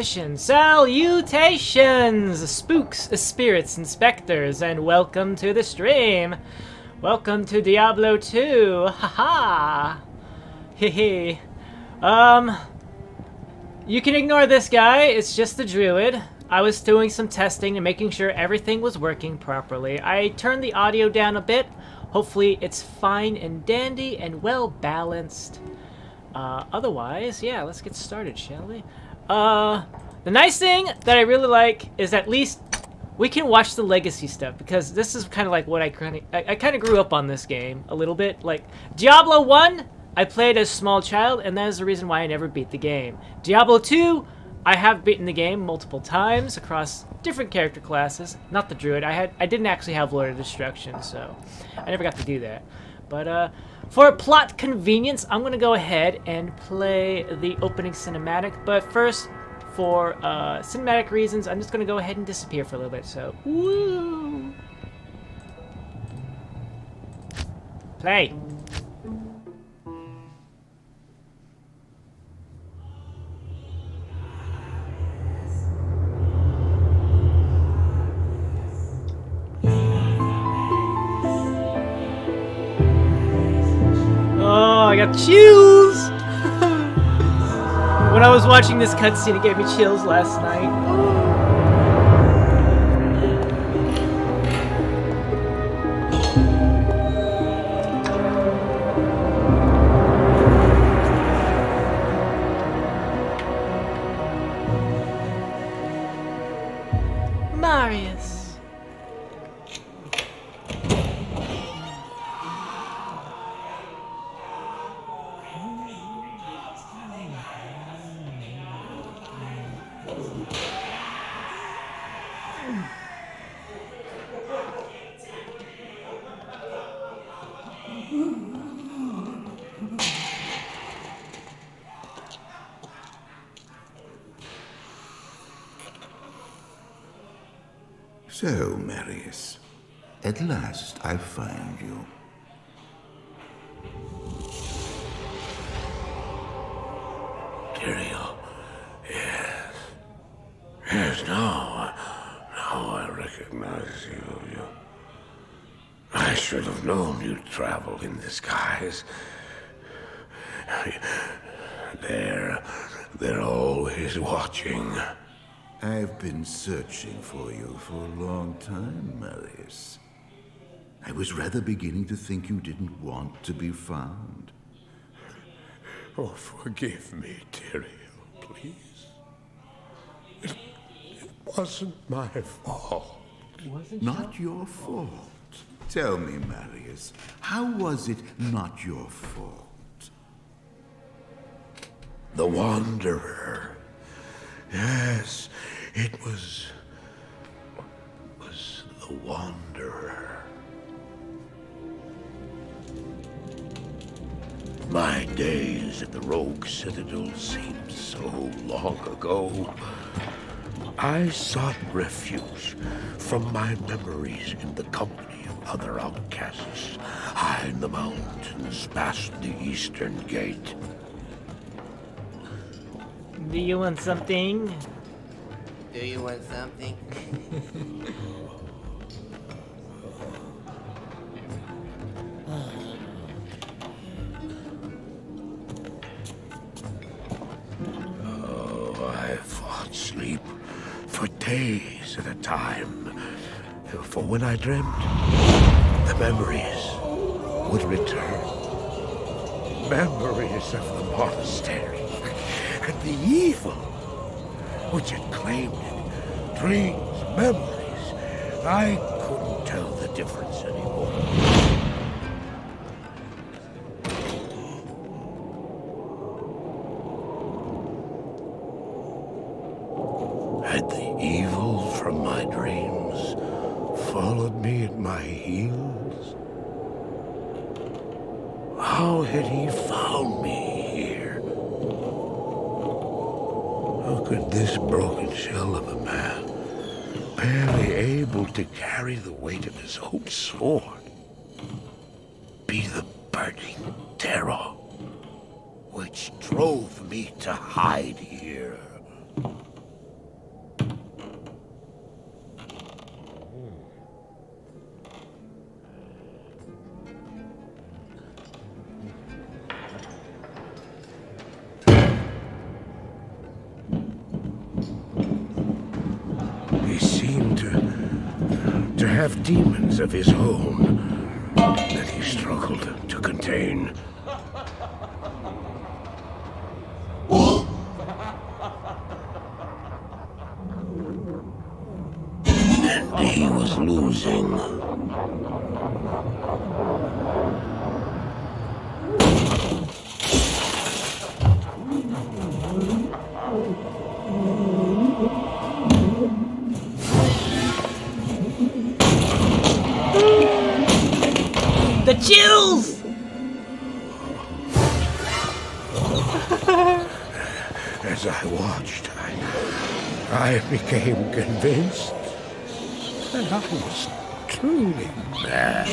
Salutations, spooks, spirits, and specters, and welcome to the stream. Welcome to Diablo 2. Haha. Hehe. You can ignore this guy. It's just the druid. I was doing some testing and making sure everything was working properly. I turned the audio down a bit. Hopefully it's fine and dandy and well balanced. Otherwise, yeah, let's get started, shall we? The nice thing that I really like is at least we can watch the legacy stuff, because this is kind of like what I kind of grew up on this game a little bit. Like Diablo 1, I played as a small child, and that is the reason why I never beat the game. Diablo 2, I have beaten the game multiple times across different character classes. Not the druid. I didn't actually have Lord of Destruction, so I never got to do that. But for plot convenience, I'm gonna go ahead and play the opening cinematic. But first, for cinematic reasons, I'm just gonna go ahead and disappear for a little bit. So, woo! Play. Oh, I got chills! When I was watching this cutscene, it gave me chills last night. Marius. So, Marius, at last I find you. Andarial, yes. Yes, now I recognize you. I should have known you'd travel in disguise. They're always watching. I've been searching for you for a long time, Marius. I was rather beginning to think you didn't want to be found. Oh, forgive me, Andarial, please. It wasn't my fault. Not your fault. Tell me, Marius, how was it not your fault? The Wanderer. Yes, it was the Wanderer. My days at the Rogue Citadel seemed so long ago. I sought refuge from my memories in the company of other outcasts, high in the mountains past the Eastern Gate. Do you want something? Do you want something? Oh, I fought sleep for days at a time. For when I dreamt, the memories would return. Memories of the monastery. And the evil, which had claimed it, dreams, memories, I couldn't tell the difference anymore. Had the evil from my dreams followed me at my heels? How had he found me here? How could this broken shell of a man, barely able to carry the weight of his own sword, be the burning terror which drove me to hide here? have demons of his own that he struggled to contain. And he was losing. The chills! As I watched, I became convinced that I was truly mad.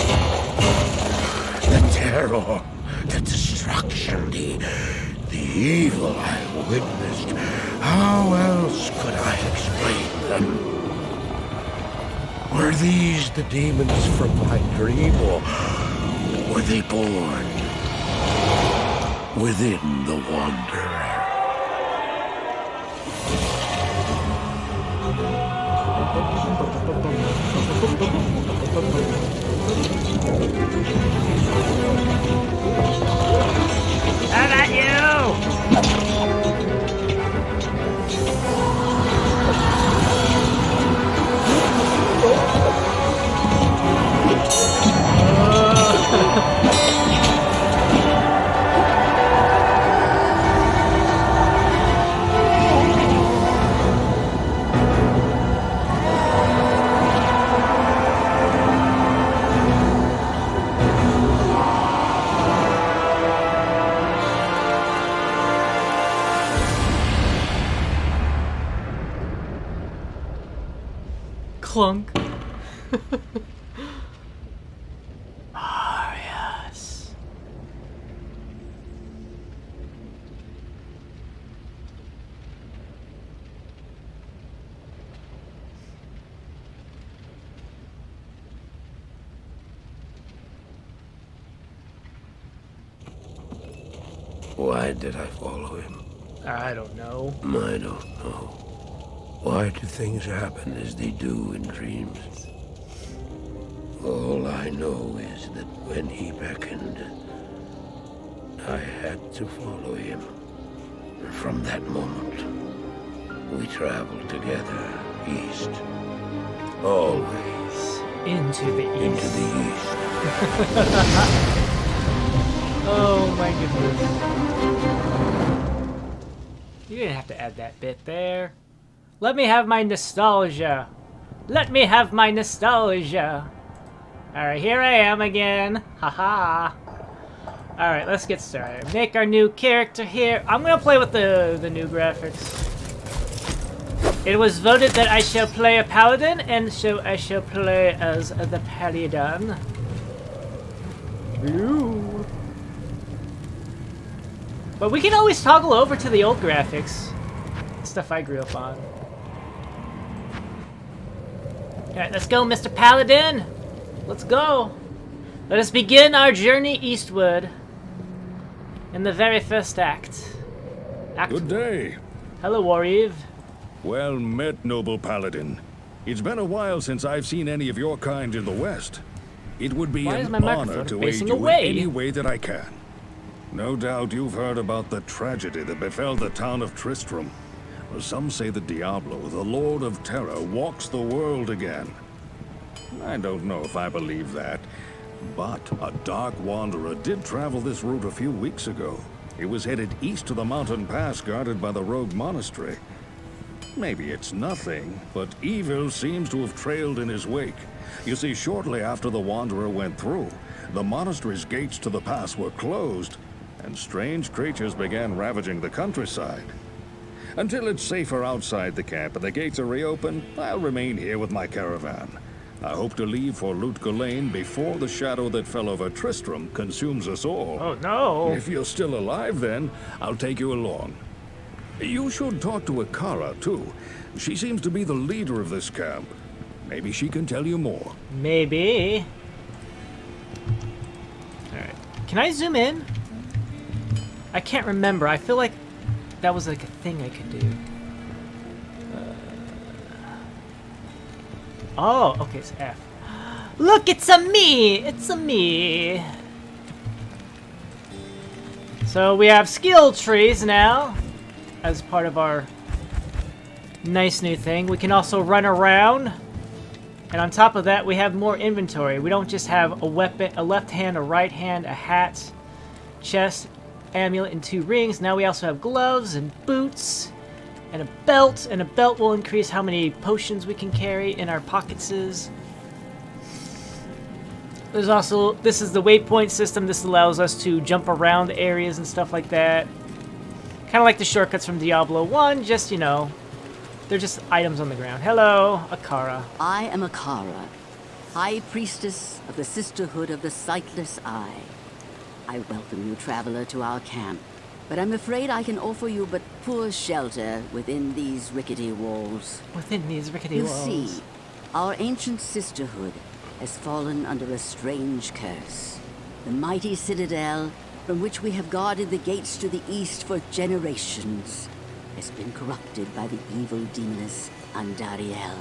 The terror, the destruction, the evil I witnessed. How else could I explain them? Were these the demons from my dream, or were they born within the Wanderer? How about you? Clunk. Ah, yes. Why did I follow him? I don't know. I don't know. Why do things happen as they do in dreams? All I know is that when he beckoned, I had to follow him. From that moment, we traveled together east. Always. Into the east. Into the east. Oh my goodness. You didn't have to add that bit there. Let me have my nostalgia. Let me have my nostalgia. Alright, here I am again. Haha. Alright, let's get started. Make our new character here. I'm gonna play with the new graphics. It was voted that I shall play a paladin, and so I shall play as the paladin. Ooh. But we can always toggle over to the old graphics. Stuff I grew up on. Alright, let's go, Mr. Paladin! Let's go! Let us begin our journey eastward. In the very first act. Good day. Hello, Warrive. Well met, noble Paladin. It's been a while since I've seen any of your kind in the West. It would be Why is an my honor microphone to aid facing you away? in any way that I can. No doubt you've heard about the tragedy that befell the town of Tristram. Some say that Diablo, the Lord of Terror, walks the world again. I don't know if I believe that, but a dark wanderer did travel this route a few weeks ago. He was headed east to the mountain pass guarded by the rogue monastery. Maybe it's nothing, but evil seems to have trailed in his wake. You see, shortly after the wanderer went through, the monastery's gates to the pass were closed, and strange creatures began ravaging the countryside. Until it's safer outside the camp and the gates are reopened, I'll remain here with my caravan. I hope to leave for Lut Gholein before the shadow that fell over Tristram consumes us all. Oh no! If you're still alive then, I'll take you along. You should talk to Akara too. She seems to be the leader of this camp. Maybe she can tell you more. Maybe. Alright. Can I zoom in? I can't remember. I feel like that was like a thing I could do. Oh, okay, it's F. Look, it's a me! It's a me! So we have skill trees now as part of our nice new thing. We can also run around. And on top of that, we have more inventory. We don't just have a weapon, a left hand, a right hand, a hat, chest, amulet, and 2 rings. Now we also have gloves and boots and a belt. And a belt will increase how many potions we can carry in our pockets. There's also, this is the waypoint system. This allows us to jump around areas and stuff like that. Kind of like the shortcuts from Diablo 1, just, you know, they're just items on the ground. Hello, Akara. I am Akara, High Priestess of the Sisterhood of the Sightless Eye. I welcome you, traveler, to our camp, but I'm afraid I can offer you but poor shelter within these rickety walls. Within these rickety You walls. see, our ancient sisterhood has fallen under a strange curse. The mighty citadel, from which we have guarded the gates to the east for generations, has been corrupted by the evil demoness Andarial.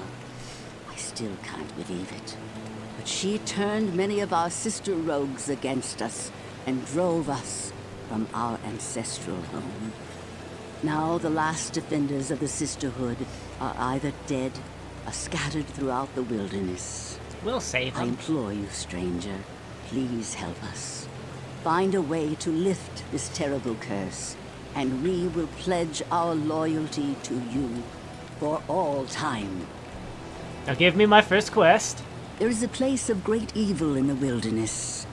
I still can't believe it, but she turned many of our sister rogues against us and drove us from our ancestral home. Now the last defenders of the sisterhood are either dead or scattered throughout the wilderness. We'll save I them. implore you, stranger, please help us. Find a way to lift this terrible curse, and we will pledge our loyalty to you for all time. Now give me my first quest. There is a place of great evil in the wilderness.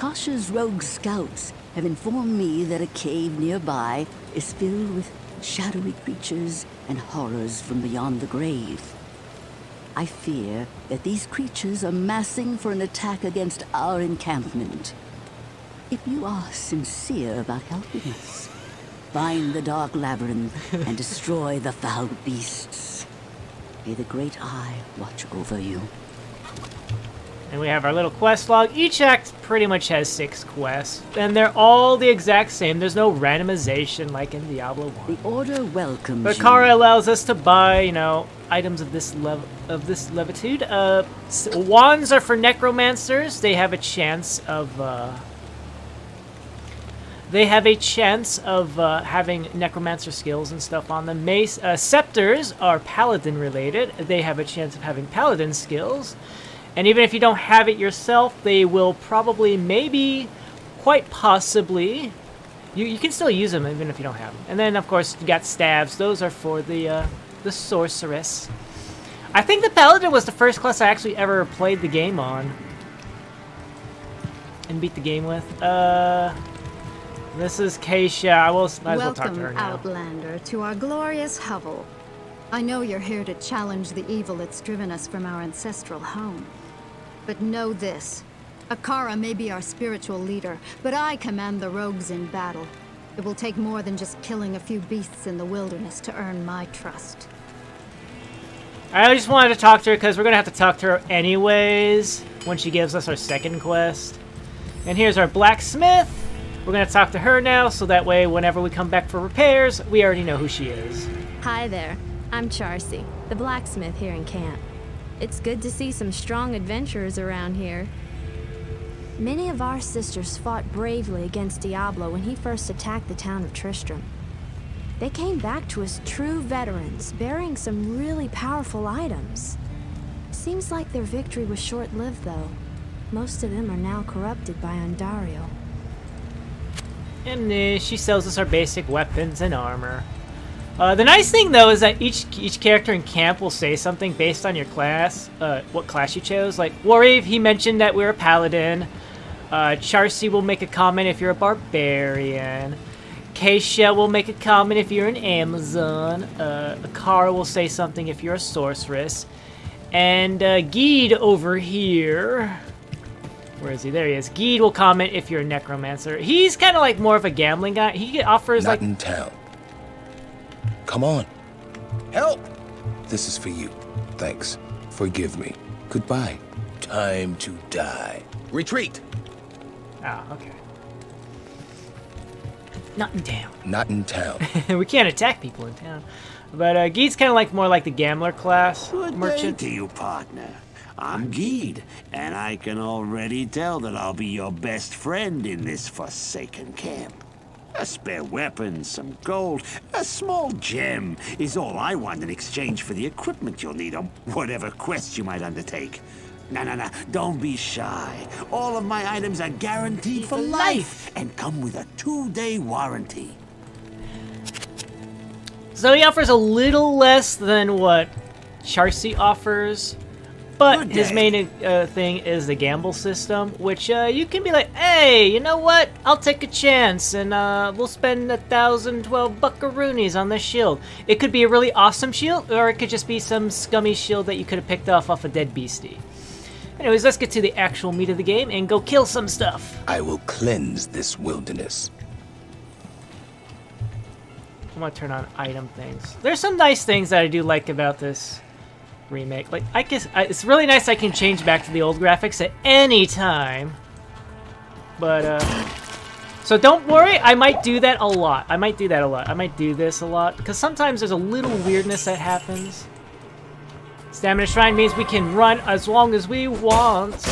Kasha's rogue scouts have informed me that a cave nearby is filled with shadowy creatures and horrors from beyond the grave. I fear that these creatures are massing for an attack against our encampment. If you are sincere about helping us, find the dark labyrinth and destroy the foul beasts. May the Great Eye watch over you. And we have our little quest log. Each act pretty much has 6 quests, and they're all the exact same. There's no randomization like in Diablo 1. The Order welcomes But you. Kara allows us to buy, you know, items of this levitude. Wands are for necromancers. They have a chance of having necromancer skills and stuff on them. Scepters are paladin related. They have a chance of having paladin skills. And even if you don't have it yourself, they will probably, maybe, quite possibly, you can still use them even if you don't have them. And then, of course, you got staves. Those are for the sorceress. I think the paladin was the first class I actually ever played the game on and beat the game with. This is Keisha. Might as well talk to her now. Outlander, to our glorious hovel. I know you're here to challenge the evil that's driven us from our ancestral home. But know this. Akara may be our spiritual leader, but I command the rogues in battle. It will take more than just killing a few beasts in the wilderness to earn my trust. I just wanted to talk to her because we're going to have to talk to her anyways when she gives us our second quest. And here's our blacksmith. We're going to talk to her now, so that way whenever we come back for repairs, we already know who she is. Hi there. I'm Charcy, the blacksmith here in camp. It's good to see some strong adventurers around here. Many of our sisters fought bravely against Diablo when he first attacked the town of Tristram. They came back to us true veterans, bearing some really powerful items. Seems like their victory was short-lived, though. Most of them are now corrupted by Andarial. And she sells us our basic weapons and armor. The nice thing, though, is that each character in camp will say something based on your class, what class you chose. Like, Warrive, he mentioned that we're a paladin. Charcy will make a comment if you're a barbarian. Keisha will make a comment if you're an Amazon. Akara will say something if you're a sorceress. And Geed over here... Where is he? There he is. Geed will comment if you're a necromancer. He's kind of like more of a gambling guy. He offers Not like... in town. Come on. Help! This is for you. Thanks. Forgive me. Goodbye. Time to die. Retreat! Oh, okay. Not in town. Not in town. We can't attack people in town. But Geed's kind of like more like the gambler class Good day merchant. to you, partner. I'm Geed, and I can already tell that I'll be your best friend in this forsaken camp. A spare weapon, some gold, a small gem is all I want in exchange for the equipment you'll need on whatever quest you might undertake. No, don't be shy. All of my items are guaranteed for life and come with a 2-day warranty. So he offers a little less than what Charcy offers, but his main thing is the gamble system, which you can be like, hey, you know what? I'll take a chance, and we'll spend 1,012 buckaroonies on this shield. It could be a really awesome shield, or it could just be some scummy shield that you could have picked off a dead beastie. Anyways, let's get to the actual meat of the game and go kill some stuff. I will cleanse this wilderness. I'm gonna turn on item things. There's some nice things that I do like about this remake. Like, I guess it's really nice I can change back to the old graphics at any time. But, so don't worry, I might do that a lot. I might do this a lot, because sometimes there's a little weirdness that happens. Stamina Shrine means we can run as long as we want.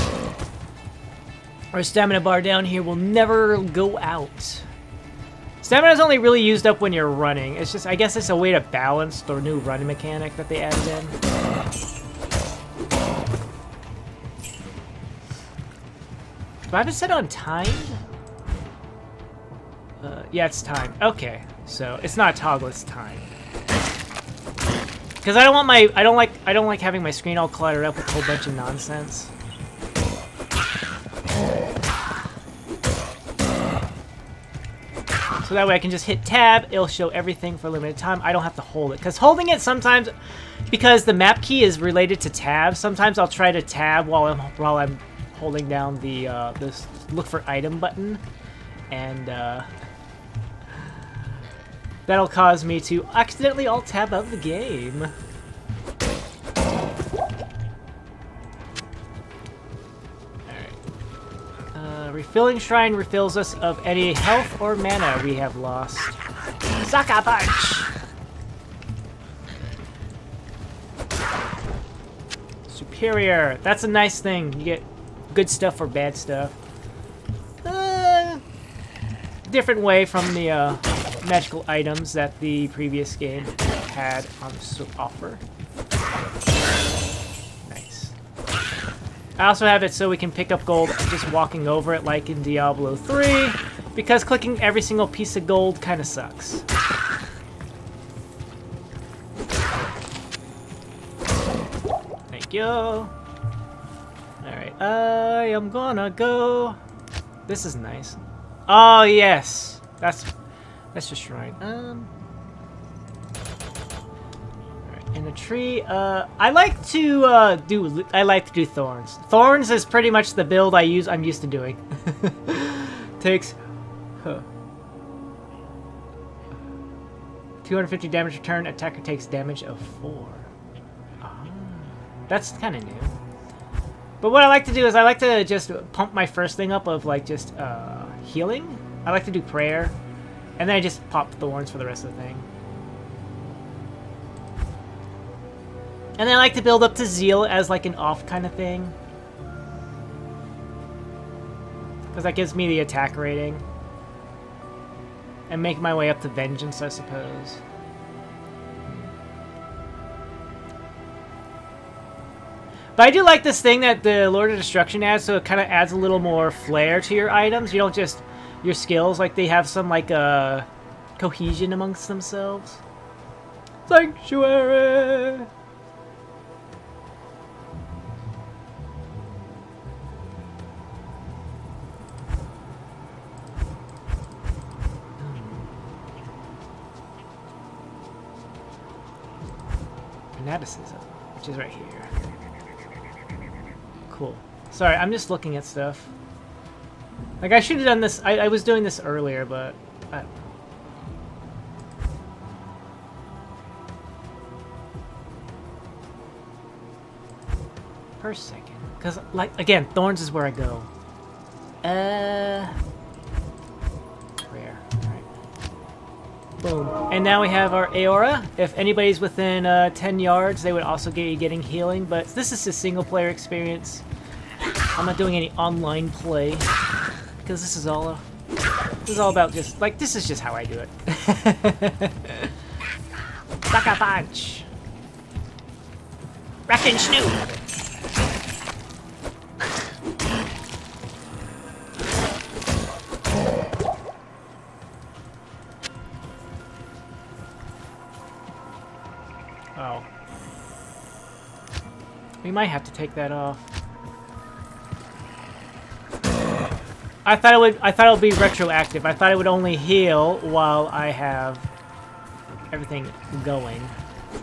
Our stamina bar down here will never go out. Stamina is only really used up when you're running. It's just, I guess it's a way to balance the new running mechanic that they added in. Do I have it set on timed? Yeah, it's timed. Okay, so it's not toggle, it's timed. Because I don't want my, I don't like having my screen all cluttered up with a whole bunch of nonsense. So that way I can just hit tab, it'll show everything for a limited time. I don't have to hold it. Because holding it sometimes, because the map key is related to tab, sometimes I'll try to tab while I'm holding down the this look for item button. And that'll cause me to accidentally alt tab out of the game. Refilling Shrine refills us of any health or mana we have lost. Sucker Punch! Superior. That's a nice thing. You get good stuff or bad stuff. Different way from the magical items that the previous game had on offer. I also have it so we can pick up gold just walking over it like in Diablo 3, because clicking every single piece of gold kind of sucks. Thank you. Alright, I am gonna go... This is nice. Oh, yes! That's just shrine. In a tree, I like to do thorns. Thorns is pretty much the build I'm used to doing. Takes 250 damage per turn. Attacker takes damage of 4. That's kind of new. But what I like to do is I like to just pump my first thing up of like just healing. I like to do prayer, and then I just pop thorns for the rest of the thing. And then I like to build up to Zeal as like an off kind of thing. Because that gives me the attack rating. And make my way up to Vengeance, I suppose. But I do like this thing that the Lord of Destruction adds, so it kind of adds a little more flair to your items. You don't just... your skills, like they have some like cohesion amongst themselves. Sanctuary! Fanaticism, which is right here. Cool. Sorry, I'm just looking at stuff. Like, I should have done this. I was doing this earlier, but I don't know. Per second. Because, like, again, Thorns is where I go. Prayer. Alright. Boom. And now we have our Aura. If anybody's within 10 yards, they would also be getting healing, but this is a single-player experience. I'm not doing any online play, because this is all about just, like, this is just how I do it. Sucker punch! Rack and Snoop! Oh. We might have to take that off. I thought it would be retroactive. I thought it would only heal while I have everything going.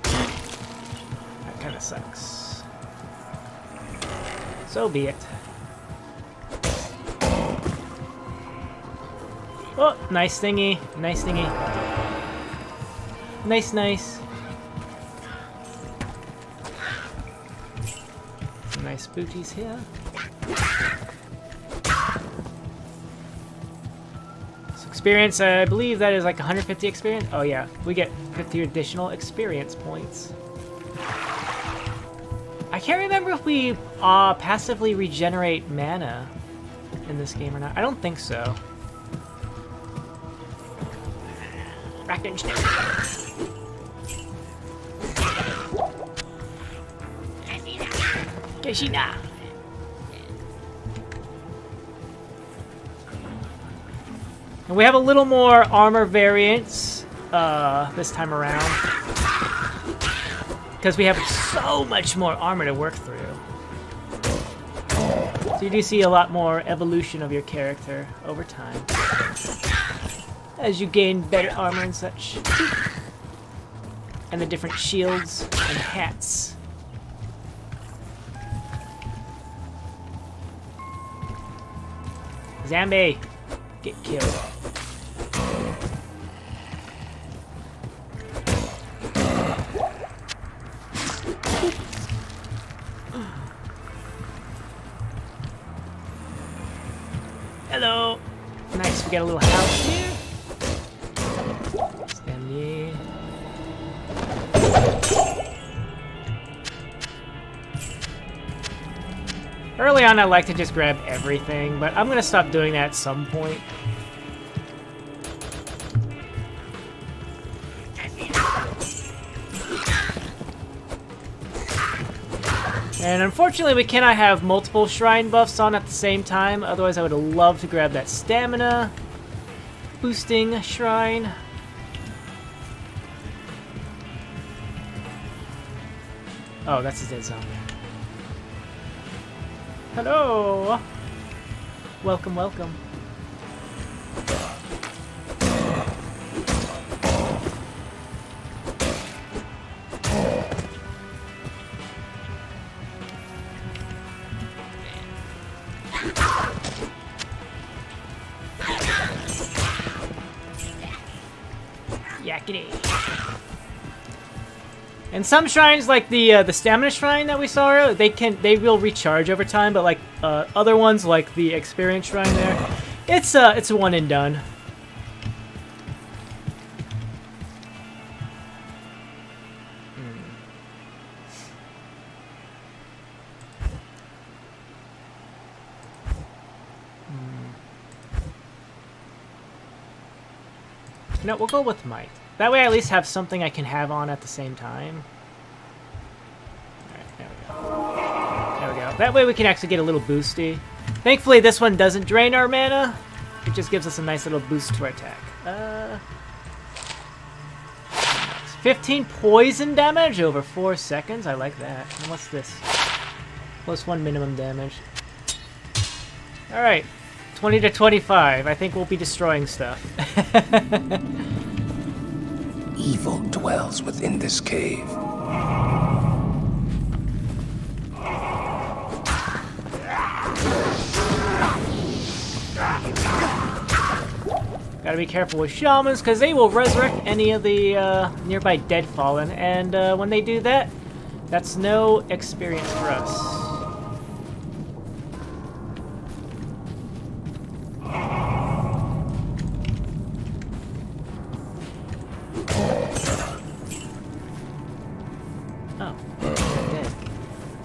That kind of sucks. So be it. Oh, nice thingy. Nice thingy. Nice, nice. Some nice booties here. Experience, I believe that is like 150 experience. Oh yeah, we get 50 additional experience points. I can't remember if we passively regenerate mana in this game or not. I don't think so. Keshina. And we have a little more armor variance this time around, because we have so much more armor to work through. So you do see a lot more evolution of your character over time as you gain better armor and such, and the different shields and hats. Zombie, get killed. Hello. Nice, we got a little house here. Stand here. Early on, I like to just grab everything, but I'm gonna stop doing that at some point. And unfortunately, we cannot have multiple shrine buffs on at the same time. Otherwise, I would love to grab that stamina boosting shrine. Oh, that's a dead zombie. Hello! Welcome, welcome. Yakety. And some shrines, like the stamina shrine that we saw earlier, they will recharge over time. But like other ones, like the experience shrine there, it's a one and done. No, we'll go with might. That way I at least have something I can have on at the same time. Alright, there we go. There we go. That way we can actually get a little boosty. Thankfully this one doesn't drain our mana. It just gives us a nice little boost to our attack. 15 poison damage over 4 seconds. I like that. And what's this? +1 minimum damage. Alright. 20 to 25. I think we'll be destroying stuff. Evil dwells within this cave. Gotta be careful with shamans, because they will resurrect any of the nearby dead fallen, and when they do that, that's no experience for us.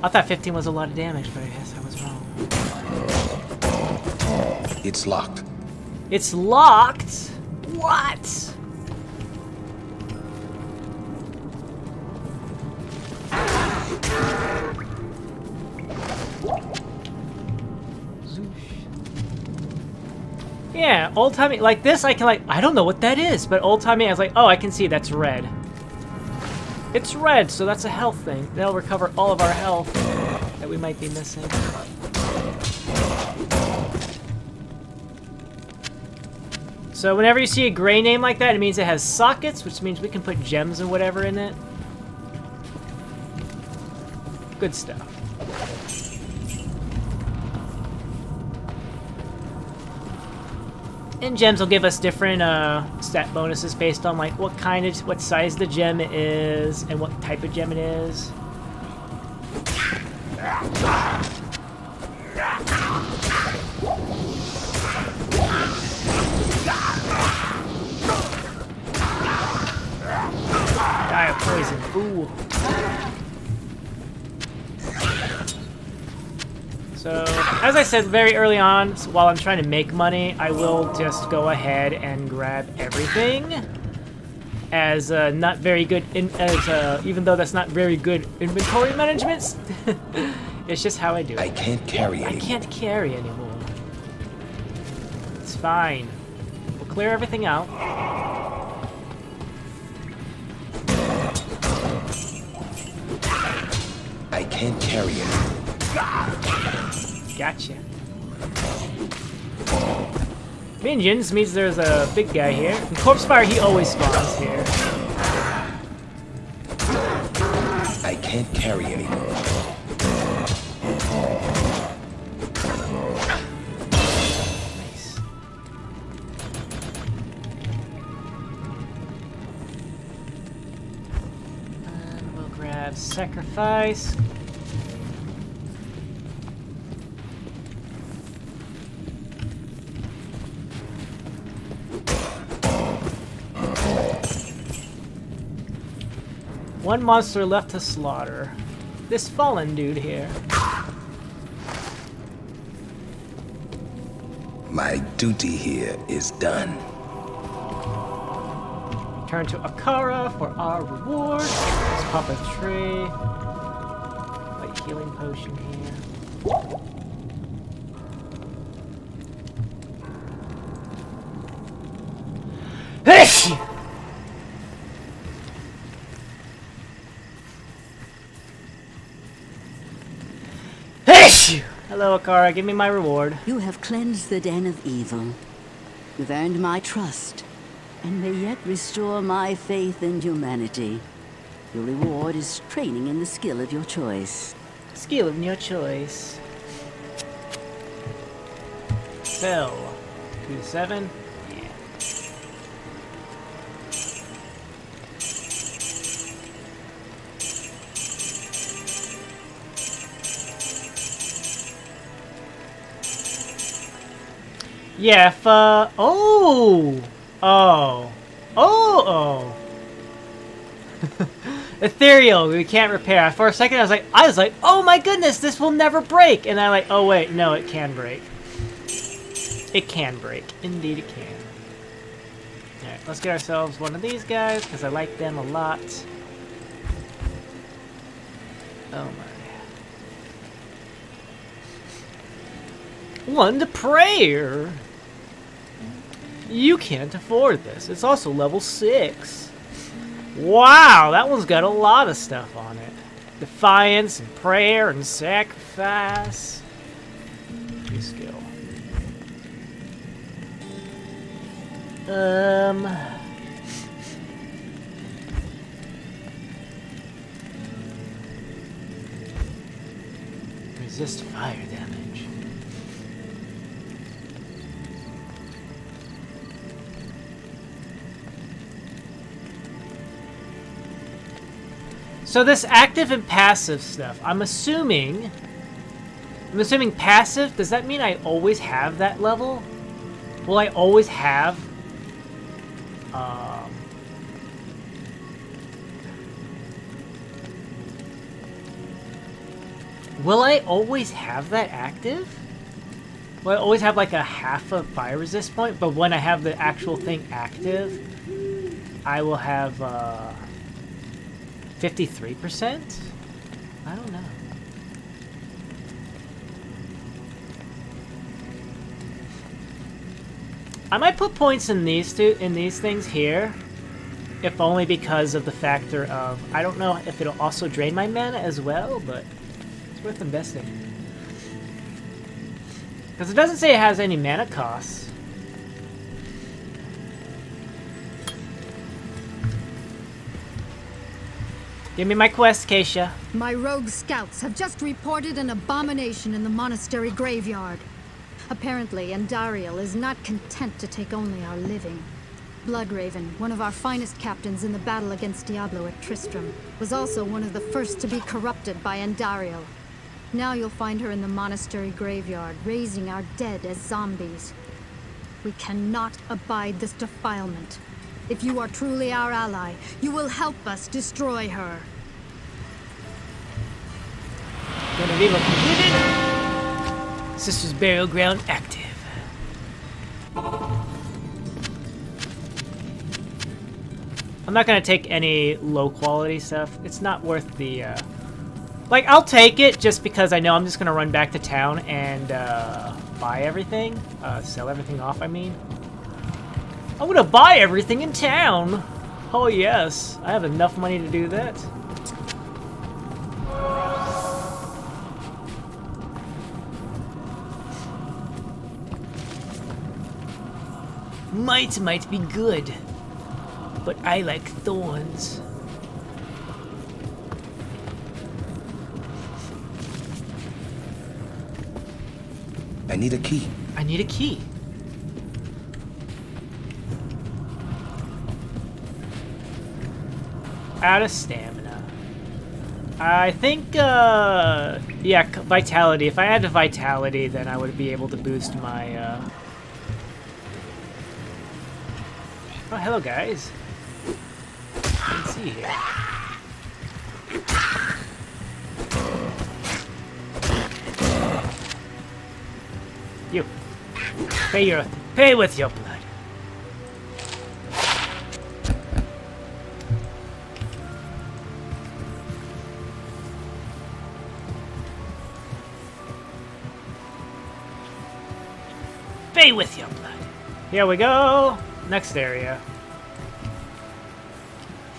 I thought 15 was a lot of damage, but I guess I was wrong. It's locked. It's locked? What? Yeah, old timey like this I can like I don't know what that is, but old timey I was like, oh, I can see that's red. It's red, so that's a health thing. That'll recover all of our health that we might be missing. So whenever you see a gray name like that, it means it has sockets, which means we can put gems or whatever in it. Good stuff. And gems will give us different stat bonuses based on like what size the gem is and what type of gem it is. Die of poison, fool. So, as I said very early on, while I'm trying to make money, I will just go ahead and grab everything. As not very good, even though that's not very good inventory management, it's just how I do it. I can't carry anymore. I can't carry anymore. It's fine. We'll clear everything out. I can't carry anymore. Gotcha. Minions means there's a big guy here. In Corpse Fire, he always spawns here. I can't carry anymore. Nice. And we'll grab Sacrifice. One monster left to slaughter. This fallen dude here. My duty here is done. Turn to Akara for our reward. Let's pop a tree. Light healing potion here. Hello, Akara. Give me my reward. You have cleansed the den of evil. You've earned my trust, and may yet restore my faith in humanity. Your reward is training in the skill of your choice. Skill of your choice. Spell. 2-7. Yeah. Yeah, if, Ethereal, we can't repair. For a second, I was like, oh my goodness, this will never break. And I'm like, oh wait, no, it can break. It can break. Indeed, it can. Alright, let's get ourselves one of these guys, because I like them a lot. Oh my. One to prayer. You can't afford this. It's also level 6. Wow, that one's got a lot of stuff on it. Defiance and prayer and sacrifice. New skill. Resist fire damage. So this active and passive stuff, I'm assuming passive, does that mean I always have that level? Will I always have, Will I always have that active? Will I always have like a half a fire resist point? But when I have the actual thing active, I will have 53%? I don't know. I might put points in these things here, if only because of the factor of, I don't know if it'll also drain my mana as well, but it's worth investing. Because it doesn't say it has any mana costs. Give me my quest, Keisha. My rogue scouts have just reported an abomination in the monastery graveyard. Apparently, Andarial is not content to take only our living. Bloodraven, one of our finest captains in the battle against Diablo at Tristram, was also one of the first to be corrupted by Andarial. Now you'll find her in the monastery graveyard, raising our dead as zombies. We cannot abide this defilement. If you are truly our ally, you will help us destroy her. Gonna be completed. Sister's Burial Ground active. I'm not gonna take any low quality stuff. It's not worth the, like, I'll take it just because I know I'm just gonna run back to town and, buy everything. Sell everything off, I mean. I'm gonna buy everything in town! Oh yes, I have enough money to do that. Might be good, but I like thorns. I need a key. I need a key. Out of stamina. I think, yeah, vitality. If I had a vitality, then I would be able to boost my, Oh, hello, guys. Let's see here. You. Pay with your blood. Pay with your blood. Here we go. Next area.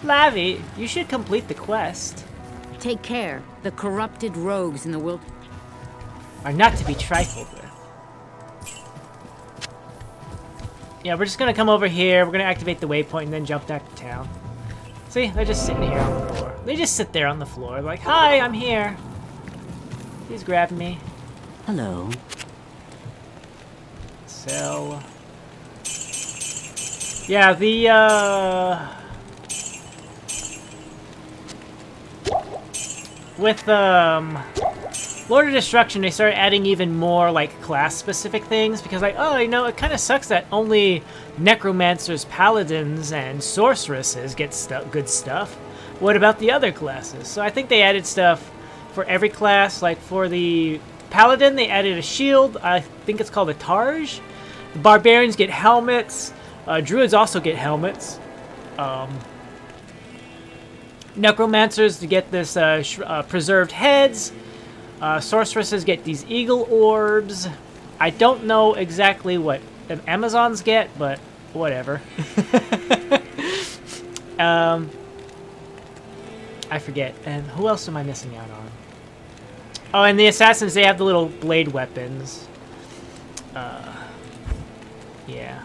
Flavie, you should complete the quest. Take care. The corrupted rogues in the world Are not to be trifled with. Yeah, we're just gonna come over here, we're gonna activate the waypoint and then jump back to town. See, they're just sitting here on the floor. They just sit there on the floor, like, hi, I'm here. Please grab me. Hello. So... yeah, the, with, Lord of Destruction, they started adding even more, like, class-specific things, because, like, oh, you know, it kind of sucks that only Necromancers, Paladins, and Sorceresses get good stuff. What about the other classes? So I think they added stuff for every class. Like, for the Paladin, they added a shield. I think it's called a Targe. The Barbarians get helmets. Druids also get helmets. Necromancers to get this preserved heads. Sorceresses get these eagle orbs. I don't know exactly what the Amazons get, but whatever. I forget. And who else am I missing out on? Oh, and the Assassins, they have the little blade weapons. Yeah.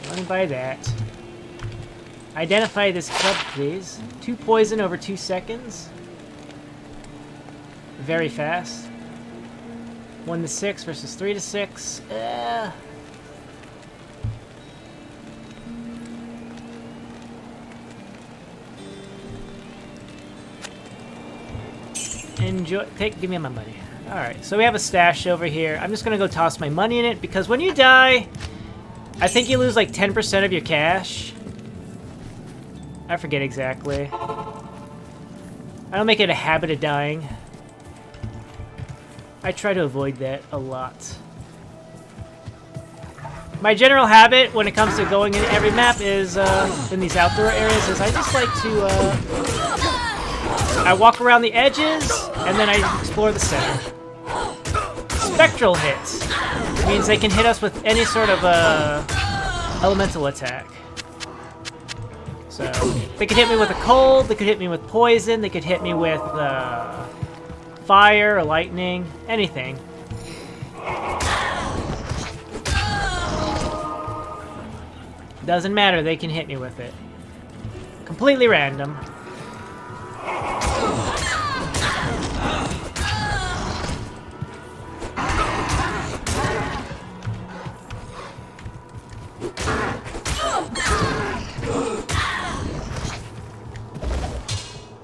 So let me buy that. Identify this club, please. 2 poison over 2 seconds. Very fast. 1 to 6 versus 3 to 6. Enjoy. Give me my money. All right. So we have a stash over here. I'm just gonna go toss my money in it because when you die, I think you lose like 10% of your cash. I forget exactly. I don't make it a habit of dying. I try to avoid that a lot. My general habit when it comes to going in every map is, in these outdoor areas, is I just like to, I walk around the edges, and then I explore the center. Spectral hits means they can hit us with any sort of, elemental attack. So, they could hit me with a cold, they could hit me with poison, they could hit me with, fire or lightning, anything. Doesn't matter, they can hit me with it. Completely random.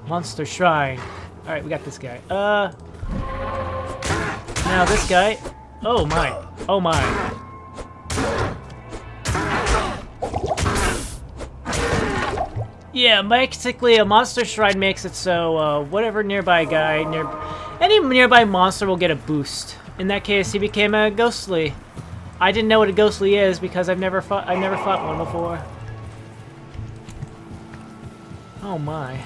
Monster Shrine. Alright, we got this guy. Now this guy. Oh my. Oh my. Yeah, basically a monster shrine makes it so whatever nearby guy, any nearby monster will get a boost. In that case, he became a ghostly. I didn't know what a ghostly is because I've never fought one before. Oh my.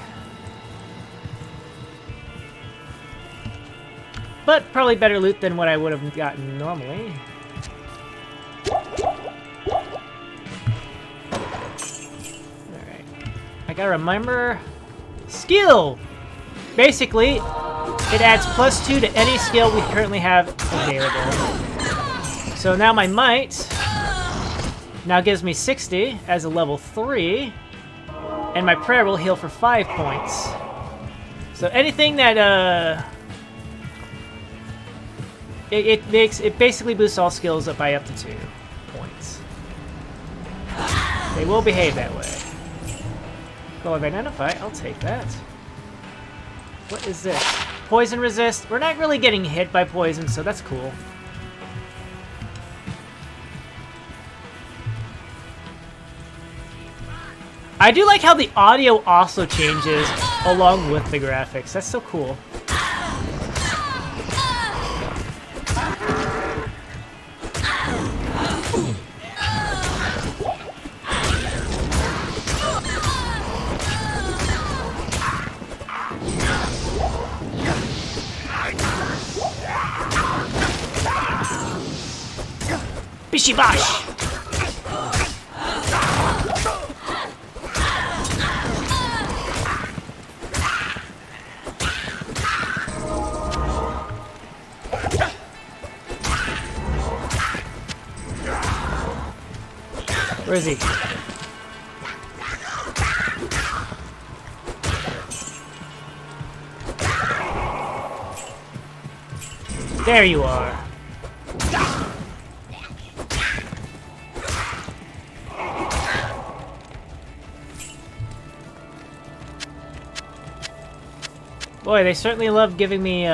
But probably better loot than what I would have gotten normally. Alright. I gotta remember... Skill! Basically, it adds +2 to any skill we currently have available. So now my might now gives me 60 as a level 3. And my prayer will heal for 5 points. So anything that, It basically boosts all skills up by up to 2 points. They will behave that way. Goal of Identify, I'll take that. What is this? Poison resist. We're not really getting hit by poison, so that's cool. I do like how the audio also changes along with the graphics. That's so cool. Bishy bosh! Where is he? There you are. Boy, they certainly love giving me,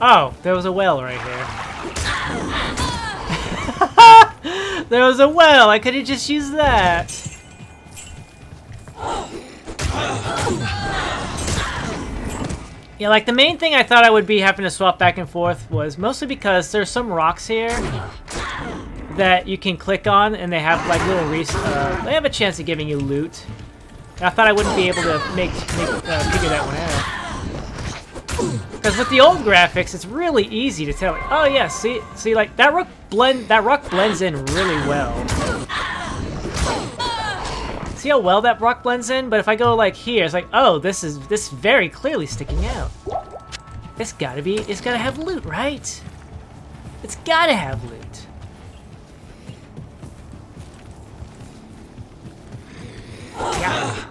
Oh, there was a well right here. There was a well! I could have just used that! Yeah, like the main thing I thought I would be having to swap back and forth was mostly because there's some rocks here that you can click on and they have like little they have a chance of giving you loot. And I thought I wouldn't be able to figure that one out. Because with the old graphics, it's really easy to tell. Like, oh yeah, see, like that rock blends in really well. See how well that rock blends in? But if I go like here, it's like, oh, this is very clearly sticking out. It's gotta have loot, right? It's gotta have loot. Yeah.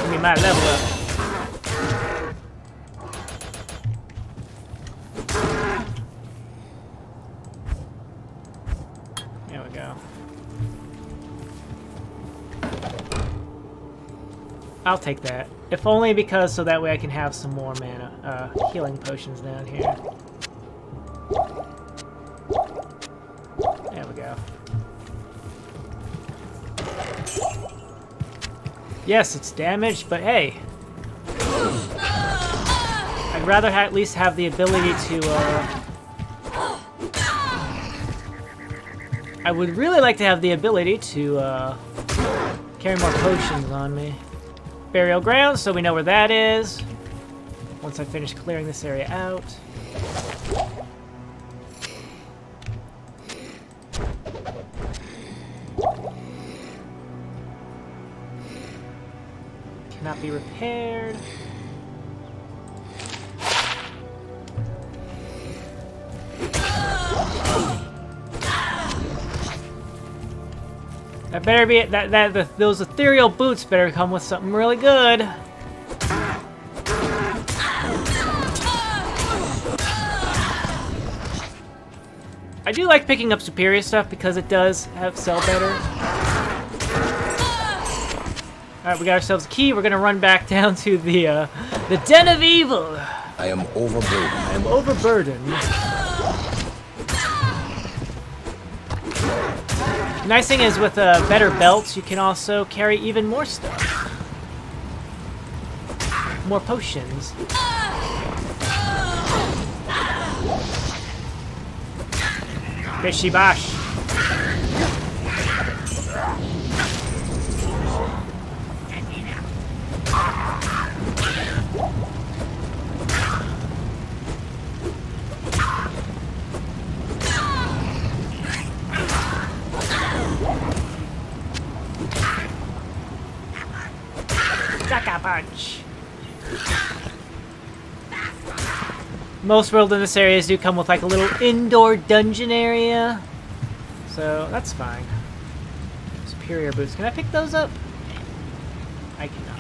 Give me my level up. There we go. I'll take that. If only because so that way I can have some more mana, healing potions down here. Yes, it's damaged, but hey. I'd rather at least have the ability to, I would really like to have the ability to, carry more potions on me. Burial ground, so we know where that is. Once I finish clearing this area out. Cannot be repaired. That better be those ethereal boots better come with something really good. I do like picking up superior stuff because it does sell better. Alright, we got ourselves a key. We're gonna run back down to the Den of Evil. I am overburdened. I am overburdened. The nice thing is with better belts, you can also carry even more stuff. More potions. Bishy bash. Sucker punch. Most wilderness areas do come with like a little indoor dungeon area, so that's fine. Superior boots. Can I pick those up? I cannot.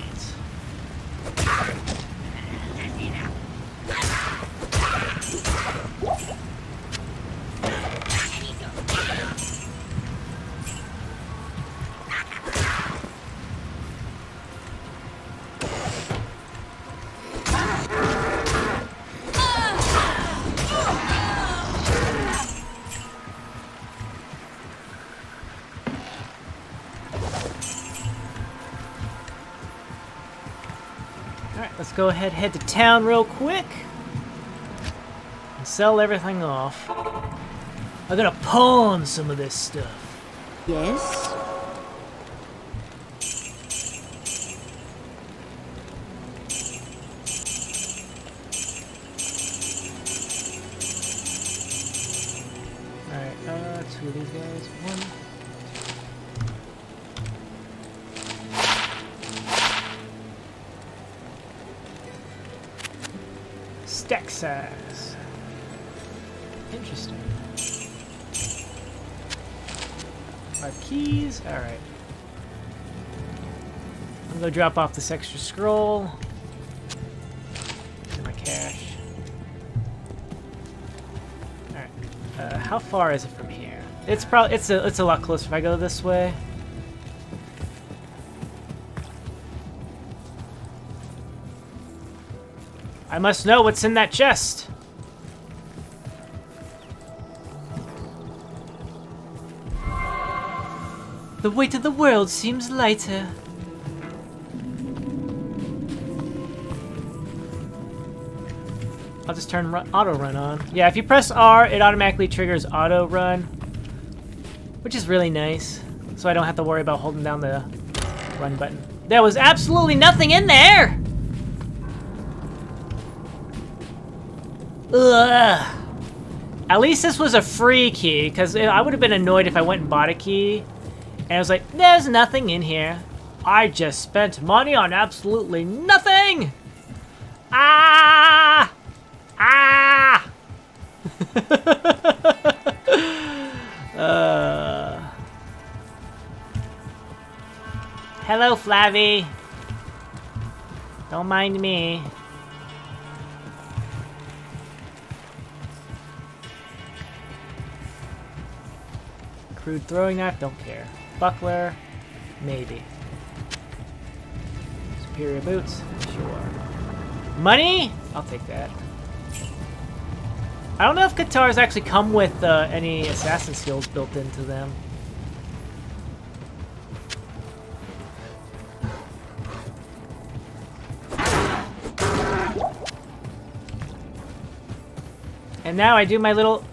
Let's go ahead, head to town real quick and sell everything off. I'm gonna pawn some of this stuff. Yes? Alright, two of these guys. One. Stack size. Interesting. 5 keys. Alright. I'm gonna drop off this extra scroll. Get my cash. Alright. How far is it from here? It's probably it's a lot closer if I go this way. I must know what's in that chest. The weight of the world seems lighter. I'll just turn auto run on. Yeah, if you press R, it automatically triggers auto run, which is really nice. So I don't have to worry about holding down the run button. There was absolutely nothing in there. Ugh. At least this was a free key, because I would have been annoyed if I went and bought a key and I was like, there's nothing in here. I just spent money on absolutely nothing! Ah! Ah! Hello, Flavie. Don't mind me. Crude throwing knife, don't care. Buckler, maybe. Superior boots, sure. Money? I'll take that. I don't know if guitars actually come with any assassin skills built into them. And now I do my little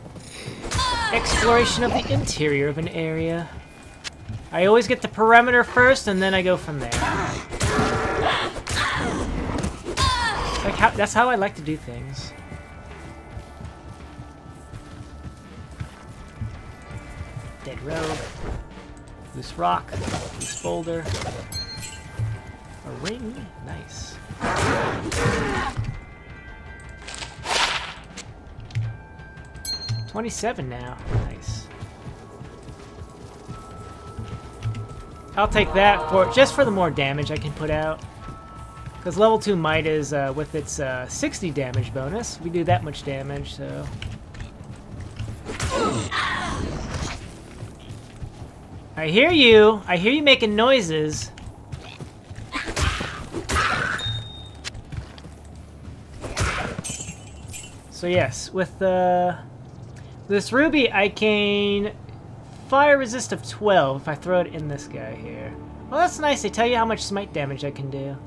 exploration of the interior of an area. I always get the perimeter first, and then I go from there. That's how I like to do things. Dead rogue. Loose rock. Loose boulder. A ring. Nice. 27 now. Nice. I'll take that for just for the more damage I can put out. Because level 2 might is with its 60 damage bonus. We do that much damage, so. I hear you. I hear you making noises. So yes, with this ruby, I can fire resist of 12 if I throw it in this guy here. Well, that's nice. They tell you how much smite damage I can do.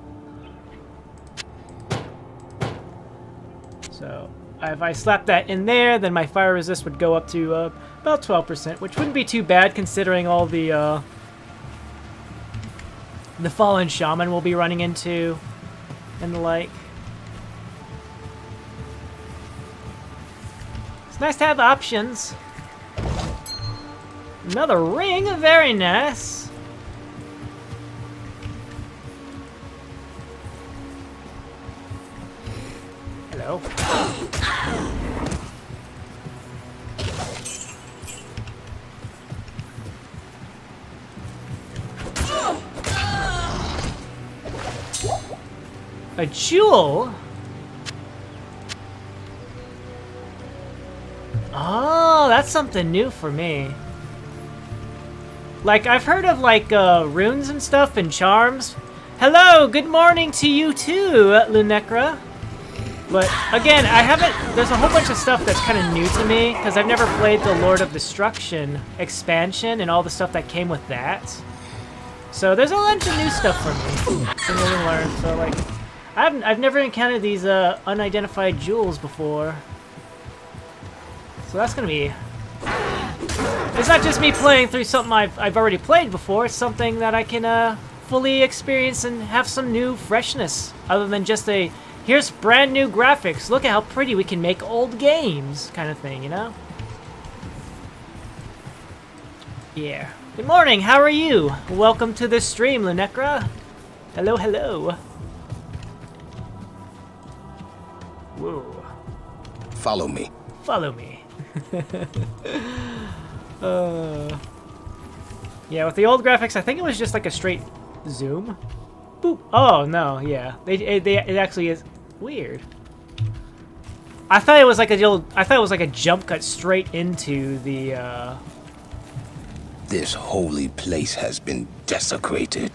So if I slap that in there, then my fire resist would go up to about 12%, which wouldn't be too bad considering all the fallen shaman we'll be running into and the like. It's nice to have options. Another ring, very nice. Hello. A jewel? Oh, that's something new for me. Like, I've heard of, like, runes and stuff and charms. Hello, good morning to you too, Lunecra. But, again, I haven't... There's a whole bunch of stuff that's kind of new to me, because I've never played the Lord of Destruction expansion and all the stuff that came with that. So there's a bunch of new stuff for me to learn. So, like, I've never encountered these unidentified jewels before. So that's gonna be... It's not just me playing through something I've already played before. It's something that I can fully experience and have some new freshness, other than just a here's brand new graphics. Look at how pretty we can make old games, kind of thing, you know? Yeah. Good morning. How are you? Welcome to the stream, Lunecra. Hello, hello. Whoa. Follow me. Follow me. Yeah, with the old graphics, I think it was just like a straight zoom. Boop. Oh no, yeah, it actually is weird. I thought it was like a jump cut straight into the. This holy place has been desecrated.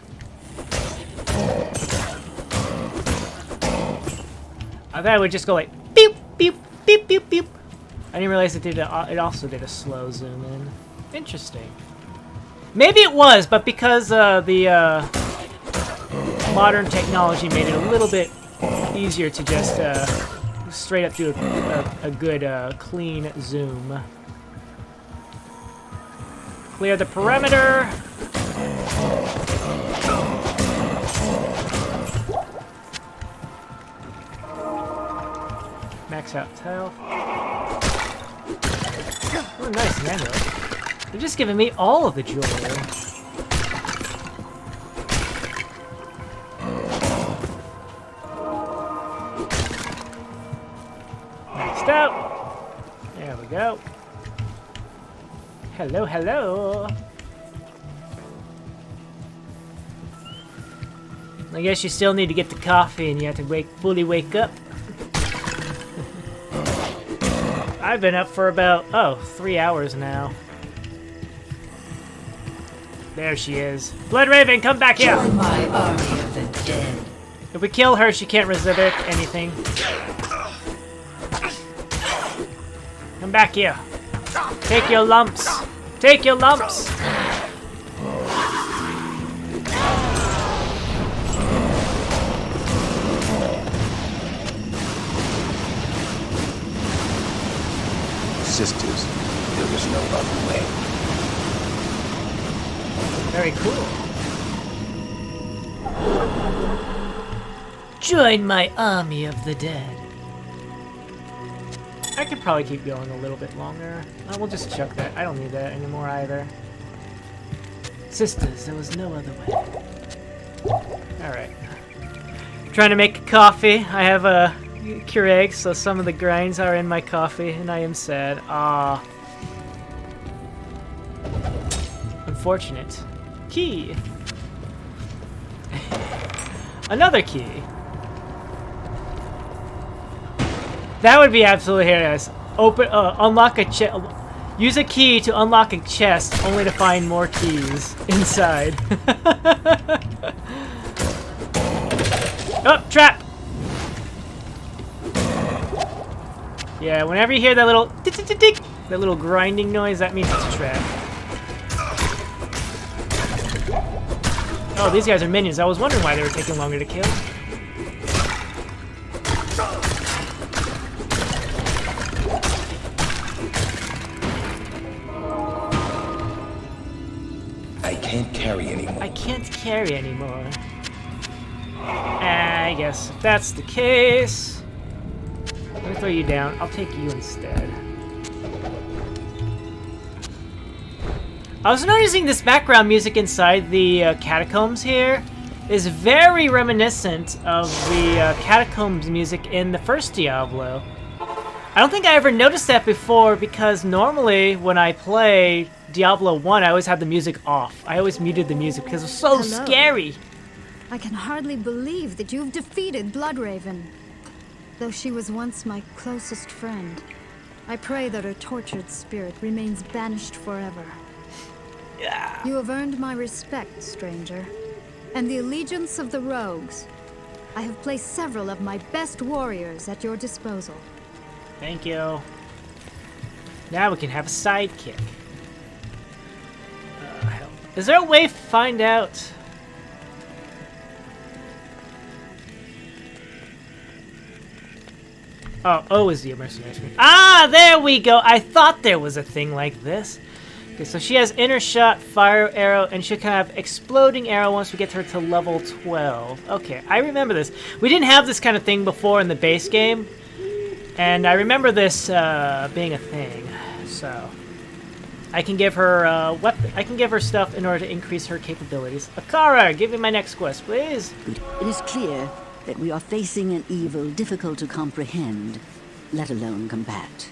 I thought it would just go like beep beep beep beep beep. I didn't realize it also did a slow zoom in. Interesting. Maybe it was, but because the modern technology made it a little bit easier to just straight up do a good clean zoom. Clear the perimeter. Max out health. Oh, nice manual. They're just giving me all of the jewelry. Next up. There we go. Hello, hello. I guess you still need to get the coffee and you have to fully wake up. I've been up for about, 3 hours now. There she is. Blood Raven, come back here! Join my army of the dead. If we kill her, she can't resist anything. Come back here. Take your lumps. Take your lumps. sisters, there was no other way. Very cool. Join my army of the dead. I could probably keep going a little bit longer. We'll just chuck that. I don't need that anymore either. Sisters, there was no other way. Alright. Trying to make coffee. I have a Keurig, so some of the grinds are in my coffee, and I am sad. Ah. Unfortunate. Key. Another key. That would be absolutely hilarious. Unlock a chest. Use a key to unlock a chest, only to find more keys inside. Oh, trap! Yeah, whenever you hear that little tick-tick-tick, that little grinding noise, that means it's a trap. Oh, these guys are minions. I was wondering why they were taking longer to kill. I can't carry anymore. I can't carry anymore. I guess if that's the case, let me throw you down. I'll take you instead. I was noticing this background music inside the Catacombs here is very reminiscent of the Catacombs music in the first Diablo. I don't think I ever noticed that before because normally when I play Diablo 1, I always had the music off. I always muted the music because it was so scary. I can hardly believe that you've defeated Bloodraven. Though she was once my closest friend, I pray that her tortured spirit remains banished forever. Yeah. You have earned my respect, stranger, and the allegiance of the rogues. I have placed several of my best warriors at your disposal. Thank you. Now we can have a sidekick. Hell. Is there a way to find out? Oh, O is the mercenary screen. Ah, there we go. I thought there was a thing like this. Okay, so she has inner shot, fire arrow, and she'll kind of have exploding arrow once we get her to level 12. Okay, I remember this. We didn't have this kind of thing before in the base game, and I remember this being a thing. So I can give her weapon. I can give her stuff in order to increase her capabilities. Akara, give me my next quest, please. It is clear that we are facing an evil difficult to comprehend, let alone combat.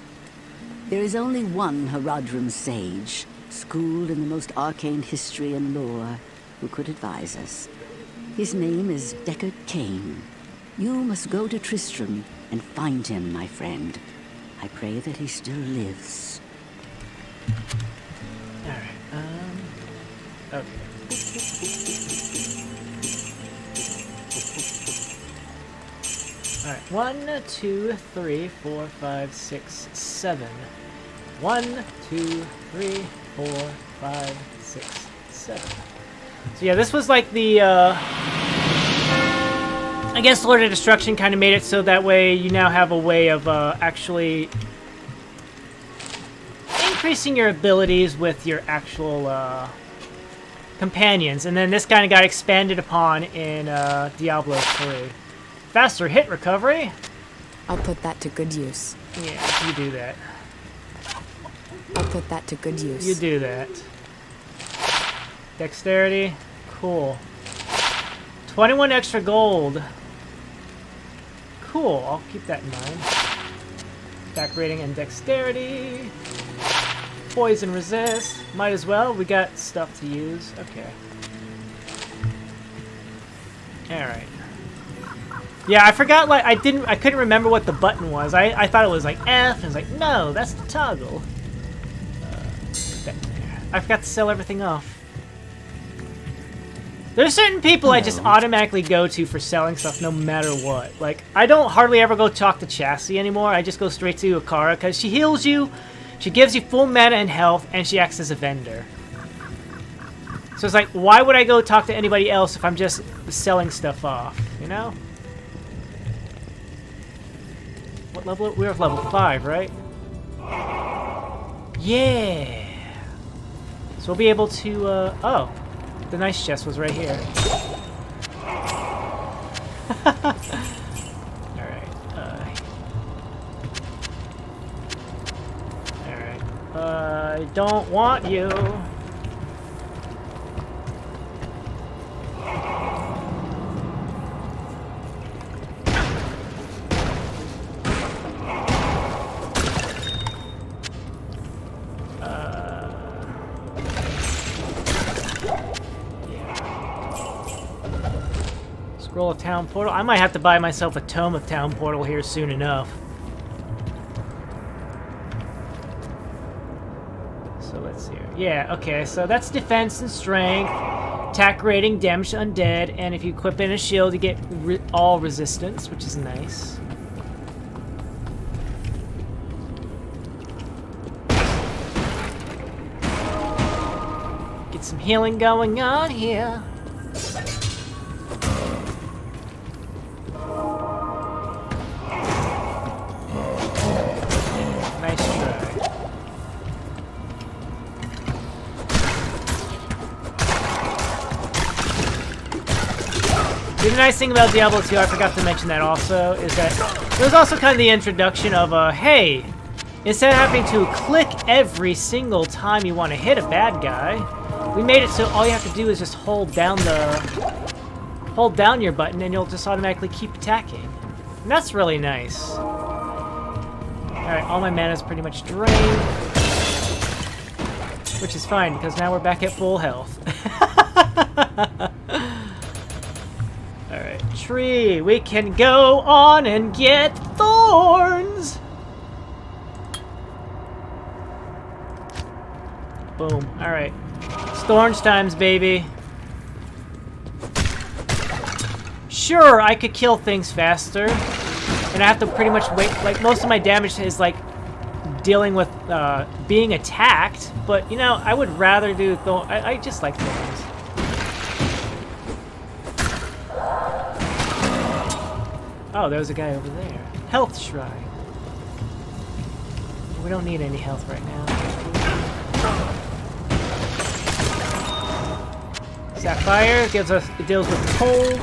There is only one Haradrim sage, schooled in the most arcane history and lore, who could advise us. His name is Deckard Cain. You must go to Tristram and find him, my friend. I pray that he still lives. Alright, okay. Alright, 1, 2, 3, 4, 5, 6, 7. 1, 2, 3, 4, 5, 6, 7. So yeah, this was like the, I guess Lord of Destruction kind of made it so that way you now have a way of actually increasing your abilities with your actual companions. And then this kind of got expanded upon in Diablo 3. Faster hit recovery. I'll put that to good use. Yeah, you do that. I'll put that to good use. You do that. Dexterity. Cool. 21 extra gold. Cool, I'll keep that in mind. Attack rating and dexterity. Poison resist. Might as well. We got stuff to use. Okay. Alright. Yeah, I forgot, like, I couldn't remember what the button was. I thought it was like F, and I was like, no, that's the toggle. Put that in there. I forgot to sell everything off. There's certain people I just automatically go to for selling stuff no matter what. Like, I don't hardly ever go talk to Chassis anymore. I just go straight to Akara, because she heals you, she gives you full mana and health, and she acts as a vendor. So it's like, why would I go talk to anybody else if I'm just selling stuff off, you know? What level? We're at level 5, right? Yeah. So we'll be able to, oh. The nice chest was right here. Alright, alright. I don't want you. Scroll of Town Portal. I might have to buy myself a Tome of Town Portal here soon enough. So let's see here. Yeah, okay, so that's defense and strength, attack rating, damage to undead, and if you equip in a shield, you get all resistance, which is nice. Get some healing going on here. The nice thing about Diablo 2, I forgot to mention that also, is that it was also kind of the introduction of, hey, instead of having to click every single time you want to hit a bad guy, we made it so all you have to do is just hold down your button and you'll just automatically keep attacking. And that's really nice. Alright, all my mana's pretty much drained. Which is fine, because now we're back at full health. Alright, tree. We can go on and get thorns! Boom. Alright. It's thorns times, baby. Sure, I could kill things faster. And I have to pretty much wait. Like, most of my damage is, like, dealing with being attacked. But, you know, I would rather do thorns. I just like thorns. Oh, there's a guy over there. Health Shrine. We don't need any health right now. Sapphire gives us, it deals with cold.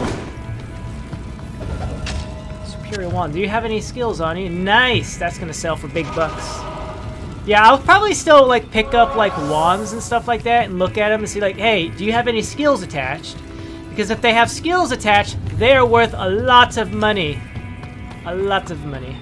Superior Wand. Do you have any skills on you? Nice! That's gonna sell for big bucks. Yeah, I'll probably still like pick up like wands and stuff like that and look at them and see like, hey, do you have any skills attached? Because if they have skills attached, they are worth a lot of money. A lot of money.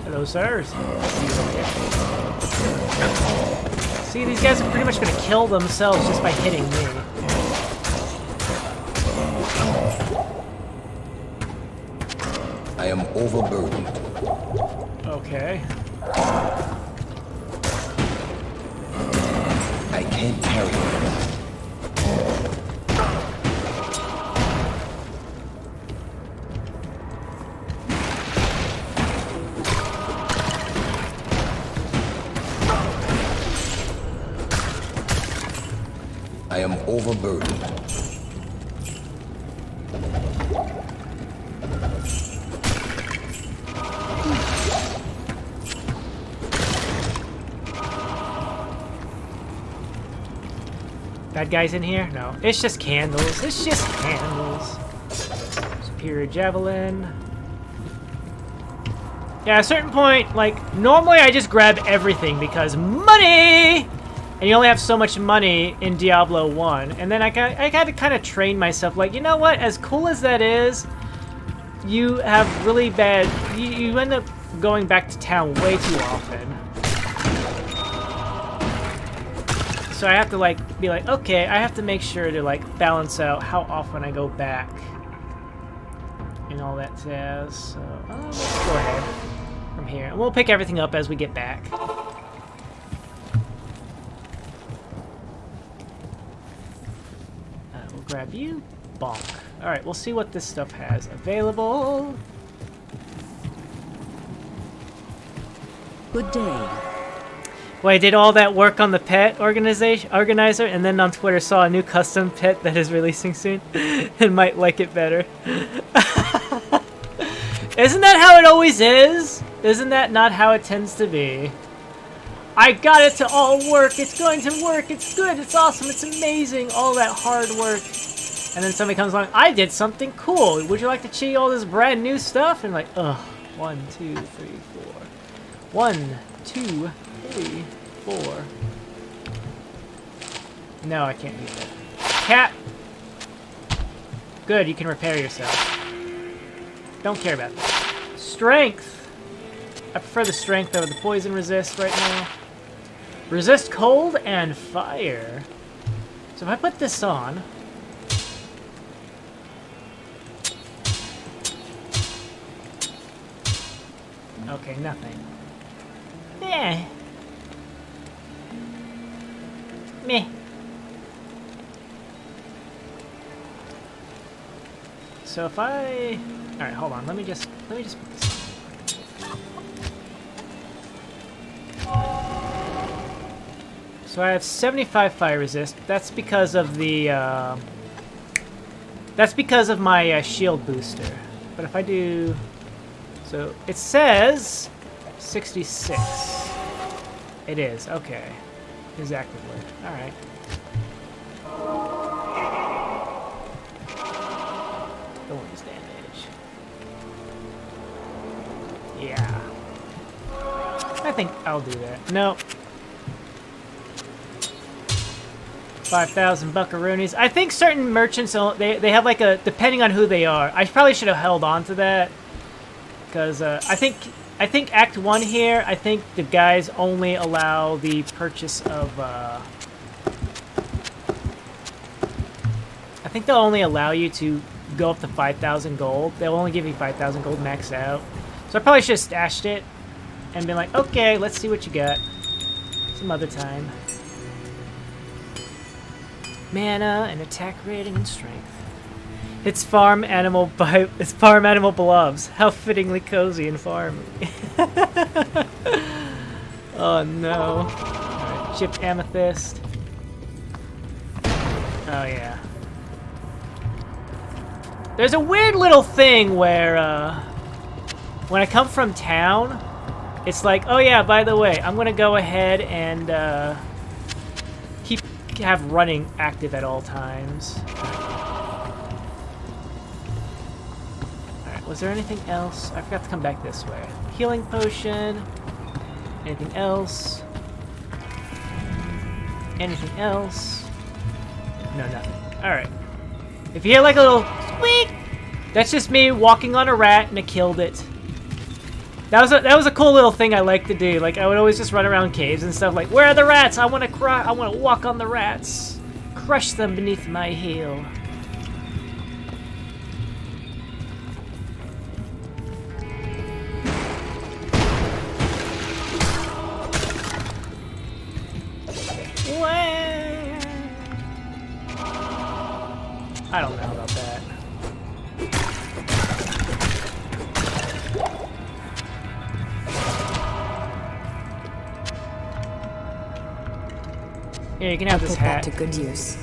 Hello, sirs. See, these guys are pretty much going to kill themselves just by hitting me. I am overburdened. Okay. I can't carry it. I am overburdened. Bad guys in here? No. It's just candles. It's just candles. Superior Javelin. Yeah, at a certain point, like, normally I just grab everything because money! And you only have so much money in Diablo 1. And then I got to kind of train myself. Like, you know what? As cool as that is, you have really bad... You end up going back to town way too often. So I have to, like, be like, okay, I have to make sure to, like, balance out how often I go back. And all that jazz. So, let's go ahead. from here. And we'll pick everything up as we get back. We'll grab you. Bonk. Alright, we'll see what this stuff has available. Good day. Well, I did all that work on the pet organizer, and then on Twitter saw a new custom pet that is releasing soon, and might like it better. Isn't that how it always is? Isn't that not how it tends to be? I got it to all work. It's going to work. It's good. It's awesome. It's amazing. All that hard work. And then somebody comes along. I did something cool. Would you like to see all this brand new stuff? And like, ugh. 1, 2, 3, 4. 1, 2, 3, 4. No, I can't do that. Cat! Good, you can repair yourself. Don't care about that. Strength! I prefer the strength over the poison resist right now. Resist cold and fire. So if I put this on... Okay, nothing. Yeah. Meh. So if I... Alright, hold on. Let me just put this on. So I have 75 fire resist. That's because of the, that's because of my shield booster. But if I do... So it says 66. It is, okay. Exactly. Alright. Thorns damage. Yeah. I think I'll do that. No. 5,000 buckaroonies. I think certain merchants, they have like a, depending on who they are. I probably should have held on to that. Because I think Act 1 here, I think the guys only allow the purchase of, I think they'll only allow you to go up to 5,000 gold. They'll only give you 5,000 gold max out. So I probably should have stashed it and been like, okay, let's see what you got. Some other time. Mana and attack rating and strength. It's farm animal beloves. How fittingly cozy and farmy. Oh no. Alright, chipped amethyst. Oh yeah. There's a weird little thing where when I come from town, it's like, oh yeah, by the way, I'm gonna go ahead and have running active at all times. Was there anything else? I forgot to come back this way. Healing potion. Anything else? Anything else? No, nothing. Alright. If you hear like a little squeak, that's just me walking on a rat and I killed it. That was a cool little thing I like to do. Like I would always just run around caves and stuff like, where are the rats? I want to walk on the rats. Crush them beneath my heel. I don't know about that. Here, you can have this hat. Put that to good use.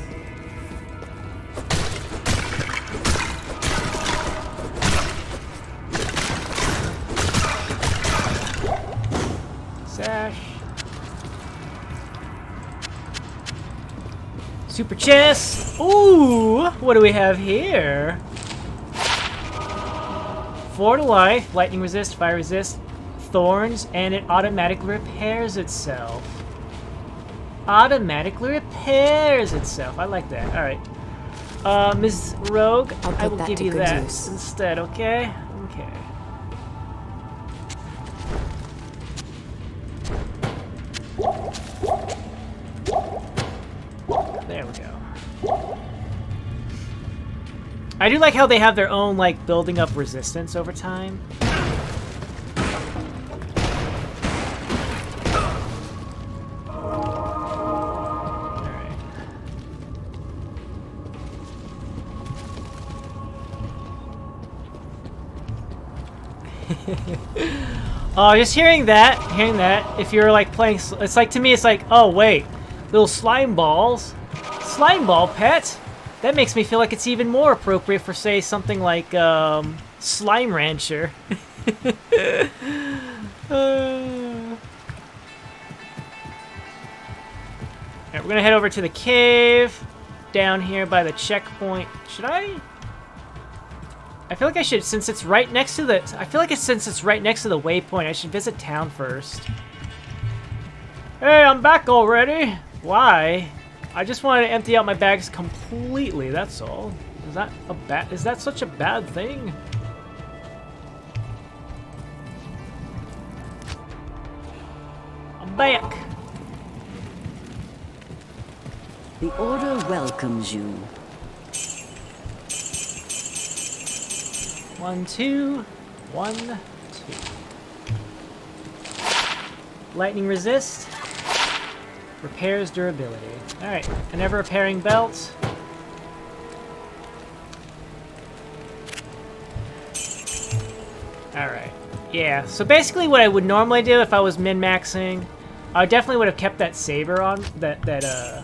Sash. Super chest. Ooh, what do we have here? 4 to life, lightning resist, fire resist, thorns, and it automatically repairs itself. Automatically repairs itself. I like that. All right. Ms. Rogue, I will give you that instead, okay? Okay. There we go. I do like how they have their own, like, building up resistance over time. Oh, just hearing that, if you're like playing, it's like, to me, it's like, oh wait, little slime balls, slime ball pet. That makes me feel like it's even more appropriate for, say, something like Slime Rancher. Alright, we're gonna head over to the cave down here by the checkpoint. Should I? I feel like I should, since it's right next to the. I feel like since it's right next to the waypoint, I should visit town first. Hey, I'm back already. Why? I just wanted to empty out my bags completely. That's all. Is that a bad? Is that such a bad thing? I'm back. The Order welcomes you. 1, 2, 1, 2. Lightning resist. Repairs durability. Alright, an ever repairing belt. Alright. Yeah, so basically what I would normally do if I was min-maxing, I definitely would have kept that saber on, that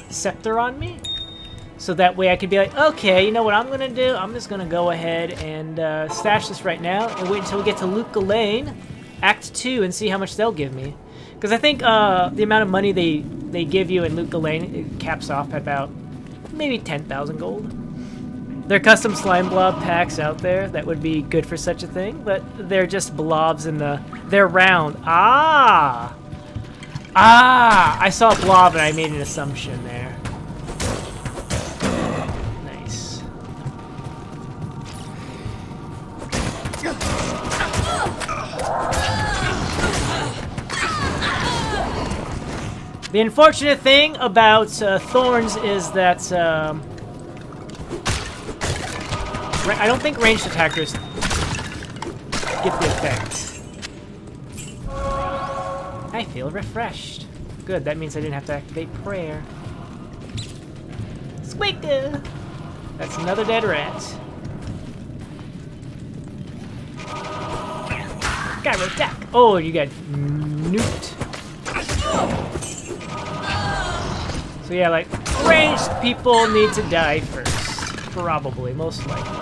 scepter on me. So that way I could be like, okay, you know what I'm going to do? I'm just going to go ahead and stash this right now and wait until we get to Lut Gholein, Act 2, and see how much they'll give me. Because I think the amount of money they give you in Lut Gholein, it caps off at about maybe 10,000 gold. There are custom slime blob packs out there that would be good for such a thing, but they're just blobs in the... They're round. Ah! Ah! I saw a blob and I made an assumption there. Nice. The unfortunate thing about Thorns is that I don't think ranged attackers get the effect. I feel refreshed. Good, that means I didn't have to activate prayer. Squeaker! That's another dead rat. Gyro attack! Oh, you got nuked. So yeah, like, ranged people need to die first. Probably, most likely.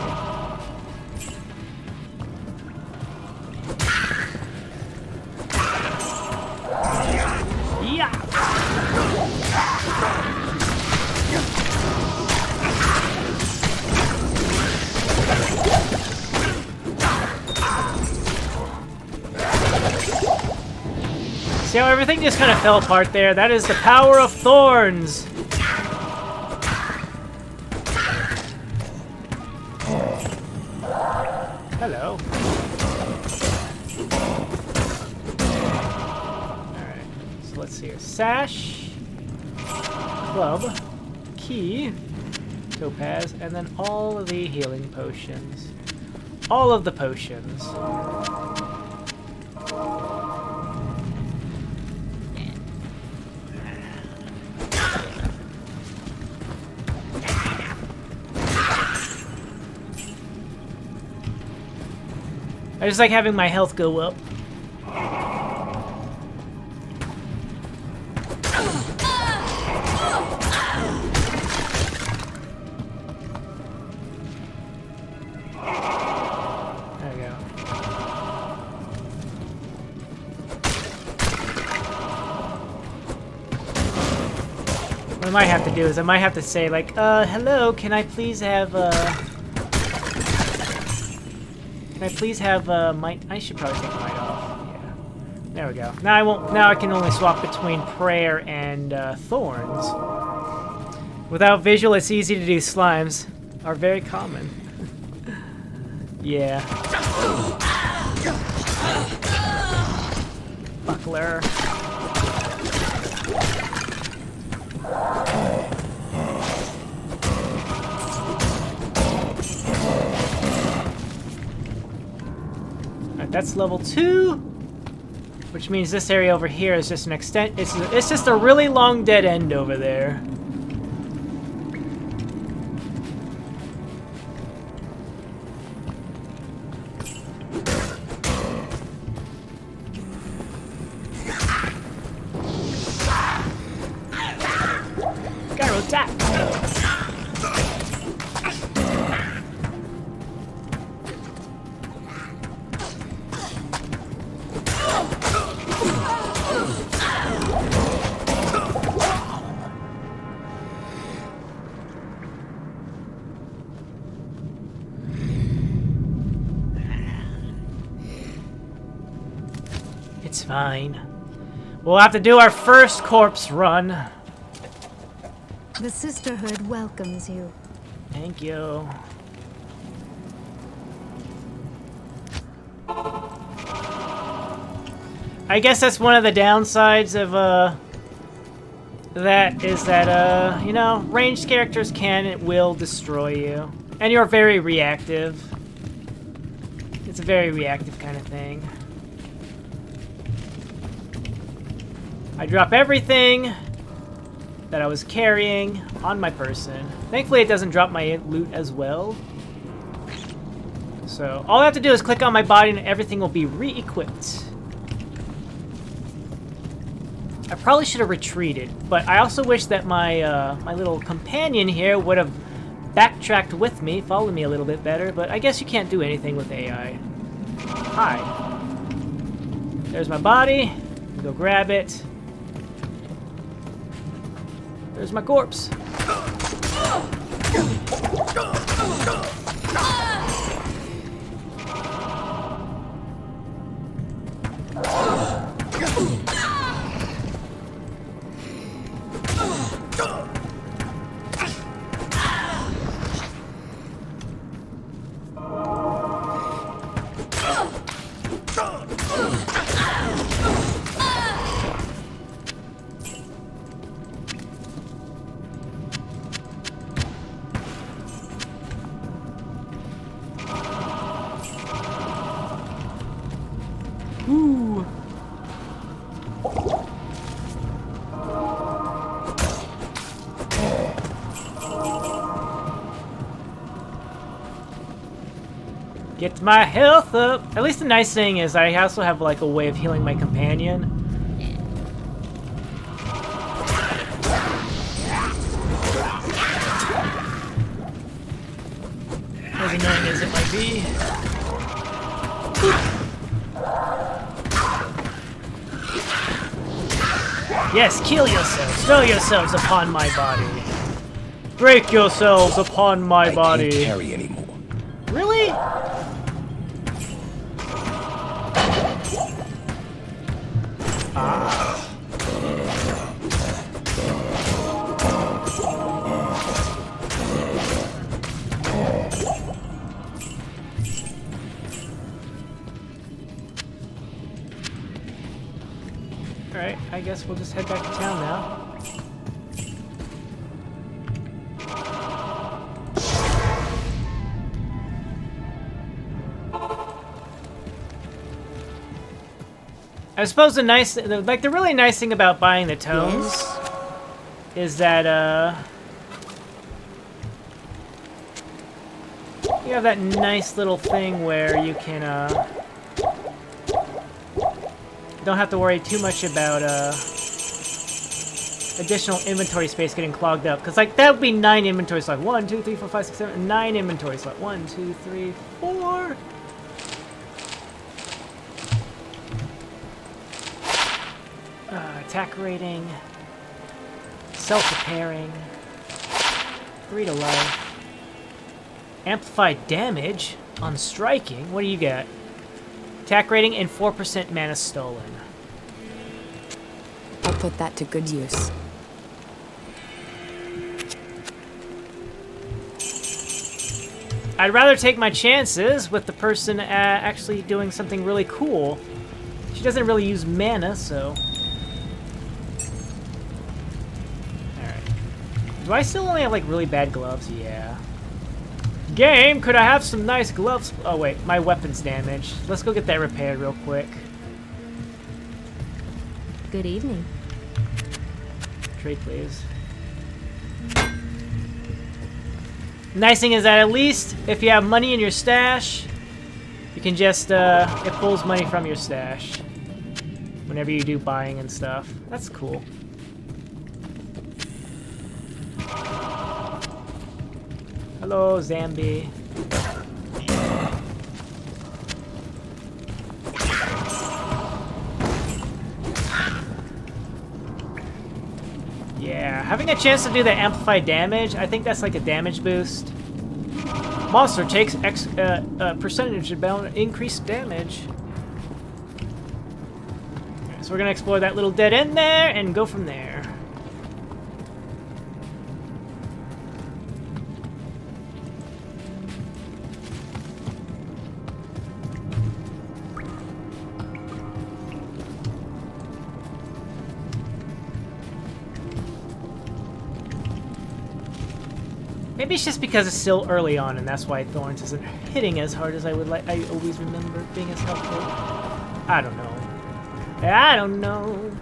Yeah! See how everything just kind of fell apart there? That is the power of Thorns! Hello. Alright, so let's see here. Sash, club, key, topaz, and then all of the healing potions. All of the potions. I just like having my health go up. There we go. What I might have to do is I might have to say like, hello, can I please have, Can I please have might? I should probably take might off. Yeah. There we go. Now I won't. Now I can only swap between prayer and thorns. Without visual, it's easy to do. Slimes are very common. Yeah. Buckler. That's level 2, which means this area over here is just an extent. It's just a really long dead end over there. Attack! It's fine. We'll have to do our first corpse run. The Sisterhood welcomes you. Thank you. I guess that's one of the downsides of that is that you know, ranged characters can and will destroy you. And you're very reactive. It's a very reactive kind of thing. I drop everything that I was carrying on my person. Thankfully, it doesn't drop my loot as well. So, all I have to do is click on my body and everything will be re-equipped. I probably should have retreated, but I also wish that my my little companion here would have backtracked with me, followed me a little bit better, but I guess you can't do anything with AI. Hi. There's my body. Go grab it. There's my corpse. Ooh. Get my health up. At least the nice thing is I also have like a way of healing my companion. As annoying as it might be. Yes, kill yourselves. Throw yourselves upon my body. Break yourselves upon my body. I can't carry anymore. Really? Alright, I guess we'll just head back to town now. I suppose the really nice thing about buying the tomes is that, you have that nice little thing where you can, don't have to worry too much about, additional inventory space getting clogged up. Because, like, that would be 9 inventory slots. 1, 2, 3, 4, 5, 6, 7, 9 inventory slots. 1, 2, 3, 4. Attack rating. Self-repairing. 3 to life. Amplified damage on striking. What do you get? Attack rating and 4% mana stolen. I'll put that to good use. I'd rather take my chances with the person actually doing something really cool. She doesn't really use mana, so... Alright. Do I still only have, like, really bad gloves? Yeah. Game, could I have some nice gloves? Oh, wait. My weapon's damaged. Let's go get that repaired real quick. Good evening. Trade, please. Nice thing is that at least if you have money in your stash, you can just, it pulls money from your stash whenever you do buying and stuff. That's cool. Hello, Zambi. Yeah, having a chance to do the amplified damage, I think that's like a damage boost. Monster takes percentage about increased damage. Okay, so we're gonna explore that little dead end there and go from there. Maybe it's just because it's still early on, and that's why Thorns isn't hitting as hard as I would like. I always remember being as helpful. I don't know. I don't know.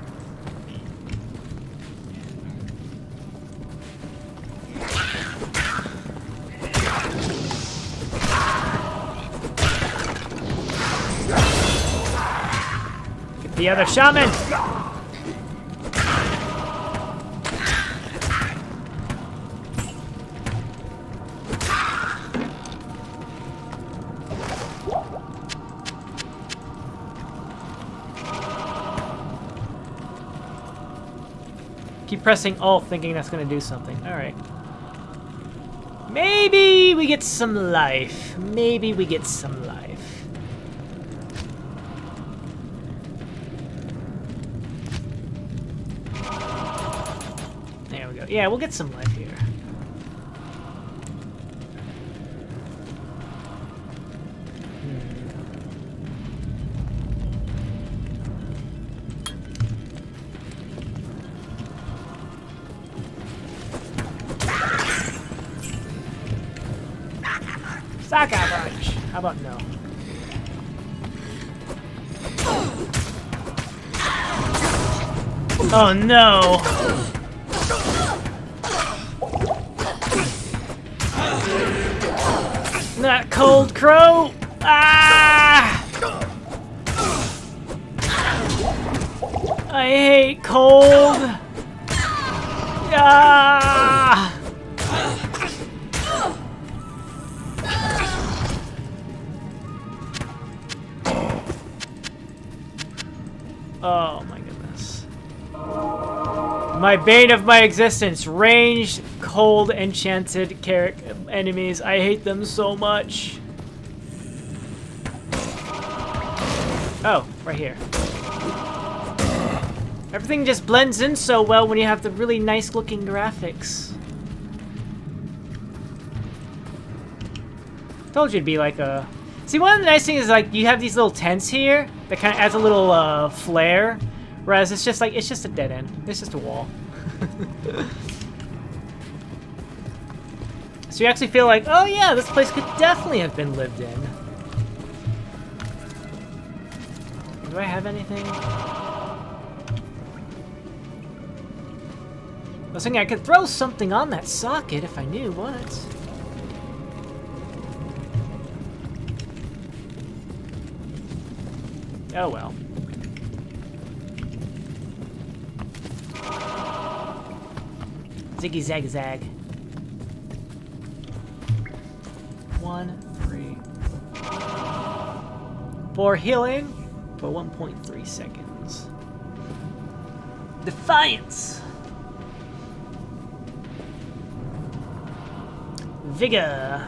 Get the other shaman. Keep pressing Alt, thinking that's going to do something. Alright. Maybe we get some life. Maybe we get some life. There we go. Yeah, we'll get some life here. Sucker punch. How about no? Oh no! That cold crow! Ah! I hate cold! Ah! Oh my goodness. My bane of my existence. Ranged, cold, enchanted enemies. I hate them so much. Oh, right here. Everything just blends in so well when you have the really nice looking graphics. Told you it'd be like a... See, one of the nice things is like you have these little tents here that kind of adds a little flair, whereas it's just a dead end. It's just a wall. So you actually feel like, oh yeah, this place could definitely have been lived in. Do I have anything? I was thinking I could throw something on that socket if I knew what. Oh well. Ziggy zag zag. 1, 3. For healing for 1.3 seconds. Defiance. Vigor.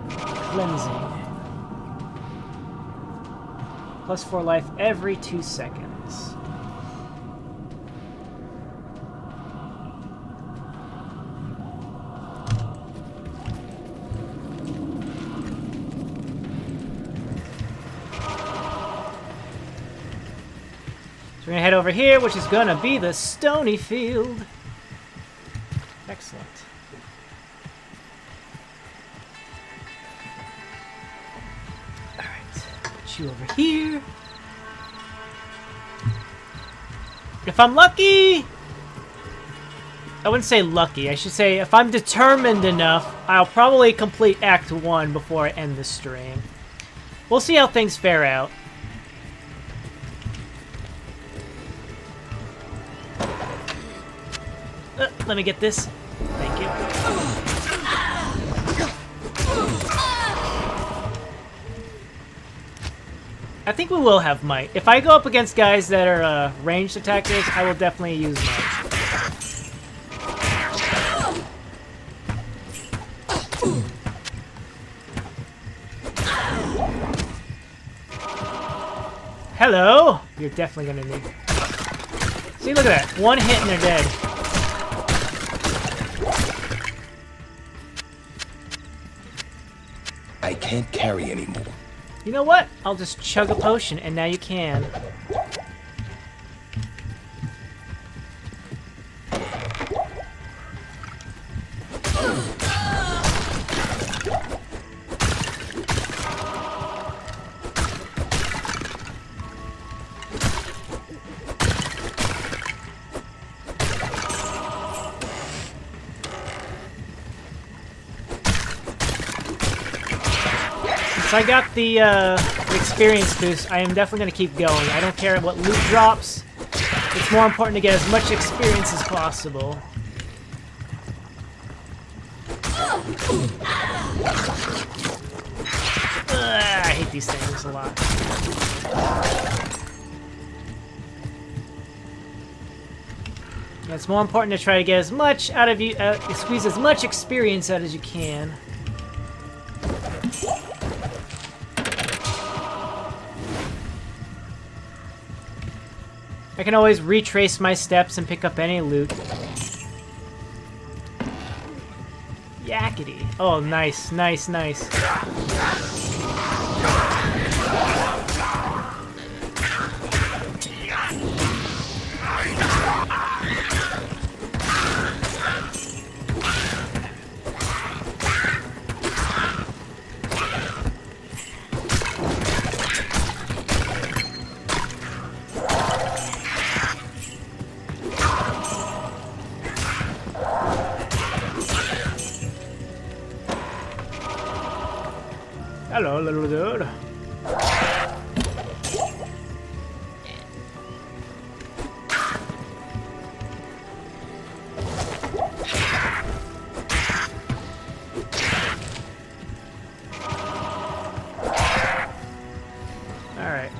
Cleansing. Plus 4 life every 2 seconds. So we're gonna head over here, which is gonna be the Stony Field. Excellent. Put you over here. If I'm lucky, I wouldn't say lucky, I should say if I'm determined enough, I'll probably complete Act 1 before I end the stream. We'll see how things fare out. Let me get this. Thank I think we will have might. If I go up against guys that are ranged attackers, I will definitely use might. Hello! You're definitely gonna need... See, look at that. One hit and they're dead. I can't carry anymore. You know what? I'll just chug a potion, and now you can. I got the experience boost. I am definitely going to keep going. I don't care what loot drops. It's more important to get as much experience as possible. I hate these things a lot. It's more important to try to get as much out of you, squeeze as much experience out as you can. I can always retrace my steps and pick up any loot. Yakety. Oh, nice, nice, nice. Hello, little dude. Alright.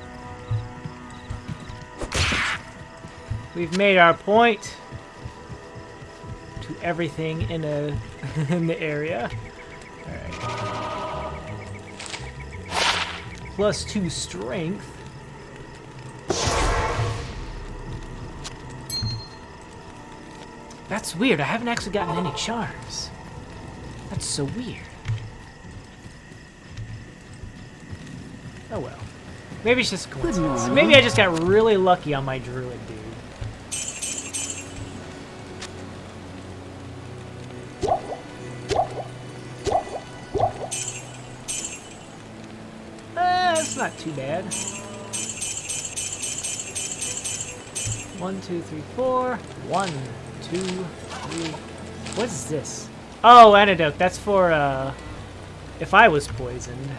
We've made our point to everything in in the area. Alright. +2 strength. That's weird. I haven't actually gotten any charms. That's so weird. Oh well. Maybe it's just coincidence. Maybe I just got really lucky on my druid, dude. That's not too bad. 1, 2, 3, 4. 1, 2, 3. What is this? Oh, antidote. That's for if I was poisoned.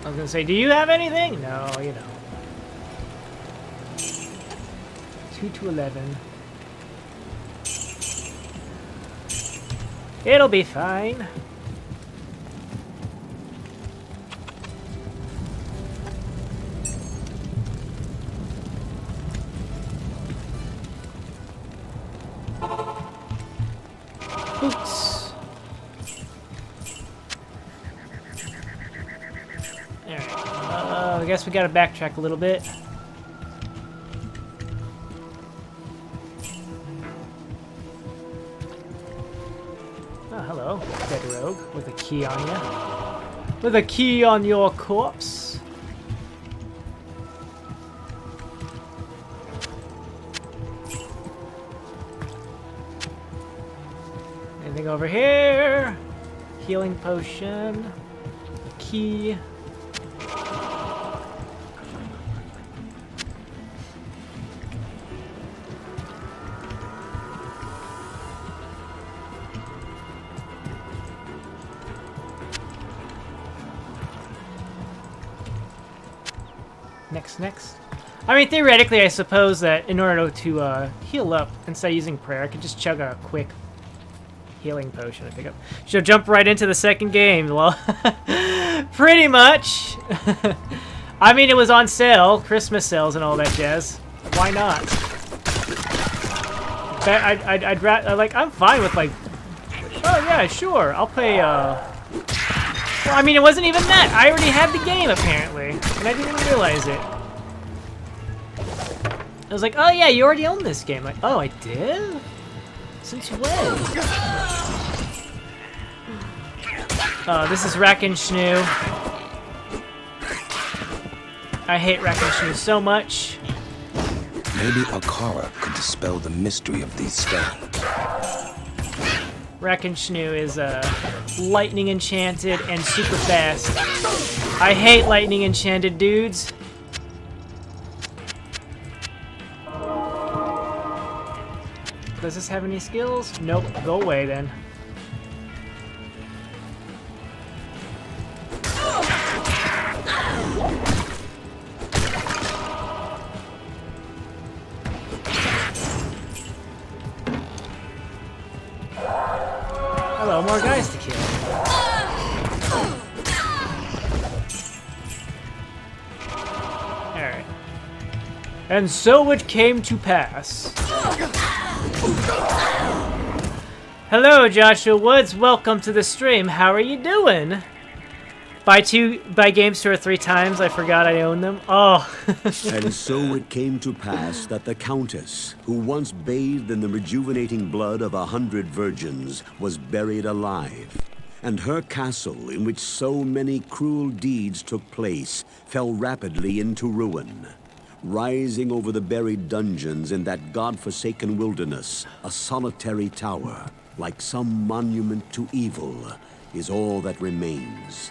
I was gonna say, do you have anything? No, you don't. 2 to 11. It'll be fine. Boots. Alright. I guess we gotta backtrack a little bit. Oh, hello, dead rogue, with a key on you. With a key on your corpse. Anything over here? Healing potion. A key. Next. I mean, theoretically, I suppose that in order to heal up, instead of using prayer, I could just chug a quick healing potion and pick up. Should jump right into the second game. Well, pretty much. I mean, it was on sale, Christmas sales and all that jazz. Why not? I'd rather, like, I'm fine with, like, oh yeah, sure, I'll pay, well, I mean, it wasn't even that. I already had the game, apparently, and I didn't even realize it. I was like, oh yeah, you already own this game. Like, oh, I did? Since when? This is Rack and Schnoo. I hate Rack and Schnoo so much. Maybe Akara could dispel the mystery of these stones. Rack and Schnoo is lightning enchanted and super fast. I hate lightning enchanted dudes. Does this have any skills? Nope. Go away then. Hello, more guys to kill. Alright. And so it came to pass. Hello, Joshua Woods. Welcome to the stream. How are you doing? Buy games 2 or 3 times. I forgot I owned them. Oh. And so it came to pass that the Countess, who once bathed in the rejuvenating blood of 100 virgins, was buried alive. And her castle, in which so many cruel deeds took place, fell rapidly into ruin. Rising over the buried dungeons in that god-forsaken wilderness, a solitary tower, like some monument to evil, is all that remains.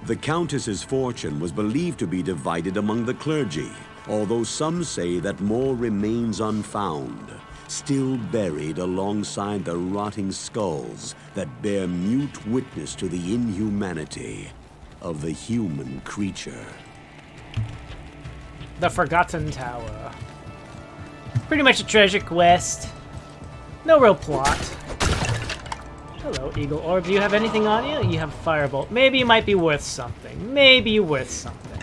The Countess's fortune was believed to be divided among the clergy, although some say that more remains unfound, still buried alongside the rotting skulls that bear mute witness to the inhumanity of the human creature. The Forgotten Tower. Pretty much a treasure quest. No real plot. Hello, Eagle Orb. Do you have anything on you? You have Firebolt. Maybe you might be worth something. Maybe you're worth something.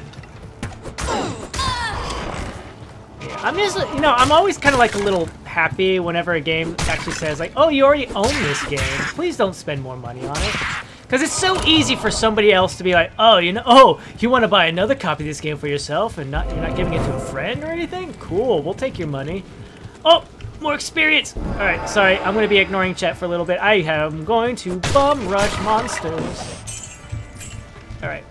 Yeah, I'm just, you know, I'm always kind of like a little happy whenever a game actually says, like, oh, you already own this game. Please don't spend more money on it. Because it's so easy for somebody else to be like, oh, you know, oh, you want to buy another copy of this game for yourself and you're not giving it to a friend or anything? Cool, we'll take your money. Oh, more experience. All right, sorry, I'm going to be ignoring chat for a little bit. I am going to bum rush monsters. All right.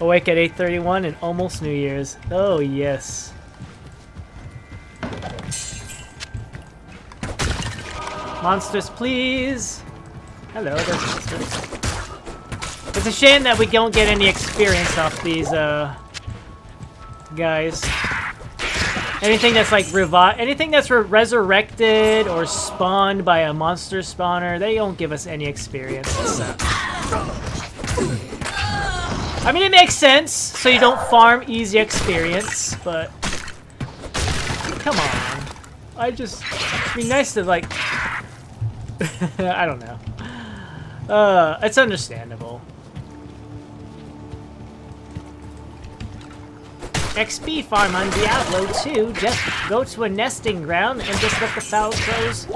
Awake at 8:31 and almost New Year's. Oh, yes. Monsters, please! Hello, there's monsters. It's a shame that we don't get any experience off these, guys. Anything that's like anything that's resurrected or spawned by a monster spawner, they don't give us any experience. I mean, it makes sense, so you don't farm easy experience, but... Come on. It'd be nice to, like... I don't know. It's understandable. XP farm on Diablo 2. Just go to a nesting ground and just let the foul crows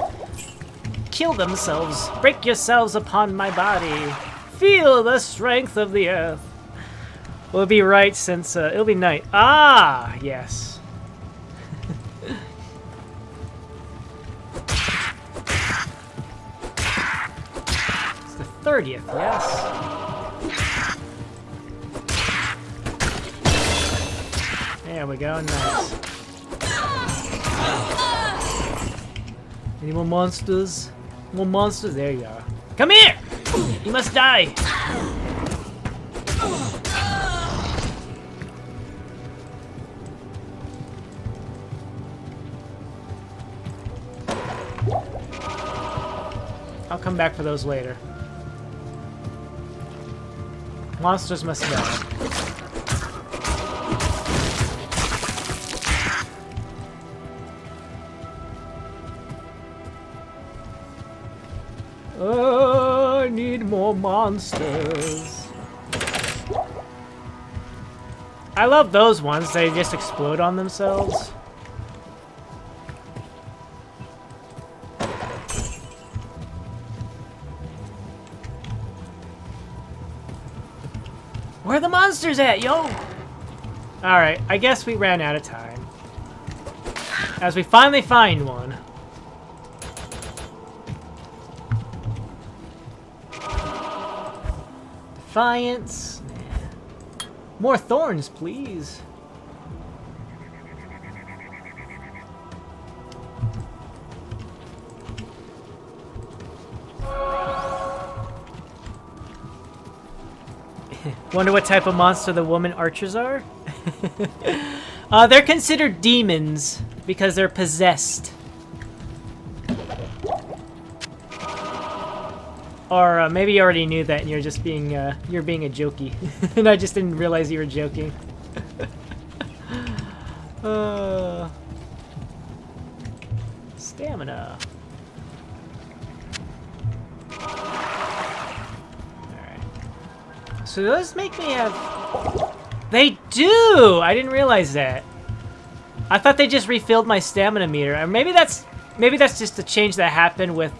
kill themselves. Break yourselves upon my body. Feel the strength of the earth. We'll be right since it'll be night. Ah, yes. It's the 30th, yes. There we go, nice. Any more monsters? More monsters? There you are. Come here! You must die! I'll come back for those later. Monsters must die. I need more monsters. I love those ones. They just explode on themselves. Where are the monsters at, yo? Alright, I guess we ran out of time. As we finally find one. Defiance. More thorns, please. Wonder what type of monster the woman archers are? They're considered demons because they're possessed. Or maybe you already knew that and you're just being you're being a jokey. And I just didn't realize you were joking. Stamina. So those make me have... They do! I didn't realize that. I thought they just refilled my stamina meter. Or maybe that's just a change that happened with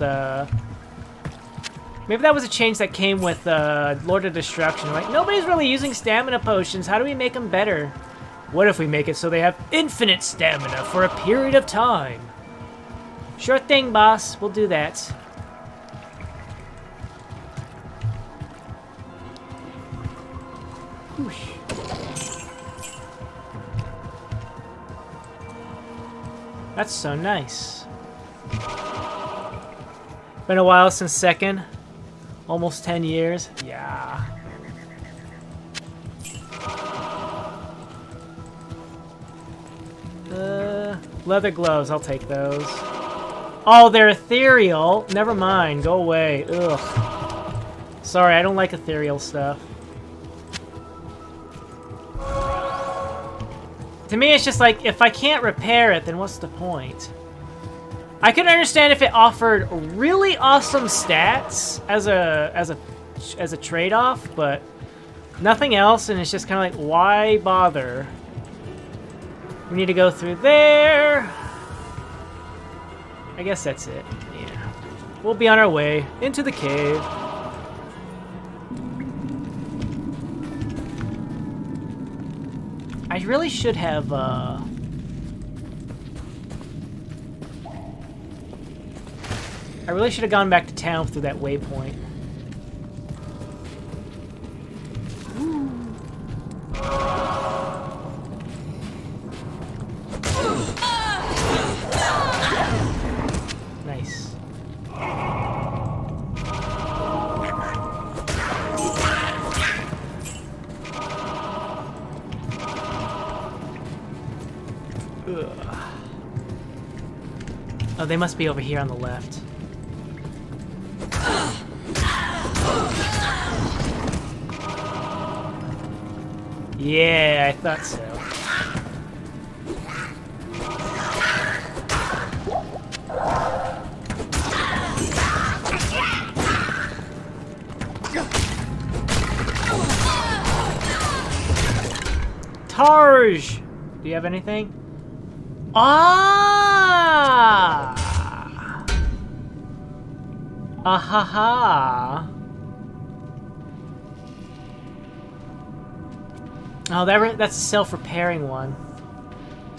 maybe that was a change that came with Lord of Destruction. Like, nobody's really using stamina potions. How do we make them better? What if we make it so they have infinite stamina for a period of time? Sure thing, boss. We'll do that. Whoosh. That's so nice. Been a while since second. Almost 10 years. Yeah. Leather gloves. I'll take those. Oh, they're ethereal. Never mind. Go away. Ugh. Sorry, I don't like ethereal stuff. To me, it's just like, if I can't repair it, then what's the point? I could understand if it offered really awesome stats as a trade-off, but nothing else, and it's just kind of like, why bother? We need to go through there. I guess that's it. Yeah. We'll be on our way into the cave. I really should have, I really should have gone back to town through that waypoint. Nice. Oh, they must be over here on the left. Yeah, I thought so. Tarj! Do you have anything? Ah! Ahaha! Oh, that's a self-repairing one.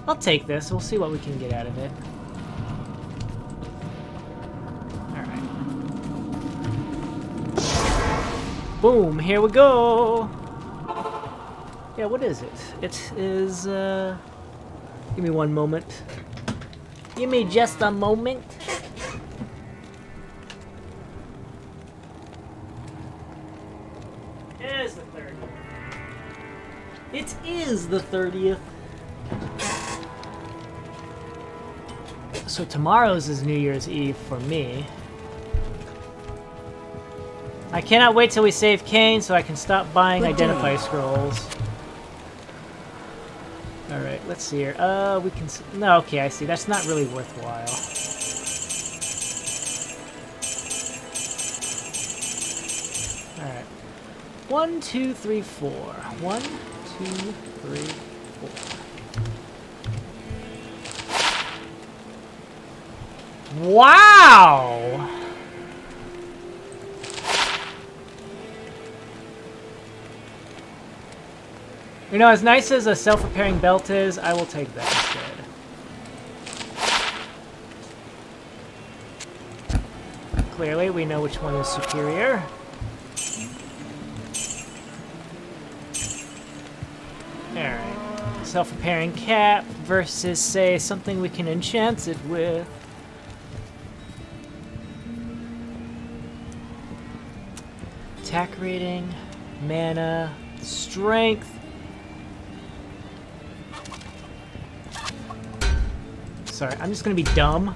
I'll take this. We'll see what we can get out of it. Alright. Boom! Here we go! Yeah, what is it? It is, give me one moment. Give me just a moment. It is the 30th. It is the 30th. So tomorrow's is New Year's Eve for me. I cannot wait till we save Kane so I can stop buying identify scrolls. Alright, let's see here. We can... No, okay, I see. That's not really worthwhile. Alright. 1, 2, 3, 4. 1, 2, 3, 4. Wow! You know, as nice as a self-repairing belt is, I will take that instead. Clearly, we know which one is superior. Alright. Self-repairing cap versus, say, something we can enchant it with. Attack rating, mana, strength. Sorry, I'm just gonna be dumb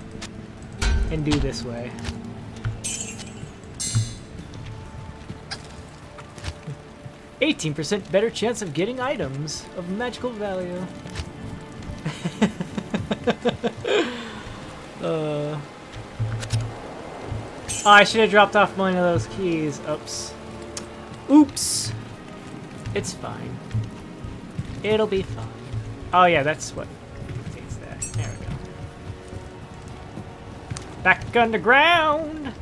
and do this way. "18% better chance of getting items of magical value." Oh, I should have dropped off one of those keys. Oops. Oops. It's fine. It'll be fine. Oh yeah, that's what takes that. There we go. Back underground!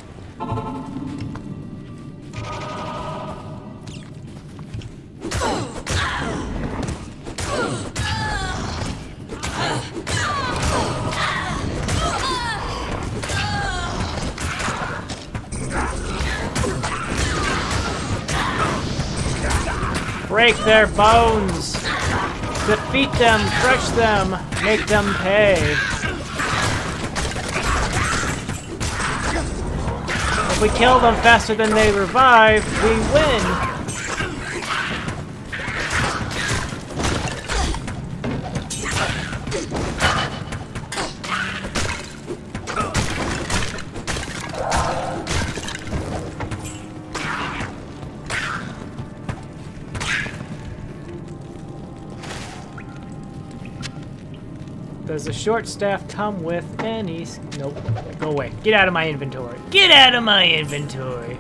Break their bones! Defeat them, crush them, make them pay. If we kill them faster than they revive, we win! Does the short staff come with any... Nope. Go away. Get out of my inventory. Get out of my inventory!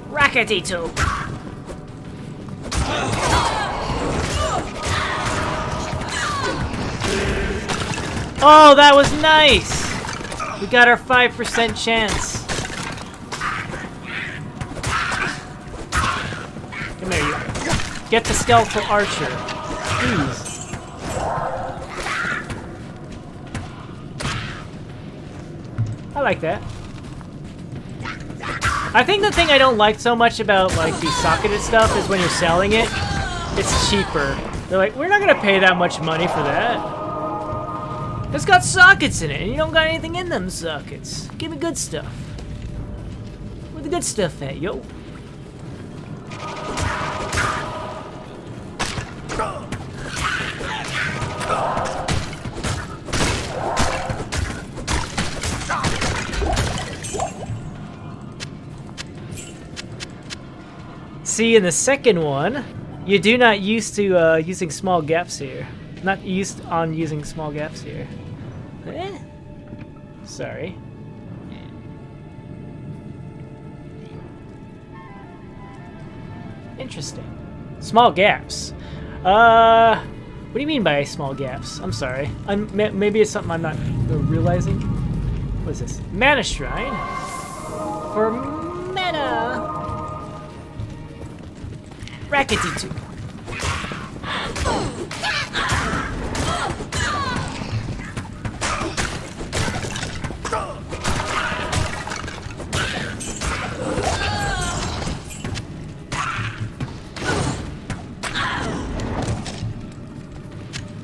Rackety-too! Oh, that was nice! We got our 5% chance. Come here, you. Get the skeletal archer. Please. I like that. I think the thing I don't like so much about like the socketed stuff is when you're selling it, it's cheaper. They're like, we're not gonna pay that much money for that. It's got sockets in it, and you don't got anything in them sockets. Give me good stuff. Where the good stuff at, yo? See, in the second one, you do not used to using small gaps here. Not used on using small gaps here. Eh. Sorry. Interesting. Small gaps. What do you mean by small gaps? I'm sorry. Maybe it's something I'm not realizing. What is this? Mana Shrine? For mana! Rackety-too.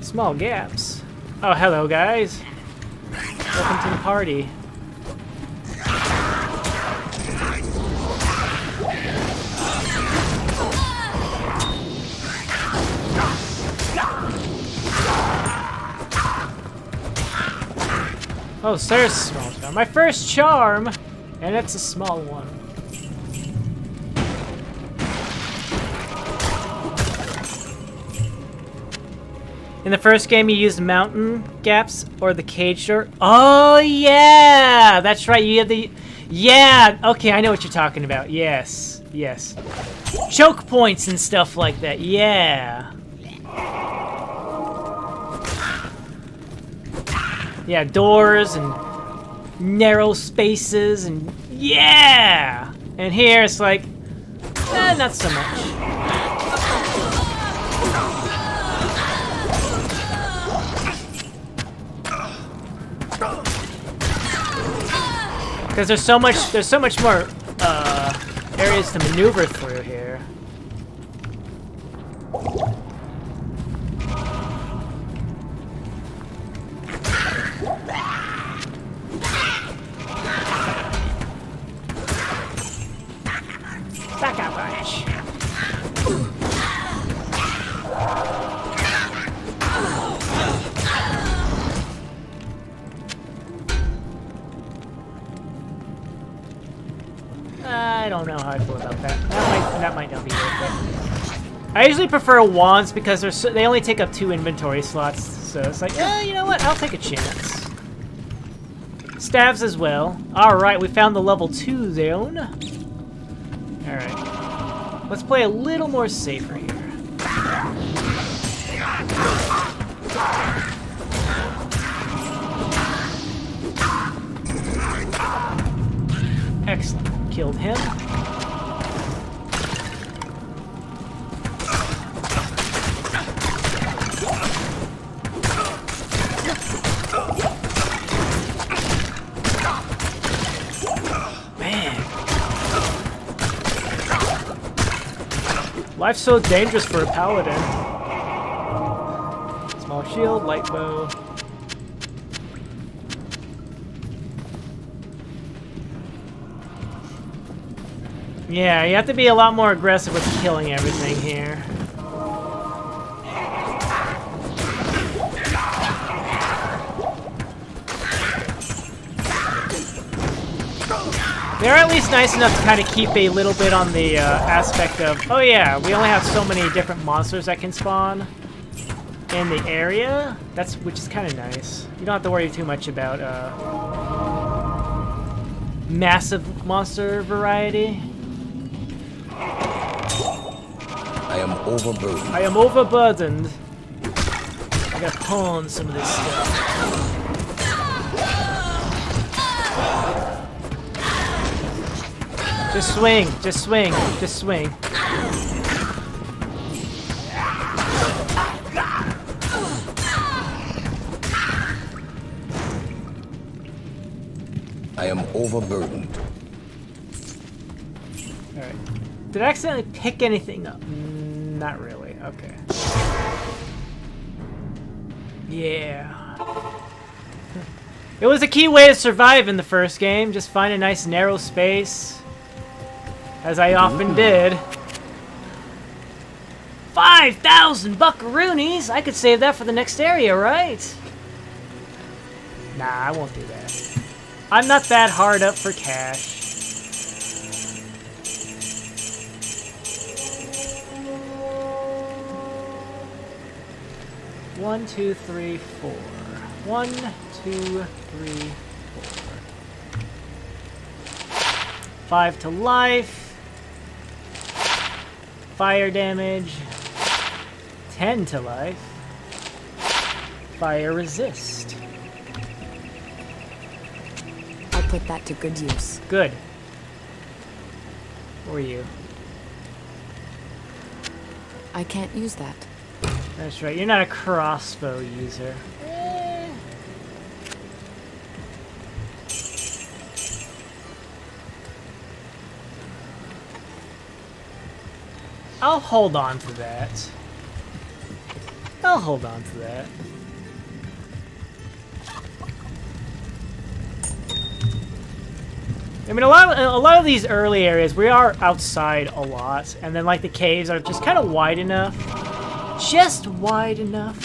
Small gaps. Oh, hello, guys. Welcome to the party. Oh, there's a small charm. My first charm! And it's a small one. In the first game, you used mountain gaps or the cage door. Oh, yeah! That's right, you had the... Yeah! Okay, I know what you're talking about. Yes. Yes. Choke points and stuff like that. Yeah. Yeah, doors and narrow spaces and... Yeah! And here it's like... not so much. Because there's so much more areas to maneuver through here. Back out, Marsh. I don't know how I feel about that. That might not be worth it. I usually prefer wands because they only take up 2 inventory slots, so it's like, you know what? I'll take a chance. Staves as well. Alright, we found the level 2 zone. Alright. Let's play a little more safer here. Excellent. Killed him. Man. Life's so dangerous for a paladin. Small shield, light bow. Yeah, you have to be a lot more aggressive with killing everything here. They're at least nice enough to kind of keep a little bit on the aspect of, oh yeah, we only have so many different monsters that can spawn in the area, which is kind of nice. You don't have to worry too much about massive monster variety. I am overburdened. I am overburdened. I gotta pawn some of this stuff. Just swing, just swing, just swing. I am overburdened. Alright. Did I accidentally pick anything up? Not really. Okay. Yeah. It was a key way to survive in the first game. Just find a nice narrow space. As I often did. 5,000 buckaroonies! I could save that for the next area, right? Nah, I won't do that. I'm not that hard up for cash. One, two, three, four. 1, 2, 3, 4. 5 to life. Fire damage. 10 to life. Fire resist. I'll put that to good use. Good. Who are you? I can't use that. That's right, you're not a crossbow user. I'll hold on to that. I'll hold on to that. I mean, a lot of these early areas, we are outside a lot, and then like the caves are just kind of wide enough. Just wide enough.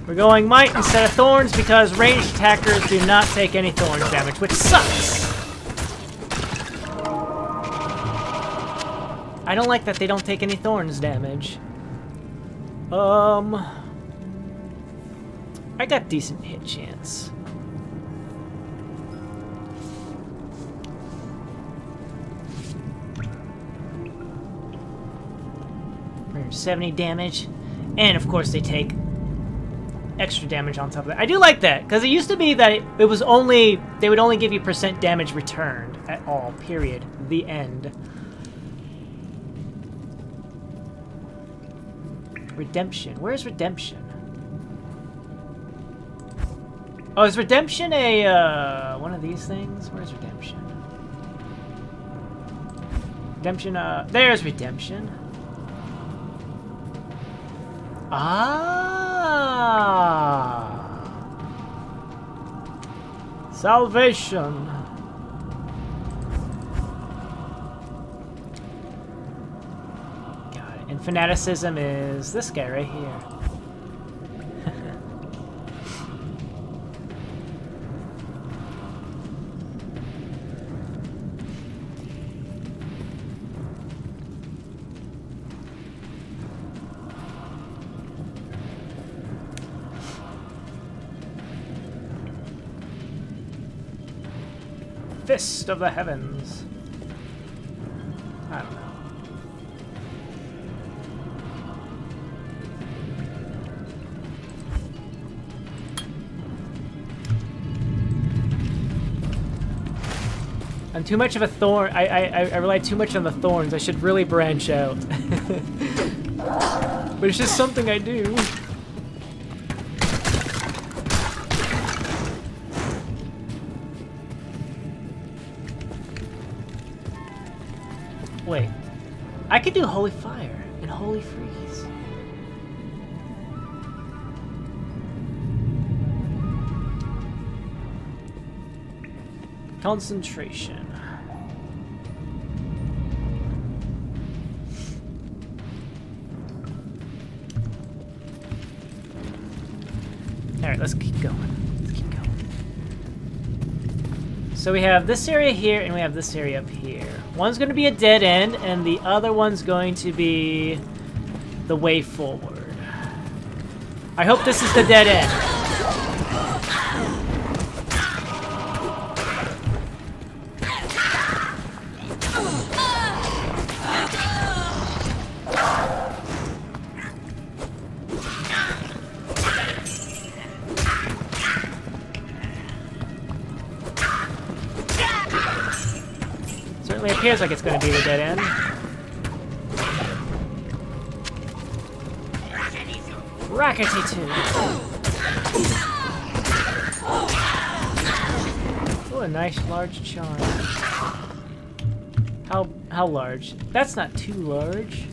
We're going Might instead of Thorns because ranged attackers do not take any Thorns damage, which sucks! I don't like that they don't take any Thorns damage. I got decent hit chance. 70 damage, and of course they take extra damage on top of that. I do like that because it used to be that it was only they would only give you % damage returned at all. Period. The end. Redemption. Where's redemption? Oh, is redemption a one of these things? Where's redemption? Redemption. There's redemption. Ah! Salvation. Got it. And fanaticism is this guy right here. Fist of the Heavens. I don't know. I'm too much of a thorn. I rely too much on the thorns. I should really branch out. But it's just something I do. Wait, I could do Holy Fire and Holy Freeze. Concentration. Alright, let's keep going. So we have this area here, and we have this area up here. One's going to be a dead end, and the other one's going to be the way forward. I hope this is the dead end. Certainly appears like it's going to be the dead end. Rackety too. Oh, a nice large charm. How large? That's not too large.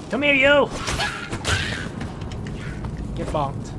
Come here, you! Get bonked.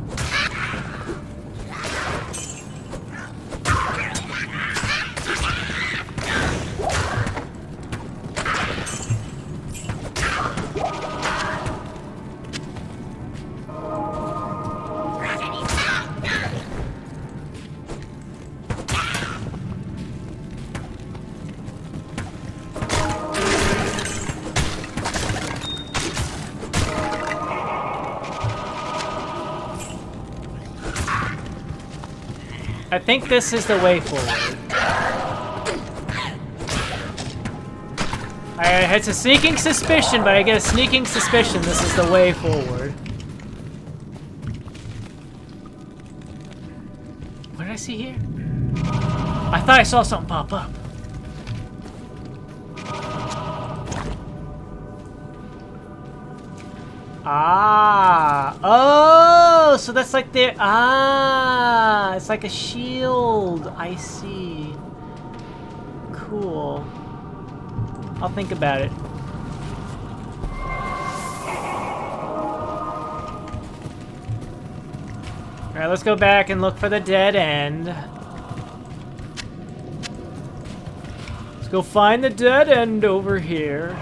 I think this is the way forward. I had a sneaking suspicion, but I get a sneaking suspicion this is the way forward. What did I see here? I thought I saw something pop up. Ah, oh, so that's like their, it's like a shield. I see. Cool. I'll think about it. Alright, let's go back and look for the dead end. Let's go find the dead end over here.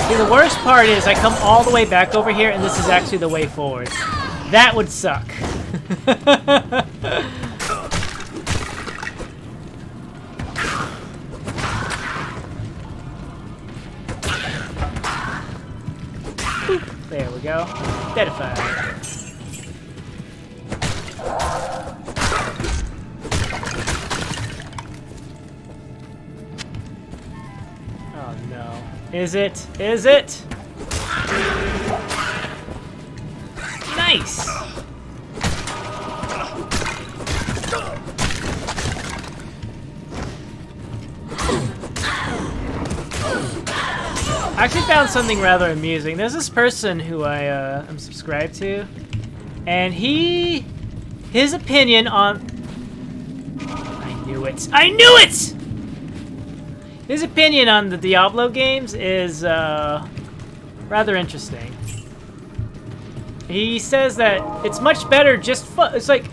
See, the worst part is I come all the way back over here and this is actually the way forward. That would suck. Boop. There we go. Deadified. Oh no. Is it? Is it? Nice! I actually found something rather amusing. There's this person who I am subscribed to, and his opinion on... I knew it! I knew it! His opinion on the Diablo games is rather interesting. He says that it's much better just it's like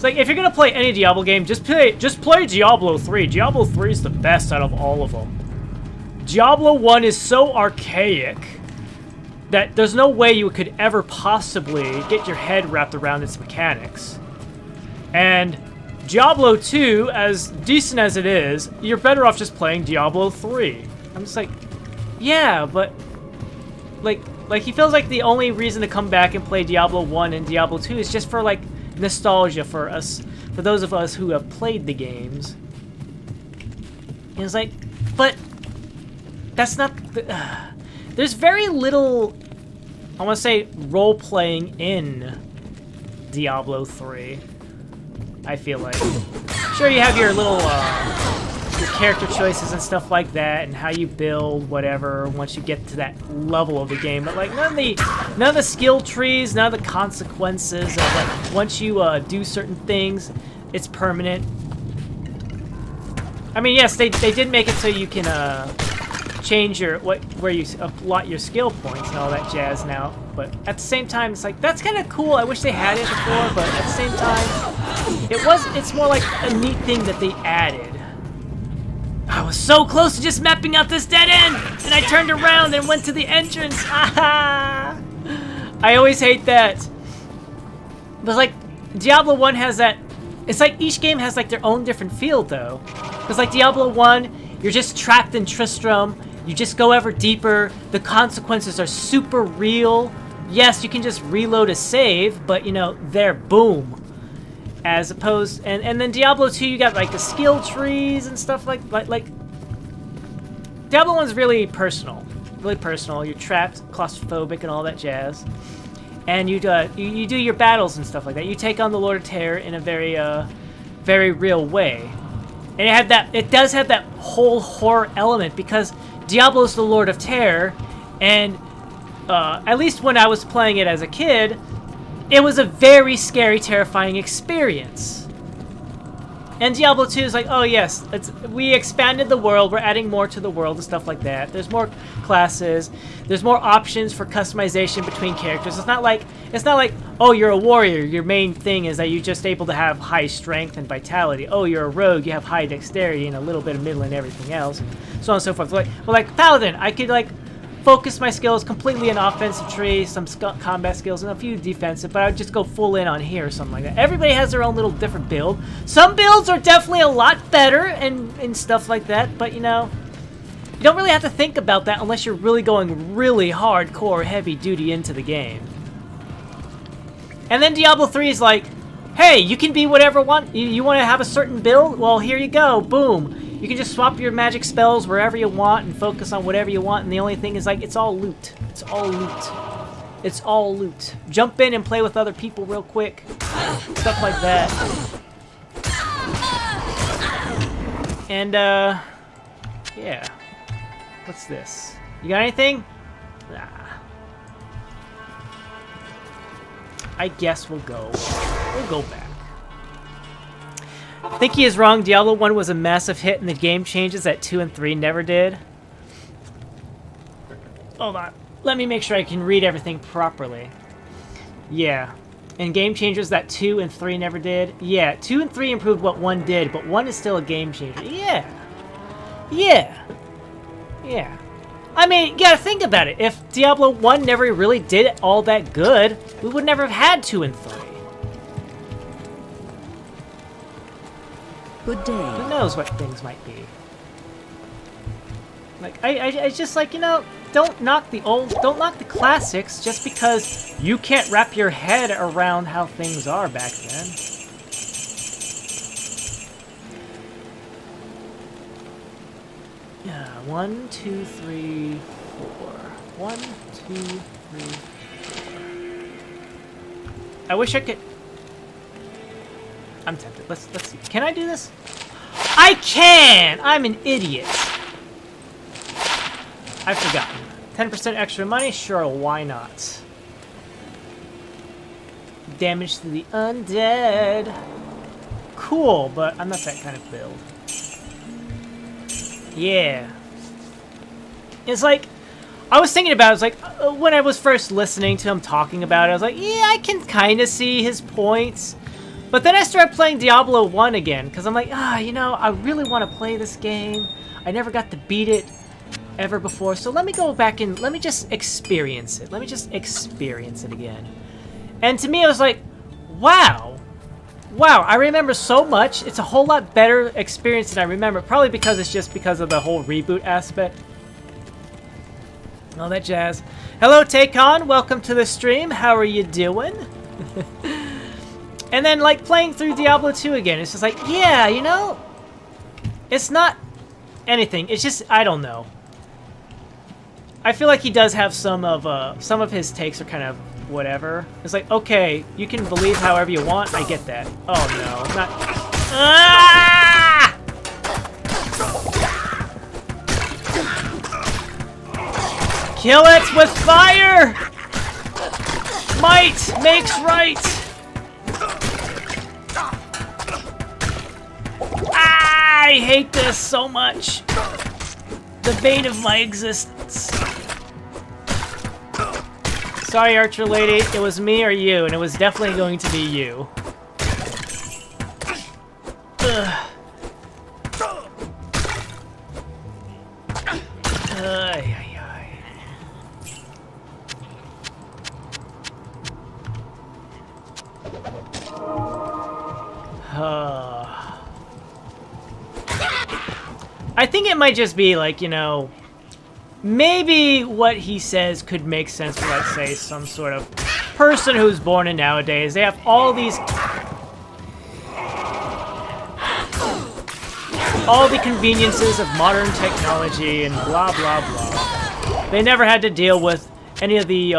if you're gonna play any Diablo game, just play Diablo 3. Diablo 3 is the best out of all of them. Diablo 1 is so archaic that there's no way you could ever possibly get your head wrapped around its mechanics. And Diablo 2, as decent as it is, you're better off just playing Diablo 3. I'm just like, yeah, but like he feels like the only reason to come back and play Diablo 1 and Diablo 2 is just for like nostalgia for us, for those of us who have played the games. And it's like, but that's not there's very little, I want to say, role-playing in Diablo 3. I feel like. Sure, you have your little your character choices and stuff like that, and how you build whatever once you get to that level of the game. But like none of the skill trees, none of the consequences of like once you do certain things, it's permanent. I mean, yes, they did make it so you can change your where you allot your skill points and all that jazz now. But at the same time, it's like that's kind of cool. I wish they had it before, but at the same time, it's more like a neat thing that they added. I was so close to just mapping out this dead end, and I turned around and went to the entrance. I always hate that. But like Diablo 1 has that. It's like each game has like their own different feel though. Because like Diablo 1, you're just trapped in Tristram. You just go ever deeper. The consequences are super real. Yes, you can just reload a save, but you know, they're boom. As opposed, and then Diablo 2, you got like the skill trees and stuff like Diablo 1's really personal. Really personal. You're trapped, claustrophobic, and all that jazz. And you do your battles and stuff like that. You take on the Lord of Terror in a very very real way. And it does have that whole horror element because Diablo's the Lord of Terror, and at least when I was playing it as a kid, it was a very scary, terrifying experience. And Diablo 2 is like, oh yes, we expanded the world, we're adding more to the world and stuff like that. There's more classes, there's more options for customization between characters. It's not like, oh, you're a warrior, your main thing is that you're just able to have high strength and vitality. Oh, you're a rogue, you have high dexterity and a little bit of middle and everything else, and so on and so forth. Like Paladin, I could like focus my skills completely in offensive tree, some combat skills, and a few defensive, but I would just go full in on here or something like that. Everybody has their own little different build. Some builds are definitely a lot better and stuff like that, but you know, you don't really have to think about that unless you're really going really hardcore, heavy duty into the game. And then Diablo 3 is like, hey, you can be whatever you want to have a certain build? Well, here you go, boom. You can just swap your magic spells wherever you want and focus on whatever you want, and the only thing is like, it's all loot. It's all loot. It's all loot. Jump in and play with other people real quick. Stuff like that. And, yeah. What's this? You got anything? Nah. I guess we'll go back. I think he is wrong. Diablo 1 was a massive hit, and the game changes that 2 and 3 never did. Hold on. Let me make sure I can read everything properly. Yeah. And game changers that 2 and 3 never did. Yeah, 2 and 3 improved what 1 did, but 1 is still a game changer. Yeah. Yeah. Yeah. I mean, you gotta think about it. If Diablo 1 never really did all that good, we would never have had 2 and 3. Good day. Who knows what things might be? Like, I just like, you know, don't knock the classics just because you can't wrap your head around how things are back then. Yeah, 1, 2, 3, 4. 1, 2, 3, 4. I wish I could. I'm tempted. Let's see. Can I do this? I can! I'm an idiot. I've forgotten. 10% extra money? Sure, why not? Damage to the undead. Cool, but I'm not that kind of build. Yeah. It's like, I was thinking about it, I was like, when I was first listening to him talking about it, I was like, yeah, I can kind of see his points. But then I started playing Diablo 1 again, because I'm like, you know, I really want to play this game. I never got to beat it ever before, so let me go back and let me just experience it. Let me just experience it again. And to me, it was like, wow. Wow, I remember so much. It's a whole lot better experience than I remember. Probably because it's just because of the whole reboot aspect. All that jazz. Hello, Takon. Welcome to the stream. How are you doing? And then, like, playing through Diablo 2 again, it's just like, yeah, you know, it's not anything. It's just, I don't know. I feel like he does have some of his takes are kind of whatever. It's like, okay, you can believe however you want. I get that. Oh, no. Not... Ah! Kill it with fire! Might makes right! I hate this so much. The bane of my existence. Sorry, Archer Lady. It was me or you, and it was definitely going to be you. Ugh. I think it might just be like, you know, maybe what he says could make sense for, let's say, some sort of person who's born in nowadays. They have all the conveniences of modern technology and blah, blah, blah. They never had to deal with any of the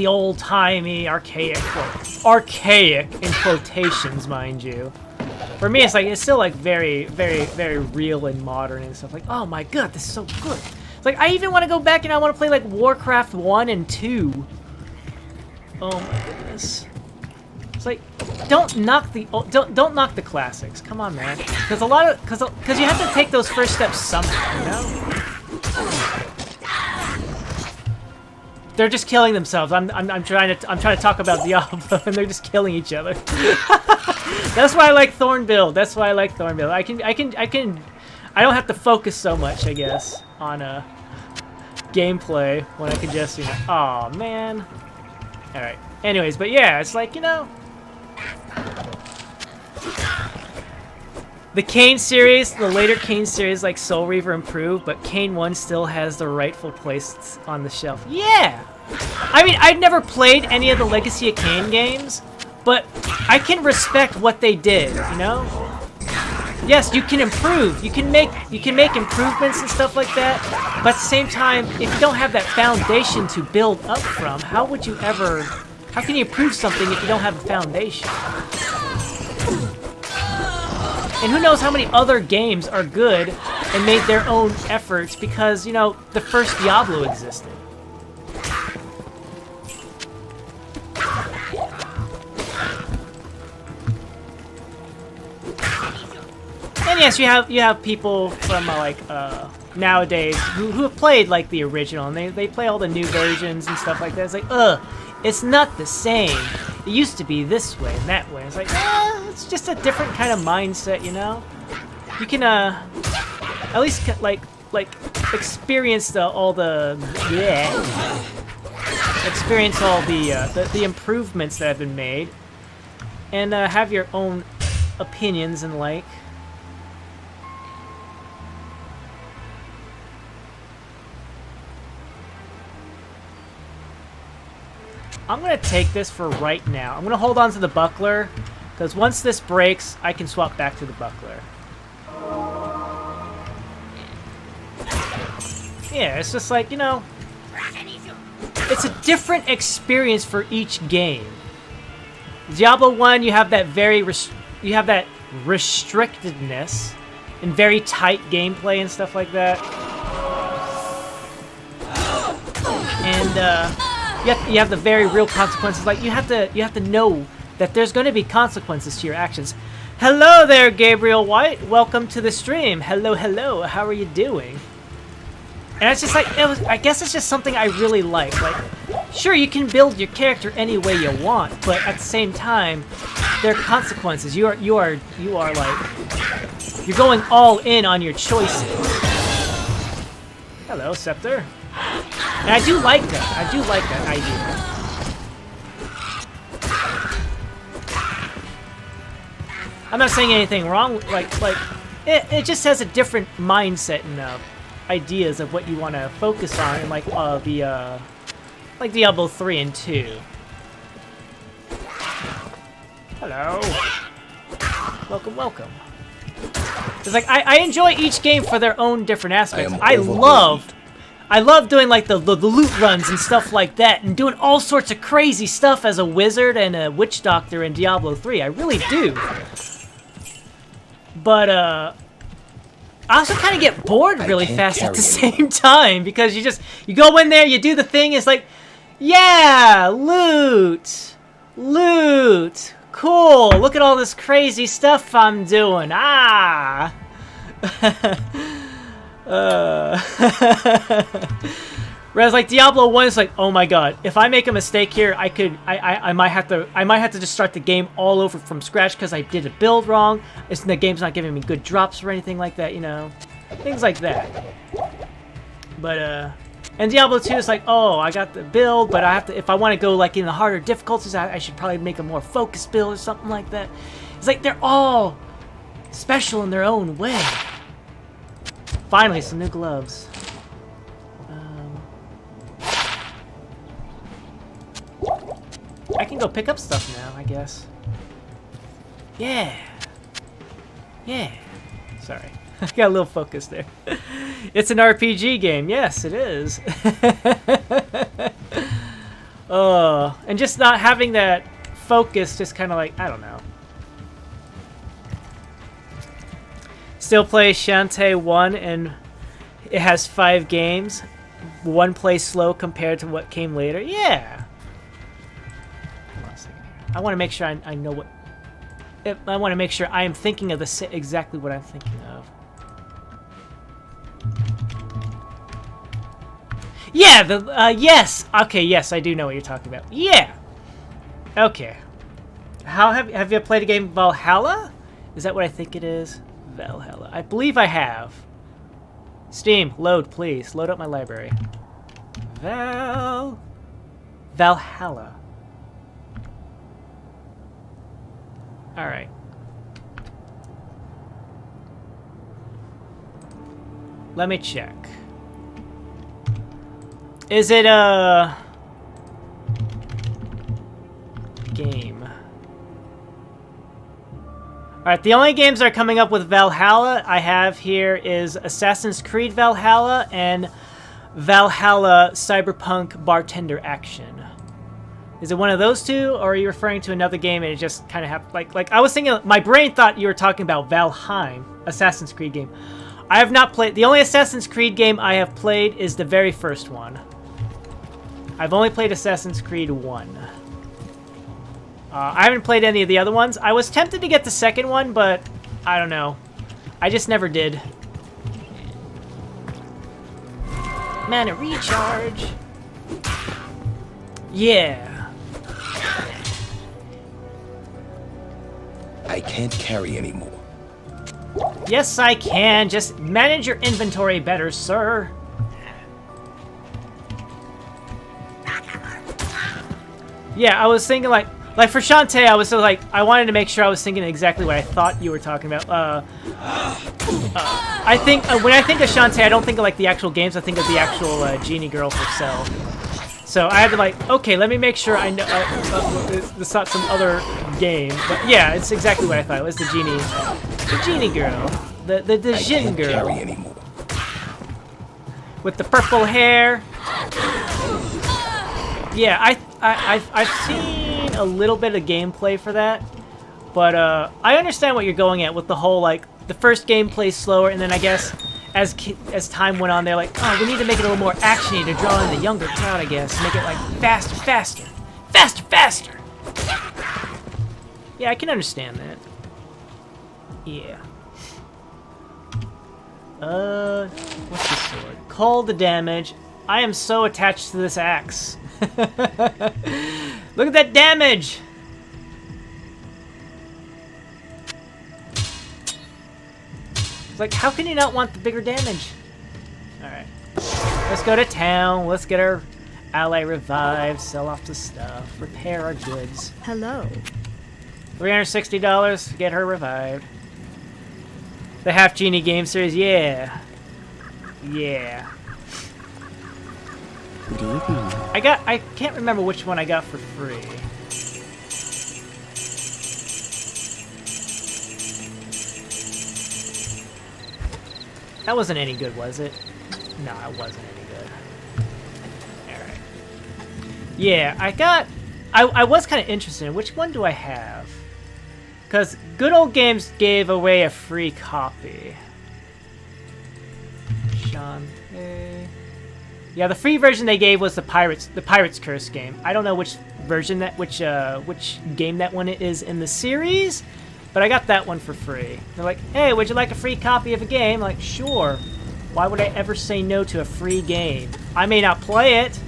old-timey, archaic in quotations, mind you. For me, it's like, it's still like very, very, very real and modern and stuff. Like, oh my god, this is so good. It's like, I even want to go back and I want to play like Warcraft 1 and 2. Oh my goodness. It's like, don't knock the classics. Come on, man. Because you have to take those first steps somehow, you know? They're just killing themselves. I'm trying to talk about Diablo and they're just killing each other. That's why I like Thorn build. That's why I like Thorn build. I don't have to focus so much, I guess, on gameplay when I can just, you know, aw, man. All right. Anyways, but yeah, it's like, you know, the Kain series, the later Kain series, like Soul Reaver improved, but Kain 1 still has the rightful place on the shelf. Yeah! I mean, I've never played any of the Legacy of Kain games, but I can respect what they did, you know? Yes, you can improve. You can make improvements and stuff like that, but at the same time, if you don't have that foundation to build up from, how can you improve something if you don't have a foundation? And who knows how many other games are good and made their own efforts because, you know, the first Diablo existed. yes, you have people from nowadays who have played like the original, and they play all the new versions and stuff like that. It's like, it's not the same. It used to be this way and that way. It's like, it's just a different kind of mindset, you know. You can at least like experience experience all the improvements that have been made, and have your own opinions and like. I'm gonna take this for right now. I'm gonna hold on to the buckler, because once this breaks, I can swap back to the buckler. Yeah, it's just like, you know, it's a different experience for each game. Diablo 1, you have that restrictedness and very tight gameplay and stuff like that. And you have the very real consequences. Like you have to know that there's going to be consequences to your actions. Hello there, Gabriel White. Welcome to the stream. Hello, hello. How are you doing? And it's just like, I guess it's just something I really like. Like, sure, you can build your character any way you want, but at the same time, there are consequences. You are like, you're going all in on your choices. Hello, Scepter. And I do like that. I do like that idea. I'm not saying anything wrong. Like it just has a different mindset and ideas of what you want to focus on in like like Diablo 3 and 2. Hello. Welcome, welcome. It's like I enjoy each game for their own different aspects. I love doing like the loot runs and stuff like that, and doing all sorts of crazy stuff as a wizard and a witch doctor in Diablo 3. I really do. But I also kind of get bored really fast at the same time, because you go in there, you do the thing, it's like, yeah, loot, cool, look at all this crazy stuff I'm doing, Whereas like Diablo 1 is like, oh my god, if I make a mistake here, I might have to just start the game all over from scratch because I did a build wrong. The game's not giving me good drops or anything like that, you know, things like that. But and Diablo 2 is like, oh, I got the build, but I have to, if I want to go like in the harder difficulties, I should probably make a more focused build or something like that. It's like they're all special in their own way. Finally, some new gloves. I can go pick up stuff now, I guess. Yeah. Yeah. Sorry. I got a little focus there. It's an RPG game. Yes, it is. And just not having that focus, just kind of like, I don't know. Still play Shantae 1, and it has 5 games. One plays slow compared to what came later. Yeah. I want to make sure I know what... I want to make sure I am thinking of exactly what I'm thinking of. Yeah, yes! Okay, yes, I do know what you're talking about. Yeah! Okay. How have you played a game Valhalla? Is that what I think it is? Valhalla. I believe I have. Steam, load, please. Load up my library. Valhalla. Alright. Let me check. Is it a game? Alright, the only games that are coming up with Valhalla I have here is Assassin's Creed Valhalla and Valhalla Cyberpunk Bartender Action. Is it one of those two, or are you referring to another game and it just kind of happened? Like I was thinking, my brain thought you were talking about Valheim, Assassin's Creed game. I have not played, the only Assassin's Creed game I have played is the very first one. I've only played Assassin's Creed 1. I haven't played any of the other ones. I was tempted to get the second one, but I don't know. I just never did. Mana recharge. Yeah. I can't carry anymore. Yes, I can. Just manage your inventory better, sir. Yeah, I was thinking like for Shantae, I was so like I wanted to make sure I was thinking exactly what I thought you were talking about. I think when I think of Shantae, I don't think of like the actual games. I think of the actual genie girl herself. So I had to like, okay, let me make sure I know it's not some other game. But yeah, it's exactly what I thought. It was the genie girl, the Jin girl carry anymore. with the purple hair. Yeah, I've seen a little bit of gameplay for that, but I understand what you're going at with the whole like the first gameplay slower, and then I guess as time went on, they're like, oh, we need to make it a little more actiony to draw in the younger crowd, I guess. Make it like faster. Yeah, I can understand that. Yeah. What's this sword? Call the damage. I am so attached to this axe. Look at that damage! It's like, how can you not want the bigger damage? Alright. Let's go to town. Let's get our ally revived, sell off the stuff, repair our goods. Hello. $360 to get her revived. The Half Genie game series, yeah. Yeah. I can't remember which one I got for free. That wasn't any good, was it? No, it wasn't any good. Alright. Yeah, I was kind of interested in which one do I have? Because Good Old Games gave away a free copy. Shantae. Yeah, the free version they gave was the Pirate's Curse game. I don't know which version which game that one is in the series, but I got that one for free. They're like, hey, would you like a free copy of a game? I'm like, sure. Why would I ever say no to a free game? I may not play it,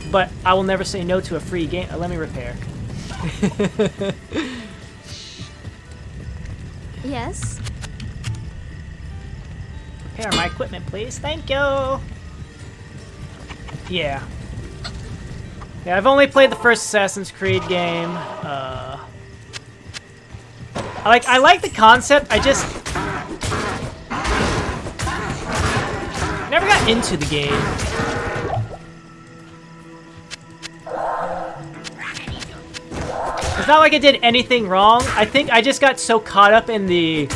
but I will never say no to a free game. Let me repair. Yes? Repair my equipment, please. Thank you. Yeah. Yeah, I've only played the first Assassin's Creed game. I like the concept. I just never got into the game. It's not like I did anything wrong. I think I just got so caught up in the...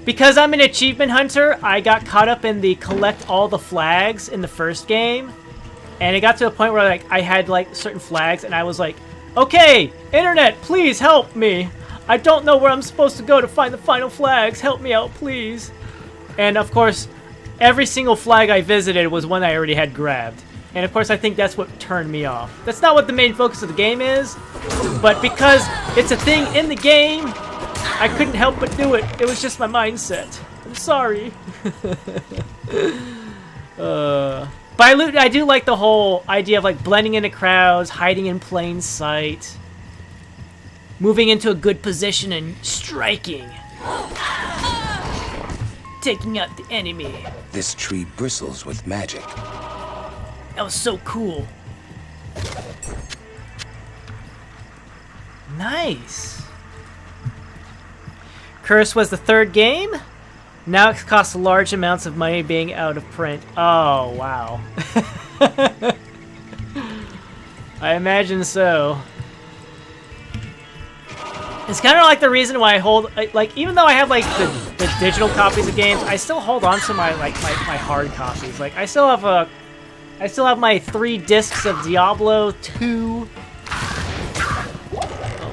Because I'm an achievement hunter, I got caught up in the collect all the flags in the first game. And it got to a point where like I had like certain flags and I was like, okay, internet, please help me. I don't know where I'm supposed to go to find the final flags. Help me out, please. And of course, every single flag I visited was one I already had grabbed. And of course, I think that's what turned me off. That's not what the main focus of the game is, but because it's a thing in the game, I couldn't help but do it. It was just my mindset. I'm sorry. But I do like the whole idea of like blending into crowds, hiding in plain sight, moving into a good position and striking. Taking out the enemy. This tree bristles with magic. That was so cool. Nice. Curse was the third game. Now it costs large amounts of money being out of print. Oh, wow. I imagine so. It's kind of like the reason why I hold, like, even though I have, like, the digital copies of games, I still hold on to my hard copies. Like, I still have my 3 discs of Diablo 2. Oh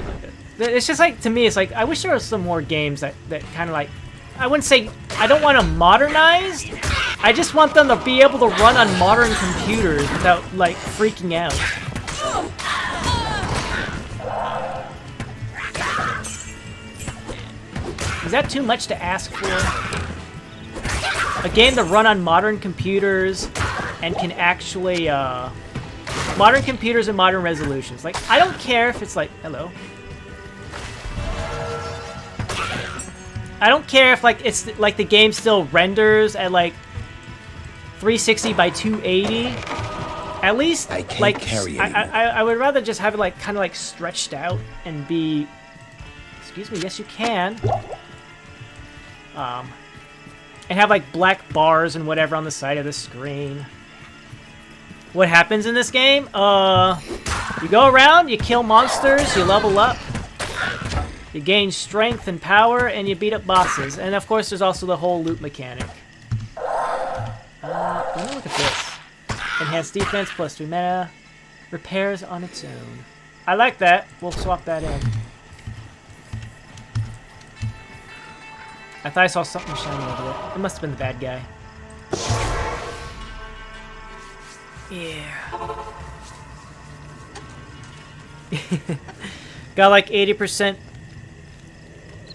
my god. It's just like, to me, it's like, I wish there was some more games that kind of like, I wouldn't say, I don't want them modernized. I just want them to be able to run on modern computers without, like, freaking out. Is that too much to ask for? A game to run on modern computers and can actually, modern computers and modern resolutions. Like, I don't care if it's like, hello. I don't care if like it's like the game still renders at like 360 by 280. At least I can't like carry I would rather just have it like kind of like stretched out and be. Excuse me. Yes, you can. And have like black bars and whatever on the side of the screen. What happens in this game? You go around, you kill monsters, you level up. You gain strength and power, and you beat up bosses. And of course, there's also the whole loot mechanic. Let me look at this. Enhanced defense, plus 3 mana. Repairs on its own. I like that. We'll swap that in. I thought I saw something shiny over there. It must have been the bad guy. Yeah. Got like 80%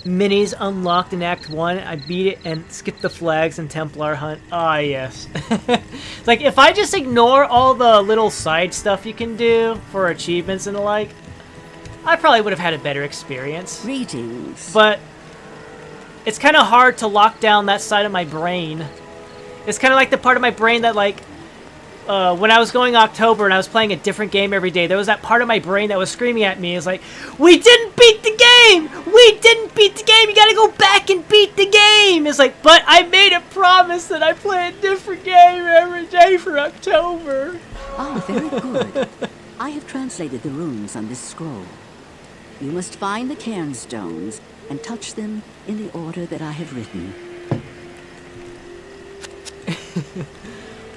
minis unlocked in Act 1. I beat it and skipped the flags and Templar hunt. Ah, yes. Like, if I just ignore all the little side stuff you can do for achievements and the like, I probably would have had a better experience. Greetings. But it's kind of hard to lock down that side of my brain. It's kind of like the part of my brain that, like, when I was going October and I was playing a different game every day, there was that part of my brain that was screaming at me. It's like, we didn't beat the game! We didn't beat the game! You gotta go back and beat the game! It's like, but I made a promise that I play a different game every day for October. Oh, very good. I have translated the runes on this scroll. You must find the cairn stones and touch them in the order that I have written.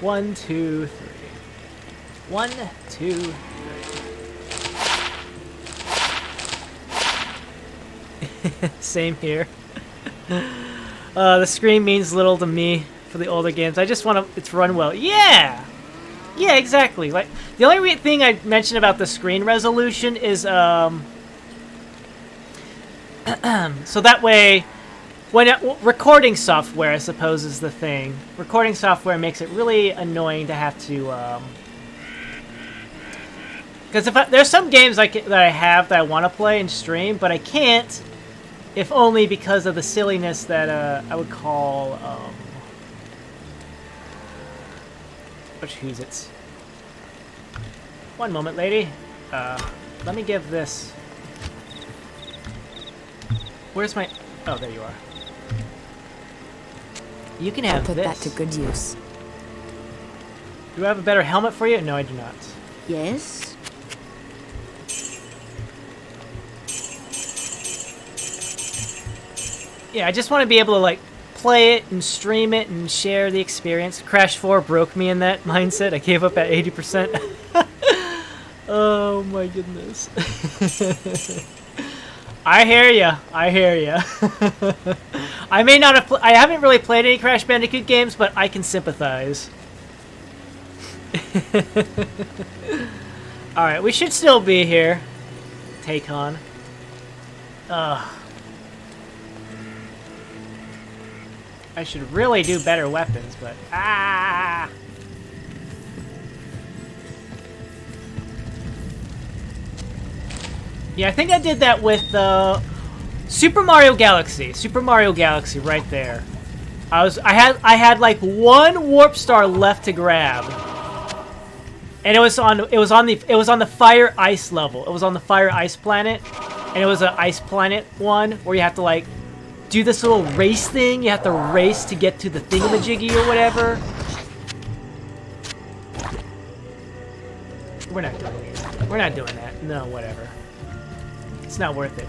1, 2, 3. 1, 2, 3. Same here. The screen means little to me for the older games. I just want it to run well. Yeah! Yeah, exactly. Like, the only thing I mentioned about the screen resolution is, so that way, when recording software, I suppose, is the thing. Recording software makes it really annoying to have to, because there's some games that I have that I want to play and stream, but I can't, if only because of the silliness that I would call, What's-Who's-Its. One moment, lady. Let me give this. Where's my? Oh, there you are. You can have Put this. that to good use. Do I have a better helmet for you? No, I do not. Yes? Yeah, I just want to be able to, like, play it and stream it and share the experience. Crash 4 broke me in that mindset. I gave up at 80%. Oh my goodness. I hear ya. I hear ya. I may not have. I haven't really played any Crash Bandicoot games, but I can sympathize. All right, we should still be here. Take on. I should really do better weapons, but ah. Yeah, I think I did that with Super Mario Galaxy. Super Mario Galaxy, right there. I had like one warp star left to grab, and it was on the fire ice level. It was on the fire ice planet, and it was an ice planet one where you have to like do this little race thing. You have to race to get to the thingamajiggy or whatever. We're not doing it. We're not doing that. No, whatever. It's not worth it.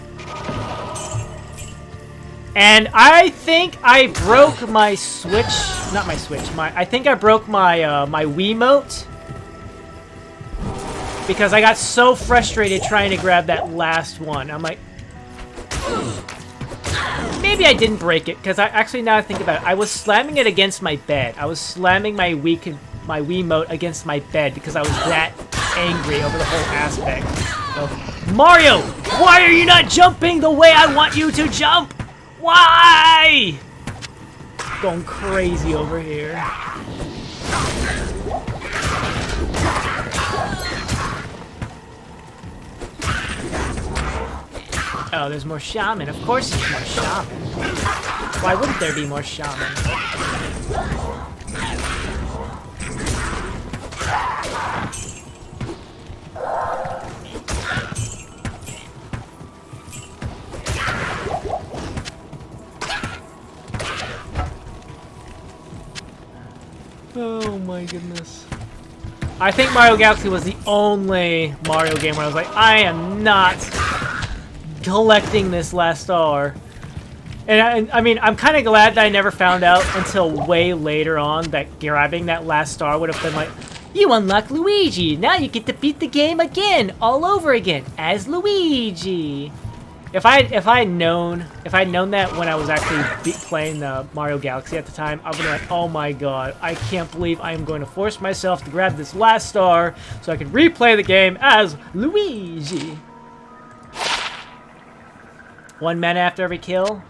And I think I broke my Switch. Not my Switch. I think I broke my my Wiimote because I got so frustrated trying to grab that last one. I'm like, maybe I didn't break it because I actually, now I think about it, I was slamming it against my bed. I was slamming my Wiimote against my bed because I was that angry over the whole aspect of Mario. Why are you not jumping the way I want you to jump? Why? Luigi! Going crazy over here. Oh, there's more shaman. Of course there's more shaman. Why wouldn't there be more shaman? Oh my goodness. I think Mario Galaxy was the only Mario game where I was like, I am not collecting this last star. And I mean, I'm kind of glad that I never found out until way later on that grabbing that last star would have been like, you unlock Luigi. Now you get to beat the game again, all over again, as Luigi. If I'd known that when I was actually playing the Mario Galaxy at the time, I would be like, oh my god, I can't believe I am going to force myself to grab this last star so I can replay the game as Luigi. 1 mana after every kill.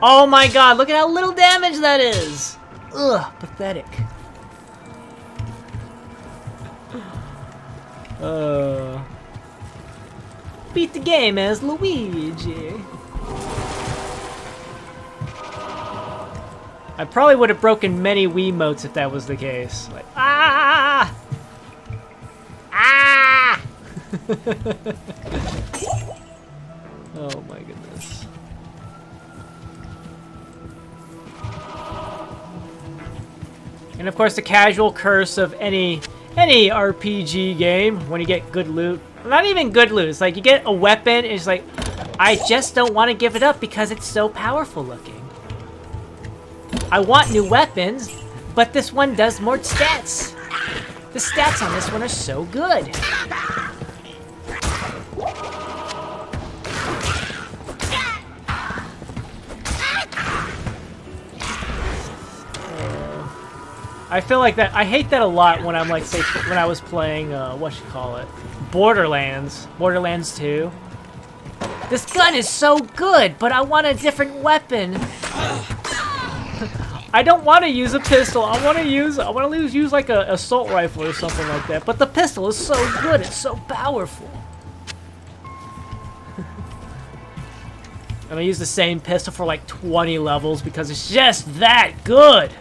Oh my god, look at how little damage that is! Ugh, pathetic. Beat the game as Luigi. I probably would have broken many Wiimotes if that was the case. Like, ah! Ah! Oh my goodness. And of course the casual curse of any RPG game when you get good loot. Not even good loot, it's like you get a weapon and it's like, I just don't want to give it up because it's so powerful looking. I want new weapons, but this one does more stats. The stats on this one are so good. I feel like that. I hate that a lot when I'm like, say, when I was playing, Borderlands 2. This gun is so good, but I want a different weapon. I don't want to use a pistol. I want to use like a assault rifle or something like that. But the pistol is so good. It's so powerful. I'm gonna use the same pistol for like 20 levels because it's just that good.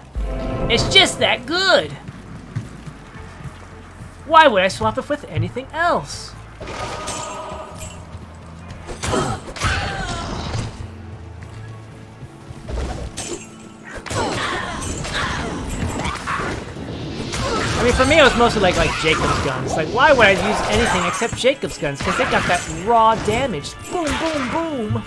It's just that good! Why would I swap it with anything else? I mean, for me, it was mostly like Jacob's guns. Like, why would I use anything except Jacob's guns? Because they got that raw damage. Boom, boom, boom!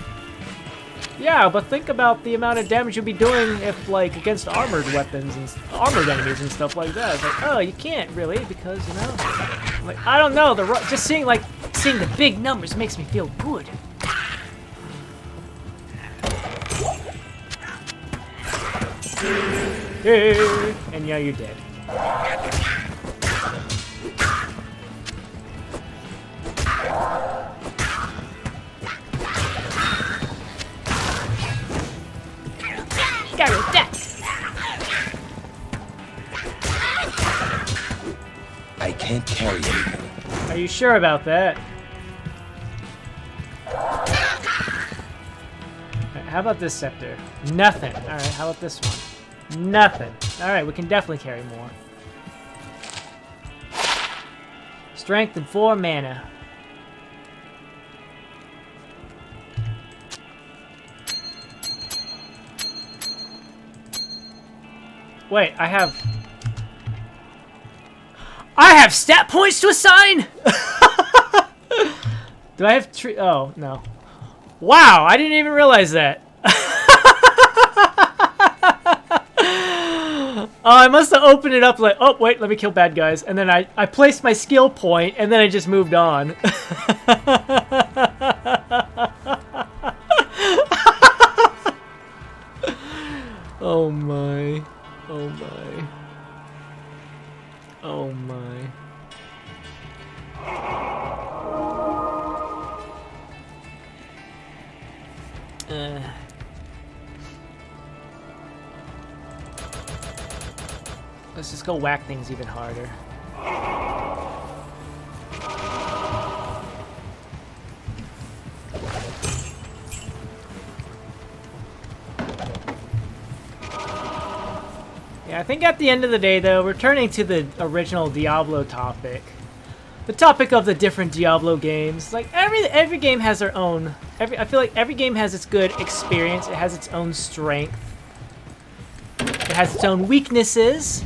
Yeah, but think about the amount of damage you'd be doing if, like, against armored weapons and armored enemies and stuff like that. It's like, oh, you can't really because, you know, like, I don't know. Just seeing the big numbers makes me feel good. And yeah, you're dead. Got rid of that. I can't carry anything. Are you sure about that? Right, how about this scepter? Nothing. Alright, how about this one? Nothing. Alright, we can definitely carry more. Strength and 4 mana. Wait, I have stat points to assign? Do I have oh, no. Wow, I didn't even realize that. Oh, I must have opened it up like, oh, wait, let me kill bad guys. And then I placed my skill point, and then I just moved on. Oh my. Oh my. Oh my. Let's just go whack things even harder. Yeah, I think at the end of the day, though, returning to the original Diablo topic, the topic of the different Diablo games, like every game has their own. I feel like every game has its good experience. It has its own strength. It has its own weaknesses.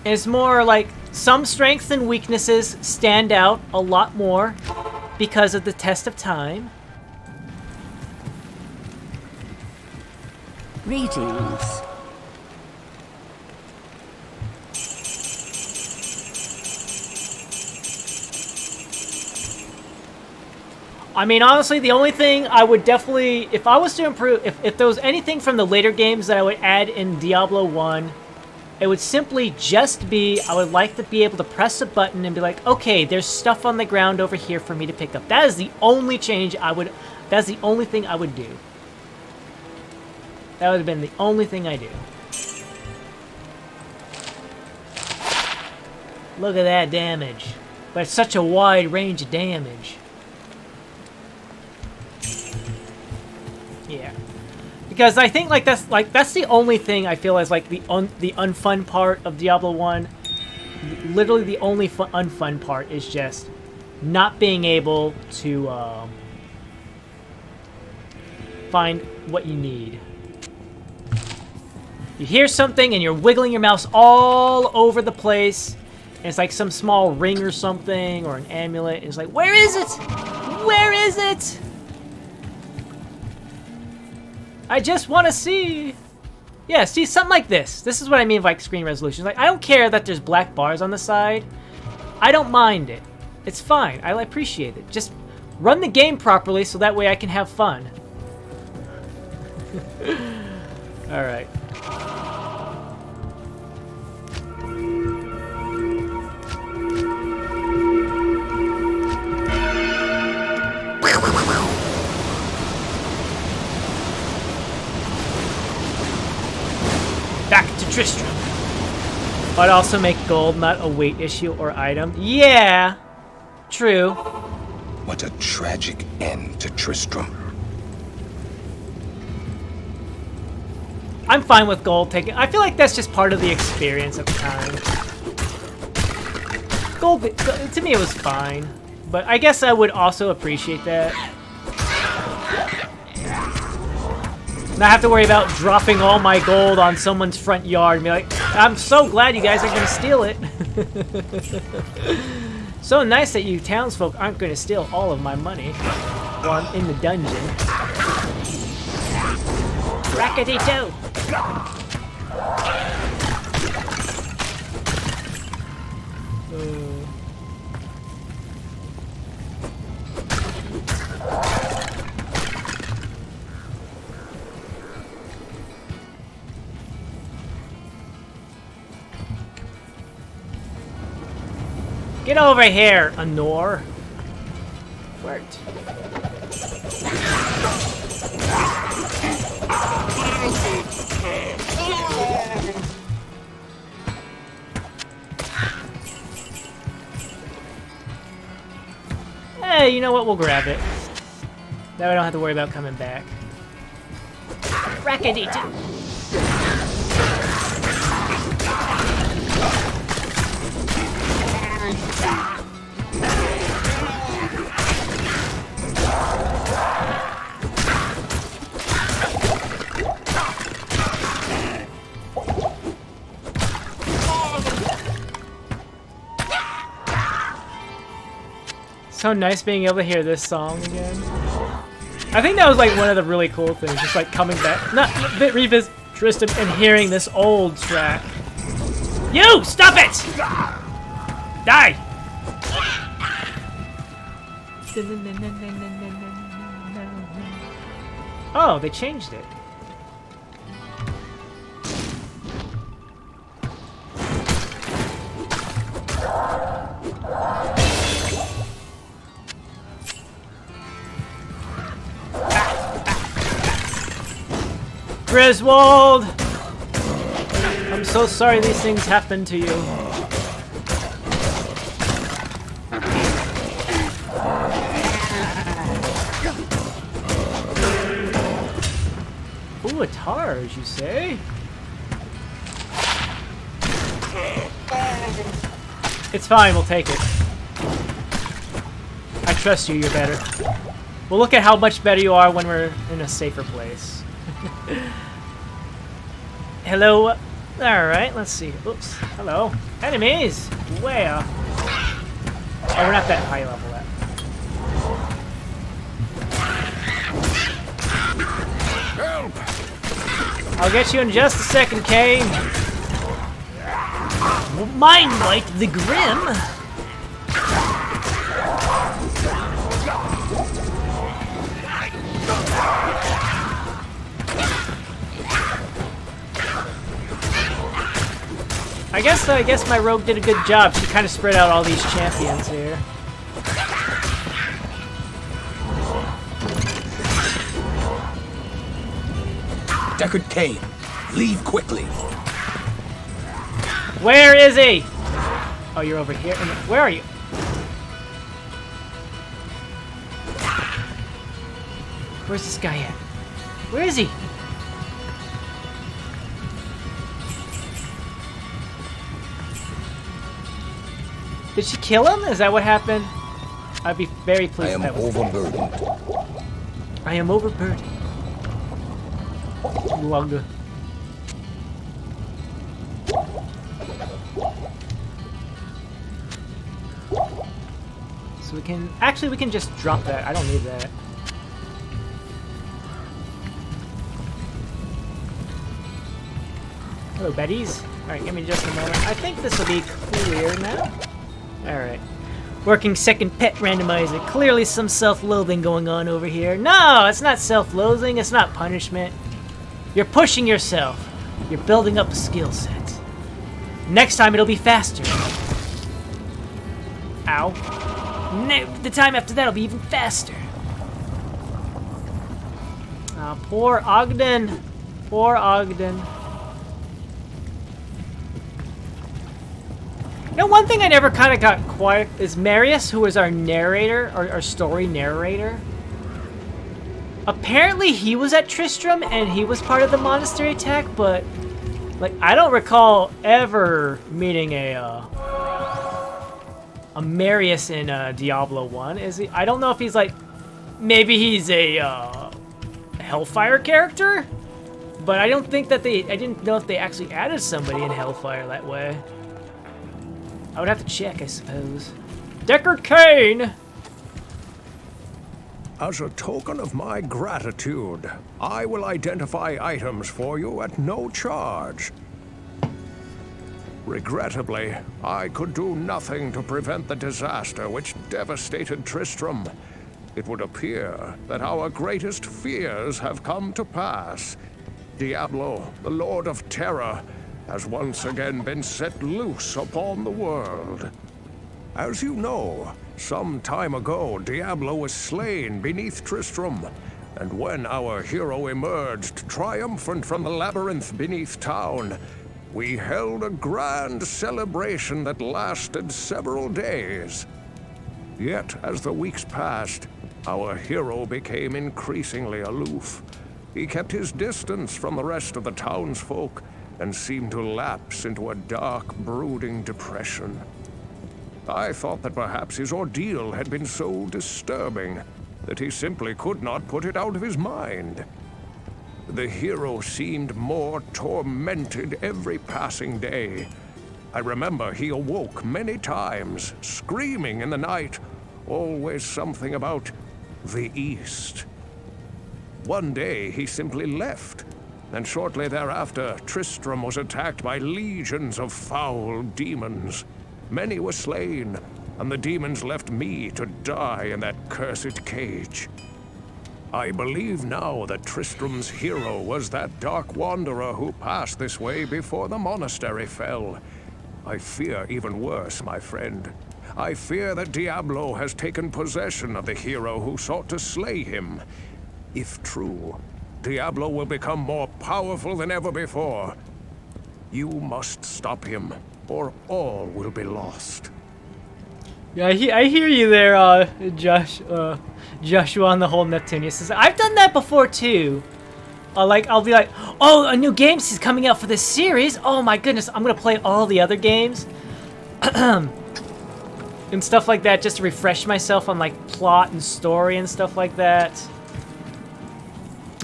And it's more like some strengths and weaknesses stand out a lot more because of the test of time. Greetings. I mean, honestly, the only thing I would definitely, if I was to improve, if there was anything from the later games that I would add in Diablo 1, it would simply just be, I would like to be able to press a button and be like, okay, there's stuff on the ground over here for me to pick up. That is the only change I would, that's the only thing I would do. That would have been the only thing I do. Look at that damage. But it's such a wide range of damage. Yeah. Because I think that's the only thing I feel is like the unfun part of Diablo 1. Literally the only unfun part is just not being able to find what you need. You hear something and you're wiggling your mouse all over the place. And it's like some small ring or something or an amulet. And it's like, where is it? Where is it? I just want to see. Yeah, see, something like this. This is what I mean by like screen resolution. Like, I don't care that there's black bars on the side. I don't mind it. It's fine. I appreciate it. Just run the game properly so that way I can have fun. All right. Back to Tristram. I'd also make gold not a weight issue or item. Yeah, true. What a tragic end to Tristram. I'm fine with gold taking. I feel like that's just part of the experience at the time. Gold, to me, it was fine. But I guess I would also appreciate that. Not have to worry about dropping all my gold on someone's front yard and be like, I'm so glad you guys are going to steal it. So nice that you townsfolk aren't going to steal all of my money while I'm in the dungeon. Rackety-toe! Get over here, Anor. Worked. Hey, you know what? We'll grab it. That way I don't have to worry about coming back. Rackety-doo. So nice being able to hear this song again. I think that was like one of the really cool things, just like coming back, not revisit Tristram and hearing this old track. You! Stop it! Die! Oh, they changed it. Griswold! I'm so sorry these things happen to you. Ooh, a targe, you say? It's fine, we'll take it. I trust you, you're better. We'll look at how much better you are when we're in a safer place. Hello. Alright, let's see. Oops. Hello. Enemies! Where? Oh, we're not that high level yet. Help! I'll get you in just a second, Kane. Mind Mike the Grim. I guess my rogue did a good job. She kind of spread out all these champions here. Deckard Cain, leave quickly. Where is he? Oh, you're over here. Where are you? Where's this guy at? Where is he? Did she kill him? Is that what happened? I'd be very pleased. I am overburdened. I am overburdened. Wugga. So we can just drop that. I don't need that. Hello, Betties. Alright, give me just a moment. I think this will be clear now. Alright. Working second pet randomizer. Clearly some self-loathing going on over here. No, it's not self-loathing. It's not punishment. You're pushing yourself. You're building up a skill set. Next time it'll be faster. Ow. The time after that'll be even faster. Oh, poor Ogden. Poor Ogden. You know, one thing I never kind of got quite is Marius, who is our narrator, our story narrator. Apparently he was at Tristram and he was part of the monastery attack, but like I don't recall ever meeting a Marius in Diablo 1. Is he? I don't know if he's like, maybe he's a Hellfire character, but I don't think that I didn't know if they actually added somebody in Hellfire that way. I would have to check, I suppose. Deckard Cain! As a token of my gratitude, I will identify items for you at no charge. Regrettably, I could do nothing to prevent the disaster which devastated Tristram. It would appear that our greatest fears have come to pass. Diablo, the Lord of Terror, has once again been set loose upon the world. As you know, some time ago, Diablo was slain beneath Tristram, and when our hero emerged triumphant from the labyrinth beneath town, we held a grand celebration that lasted several days. Yet, as the weeks passed, our hero became increasingly aloof. He kept his distance from the rest of the townsfolk and seemed to lapse into a dark, brooding depression. I thought that perhaps his ordeal had been so disturbing that he simply could not put it out of his mind. The hero seemed more tormented every passing day. I remember he awoke many times, screaming in the night, always something about the East. One day he simply left, and shortly thereafter Tristram was attacked by legions of foul demons. Many were slain, and the demons left me to die in that cursed cage. I believe now that Tristram's hero was that dark wanderer who passed this way before the monastery fell. I fear even worse, my friend. I fear that Diablo has taken possession of the hero who sought to slay him. If true, Diablo will become more powerful than ever before. You must stop him, or all will be lost. Yeah, I hear you there, Joshua on the whole Neptunia system. I've done that before too. Like, I'll be like, oh, a new game is coming out for this series. Oh my goodness, I'm gonna play all the other games. And stuff like that, just to refresh myself on like plot and story and stuff like that.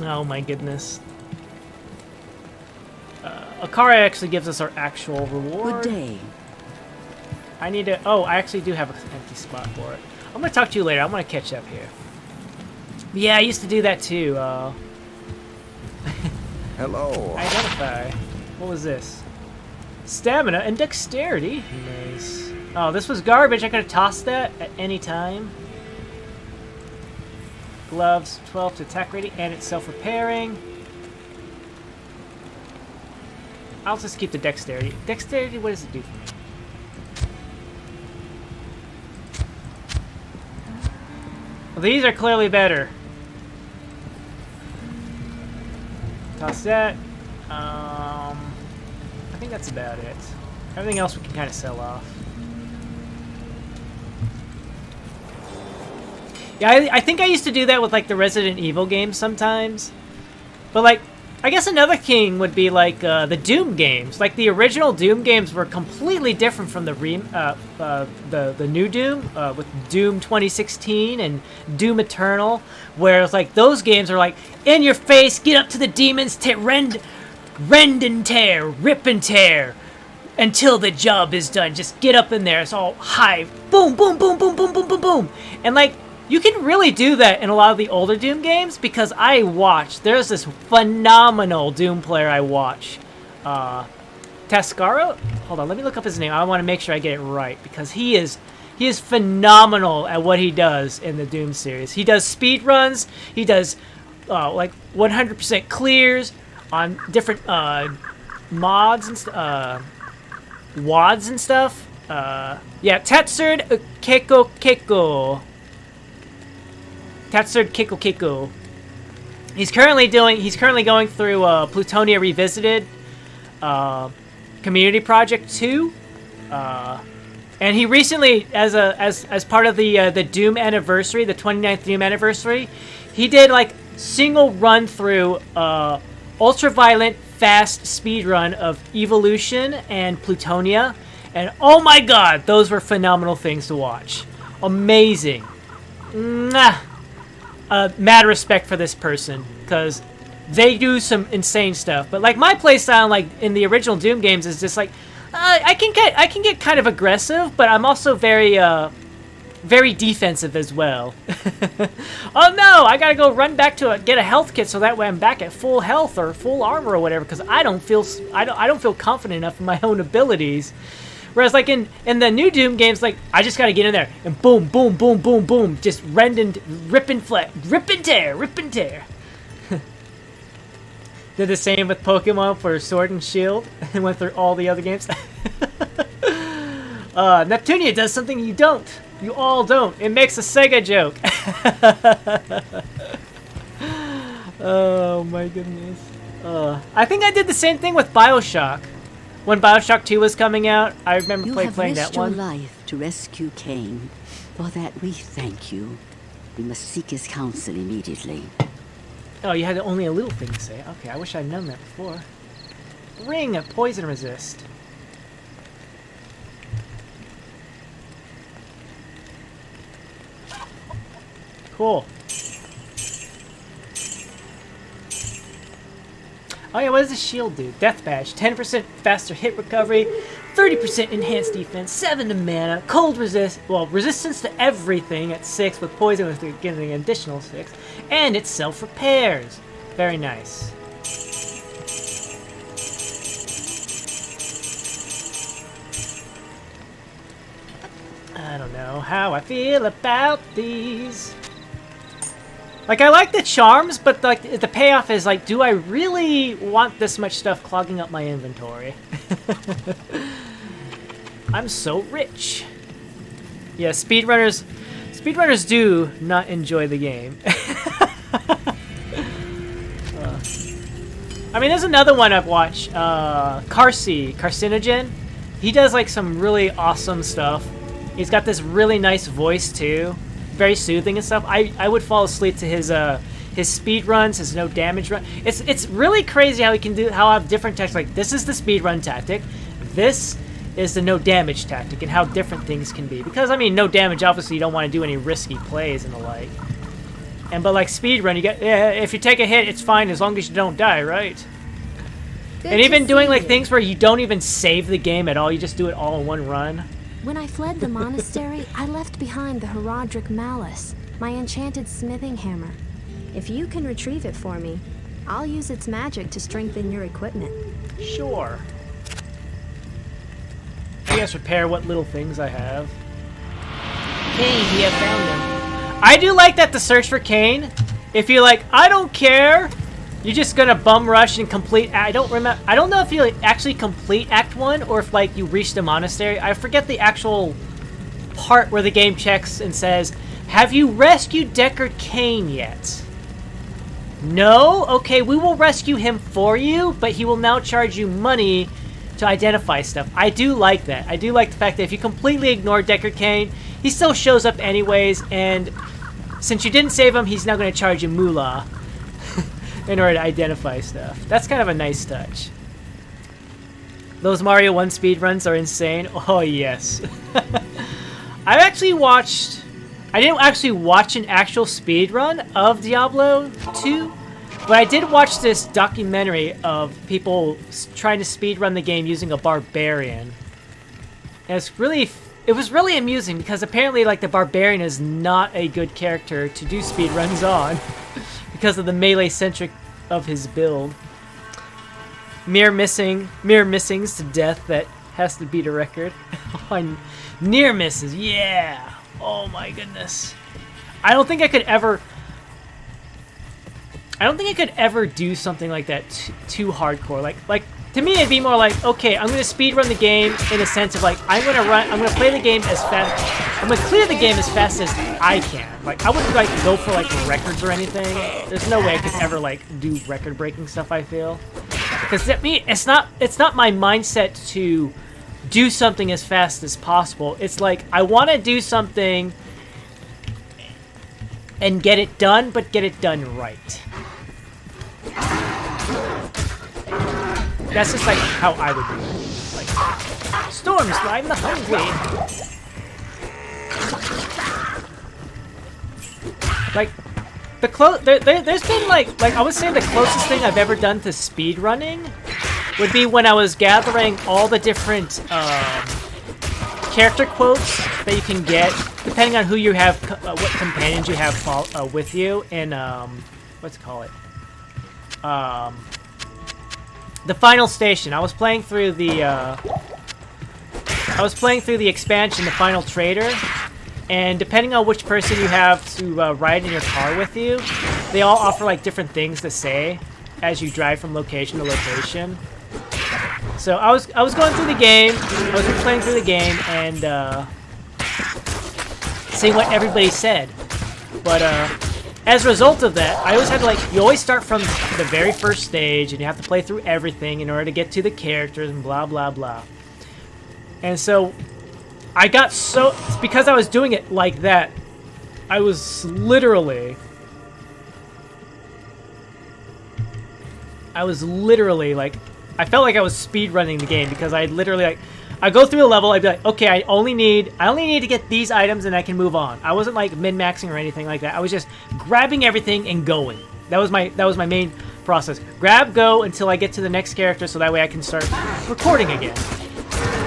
Oh my goodness. Akara actually gives us our actual reward. Good day. I need to... Oh, I actually do have an empty spot for it. I'm going to talk to you later. I'm going to catch up here. Yeah, I used to do that too. Hello. Identify. What was this? Stamina and dexterity. Nice. Oh, this was garbage. I could have tossed that at any time. Gloves, 12 to attack rating, and it's self-repairing. I'll just keep the dexterity. Dexterity, what does it do for me? Well, these are clearly better. Toss that. I think that's about it. Everything else we can kind of sell off. Yeah, I think I used to do that with like the Resident Evil games sometimes. But like, I guess another king would be like the Doom games. Like the original Doom games were completely different from the new Doom with Doom 2016 and Doom Eternal, where it's like those games are like in your face, get up to the demons, rend and tear, rip and tear until the job is done. Just get up in there. It's all high, boom, boom, boom, boom, boom, boom, boom, boom, and like. You can really do that in a lot of the older Doom games because I watch. There's this phenomenal Doom player I watch. Tascaro? Hold on, let me look up his name. I want to make sure I get it right because he is phenomenal at what he does in the Doom series. He does speed runs. He does like 100% clears on different mods and WODs and stuff. Yeah, Tatserd Keiko. Tatserd Keiko. He's currently going through Plutonia Revisited Community Project 2. And he recently, as part of the Doom anniversary, the 29th Doom anniversary, he did like single run through ultra-violent fast speed run of Evolution and Plutonia, and oh my god, those were phenomenal things to watch. Amazing. Mwah. Mad respect for this person because they do some insane stuff. But like my playstyle, like in the original Doom games, is just like I can get kind of aggressive, but I'm also very defensive as well. Oh no, I gotta go run back to get a health kit so that way I'm back at full health or full armor or whatever because I don't feel confident enough in my own abilities. Whereas like in the new Doom games, like I just gotta get in there and boom, boom, boom, boom, boom, just rip and tear. Did the same with Pokemon for Sword and Shield and went through all the other games. Neptunia does something you don't. You all don't. It makes a Sega joke. Oh my goodness. I think I did the same thing with BioShock. When BioShock 2 was coming out, I remember playing that one. You have risked your life to rescue Cain. For that we thank you. We must seek his counsel immediately. Oh, you had only a little thing to say. Okay, I wish I'd known that before. Ring of poison resist. Cool. Oh yeah, what does the shield do? Death Badge. 10% faster hit recovery, 30% enhanced defense, 7 to mana, cold resist, well, resistance to everything at 6 with poison with getting an additional 6, and it self-repairs. Very nice. I don't know how I feel about these. Like, I like the charms, but like the payoff is like, do I really want this much stuff clogging up my inventory? I'm so rich. Yeah, speedrunners I mean, there's another one I've watched, Carcinogen. He does like some really awesome stuff. He's got this really nice voice too, very soothing and stuff. I would fall asleep to his speed runs, his no damage run. It's really crazy how he can have different tactics. Like this is the speed run tactic, this is the no damage tactic, and how different things can be. Because I mean, no damage, obviously you don't want to do any risky plays and the like. But like speed run, you get if you take a hit, it's fine as long as you don't die, right? Good and even doing like you. things where you don't even save the game at all, you just do it all in one run. When I fled the monastery, I left behind the Herodric Malice, my enchanted smithing hammer. If you can retrieve it for me, I'll use its magic to strengthen your equipment. Sure. I guess repair what little things I have. Kane, we have found him. I do like that the search for Kane, if you're like, I don't care, you're just gonna bum rush and complete. I don't know if you actually complete Act 1 or if like you reach the monastery. I forget the actual part where the game checks and says, have you rescued Deckard Cain yet? No? Okay, we will rescue him for you, but he will now charge you money to identify stuff. I do like that. I do like the fact that if you completely ignore Deckard Cain, he still shows up anyways, and since you didn't save him, he's now going to charge you moolah in order to identify stuff. That's kind of a nice touch. Those Mario 1 speedruns are insane. Oh, yes. I've actually watched... I didn't actually watch an actual speedrun of Diablo 2, but I did watch this documentary of people trying to speedrun the game using a barbarian. And it was really amusing because apparently like the barbarian is not a good character to do speedruns on because of the melee centric of his build. Mere missings to death that has to beat a record. Near misses, yeah. Oh my goodness. I don't think I could ever do something like that too hardcore. Like to me it'd be more like, okay, I'm gonna speedrun the game in a sense of like I'm gonna play the game as fast, I'm gonna clear the game as fast as I can. Like I wouldn't like go for like records or anything. There's no way I could ever like do record breaking stuff, I feel. Because it's not my mindset to do something as fast as possible. It's like I want to do something and get it done, but get it done right. That's just like how I would do it. Like storms drive the hungry. Like there's been like I would say the closest thing I've ever done to speed running would be when I was gathering all the different character quotes that you can get, depending on who you have, what companions you have with you in, what's it called? The final station. I was playing through the expansion, the Final Trader, and depending on which person you have to ride in your car with you, they all offer like different things to say as you drive from location to location. So I was going through the game, I was playing through the game and seeing what everybody said. But as a result of that, I always had to like, you always start from the very first stage and you have to play through everything in order to get to the characters and blah blah blah. And so I got so, because I was doing it like that, I was literally like, I felt like I was speed running the game because I literally like, I go through a level, I'd be like, okay, I only need to get these items and I can move on. I wasn't like min-maxing or anything like that. I was just grabbing everything and going. That was my main process. Grab, go until I get to the next character, so that way I can start recording again.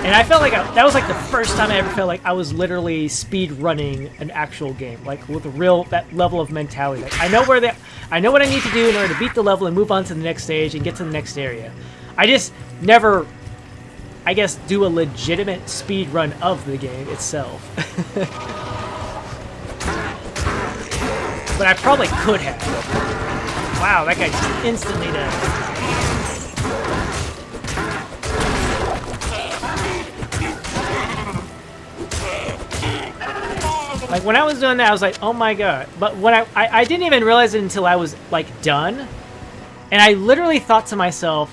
And I felt like that was like the first time I ever felt like I was literally speed running an actual game, like with that level of mentality. Like I know what I need to do in order to beat the level and move on to the next stage and get to the next area. I just never, I guess, do a legitimate speed run of the game itself. But I probably could have. Wow, that guy just instantly died. Like when I was doing that, I was like, oh my god. But when I didn't even realize it until I was like done. And I literally thought to myself,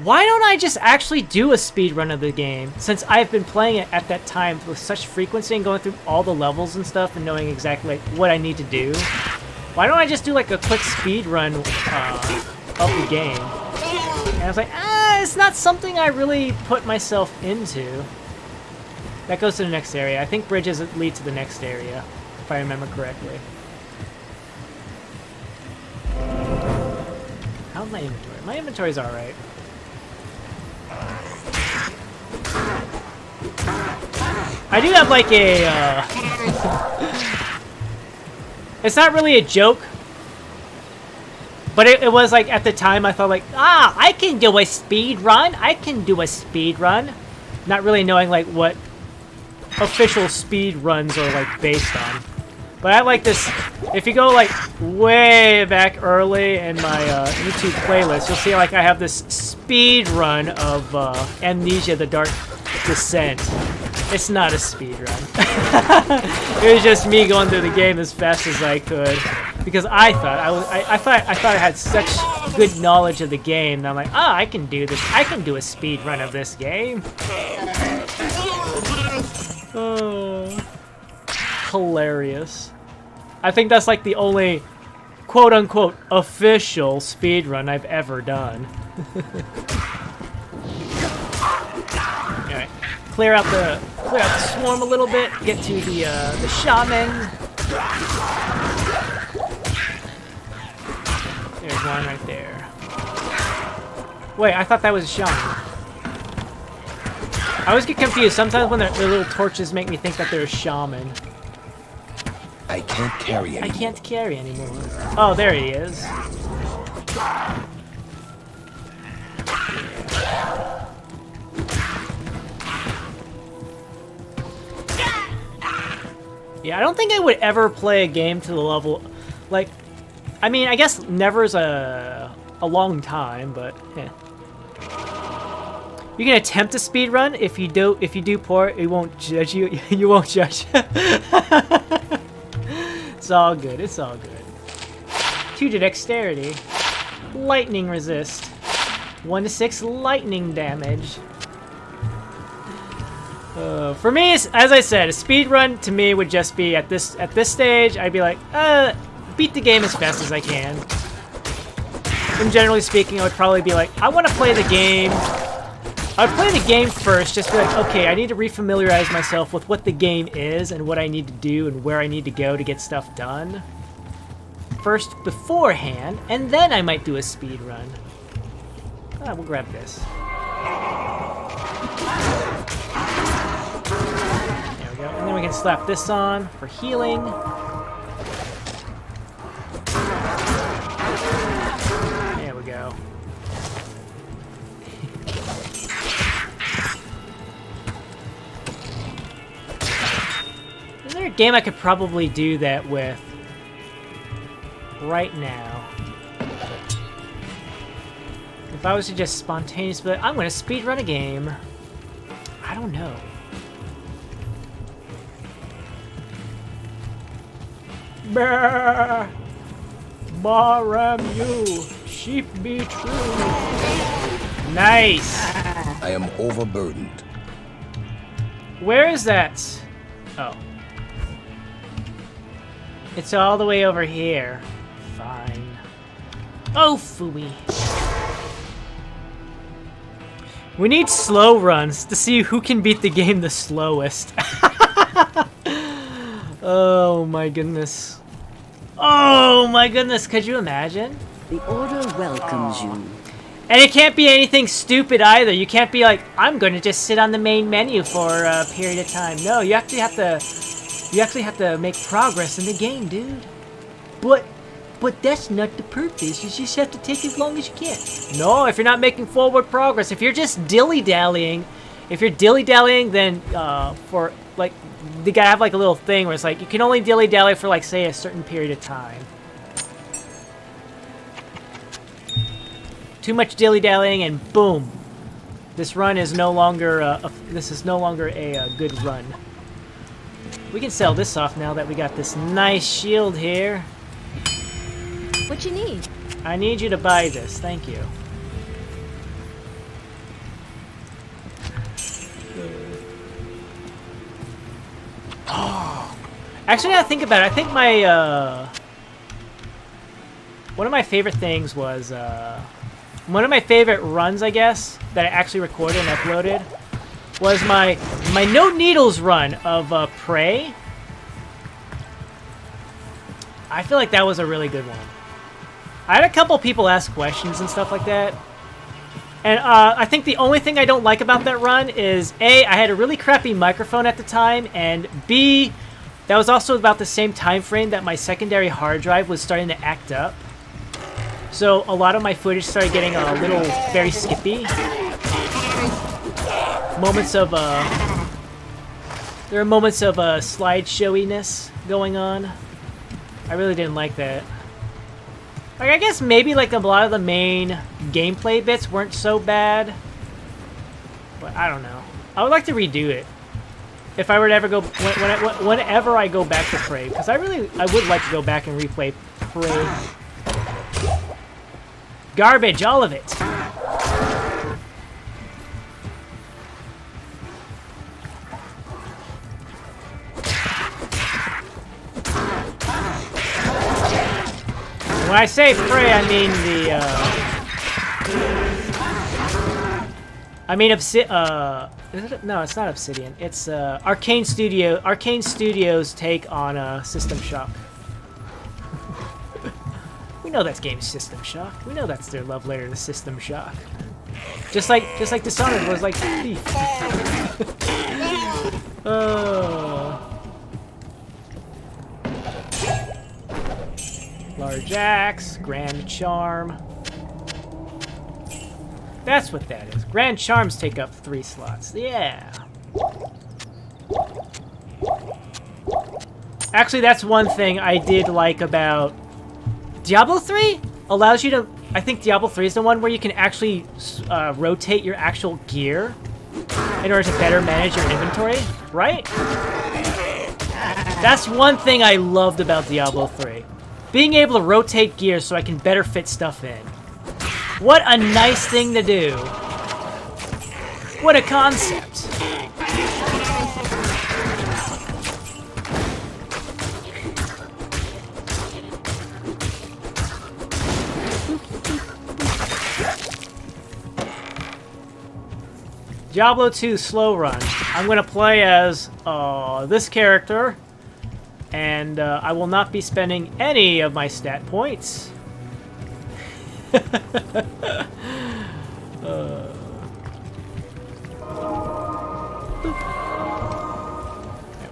why don't I just actually do a speed run of the game, since I've been playing it at that time with such frequency and going through all the levels and stuff and knowing exactly like, what I need to do. Why don't I just do like a quick speed run of the game? And I was like, it's not something I really put myself into. That goes to the next area. I think bridges lead to the next area, if I remember correctly. How's my inventory? My inventory's alright. I do have like a, it's not really a joke, but it was like at the time I thought like, I can do a speed run. I can do a speed run. Not really knowing like what official speed runs are like based on. But I like this. If you go like way back early in my YouTube playlist, you'll see like I have this speed run of Amnesia: The Dark Descent. It's not a speed run. It was just me going through the game as fast as I could because I thought I thought I had such good knowledge of the game. And I'm like, I can do this. I can do a speed run of this game. Oh, hilarious. I think that's like the only quote-unquote official speedrun I've ever done. Alright, clear out the swarm a little bit, get to the shaman. There's one right there. Wait, I thought that was a shaman. I always get confused. Sometimes when their little torches make me think that they're a shaman. I can't carry anymore. I can't carry anymore. Oh, there he is. Yeah, I don't think I would ever play a game to the level, like, I mean, I guess never's a long time, but yeah. You can attempt a speedrun. If you do poor, it won't judge you. You won't judge. It's all good. It's all good. 2 to dexterity. Lightning resist. 1 to 6 lightning damage. For me, as I said, a speedrun to me would just be at this stage. I'd be like, beat the game as fast as I can. And generally speaking, I would probably be like, I want to play the game. I would play the game first, just be like, okay, I need to refamiliarize myself with what the game is and what I need to do and where I need to go to get stuff done. First, beforehand, and then I might do a speed run. We'll grab this. There we go. And then we can slap this on for healing. There we go. Is there a game I could probably do that with right now? If I was to just spontaneously, I'm going to speedrun a game. I don't know. Brrr! Baram you, sheep be true. Nice! I am overburdened. Where is that? Oh. It's all the way over here. Fine. Oh, phooey. We need slow runs to see who can beat the game the slowest. Oh my goodness. Oh my goodness, could you imagine? The Order welcomes you. And it can't be anything stupid either. You can't be like, I'm going to just sit on the main menu for a period of time. No, you actually have to make progress in the game, dude. But that's not the purpose. You just have to take as long as you can. No, if you're not making forward progress, if you're just dilly-dallying, then for like, they gotta have like a little thing where it's like you can only dilly-dally for like say a certain period of time. Too much dilly-dallying and boom, this run is no longer a good run. We can sell this off now that we got this nice shield here. What you need? I need you to buy this. Thank you. Actually, now I think about it, I think my, one of my favorite things was, one of my favorite runs, I guess, that I actually recorded and uploaded was my No Needles run of, Prey. I feel like that was a really good one. I had a couple people ask questions and stuff like that. And, I think the only thing I don't like about that run is, A, I had a really crappy microphone at the time, and B, that was also about the same time frame that my secondary hard drive was starting to act up. So a lot of my footage started getting a little very skippy. Moments of there are moments of slideshowiness going on. I really didn't like that. Like, I guess maybe like a lot of the main gameplay bits weren't so bad, but I don't know. I would like to redo it. If I were to ever go, whenever I go back to Prey, because I would like to go back and replay Prey. Garbage, all of it. When I say Prey, I mean is it? No, it's not Obsidian. It's Arcane Studios' take on System Shock. We know that's game System Shock. We know that's their love letter to System Shock. Just like Dishonored was like Thief. Large Axe, Grand Charm. That's what that is. Grand Charms take up 3 slots. Yeah. Actually, that's one thing I did like about Diablo 3. Allows you to... I think Diablo 3 is the one where you can actually rotate your actual gear in order to better manage your inventory, right? That's one thing I loved about Diablo 3. Being able to rotate gear so I can better fit stuff in. What a nice thing to do. What a concept. Diablo 2 slow run. I'm going to play as this character, and I will not be spending any of my stat points. We're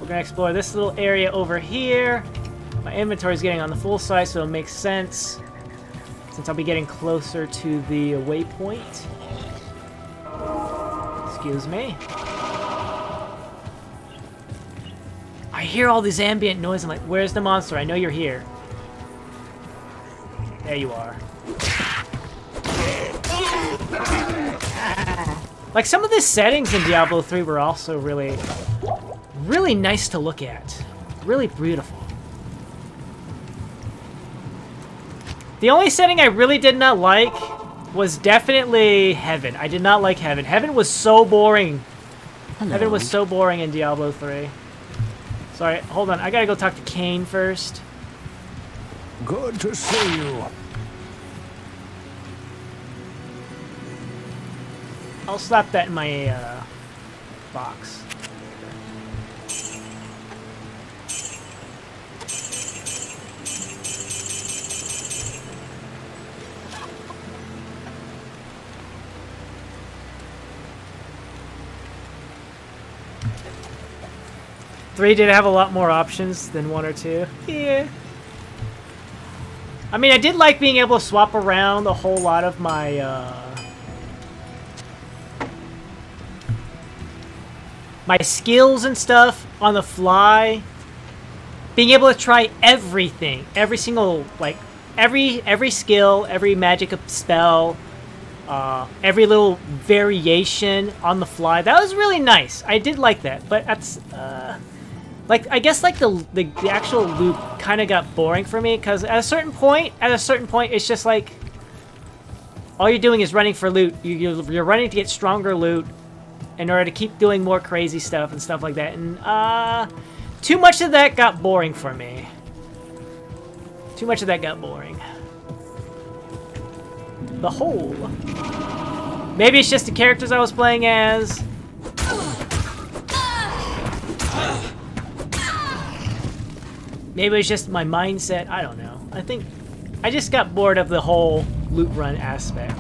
gonna explore this little area over here. My inventory is getting on the full size, so it makes sense since I'll be getting closer to the waypoint. Excuse me. I hear all this ambient noise. I'm like, where's the monster? I know you're here. There you are. Like, some of the settings in Diablo 3 were also really, really nice to look at. Really beautiful. The only setting I really did not like was definitely Heaven. I did not like Heaven. Heaven was so boring. Hello. Heaven was so boring in Diablo 3. Sorry, hold on. I gotta go talk to Cain first. Good to see you. I'll slap that in my box. Three did have a lot more options than 1 or 2. Yeah. I mean, I did like being able to swap around a whole lot of my my skills and stuff on the fly. Being able to try everything, every single, like, every skill, every magic spell, every little variation on the fly. That was really nice. I did like that, but that's Like, I guess, like, the actual loot kind of got boring for me, because at a certain point, it's just like, all you're doing is running for loot. You're running to get stronger loot in order to keep doing more crazy stuff and stuff like that. And, too much of that got boring for me. Too much of that got boring. The hole. Maybe it's just the characters I was playing as. Maybe it's just my mindset. I don't know. I think I just got bored of the whole loot run aspect.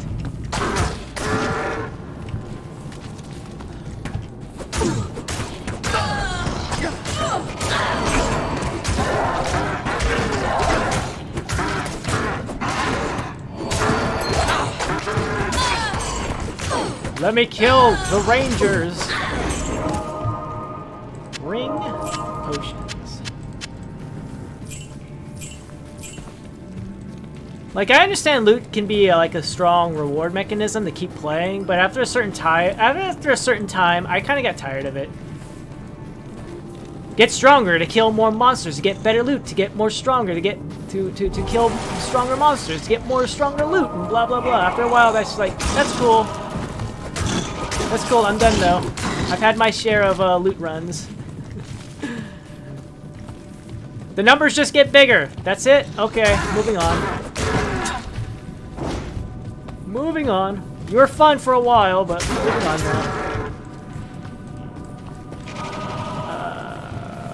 Let me kill the Rangers. Ring potions. Like, I understand loot can be like a strong reward mechanism to keep playing, but after a certain time, I kind of got tired of it. Get stronger to kill more monsters, to get better loot, to get more stronger, to get to kill stronger monsters, to get more stronger loot, and blah blah blah. After a while, that's like, that's cool. That's cool, I'm done though. I've had my share of loot runs. The numbers just get bigger. That's it? Okay, moving on. Moving on. You were fun for a while, but moving on now.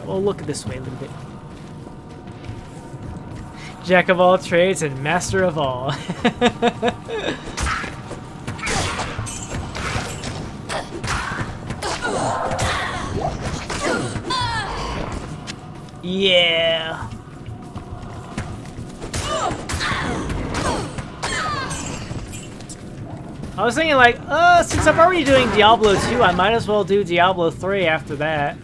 We'll look this way a little bit. Jack of all trades and master of all. Yeah. I was thinking like, since I'm already doing Diablo 2, I might as well do Diablo 3 after that.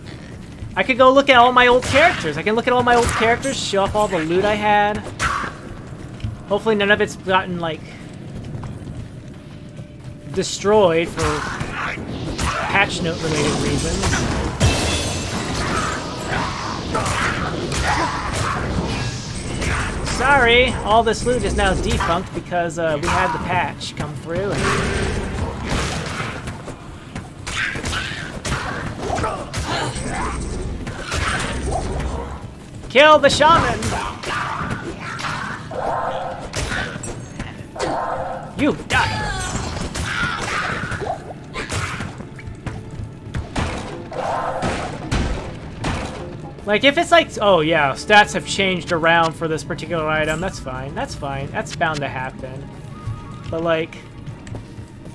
I could go look at all my old characters. I can look at all my old characters, show off all the loot I had. Hopefully none of it's gotten, like, destroyed for patch note related reasons. Sorry, all this loot is now defunct because we had the patch come through. And kill the shaman! You die! Like, if it's like, oh yeah, stats have changed around for this particular item, that's fine, that's fine, that's bound to happen. But like,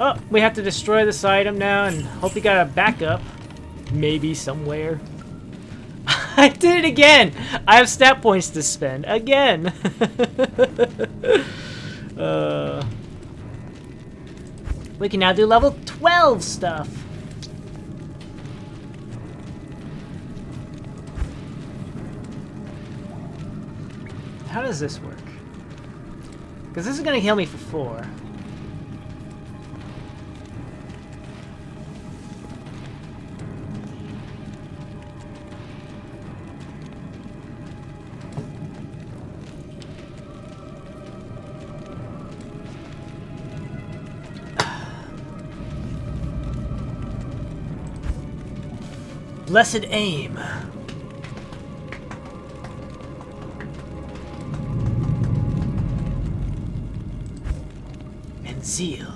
oh, we have to destroy this item now and hope we got a backup, maybe somewhere. I did it again! I have stat points to spend, again! We can now do level 12 stuff! How does this work? Because this is going to heal me for 4. Blessed aim. Zeal.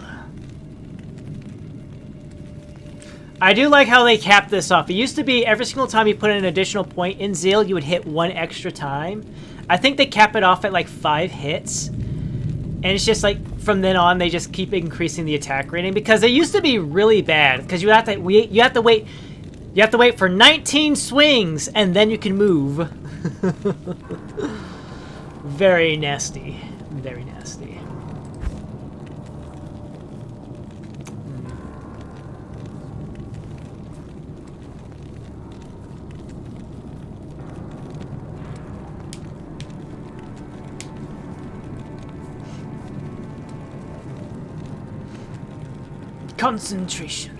I do like how they capped this off. It used to be every single time you put in an additional point in Zeal, you would hit 1 extra time. I think they cap it off at like 5 hits. And it's just like, from then on, they just keep increasing the attack rating. Because it used to be really bad. Because you have to wait for 19 swings, and then you can move. Very nasty. Very nasty. Concentration.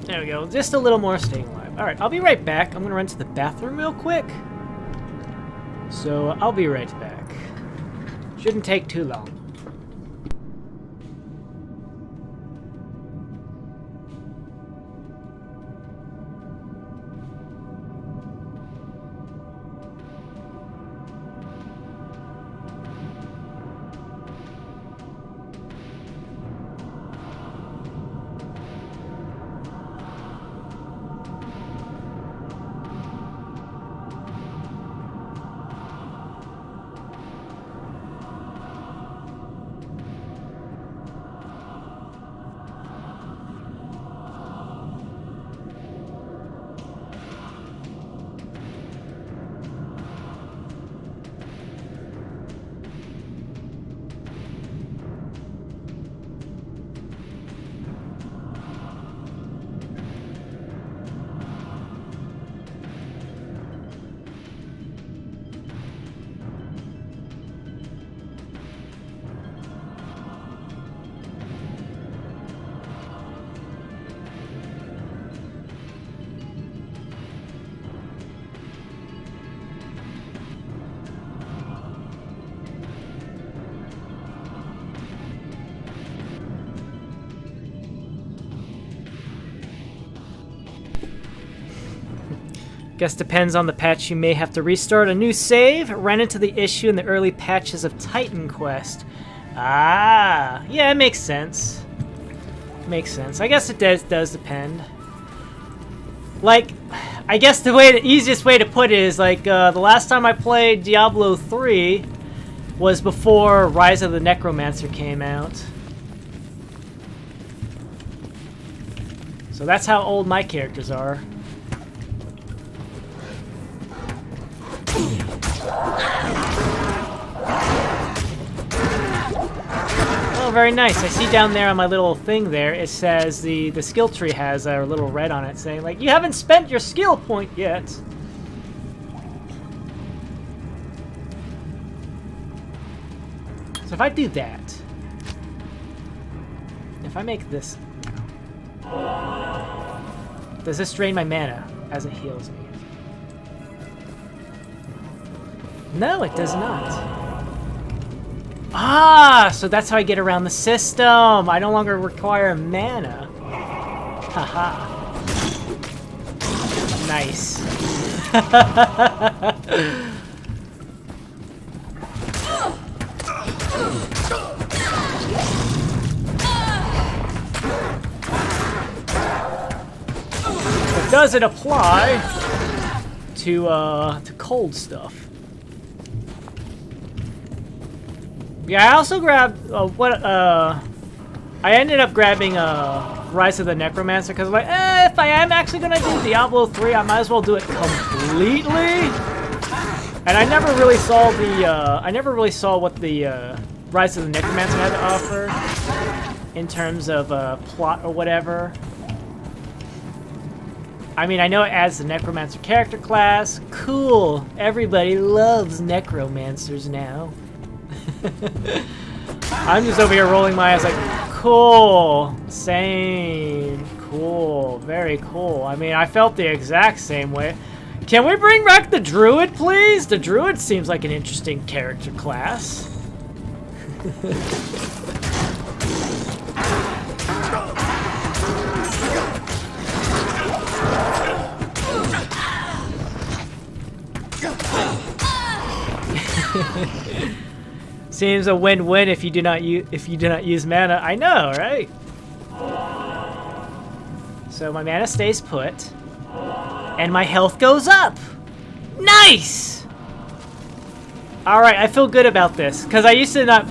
There we go. Just a little more staying alive. Alright, I'll be right back. I'm gonna run to the bathroom real quick. So, I'll be right back. Shouldn't take too long. Guess depends on the patch, you may have to restart a new save. Ran into the issue in the early patches of Titan Quest. Ah, yeah, it makes sense. Makes sense. I guess it does depend. Like, I guess the easiest way to put it is like the last time I played Diablo 3 was before Rise of the Necromancer came out. So that's how old my characters are. Oh, very nice. I see down there on my little thing there, it says the skill tree has a little red on it saying, like, you haven't spent your skill point yet. So if I do that, if I make this, does this drain my mana as it heals me? No, it does not. Ah, so that's how I get around the system. I no longer require mana. Haha. Nice. But does it apply to cold stuff? Yeah, I also grabbed I ended up grabbing Rise of the Necromancer because like, if I am actually gonna do Diablo 3, I might as well do it completely. And I never really saw what the Rise of the Necromancer had to offer in terms of plot or whatever. I mean, I know it adds the Necromancer character class. Cool. Everybody loves Necromancers now. I'm just over here rolling my eyes like, cool, same, cool, very cool. I mean, I felt the exact same way. Can we bring back the Druid, please? The Druid seems like an interesting character class. Seems a win-win if you do not use mana. I know, right? So my mana stays put, and my health goes up. Nice. All right, I feel good about this because I used to not.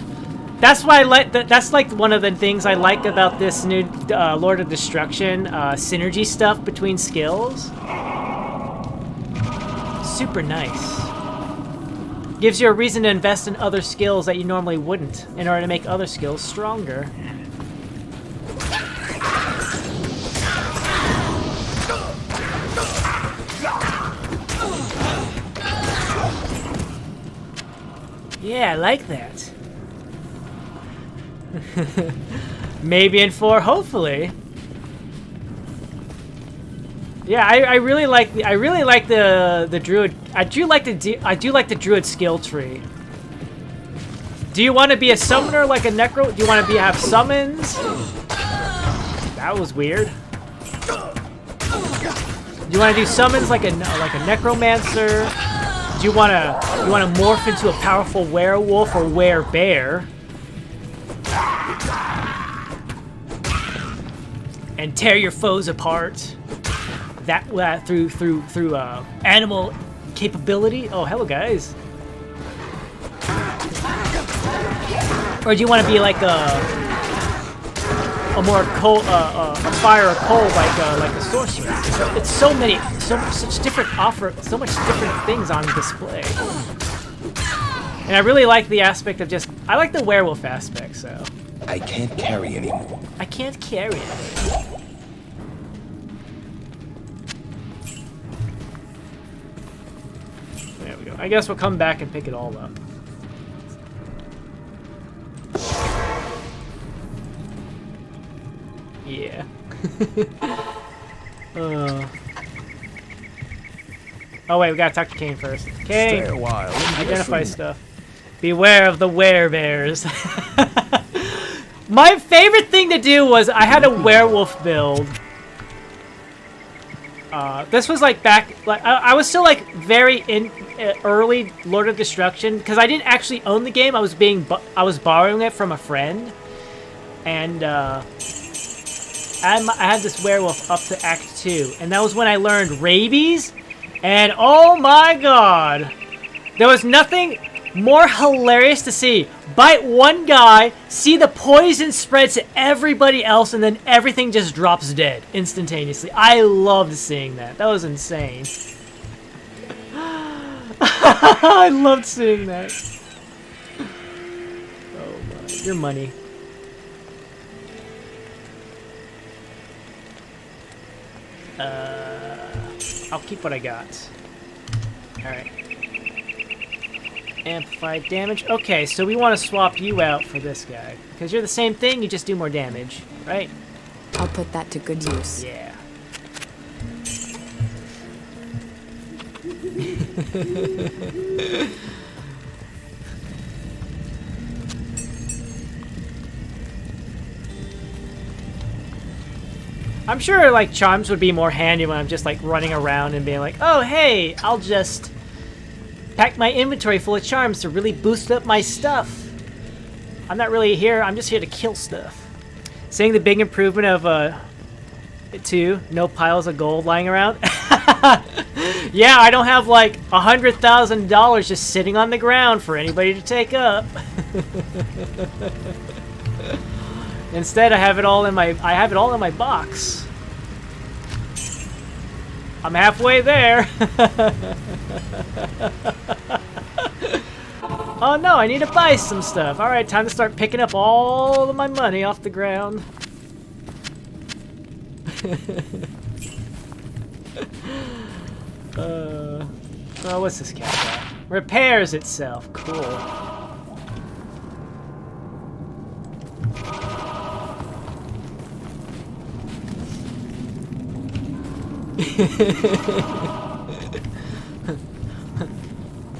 That's why I like that. That's like one of the things I like about this new Lord of Destruction synergy stuff between skills. Super nice. Gives you a reason to invest in other skills that you normally wouldn't in order to make other skills stronger. Yeah, I like that. Maybe in 4, hopefully. Yeah, I really like the druid. I do like the druid skill tree. Do you want to be a summoner like a necro? Do you want to have summons? That was weird. Do you want to do summons like a necromancer? Do you want to morph into a powerful werewolf or werebear? And tear your foes apart. That through animal capability. Oh, hello guys. Or do you want to be like a more cold, a fire or cold like a sorcerer? It's so much different things on display. And I really like the aspect of I like the werewolf aspect. So I can't carry anymore. I can't carry it. There we go. I guess we'll come back and pick it all up. Yeah. Oh wait, we gotta talk to Kane first. Kane, Stay a while. identify stuff. Beware of the werebears. My favorite thing to do was I had a werewolf build. This was like back, I was still like very early Lord of Destruction because I didn't actually own the game. I was borrowing it from a friend, and I had this werewolf up to Act 2, and that was when I learned rabies, and oh my god, there was nothing more hilarious to see. Bite one guy, see the poison spread to everybody else, and then everything just drops dead instantaneously. I loved seeing that. That was insane. I loved seeing that. Oh my, your money. I'll keep what I got. Alright. Amplified damage. Okay, so we want to swap you out for this guy. Because you're the same thing, you just do more damage, right? I'll put that to good use. Yeah. I'm sure, like, charms would be more handy when I'm just, like, running around and being like, oh, hey, I'll just pack my inventory full of charms to really boost up my stuff. I'm not really here, I'm just here to kill stuff. Seeing the big improvement of, 2, no piles of gold lying around. Yeah, I don't have, like, $100,000 just sitting on the ground for anybody to take up. Instead, I have it all in my box. I'm halfway there. Oh no, I need to buy some stuff. All right, time to start picking up all of my money off the ground. Oh, what's this cat got? Repairs itself. Cool.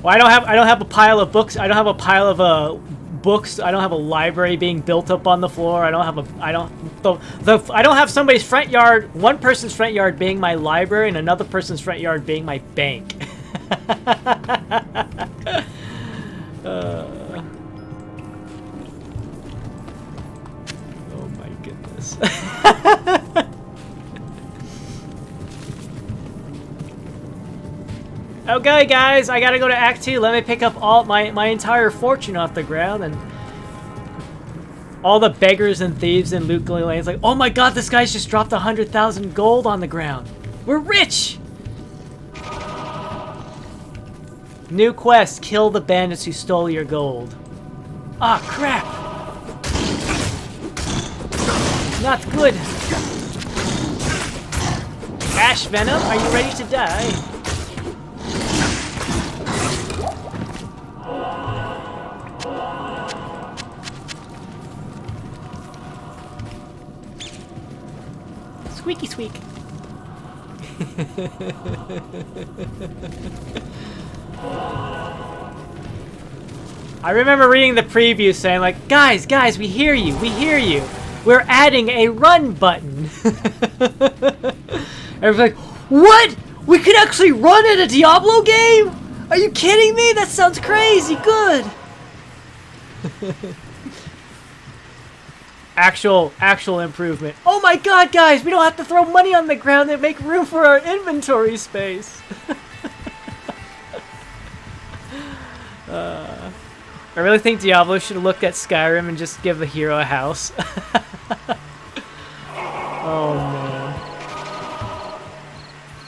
Well, I don't have a pile of books. I don't have a pile of books. I don't have a library being built up on the floor. I don't have somebody's front yard, one person's front yard being my library and another person's front yard being my bank. Oh my goodness. Okay, guys, I gotta go to Act 2. Let me pick up all my entire fortune off the ground and all the beggars and thieves in Lut Gholein. It's like, oh my god, this guy's just dropped 100,000 gold on the ground. We're rich! New quest, kill the bandits who stole your gold. Ah, crap! Not good. Ash Venom, are you ready to die? Squeaky squeak. I remember reading the preview saying like, guys, we hear you, we hear you. We're adding a run button. Everyone's like, what? We could actually run in a Diablo game? Are you kidding me? That sounds crazy good. Actual improvement. Oh my god, guys, we don't have to throw money on the ground and make room for our inventory space. I really think Diablo should have looked at Skyrim and just give the hero a house. Oh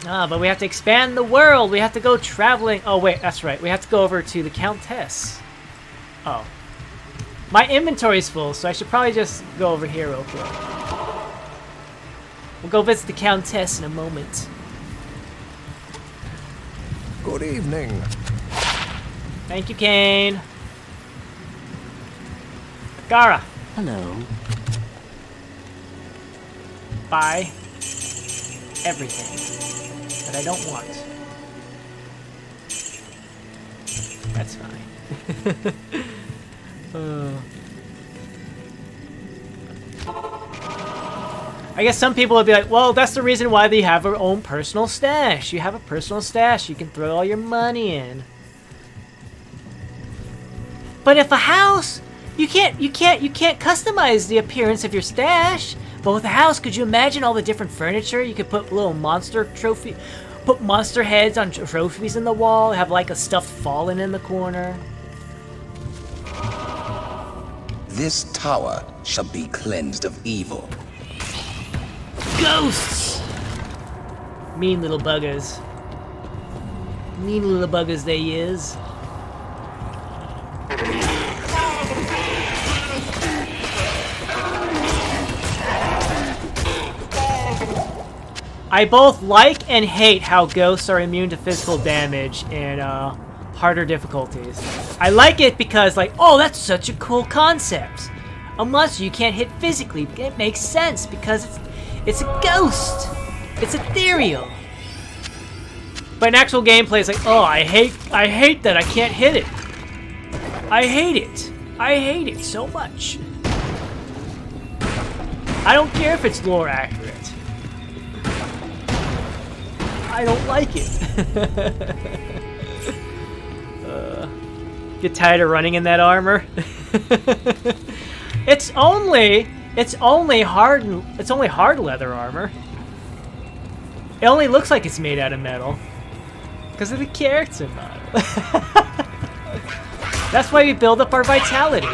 man. But we have to expand the world. We have to go traveling. Oh wait, that's right. We have to go over to the Countess. Oh. My inventory's full, so I should probably just go over here real quick. We'll go visit the Countess in a moment. Good evening. Thank you, Kane. Gara. Hello. Buy everything that I don't want. That's fine. I guess some people would be like, well, that's the reason why they have their own personal stash. You have a personal stash you can throw all your money in. But if a house, you can't customize the appearance of your stash. But with a house, could you imagine all the different furniture? You could put little monster trophy, put monster heads on trophies in the wall, have like a stuffed fallen in the corner. This tower shall be cleansed of evil. Ghosts! Mean little buggers. Mean little buggers they is. I both like and hate how ghosts are immune to physical damage in harder difficulties. I like it because, like, oh, that's such a cool concept. A monster you can't hit physically. It makes sense because it's a ghost. It's ethereal. But in actual gameplay, it's like, oh, I hate that I can't hit it. I hate it. I hate it so much. I don't care if it's lore accurate. I don't like it. Get tired of running in that armor? It's only hard leather armor. It only looks like it's made out of metal because of the character model. That's why we build up our vitality.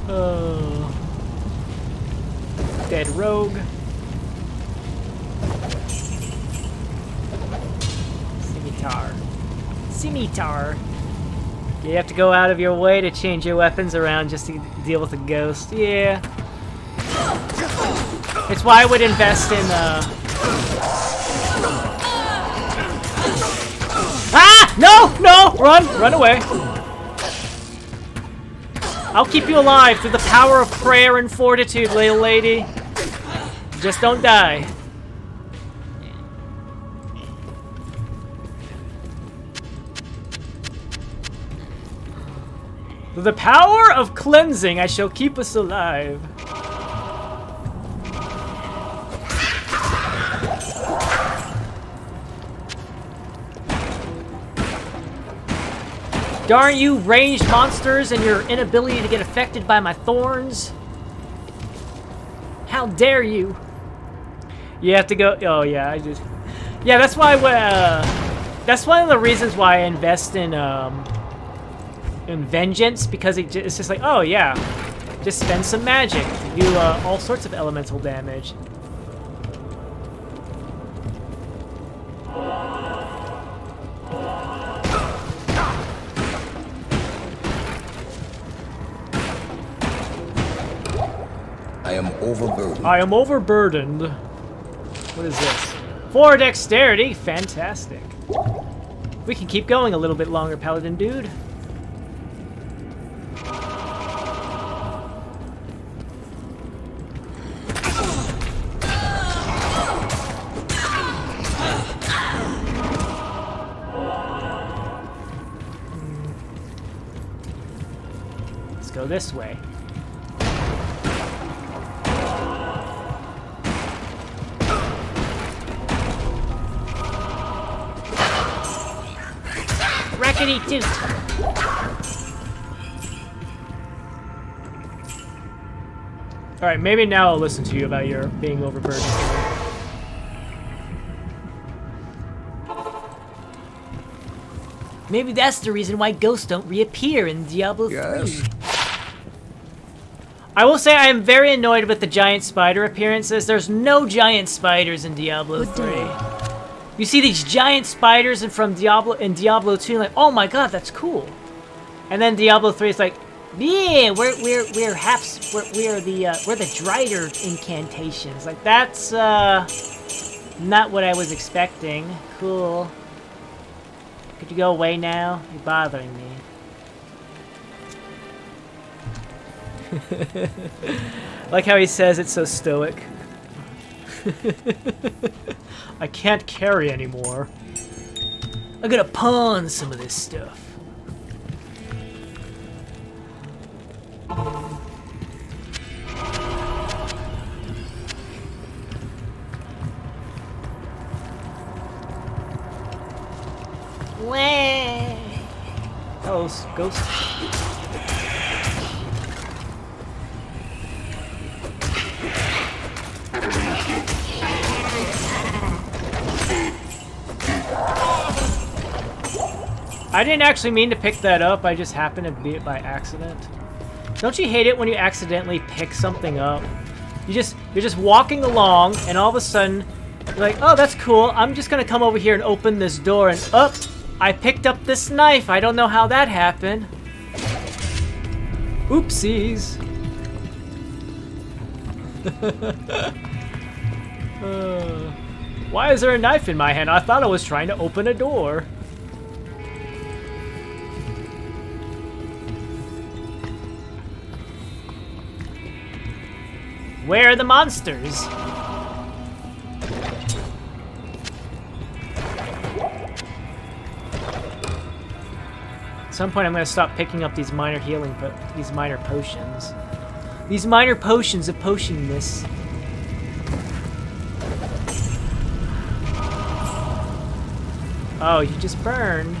Oh. Dead rogue. Scimitar. You have to go out of your way to change your weapons around just to deal with a ghost. Yeah. It's why I would invest in Ah! No! Run away. I'll keep you alive through the power of prayer and fortitude, little lady. Just don't die. Through the power of cleansing, I shall keep us alive. Darn you, ranged monsters, and your inability to get affected by my thorns. How dare you? You have to go. Oh yeah, yeah, that's why. That's one of the reasons why I invest in vengeance, because it's just like, oh yeah, just spend some magic to do all sorts of elemental damage. overburdened. I am overburdened. What is this? 4 dexterity. Fantastic. We can keep going a little bit longer, Paladin dude. Let's go this way. Rackety toot. Alright, maybe now I'll listen to you about your being overburdened. Maybe that's the reason why ghosts don't reappear in Diablo 3. I will say I am very annoyed with the giant spider appearances. There's no giant spiders in Diablo 3. You see these giant spiders from Diablo 2, like, oh my god, that's cool. And then Diablo 3 is like, yeah, we're the Drider incantations. Like that's not what I was expecting. Cool. Could you go away now? You're bothering me. Like how he says it's so stoic. I can't carry anymore. I gotta pawn some of this stuff. Hello, ghost. I didn't actually mean to pick that up, I just happened to be it by accident. Don't you hate it when you accidentally pick something up? You're just walking along and all of a sudden you're like, oh, that's cool, I'm just gonna come over here and open this door and I picked up this knife. I don't know how that happened. Oopsies. Why is there a knife in my hand? I thought I was trying to open a door. Where are the monsters? At some point, I'm going to stop picking up these minor healing, these minor potions. These minor potions of potionness. Oh, you just burned.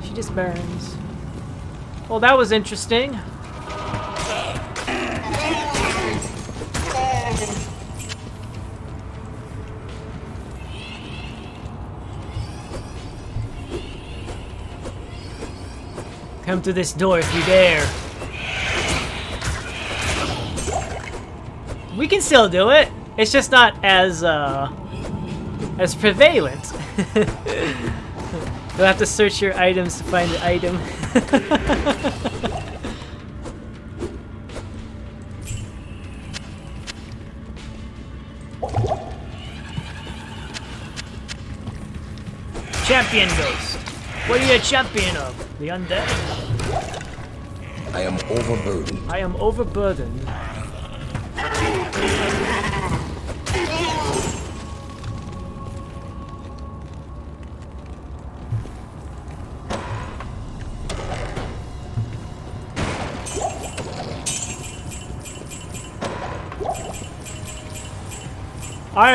She just burns. Well, that was interesting. Come to this door if you dare. We can still do it. It's just not as prevalent. You'll have to search your items to find the item. Champion Ghost. What are you a champion of? The undead? I am overburdened. I am overburdened. I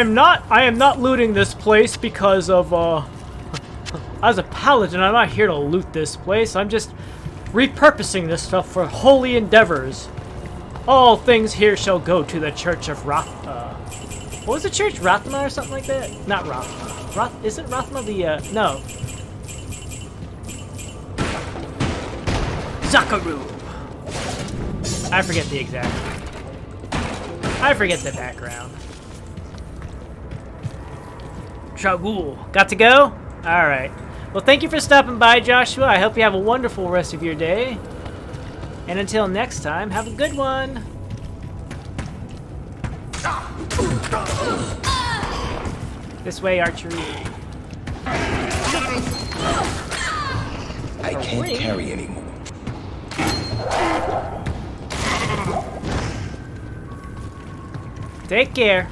am not looting this place because of as a paladin, I'm not here to loot this place. I'm just repurposing this stuff for holy endeavors. All things here shall go to the Church of what was the church? Rathma or something like that? Not Rathma. Isn't Rathma the, no. Zakaru. I forget the exact. I forget the background. Shagul. Got to go? Alright. Well, thank you for stopping by, Joshua. I hope you have a wonderful rest of your day. And until next time, have a good one. This way, archery. I can't carry anymore. Take care.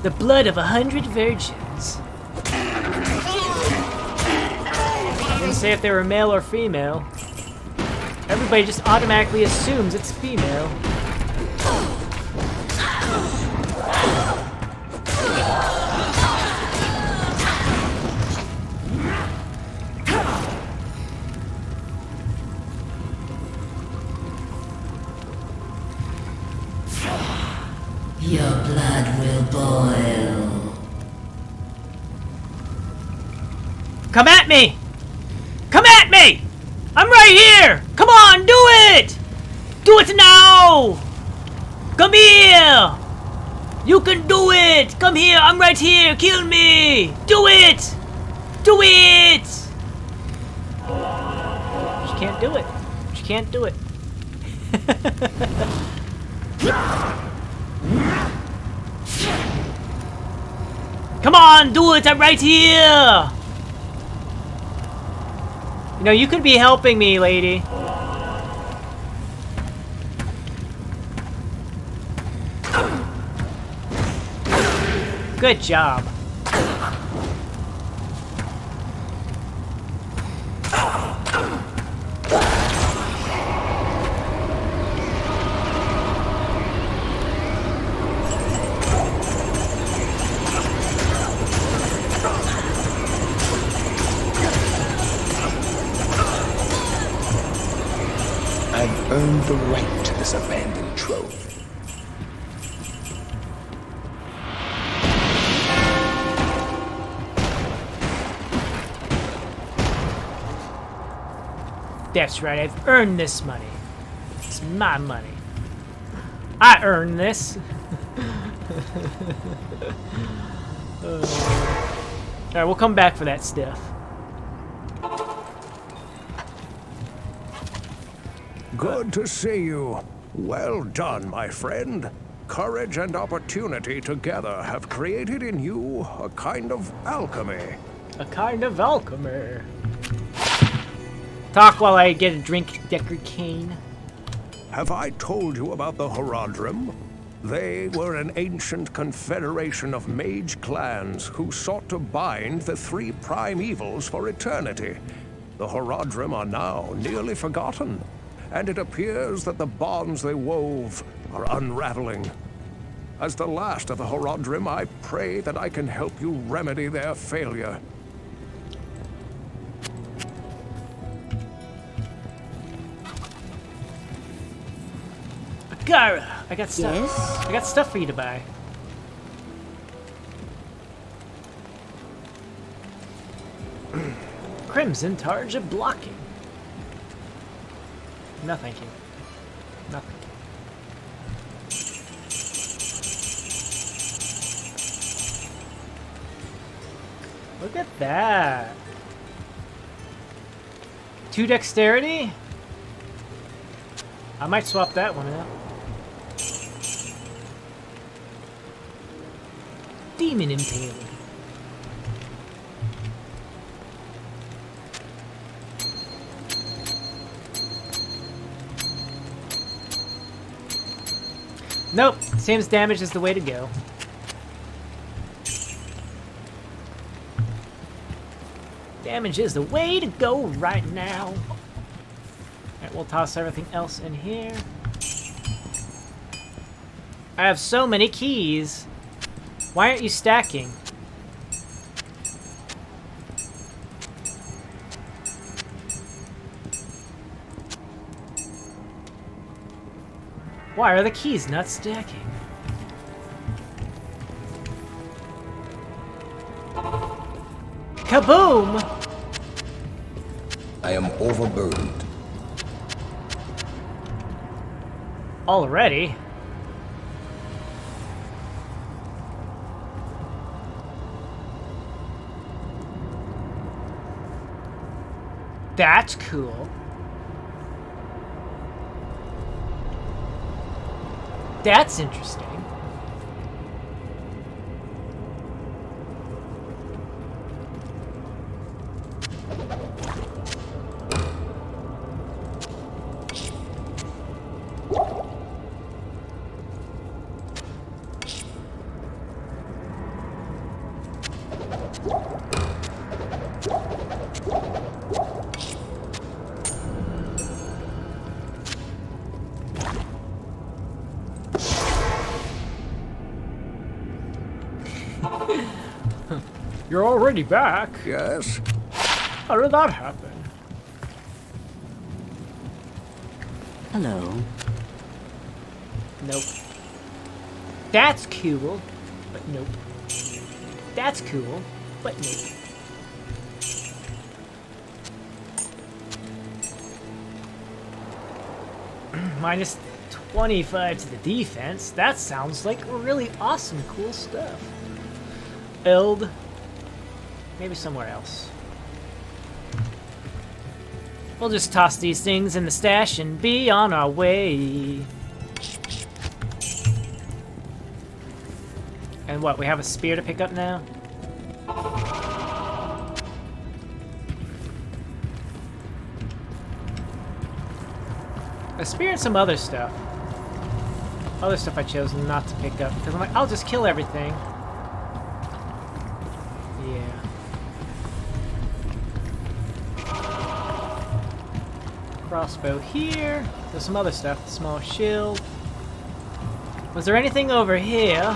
The blood of 100 virgins. Didn't say if they were male or female. Everybody just automatically assumes it's female. Your blood will boil. Come at me! Come at me! I'm right here! Come on, do it! Do it now! Come here! You can do it! Come here, I'm right here! Kill me! Do it! Do it! She can't do it. She can't do it. Come on, do it! I'm right here! You know, you could be helping me, lady. Good job. I've earned the right to this abandoned trove. That's right, I've earned this money. It's my money. I earned this. Alright, we'll come back for that stuff. Good to see you. Well done, my friend. Courage and opportunity together have created in you a kind of alchemy. A kind of alchemy. Talk while I get a drink, Decker Cane. Have I told you about the Horadrim? They were an ancient confederation of mage clans who sought to bind the three prime evils for eternity. The Horadrim are now nearly forgotten, and it appears that the bonds they wove are unraveling. As the last of the Horadrim, I pray that I can help you remedy their failure. Gara, I got stuff. Yes? I got stuff for you to buy. Crimson Targe of blocking. No, thank you. Nothing. Look at that. 2 dexterity? I might swap that one out. Demon Impaling. Nope, same as damage is the way to go. Damage is the way to go right now. Alright, we'll toss everything else in here. I have so many keys. Why aren't you stacking? Why are the keys not stacking? Kaboom! I am overburdened. Already? That's cool. That's interesting. You're already back. Yes? How did that happen? Hello. Nope. That's cool, but nope. That's cool, but nope. Minus 25 to the defense. That sounds like really awesome, cool stuff. Build. Maybe somewhere else. We'll just toss these things in the stash and be on our way. And what, we have a spear to pick up now? A spear and some other stuff. Other stuff I chose not to pick up because I'm like, I'll just kill everything. Yeah. Crossbow here. There's some other stuff. Small shield. Was there anything over here?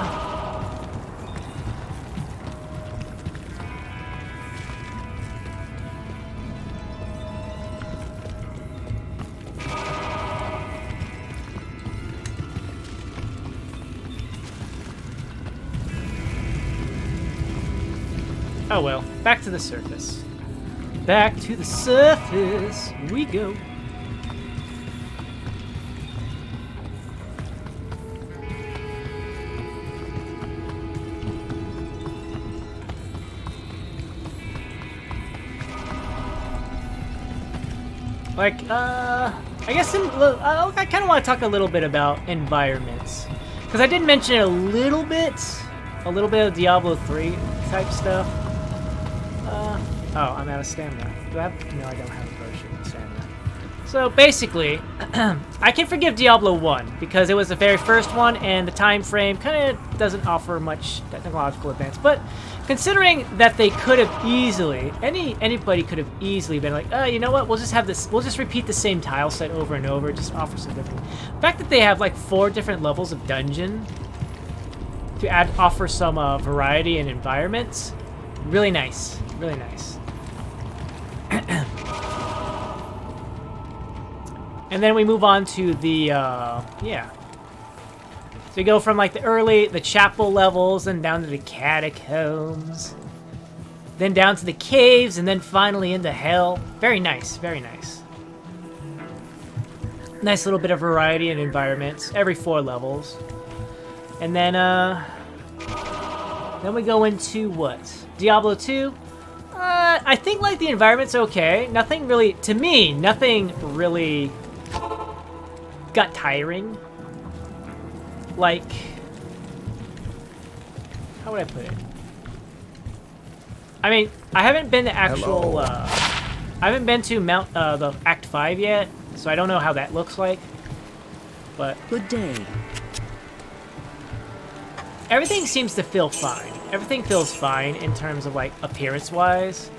Oh well, back to the surface. Back to the surface we go. Like, I guess I kind of want to talk a little bit about environments. Because I did mention it a little bit of Diablo 3 type stuff. Oh, I'm out of stamina. Do I have? No, I don't have a potion of stamina. So basically, I can forgive Diablo 1 because it was the very first one and the time frame kind of doesn't offer much technological advance. But considering that they could have easily, anybody could have easily been like, you know what? We'll just have this. We'll just repeat the same tile set over and over. Just offer some different. The fact that they have like 4 different levels of dungeon to offer some variety and environments, really nice. Really nice. And then we move on to the, yeah. So we go from like the chapel levels, and down to the catacombs. Then down to the caves, and then finally into hell. Very nice, very nice. Nice little bit of variety and environments, every 4 levels. And then we go into what? Diablo 2? I think like the environment's okay. Nothing really, to me, nothing really got tiring. Like, how would I put it? I mean, I haven't been to actual, I haven't been to the Act 5 yet, so I don't know how that looks like. But good day. Everything seems to feel fine. Everything feels fine in terms of like appearance-wise.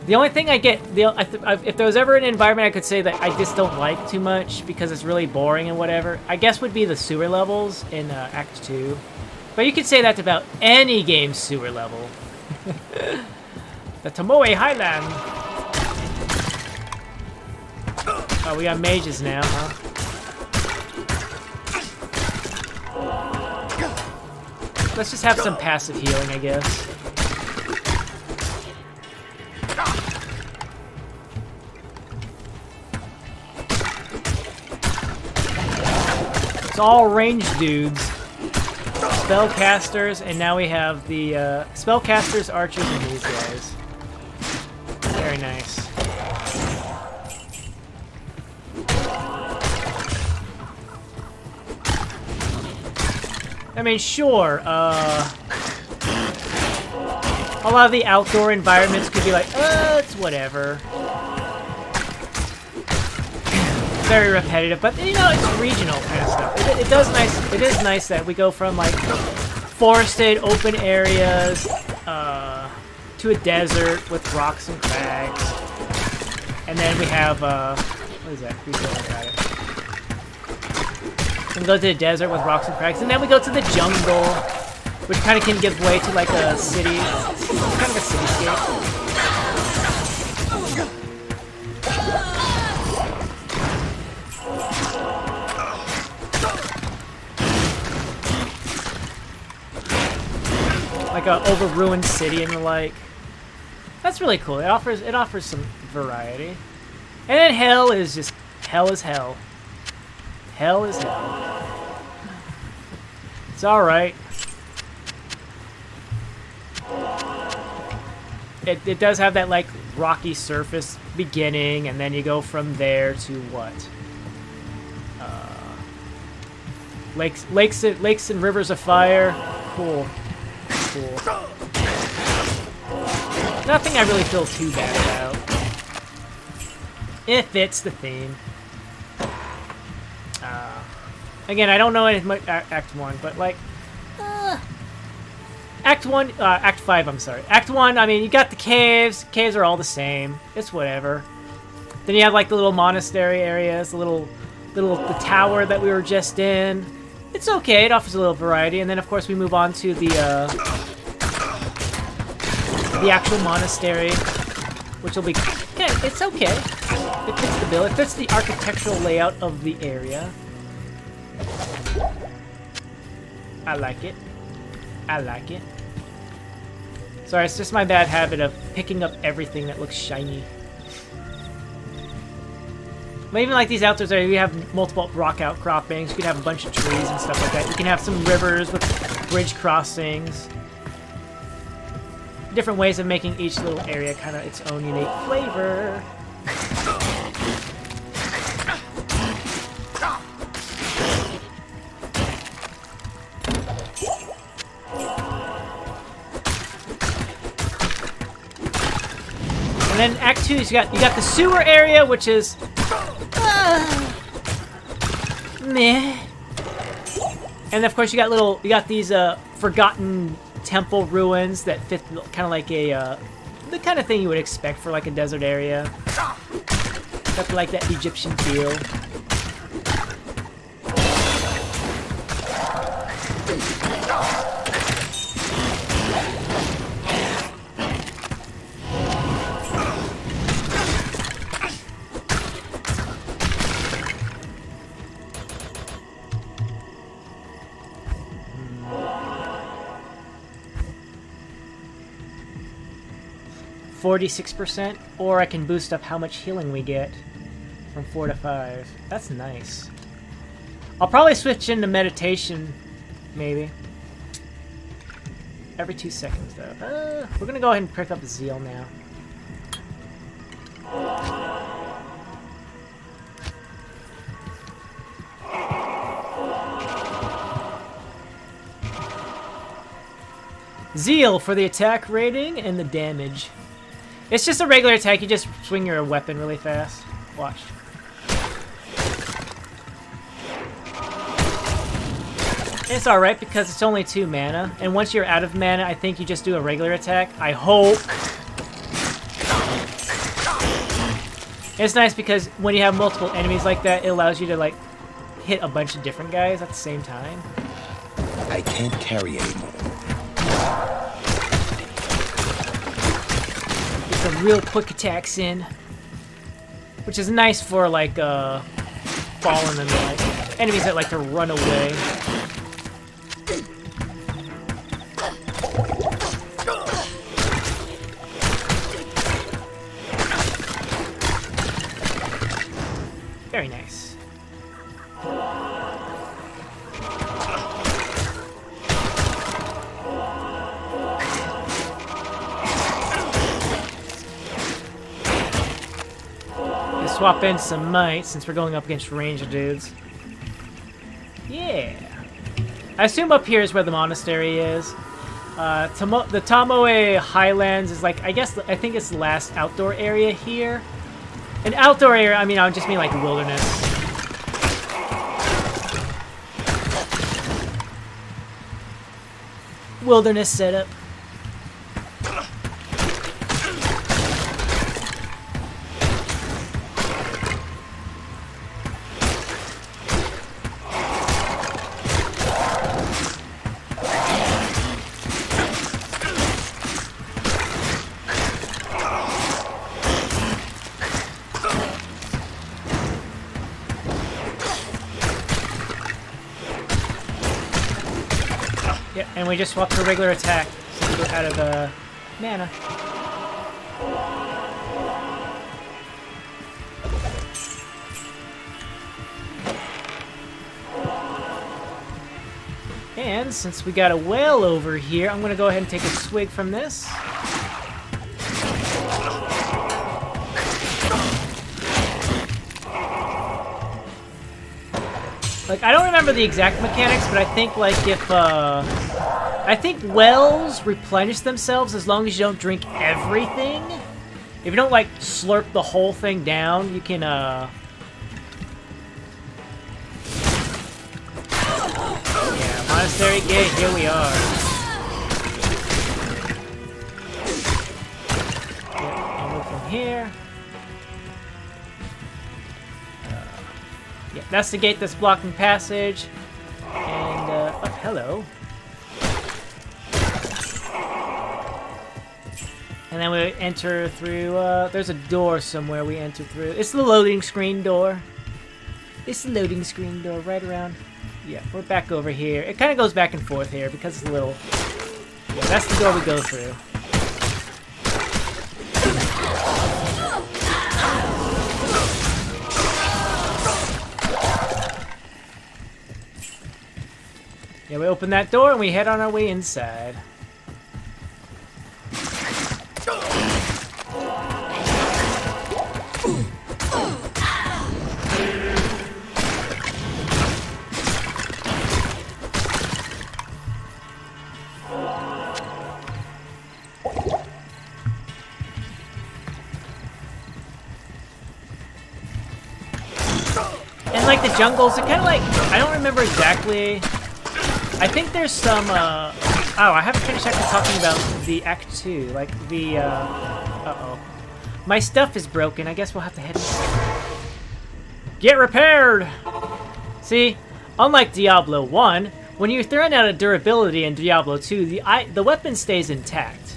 The only thing I get, if there was ever an environment I could say that I just don't like too much because it's really boring and whatever, I guess would be the sewer levels in Act 2. But you could say that about any game's sewer level. The Tamoe Highlands. Oh, we got mages now, huh? Let's just have some passive healing, I guess. It's all ranged dudes. Spellcasters, and now we have the spellcasters, archers, and these guys. Very nice. I mean, sure, a lot of the outdoor environments could be like, it's whatever. Very repetitive, but you know, it's regional kind of stuff. It is nice that we go from like forested open areas to a desert with rocks and crags, and then we have what is that? And go to the desert with rocks and crags, and then we go to the jungle, which kind of can give way to like a city, kind of a cityscape. Like a over-ruined city and the like. That's really cool. It offers some variety. And then hell is just hell is hell. Hell is hell. It's alright. It does have that like rocky surface beginning, and then you go from there to what? Lakes and rivers of fire. Cool. Cool. Nothing I really feel too bad about. It fits the theme. Again, I don't know anything about Act 1, but like... Act 1, Act 5, I'm sorry. Act 1, I mean, you got the caves. Caves are all the same. It's whatever. Then you have like the little monastery areas, the tower that we were just in. It's okay, it offers a little variety, and then of course we move on to the actual monastery, which will be, okay, it's okay. It fits the bill, it fits the architectural layout of the area. I like it. I like it. Sorry, it's just my bad habit of picking up everything that looks shiny. But even like these outdoors areas, you have multiple rock outcroppings. You can have a bunch of trees and stuff like that. You can have some rivers with bridge crossings. Different ways of making each little area kind of its own unique flavor. And then Act 2, you got the sewer area, which is meh. And of course you got these forgotten temple ruins that fit kind of like a the kind of thing you would expect for like a desert area. Got like that Egyptian feel. %, or I can boost up how much healing we get from 4 to 5. That's nice. I'll probably switch into meditation, maybe. Every 2 seconds, though. We're gonna go ahead and pick up Zeal now. Zeal for the attack rating and the damage. It's just a regular attack, you just swing your weapon really fast. Watch. It's alright because it's only 2 mana, and once you're out of mana, I think you just do a regular attack. I hope. It's nice because when you have multiple enemies like that, it allows you to like hit a bunch of different guys at the same time. I can't carry anymore. Some real quick attacks in, which is nice for like fallen and like enemies that like to run away. Very nice. Swap in some might since we're going up against ranger dudes. Yeah. I assume up here is where the monastery is. The Tamoe Highlands is like, I think it's the last outdoor area here. An outdoor area, I would just mean like wilderness. Wilderness setup. And we just swapped to a regular attack since we're out of mana. And since we got a well over here, I'm going to go ahead and take a swig from this. Like, I don't remember the exact mechanics, but I think, like, I think wells replenish themselves as long as you don't drink everything. If you don't, like, slurp the whole thing down, you can, Yeah, Monastery Gate, here we are. Yeah, I'll move from here. Yeah, that's the gate that's blocking passage. And, oh, hello. And then we enter through, there's a door somewhere we enter through. It's the loading screen door. It's the loading screen door right around. Yeah, we're back over here. It kind of goes back and forth here because it's a little... Yeah, that's the door we go through. Yeah, we open that door and we head on our way inside. And like the jungles, it kind of like, I don't remember exactly. I think there's some, oh, I haven't finished actually talking about the Act 2, like the, uh-oh. My stuff is broken, I guess we'll have to head inside. Get repaired! See, unlike Diablo 1, when you're throwing out of durability in Diablo 2, the weapon stays intact.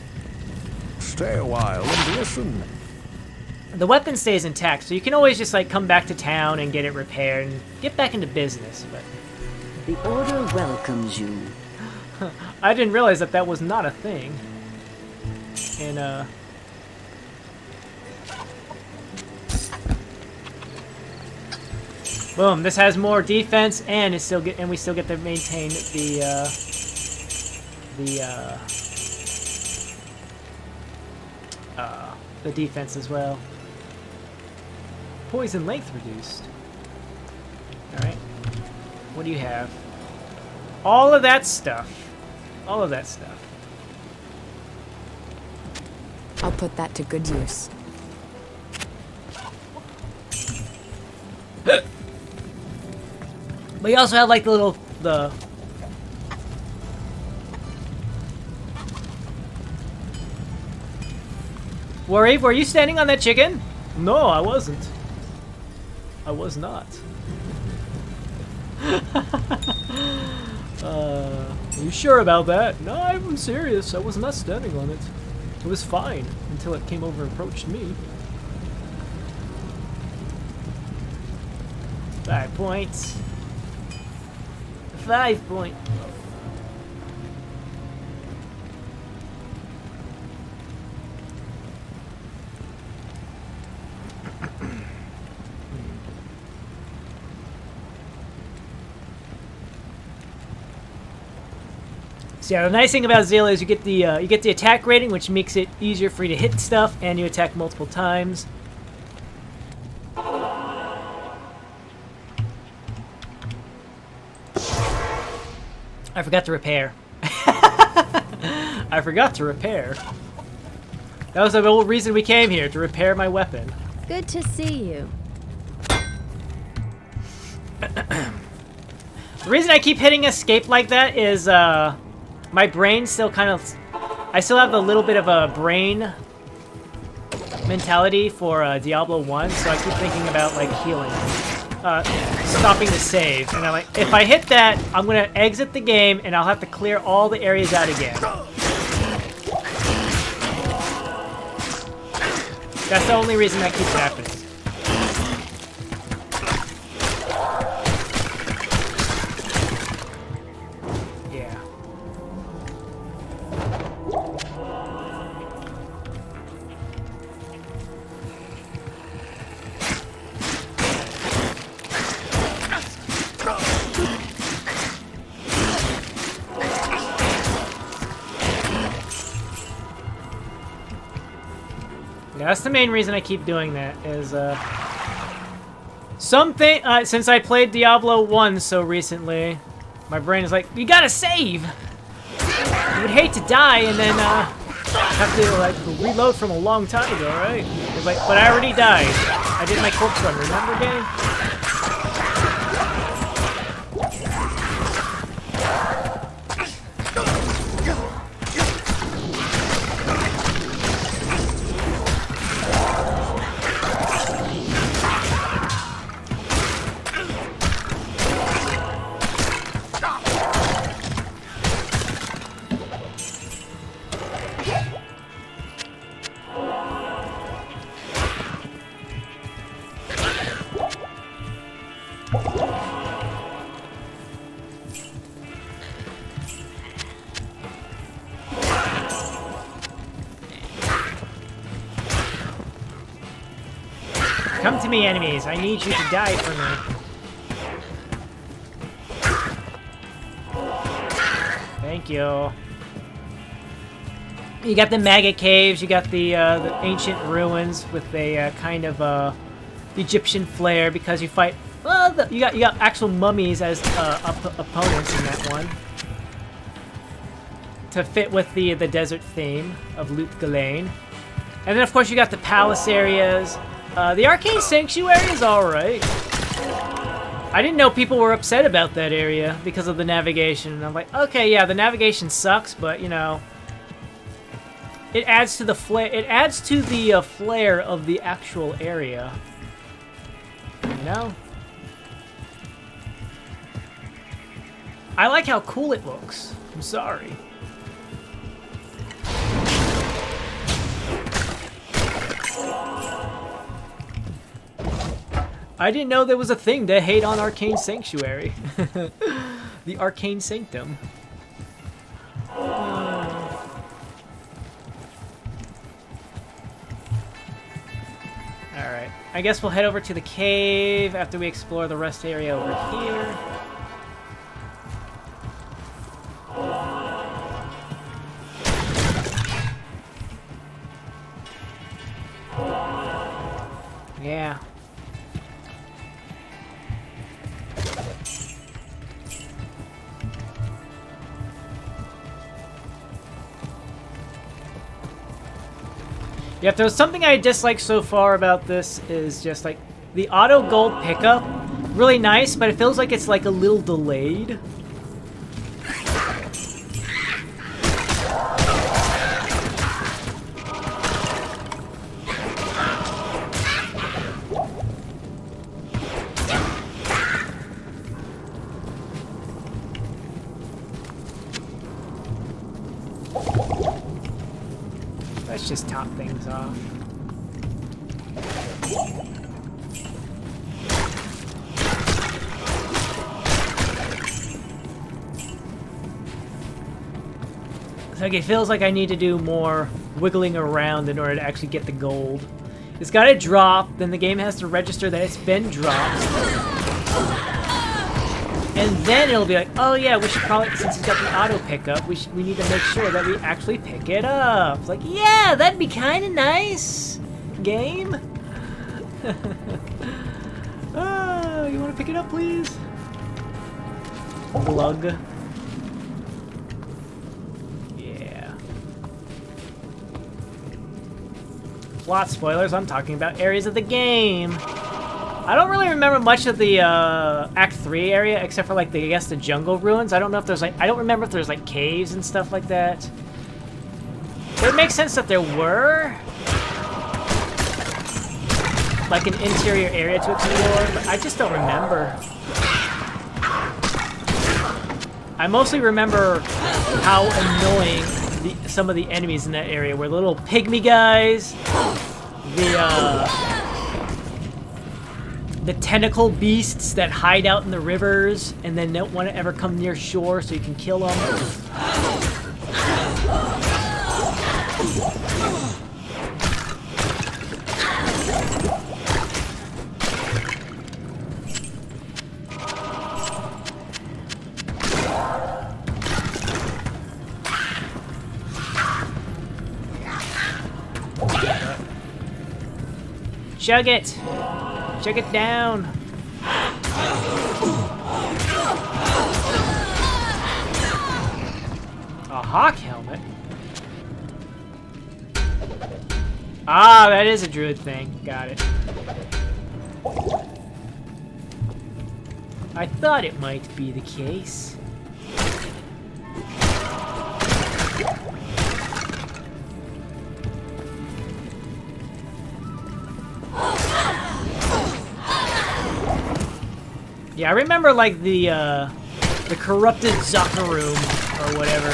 Stay a while and listen. The weapon stays intact, so you can always just, like, come back to town and get it repaired and get back into business, but... The Order welcomes you. I didn't realize that that was not a thing. And, boom, this has more defense, and we still get to maintain the defense as well. Poison length reduced. Alright. What do you have? All of that stuff. All of that stuff. I'll put that to good use. But you also have like the Worry, were you standing on that chicken? No, I wasn't. I was not. Are you sure about that? No, I'm serious. I was not standing on it. It was fine until it came over and approached me. 5 points. 5 points. So yeah, the nice thing about Zilla is you get the attack rating, which makes it easier for you to hit stuff, and you attack multiple times. I forgot to repair. I forgot to repair. That was the whole reason we came here, to repair my weapon. Good to see you. The reason I keep hitting escape like that is my brain still kind of... I still have a little bit of a brain mentality for Diablo 1, so I keep thinking about like healing. Stopping to save. And I'm like, if I hit that, I'm going to exit the game and I'll have to clear all the areas out again. That's the only reason that keeps happening. Yeah. Yeah, that's the main reason I keep doing that, is, since I played Diablo 1 so recently, my brain is like, you gotta save! You would hate to die and then, have to, like, reload from a long time ago, right? It's like, but I already died. I did my corpse run, remember, game? Come to me, enemies. I need you to die for me. Thank you. You got the maggot caves. You got the ancient ruins with a kind of Egyptian flair because you fight. Well, you got actual mummies as opponents in that one to fit with the desert theme of Lut Gholein. And then of course you got the palace areas. The Arcane Sanctuary is alright. I didn't know people were upset about that area because of the navigation. And I'm like, okay, yeah, the navigation sucks, but you know, it adds to the flair. It adds to the flair of the actual area. You know, I like how cool it looks. I'm sorry. I didn't know there was a thing to hate on Arcane Sanctuary. The Arcane Sanctum. Alright. I guess we'll head over to the cave after we explore the rest area over here. Yeah. Yeah, if there's something I dislike so far about this is just like the auto gold pickup. Really nice, but it feels like it's like a little delayed. Let's just top things off. It's like it feels like I need to do more wiggling around in order to actually get the gold. It's gotta drop, then the game has to register that it's been dropped. And then it'll be like, oh yeah, we should probably, since it's got the auto pickup, we need to make sure that we actually pick it up. It's like, yeah, that'd be kind of nice, game. Oh, you want to pick it up, please? Glug. plot spoilers. I'm talking about areas of the game. I don't really remember much of the Act 3 area, except for like I guess the jungle ruins. I don't know if there's like, I don't remember if there's like caves and stuff like that. It would make sense that there were like an interior area to explore, but I just don't remember. I mostly remember how annoying some of the enemies in that area were. The little pygmy guys, the tentacle beasts that hide out in the rivers and then don't want to ever come near shore so you can kill them. Chug it! Chug it down! A hawk helmet? Ah, that is a druid thing. Got it. I thought it might be the case. Yeah, I remember like the corrupted Zakarum or whatever.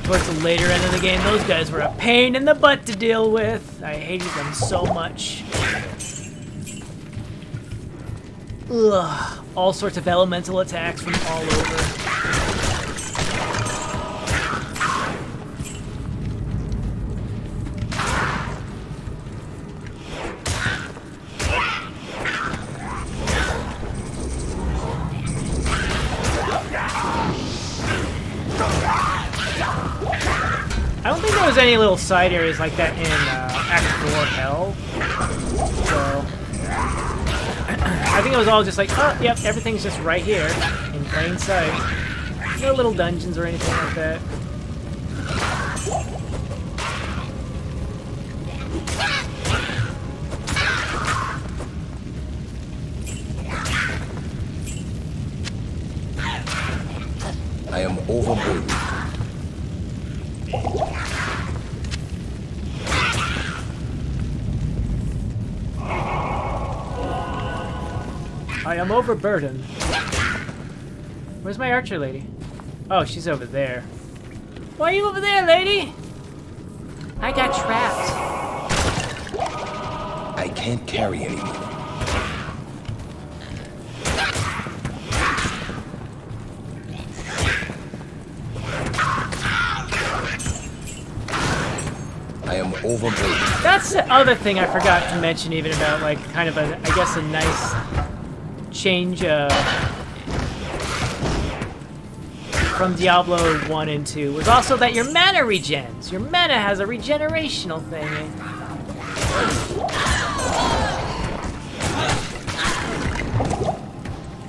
Towards the later end of the game, those guys were a pain in the butt to deal with. I hated them so much. Ugh, all sorts of elemental attacks from all over. I don't think there was any little side areas like that in Act 4 Hell. So I think it was all just like, oh, yep, everything's just right here in plain sight. No little dungeons or anything like that. I am overburdened. I am overburdened. Where's my archer lady? Oh, she's over there. Why are you over there, lady? I got trapped. I can't carry anymore. I am overburdened. That's the other thing I forgot to mention even about, like, kind of a, I guess, a nice change from Diablo 1 and 2 was also that your mana regens. Your mana has a regenerational thing.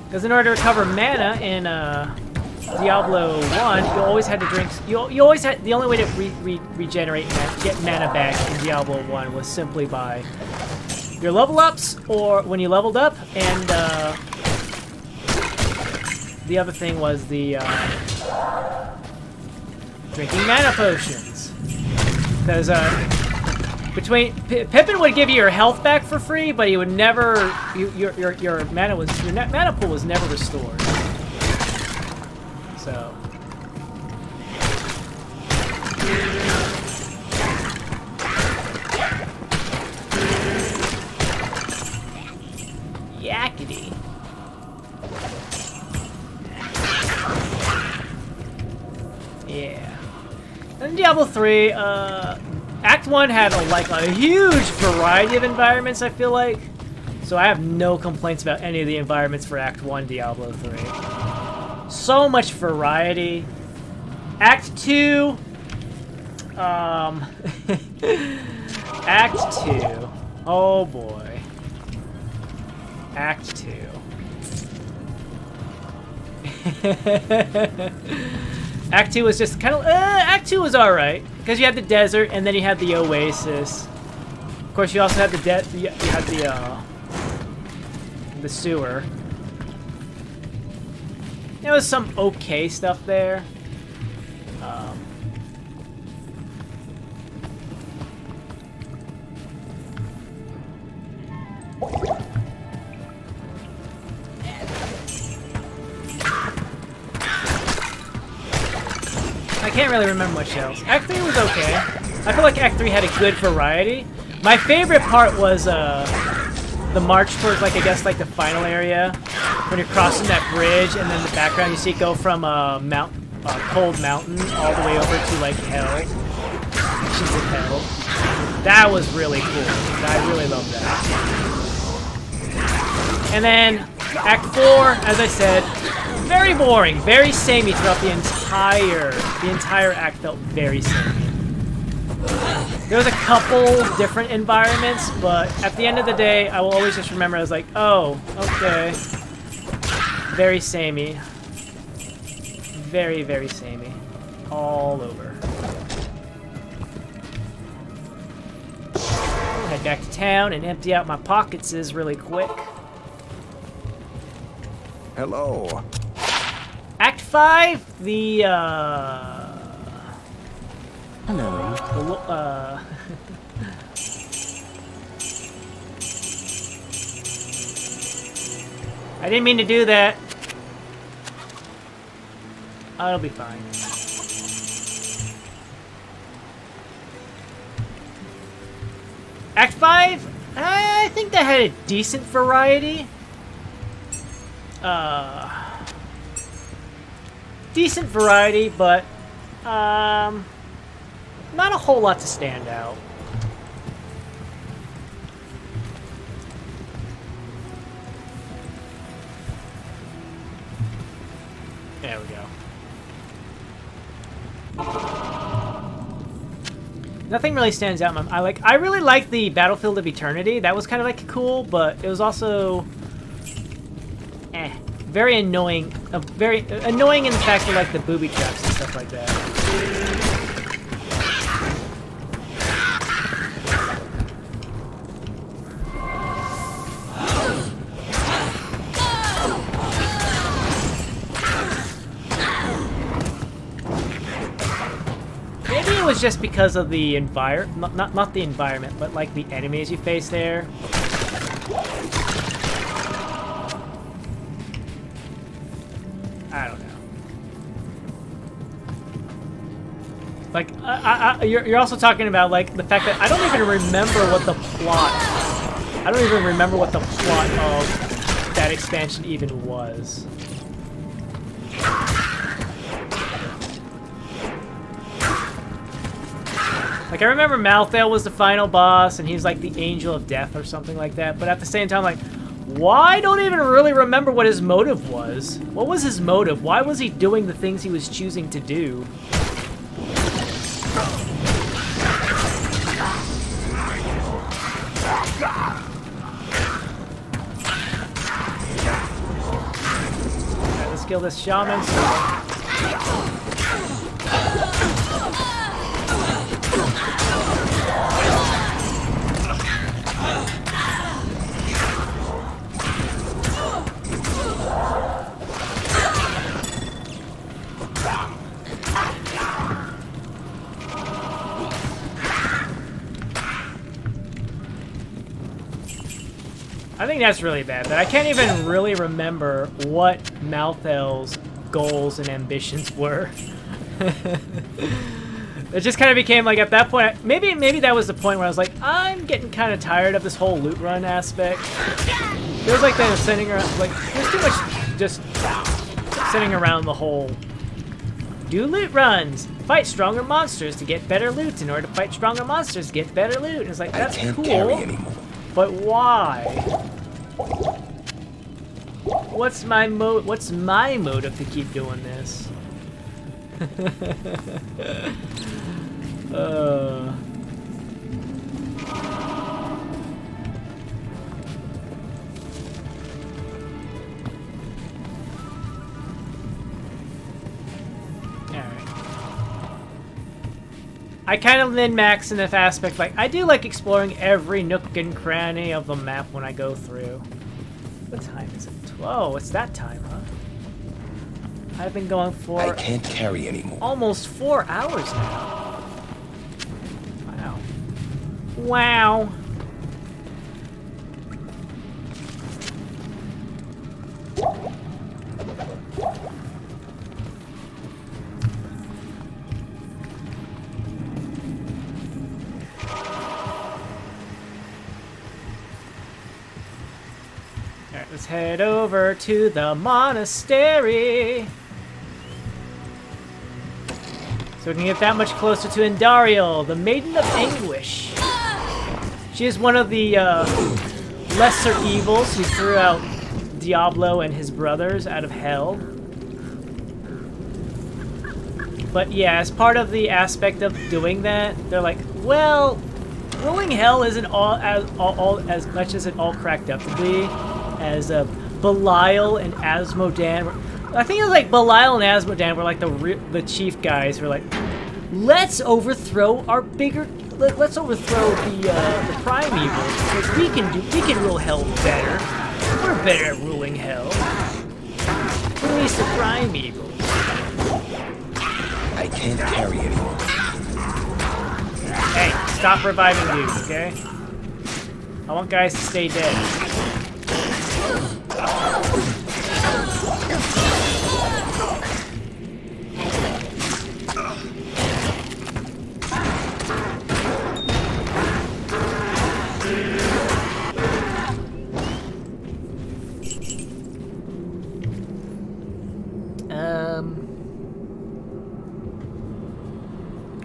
Because in order to recover mana in Diablo 1, you always had to drink. You always had, the only way to regenerate and get mana back in Diablo 1 was simply by your level ups, or when you leveled up, and the other thing was the drinking mana potions. Because Pippin would give you your health back for free, but he would never your mana pool was never restored. So. Yakety. Yeah. And Diablo 3, Act 1 had a huge variety of environments, I feel like. So I have no complaints about any of the environments for Act 1 Diablo 3. So much variety. Act 2, Act 2, oh boy. Act 2. Act 2 was just kind of, Act 2 was alright, because you had the desert, and then you had the oasis, Of course, you also had you had the sewer. There was some okay stuff there. I can't really remember much else. Act 3 was okay. I feel like Act 3 had a good variety. My favorite part was the march towards, like, I guess, like the final area when you're crossing that bridge, and then in the background you see it go from cold mountain all the way over to like hell. She's in hell. That was really cool. I really loved that. And then Act 4, as I said, very boring, very samey throughout the entire act. Felt very samey. There was a couple different environments, but at the end of the day, I will always just remember I was like, oh, okay. Very samey. Very, very samey. All over. Head back to town and empty out my pockets really quick. Hello. Act 5, the, Hello. I didn't mean to do that. Oh, it'll be fine. Act 5? I think that had a decent variety. Decent variety, but not a whole lot to stand out. There we go. Nothing really stands out. I really like the Battlefield of Eternity. That was kind of like cool, but it was also very annoying. Very annoying in the fact of like the booby traps and stuff like that. It was just because of the not the environment, but like the enemies you face there. I don't know. Like, you're also talking about like the fact that I don't even remember what the plot. I don't even remember what the plot of that expansion even was. Like, I remember Malthael was the final boss, and he's like the Angel of Death or something like that, but at the same time, like, why? I don't even really remember what his motive was. What was his motive? Why was he doing the things he was choosing to do? Alright, let's kill this shaman. I think that's really bad, but I can't even really remember what Malthael's goals and ambitions were. It just kind of became like, at that point, maybe that was the point where I was like, I'm getting kind of tired of this whole loot run aspect. It was like they were sitting around, like, there's too much just sitting around the whole, do loot runs, fight stronger monsters to get better loot in order to fight stronger monsters to get better loot. And it's like, that's cool, but why? What's my motive to keep doing this? I kind of min-max in this aspect. Like, I do like exploring every nook and cranny of the map when I go through. What time is it? Oh, it's that time, huh? I've been going for... I can't carry anymore. Almost 4 hours now. Wow. Wow. Alright, let's head over to the monastery. So we can get that much closer to Andarial, the Maiden of Anguish. She is one of the lesser evils who threw out Diablo and his brothers out of hell. But yeah, as part of the aspect of doing that, they're like, well, ruling hell isn't all as much as it all cracked up to be, as Belial and Asmodan. I think it was like Belial and Asmodan were like the chief guys who were like, let's overthrow our bigger. Let's overthrow the prime evil because we can rule hell better. We're better at ruling hell. At least the prime evil. I can't carry anymore. Hey, stop reviving dudes, okay? I want guys to stay dead.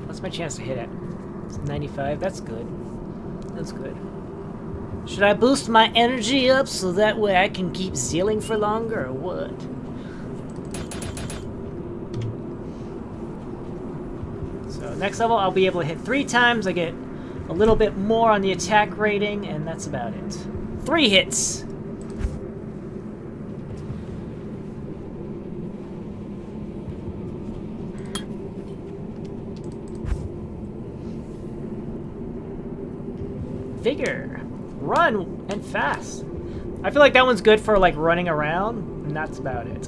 What's my chance to hit it? It's 95. That's good. That's good. Should I boost my energy up so that way I can keep zealing for longer, or what? So next level, I'll be able to hit 3 times. I get a little bit more on the attack rating, and that's about it. 3 hits. Vigor. Run and fast. I feel like that one's good for like running around, and that's about it.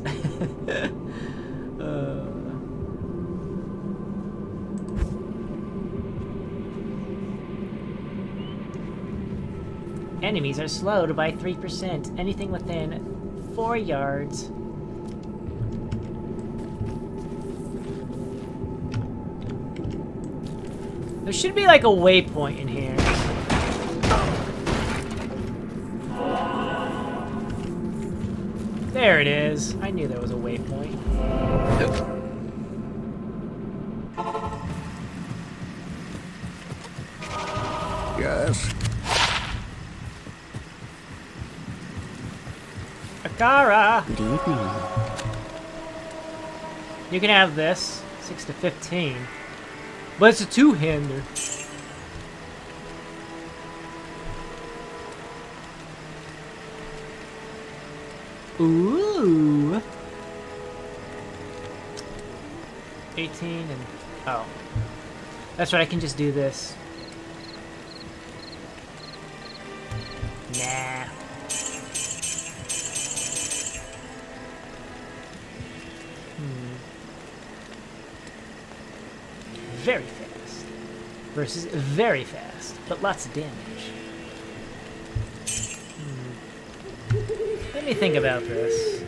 Enemies are slowed by 3%. Anything within 4 yards. There should be like a waypoint in here. There it is. I knew there was a waypoint. Yes? Akara! Good evening. You can have this. 6 to 15. But it's a 2-hander. Ooh. 18 and... oh. That's right, I can just do this. Nah. Very fast. Versus very fast, but lots of damage. Let me think about this.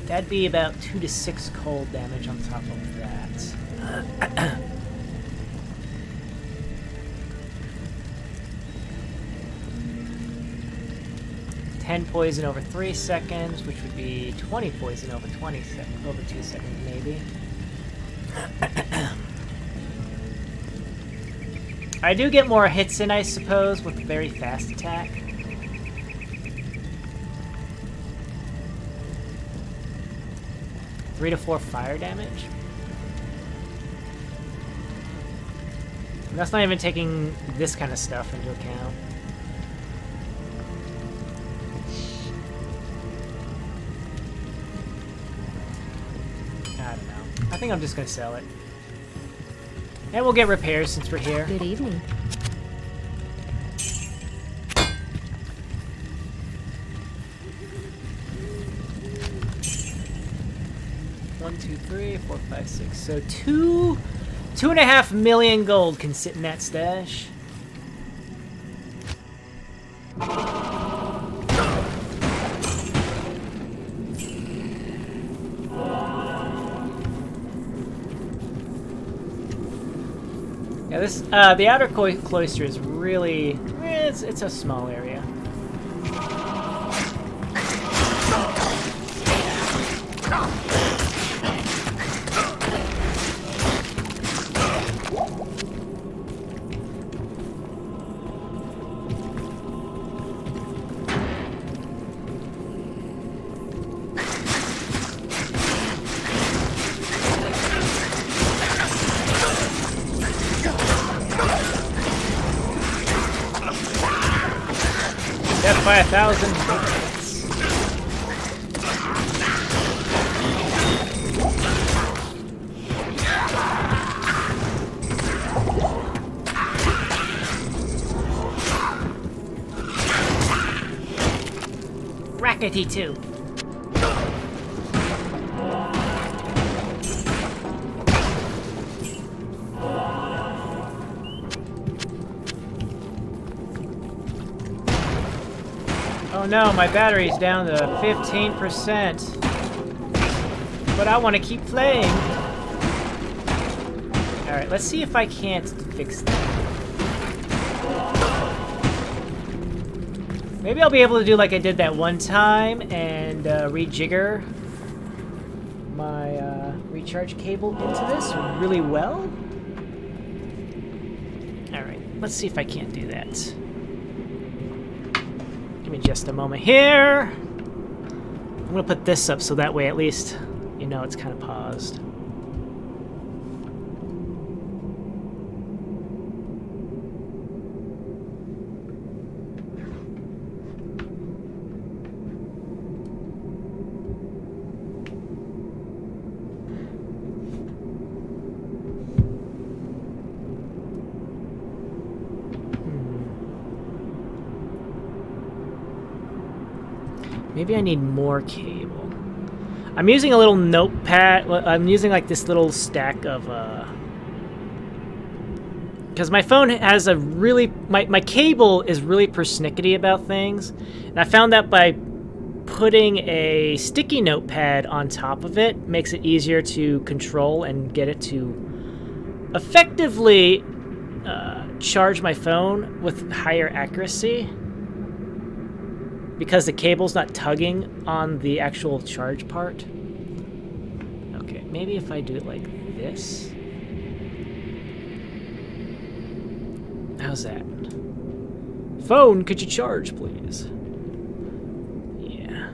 That'd be about 2 to 6 cold damage on top of that. 10 poison over 3 seconds, which would be 20 poison over 20 seconds, over 2 seconds maybe. I do get more hits in, I suppose, with a very fast attack. 3 to 4 fire damage. And that's not even taking this kind of stuff into account. I don't know. I think I'm just gonna sell it. And we'll get repairs since we're here. Good evening. One, 2, 3, 4, 5, 6. So 2.5 million gold can sit in that stash. Yeah, this the outer cloister is really it's a small area. Death by 1,000 hits. Rackety too. Oh no, my battery's down to 15%. But I want to keep playing. Alright, let's see if I can't fix that. Maybe I'll be able to do like I did that one time and rejigger my recharge cable into this really well. Alright, let's see if I can't do that. Give me just a moment here. I'm gonna put this up so that way at least you know it's kind of paused. Maybe I need more cable. I'm using a little notepad. I'm using like this little stack of because my phone has a really my cable is really persnickety about things, and I found that by putting a sticky notepad on top of it makes it easier to control and get it to effectively charge my phone with higher accuracy. Because the cable's not tugging on the actual charge part. Okay, maybe if I do it like this. How's that? Phone, could you charge, please? Yeah.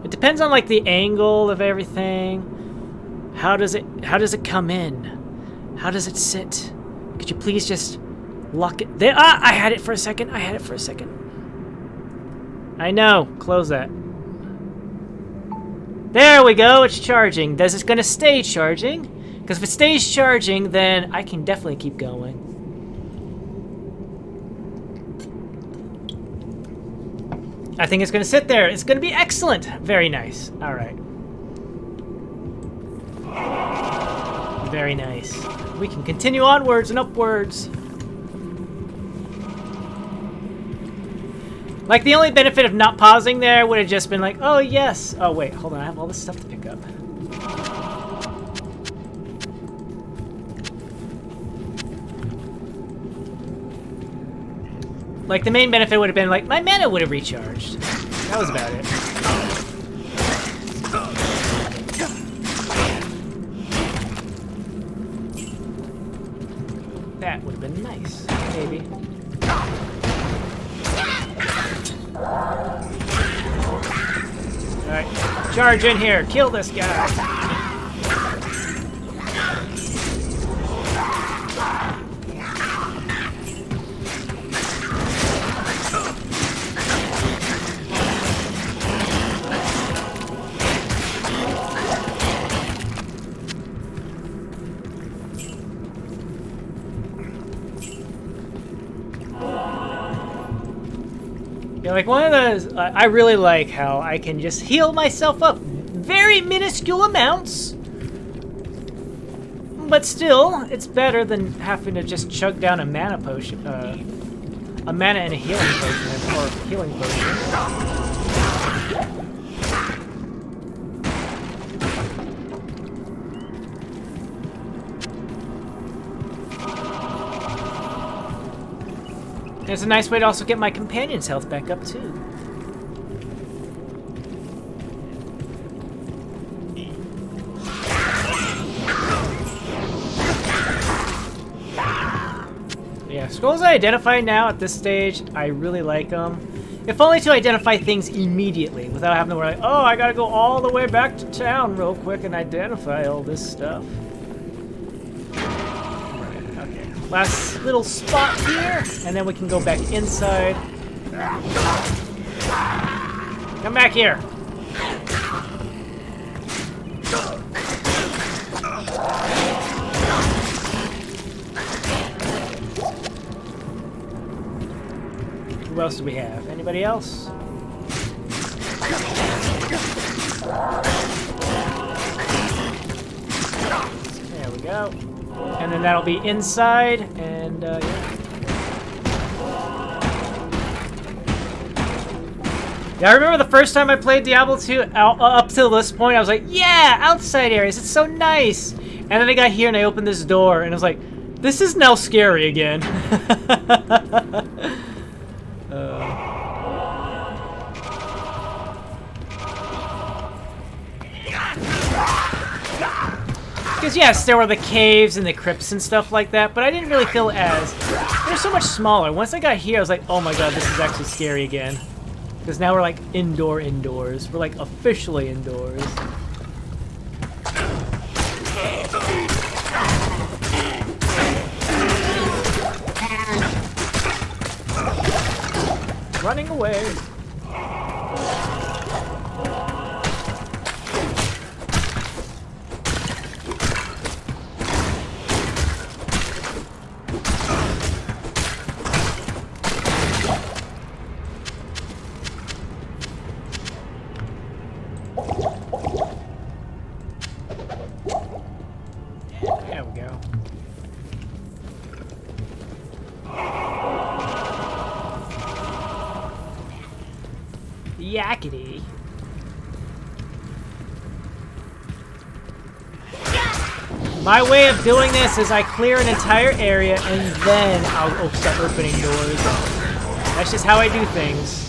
It depends on like the angle of everything. How does it come in? How does it sit? Could you please just lock it there? Ah, I had it for a second. I know. Close that. There we go. It's charging. Is it going to stay charging? Because if it stays charging, then I can definitely keep going. I think it's going to sit there. It's going to be excellent. Very nice. All right. Very nice. We can continue onwards and upwards. Like, the only benefit of not pausing there would have just been like, oh, yes. Oh, wait. Hold on. I have all this stuff to pick up. Like, the main benefit would have been, like, my mana would have recharged. That was about it. That would have been nice. Maybe. Alright, charge in here. Kill this guy. Yeah, like one of those, I really like how I can just heal myself up. Very minuscule amounts. But still, it's better than having to just chug down a mana potion, a mana and a healing potion, or healing potion. There's a nice way to also get my companion's health back up, too. Yeah, scrolls I identify now at this stage, I really like them. If only to identify things immediately, without having to worry, like, oh, I gotta go all the way back to town real quick and identify all this stuff. Last little spot here, and then we can go back inside. Come back here. Who else do we have? Anybody else? There we go. And then that'll be inside, and yeah. Yeah, I remember the first time I played Diablo 2, up till this point, I was like, yeah, outside areas, it's so nice! And then I got here and I opened this door, and I was like, this is now scary again. Because yes, there were the caves and the crypts and stuff like that, but I didn't really feel as... They're so much smaller. Once I got here, I was like, oh my god, this is actually scary again. Because now we're like indoors. We're like officially indoors. Running away. There we go. Yakety. My way of doing this is I clear an entire area and then I'll start opening doors. That's just how I do things.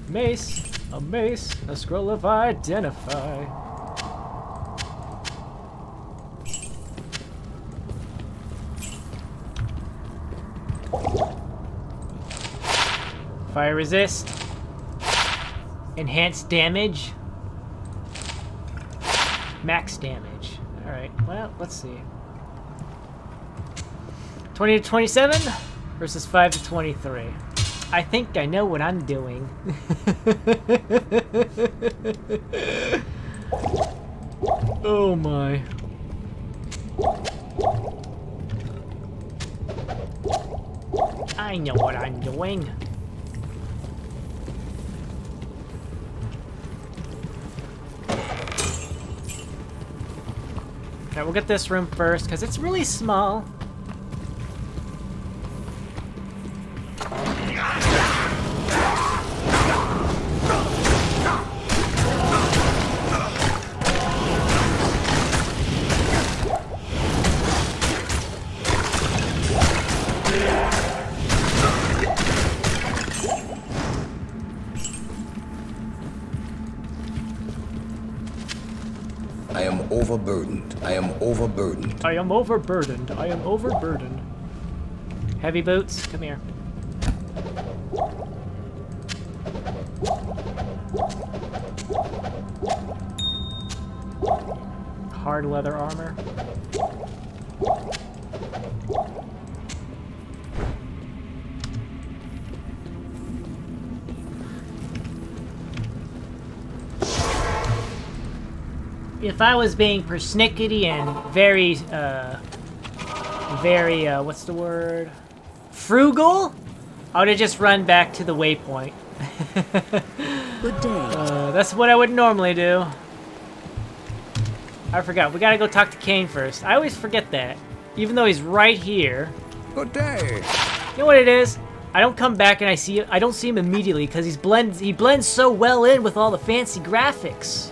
Mace, a scroll of identify. Fire resist. Enhanced damage. Max damage. Alright, well, let's see. 20 to 27 versus 5 to 23. I think I know what I'm doing. Oh my. I know what I'm doing. Alright, we'll get this room first, because it's really small. I am overburdened. I am overburdened. I am overburdened. I am overburdened. Heavy boots, come here. Hard leather armor. If I was being persnickety and very, what's the word? Frugal? I would have just run back to the waypoint. Good day. That's what I would normally do. I forgot. We gotta go talk to Kane first. I always forget that. Even though he's right here. Good day. You know what it is? I don't come back and I don't see him immediately because he blends so well in with all the fancy graphics.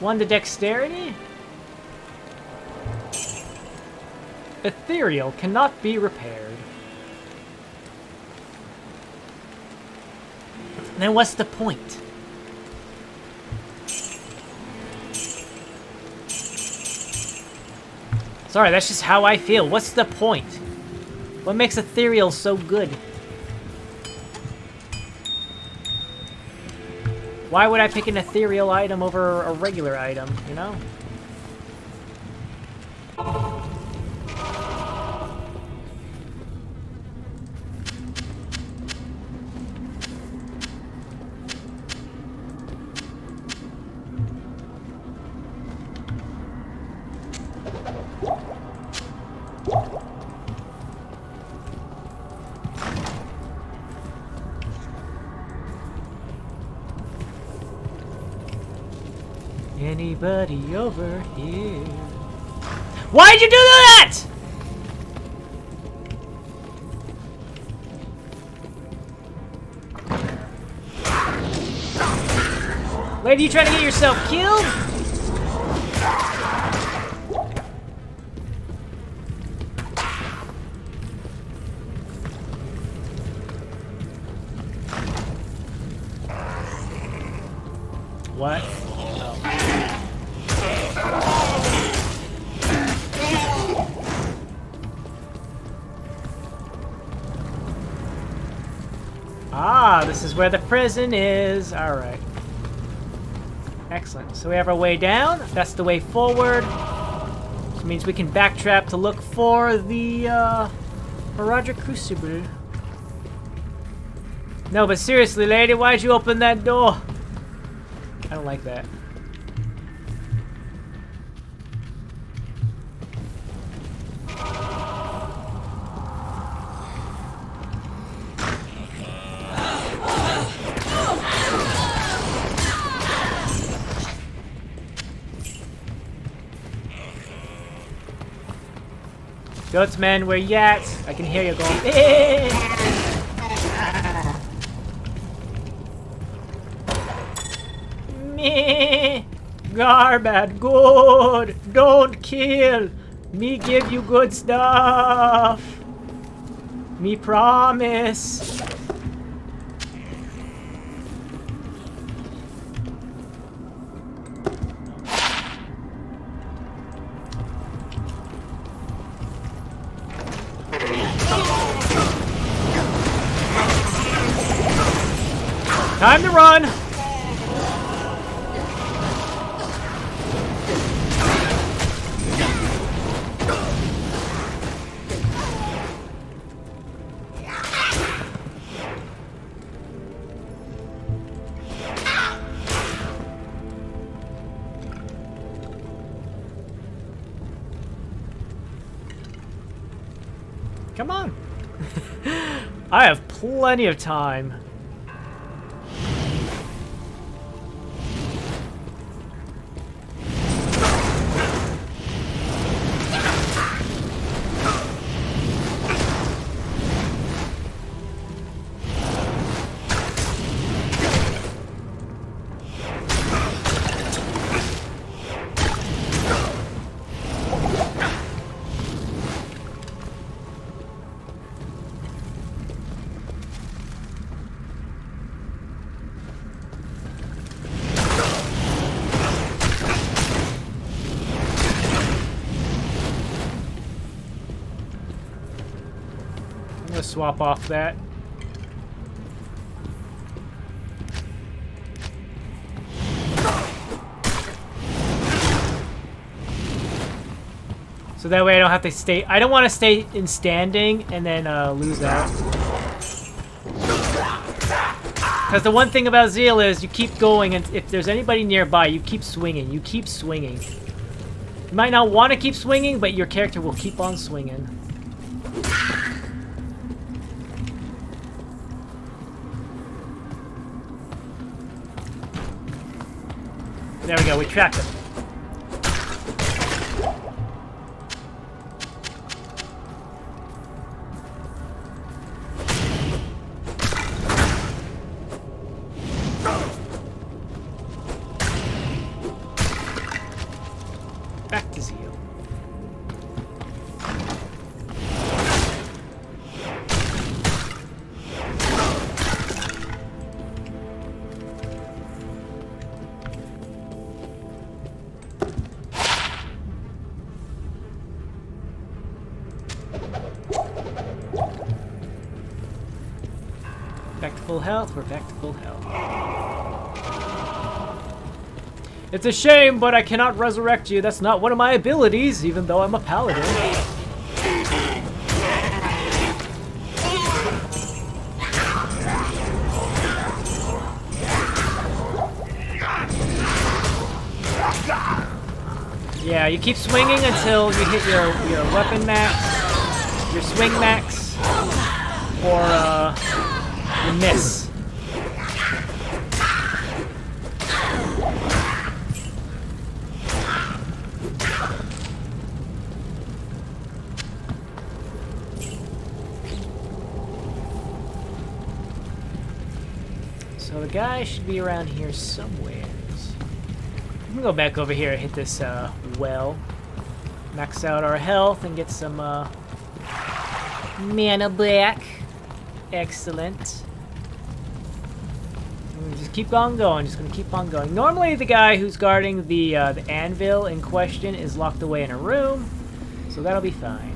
One to dexterity? Ethereal cannot be repaired. Then what's the point? Sorry, that's just how I feel. What's the point? What makes ethereal so good? Why would I pick an ethereal item over a regular item, you know? Anybody over here? Why'd you do that? Lady, you trying to get yourself killed? What? Ah, this is where the prison is. All right. Excellent. So we have our way down. That's the way forward. Which means we can backtrack to look for the Roderick Crucible. No, but seriously, lady, why'd you open that door? I don't like that. Goatsman, where you at? I can hear you going. Me, garbage, good. Don't kill. Me give you good stuff. Me promise. Time to run! Come on! I have plenty of time. swap off that. So that way I don't have to stay. I don't want to stay in standing and then lose out. Because the one thing about Zeal is you keep going, and if there's anybody nearby, you keep swinging. You keep swinging. You might not want to keep swinging, but your character will keep on swinging. There we go. We trapped him. Back to Zeal. Back to full health. We're back to full health. It's a shame, but I cannot resurrect you. That's not one of my abilities, even though I'm a paladin. Yeah, you keep swinging until you hit your weapon max, your swing max, or you miss. So the guy should be around here somewhere. I'm gonna go back over here and hit this well. Max out our health and get some mana back. Excellent. Just keep on going. Just gonna keep on going. Normally the guy who's guarding the anvil in question is locked away in a room, so that'll be fine.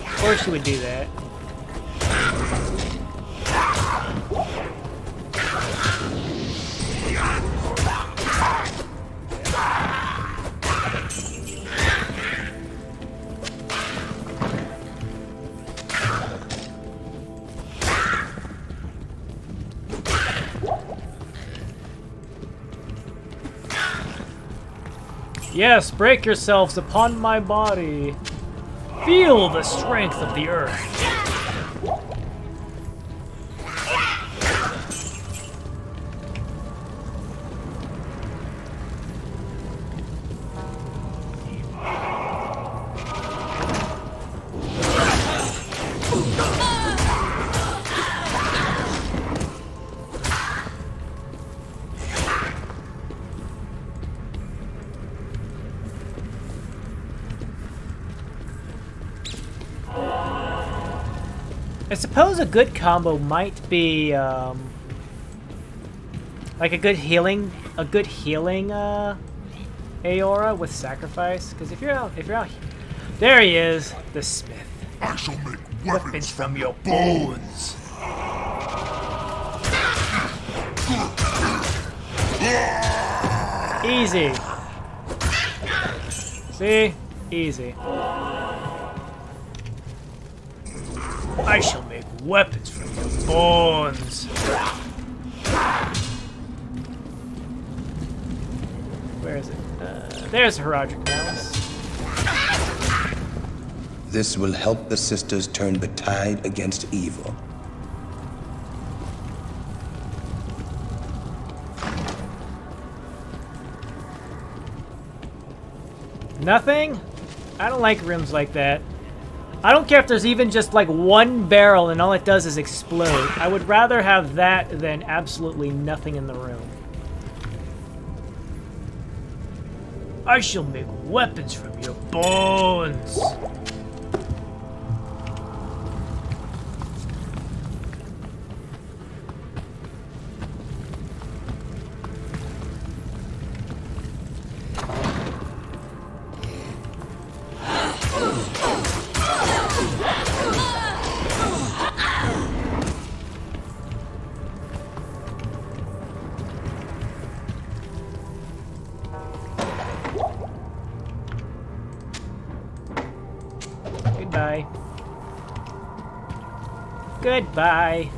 Of course you would do that. Yes, break yourselves upon my body. Feel the strength of the earth. I suppose a good combo might be like a good healing Aura with sacrifice. Because if you're out, there he is, the smith. I shall make weapons from your bones. Easy. See, easy. I shall make weapons from your bones. Where is it? There's Heraldric Malice. This will help the sisters turn the tide against evil. Nothing? I don't like rooms like that. I don't care if there's even just like one barrel and all it does is explode. I would rather have that than absolutely nothing in the room. I shall make weapons from your bones. Goodbye. Goodbye.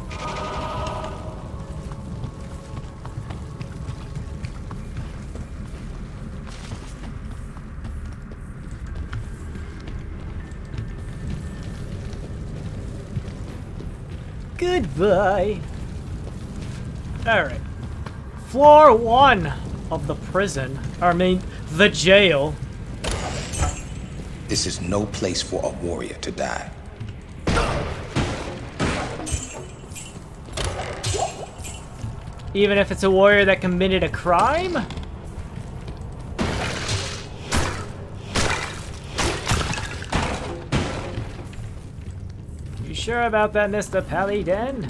Goodbye. Alright. Floor 1 of the prison. I mean, the jail. This is no place for a warrior to die. Even if it's a warrior that committed a crime? You sure about that, Mr. Paladin?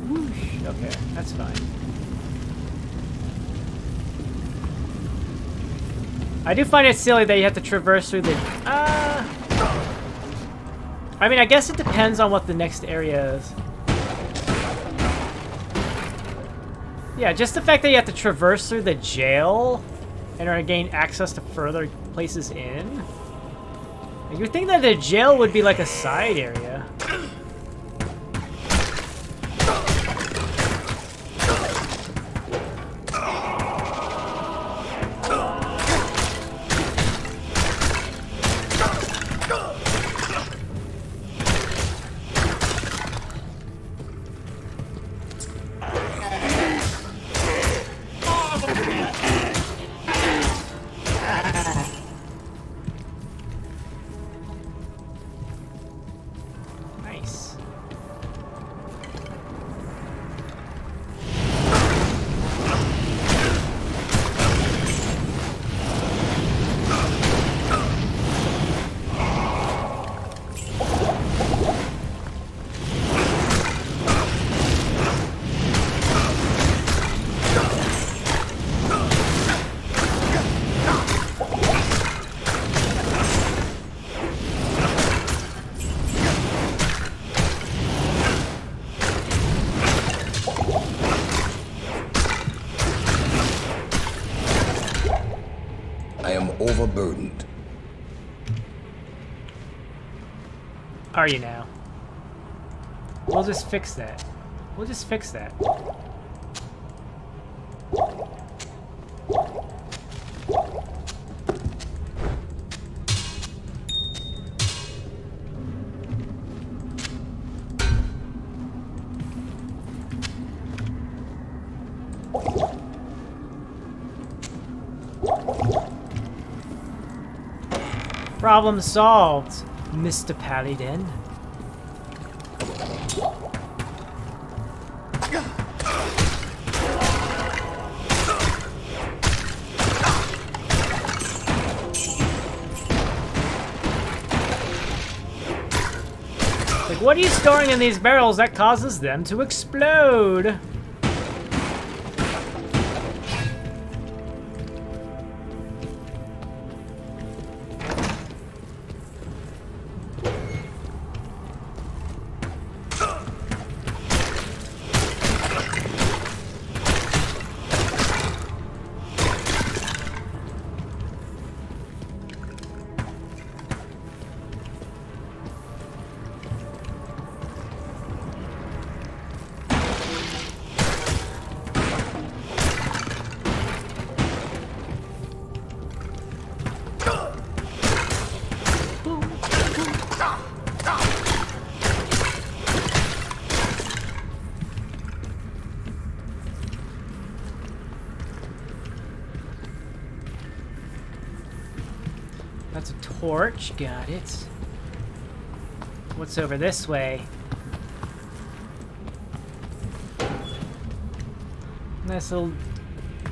Whoosh. Okay, that's fine. I do find it silly that you have to traverse through the... I mean, I guess it depends on what the next area is. Yeah, just the fact that you have to traverse through the jail in order to gain access to further places in. You would think that the jail would be like a side area. Overburdened. Are you now? We'll just fix that. We'll just fix that. Problem solved, Mr. Paladin. Like, what are you storing in these barrels that causes them to explode? That's a torch, got it. What's over this way? Nice little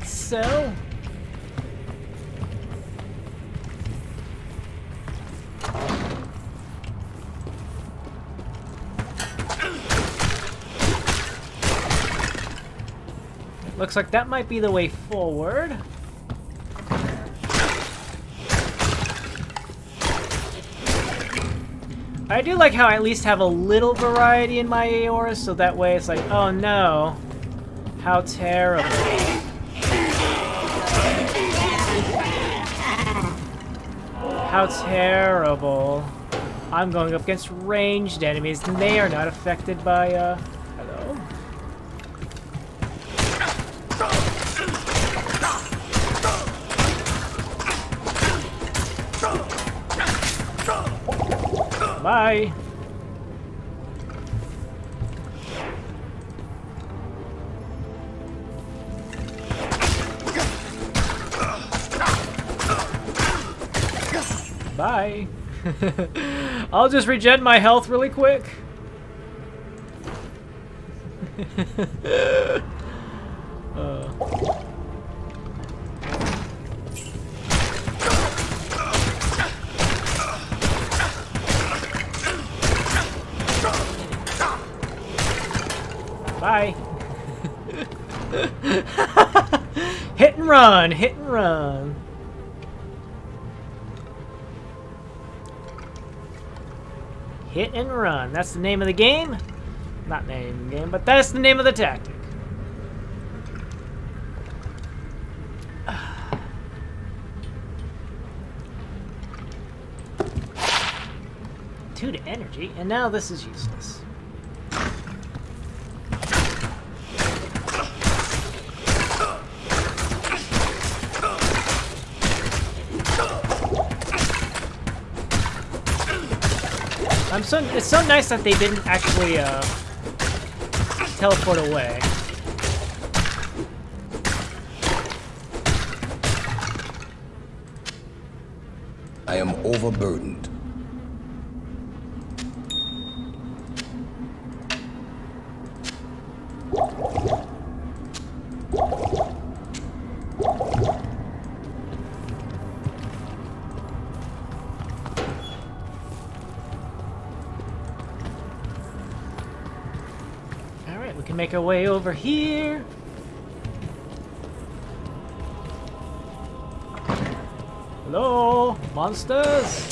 cell. Looks like that might be the way forward. I do like how I at least have a little variety in my Aoras, so that way it's like, oh no, how terrible. How terrible. I'm going up against ranged enemies, and they are not affected by, hello? Bye. Bye. I'll just regen my health really quick. Bye. Hit and run, hit and run. Hit and run. That's the name of the game. Not name of the game, but that's the name of the tactic. Two to energy, and now this is useless. It's so nice that they didn't actually teleport away. I am overburdened. Make our way over here. Hello, monsters.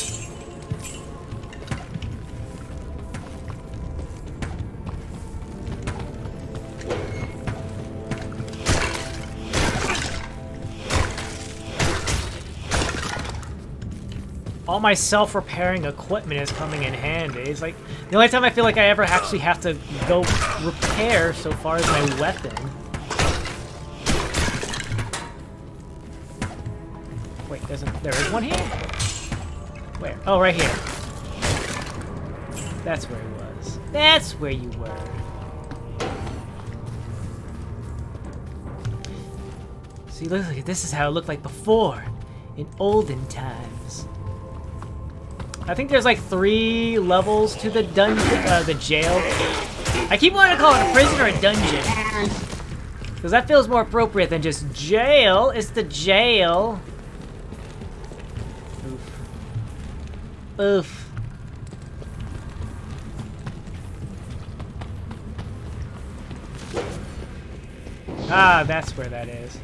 All my self-repairing equipment is coming in handy. It's like the only time I feel like I ever actually have to go repair so far is my weapon. Wait, there is one here? Where? Oh, right here. That's where he was. That's where you were. See, look, this is how it looked like before, in olden times. I think there's like 3 levels to the dungeon, the jail. I keep wanting to call it a prison or a dungeon, because that feels more appropriate than just jail. It's the jail. Oof. Oof. Ah, that's where that is.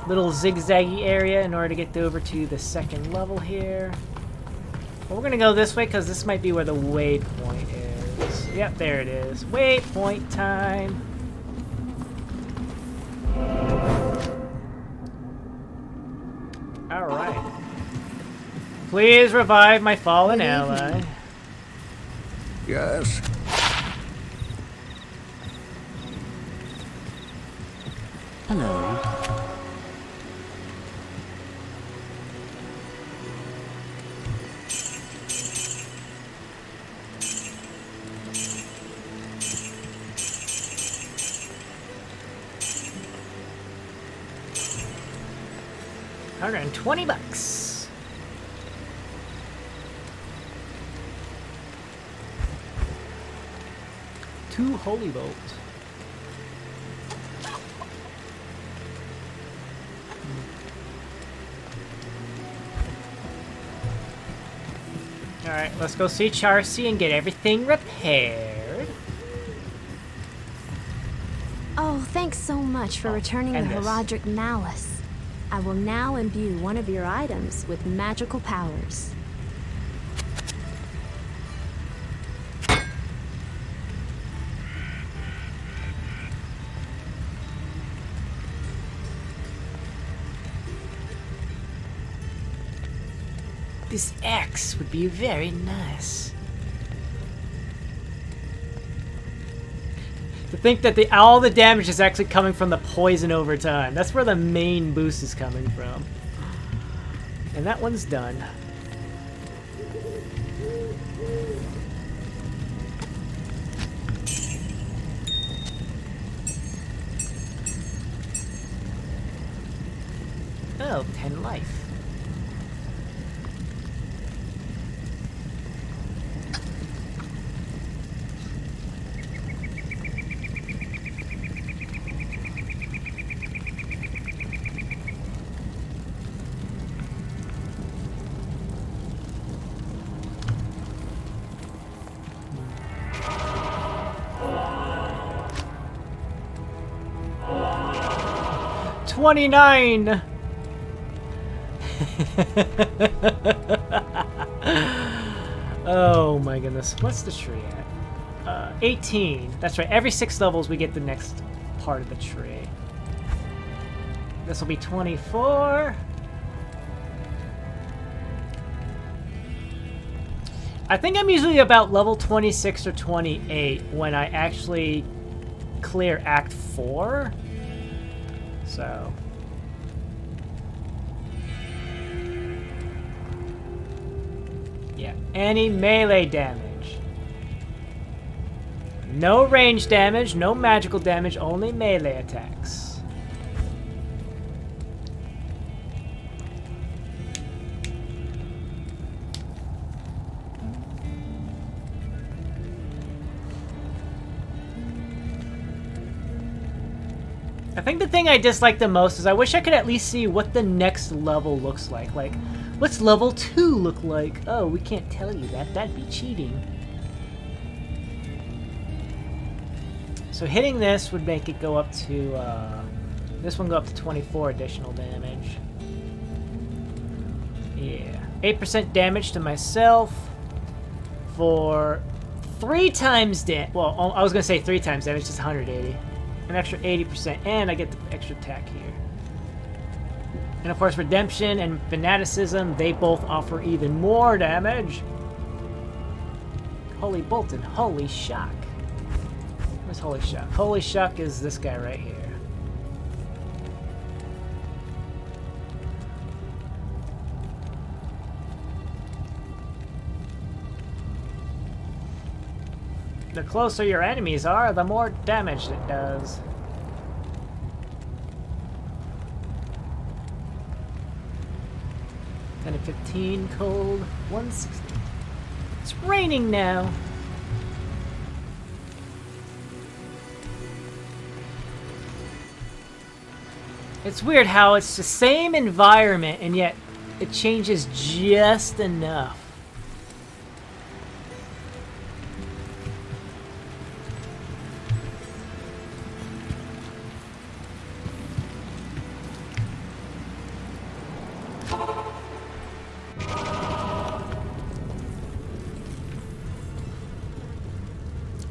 Little zigzaggy area in order to get over to the second level here. Well, we're gonna go this way because this might be where the waypoint is. Yep, there it is. Waypoint time. All right. Please revive my fallen ally. Yes. Hello. $120. 2 holy bolts. Alright, let's go see Charcy and get everything repaired. Oh, thanks so much for returning the Heraldric Malice. I will now imbue one of your items with magical powers. This axe would be very nice. To think that all the damage is actually coming from the poison over time. That's where the main boost is coming from. And that one's done. Oh, 10 life. $29. Oh my goodness. What's the tree at? 18. That's right. Every 6 levels we get the next part of the tree. This will be 24. I think I'm usually about level 26 or 28 when I actually clear Act 4. So... yeah, any melee damage. No range damage, no magical damage, only melee attacks. I think the thing I dislike the most is I wish I could at least see what the next level looks like. Like, what's level 2 look like? Oh, we can't tell you that. That'd be cheating. So hitting this would make it go up to, this one go up to 24 additional damage. Yeah. 8% damage to myself for 3 times damage. Well, I was going to say 3 times damage, just 180. An extra 80%, and I get the extra attack here. And of course, Redemption and Fanaticism, they both offer even more damage. Holy Bolt and Holy Shock. Where's Holy Shock? Holy Shock is this guy right here. The closer your enemies are, the more damage it does. Ten to 15 cold, 160. It's raining now. It's weird how it's the same environment and yet it changes just enough.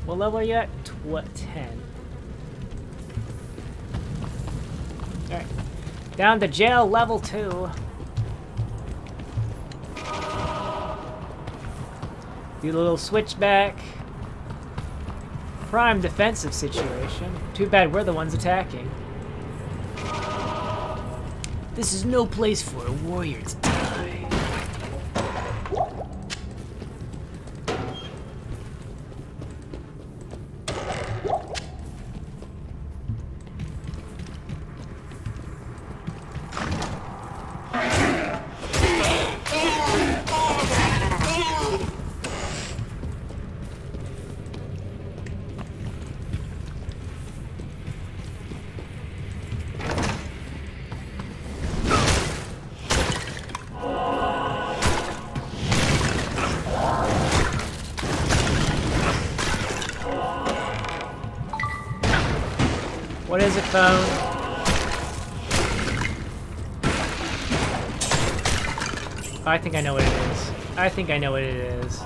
What level are you at? 10. Alright. Down to jail level 2. Do a little switchback. Prime defensive situation. Too bad we're the ones attacking. This is no place for a warrior to die. What is it, phone? I think I know what it is. I think I know what it is.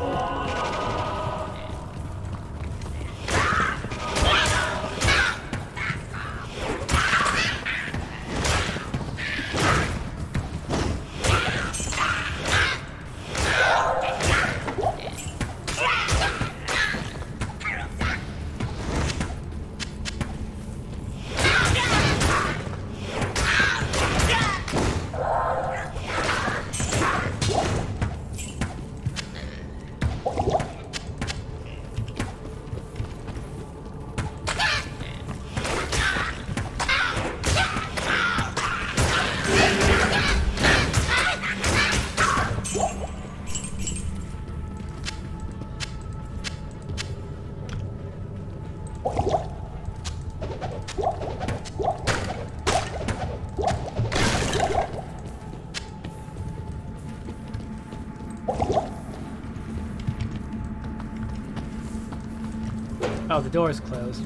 Oh, the door is closed.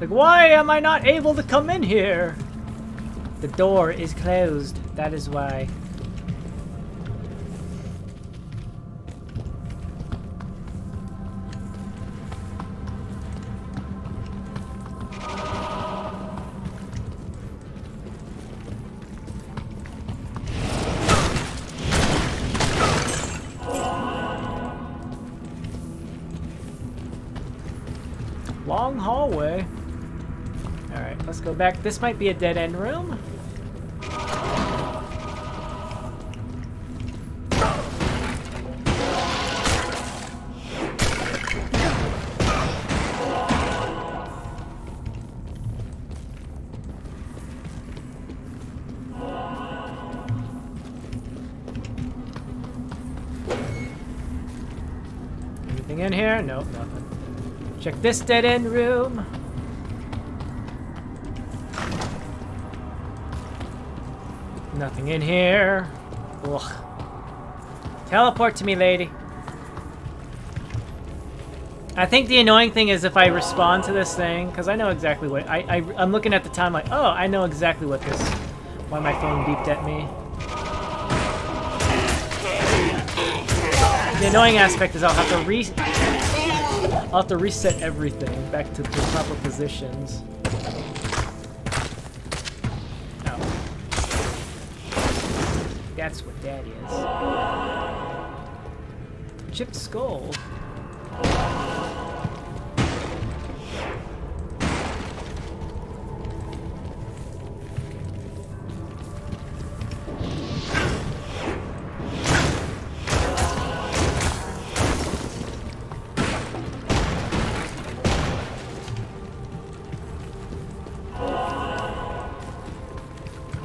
Like, why am I not able to come in here? The door is closed. That is why. Long hallway. Alright, let's go back. This might be a dead-end room. Anything in here? Nope, nothing. Check this dead-end room. Nothing in here. Ugh. Teleport to me, lady. I think the annoying thing is if I respond to this thing, because I know exactly what... I'm looking at the time like, oh, I know exactly what this... why my phone beeped at me. The annoying aspect is I'll have to reset everything back to the proper positions. Oh. That's what that is. Chipped skull.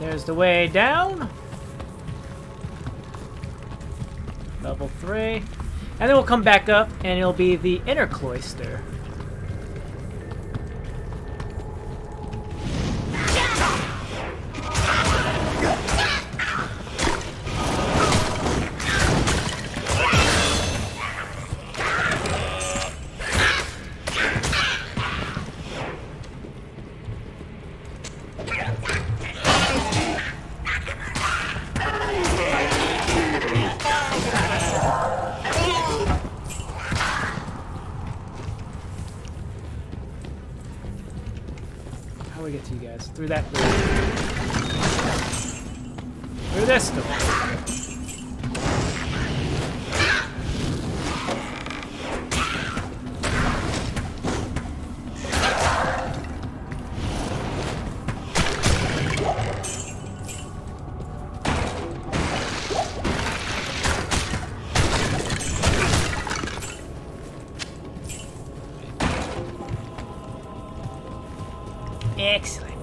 There's the way down. Level 3. And then we'll come back up and it'll be the inner cloister. Through that door. Through this door. Excellent.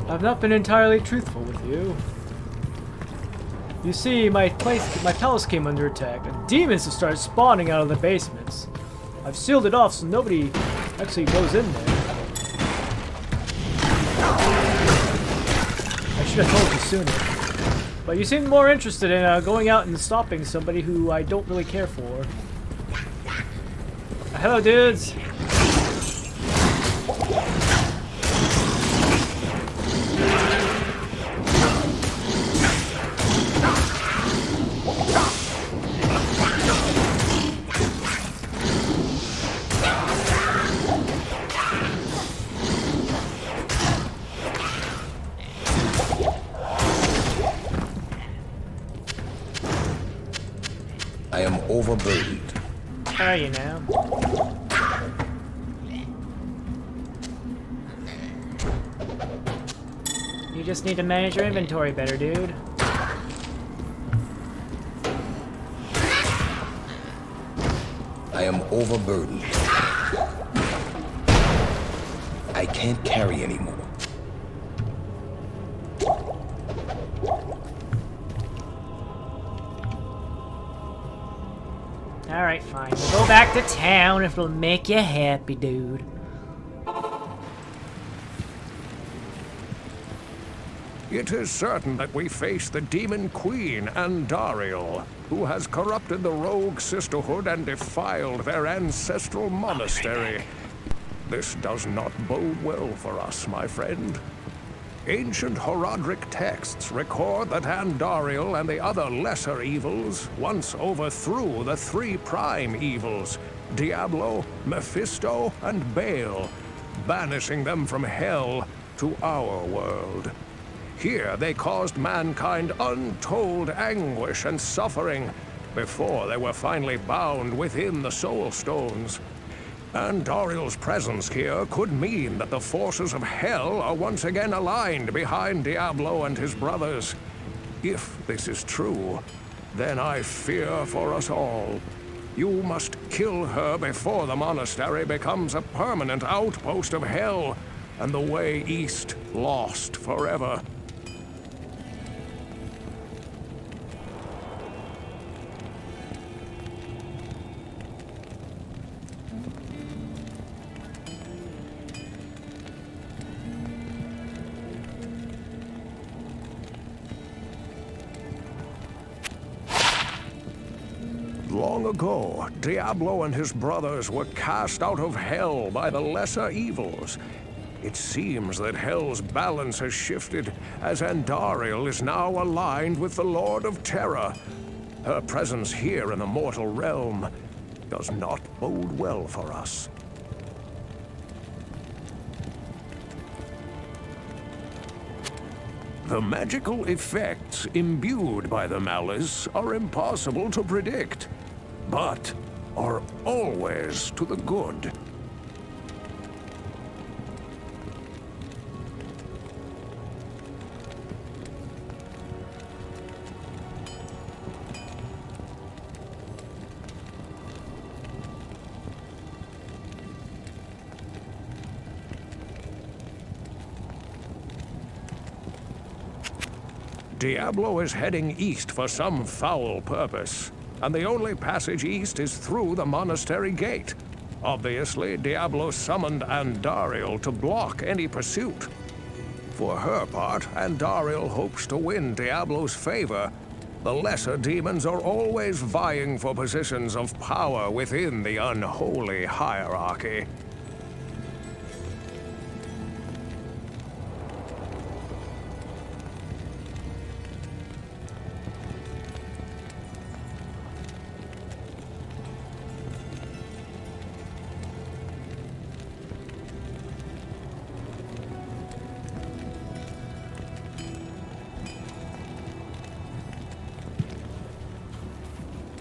I've not been entirely truthful with you. You see, my palace came under attack, and demons have started spawning out of the basements. I've sealed it off so nobody actually goes in there. I should have told you sooner. But you seem more interested in going out and stopping somebody who I don't really care for. Hello, dudes. I am overburdened. Are you now? You just need to manage your inventory better, dude. I am overburdened. I can't carry anymore. Alright, fine. We'll go back to town if it'll make you happy, dude. It is certain that we face the Demon Queen, Andarial, who has corrupted the Rogue Sisterhood and defiled their ancestral monastery. This does not bode well for us, my friend. Ancient Horadric texts record that Andarial and the other lesser evils once overthrew the three prime evils, Diablo, Mephisto, and Baal, banishing them from hell to our world. Here they caused mankind untold anguish and suffering before they were finally bound within the Soul Stones. Andarial's presence here could mean that the forces of hell are once again aligned behind Diablo and his brothers. If this is true, then I fear for us all. You must kill her before the monastery becomes a permanent outpost of hell, and the way east lost forever. Long ago, Diablo and his brothers were cast out of hell by the lesser evils. It seems that hell's balance has shifted, as Andarial is now aligned with the Lord of Terror. Her presence here in the mortal realm does not bode well for us. The magical effects imbued by the malice are impossible to predict, but are always to the good. Diablo is heading east for some foul purpose, and the only passage east is through the monastery gate. Obviously, Diablo summoned Andarial to block any pursuit. For her part, Andarial hopes to win Diablo's favor. The lesser demons are always vying for positions of power within the unholy hierarchy.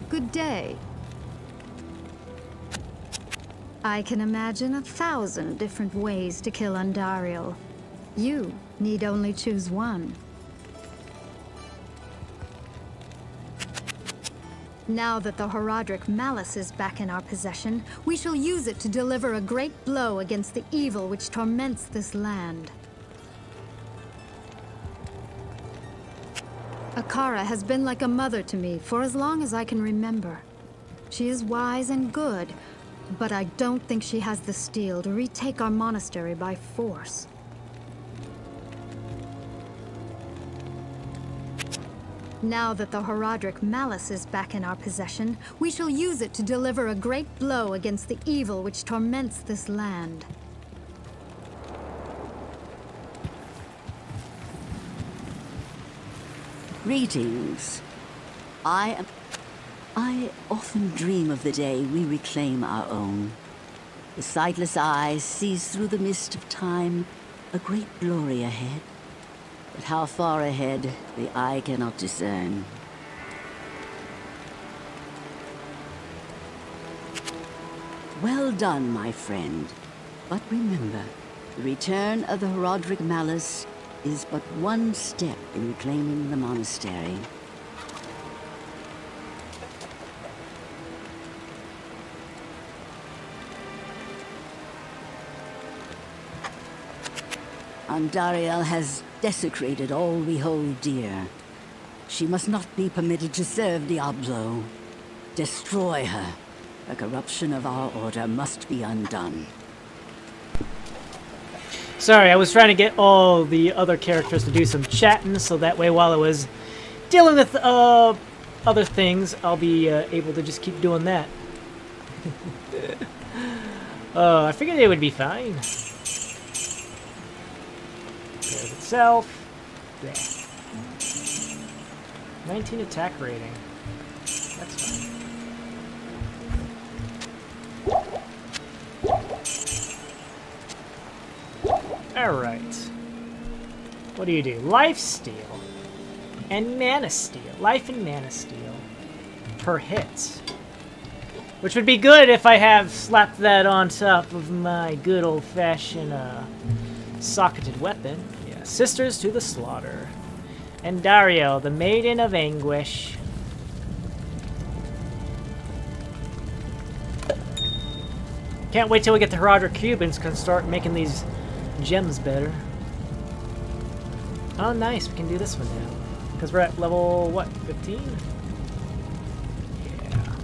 Good day. I can imagine 1,000 different ways to kill Andarial. You need only choose one. Now that the Horadric malice is back in our possession, we shall use it to deliver a great blow against the evil which torments this land. Akara has been like a mother to me for as long as I can remember. She is wise and good, but I don't think she has the steel to retake our monastery by force. Now that the Horadric Malice is back in our possession, we shall use it to deliver a great blow against the evil which torments this land. Greetings. I often dream of the day we reclaim our own. The sightless eye sees through the mist of time a great glory ahead. But how far ahead, the eye cannot discern. Well done, my friend. But remember, the return of the Horadric Malice is but one step in reclaiming the monastery. Andarial has desecrated all we hold dear. She must not be permitted to serve Diablo. Destroy her. The corruption of our order must be undone. Sorry, I was trying to get all the other characters to do some chatting, so that way while I was dealing with other things, I'll be able to just keep doing that. I figured it would be fine. There's itself. There. 19 attack rating. That's fine. Alright. What do you do? Life steal. And mana steal. Life and mana steal. Per hit. Which would be good if I have slapped that on top of my good old-fashioned socketed weapon. Yeah. Sisters to the slaughter. Andarial, the maiden of anguish. Can't wait till we get the Horadric Cubans can start making these gems better. Oh, nice. We can do this one now. Because we're at level, what, 15? Yeah.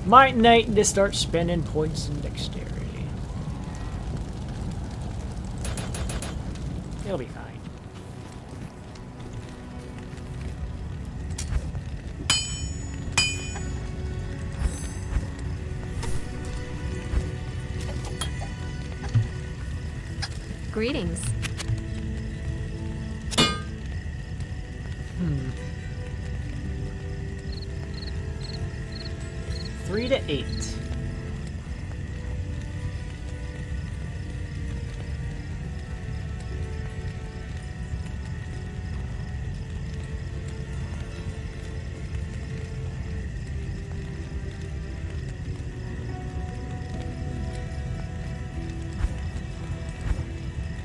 Might need to start spending points in dexterity. It'll be fine. Greetings. 3 to 8.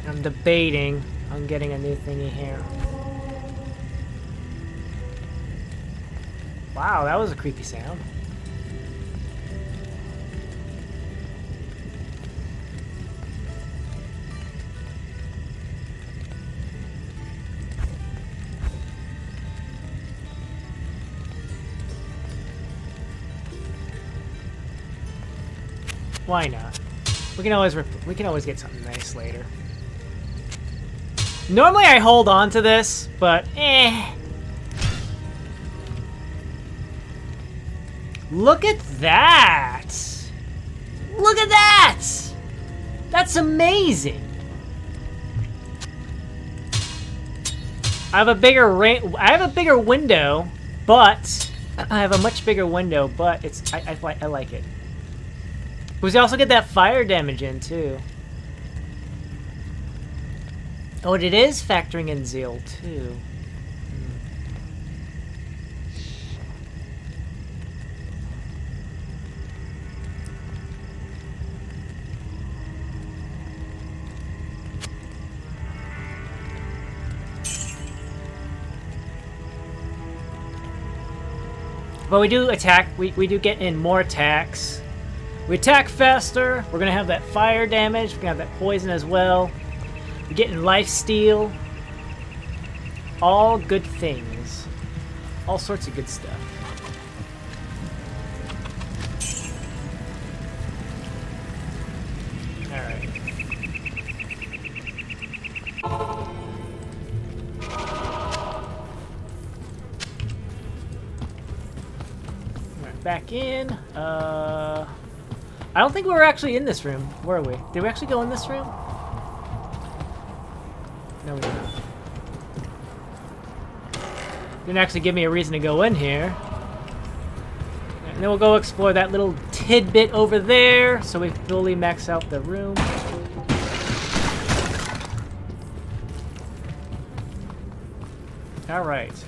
I'm debating on getting a new thingy here. Wow, that was a creepy sound. Why not? We can always get something nice later. Normally I hold on to this, but Look at that! Look at that! That's amazing. I have a bigger window, but I have a much bigger window, but I like it. Because you also get that fire damage in too. Oh, and it is factoring in zeal too. But we do attack. We do get in more attacks. We attack faster. We're gonna have that fire damage. We're gonna have that poison as well. We get in life steal. All good things. All sorts of good stuff. Alright. Alright, back in. I don't think we were actually in this room, were we? Did we actually go in this room? No, we didn't. Didn't actually give me a reason to go in here. And then we'll go explore that little tidbit over there so we fully max out the room. Alright.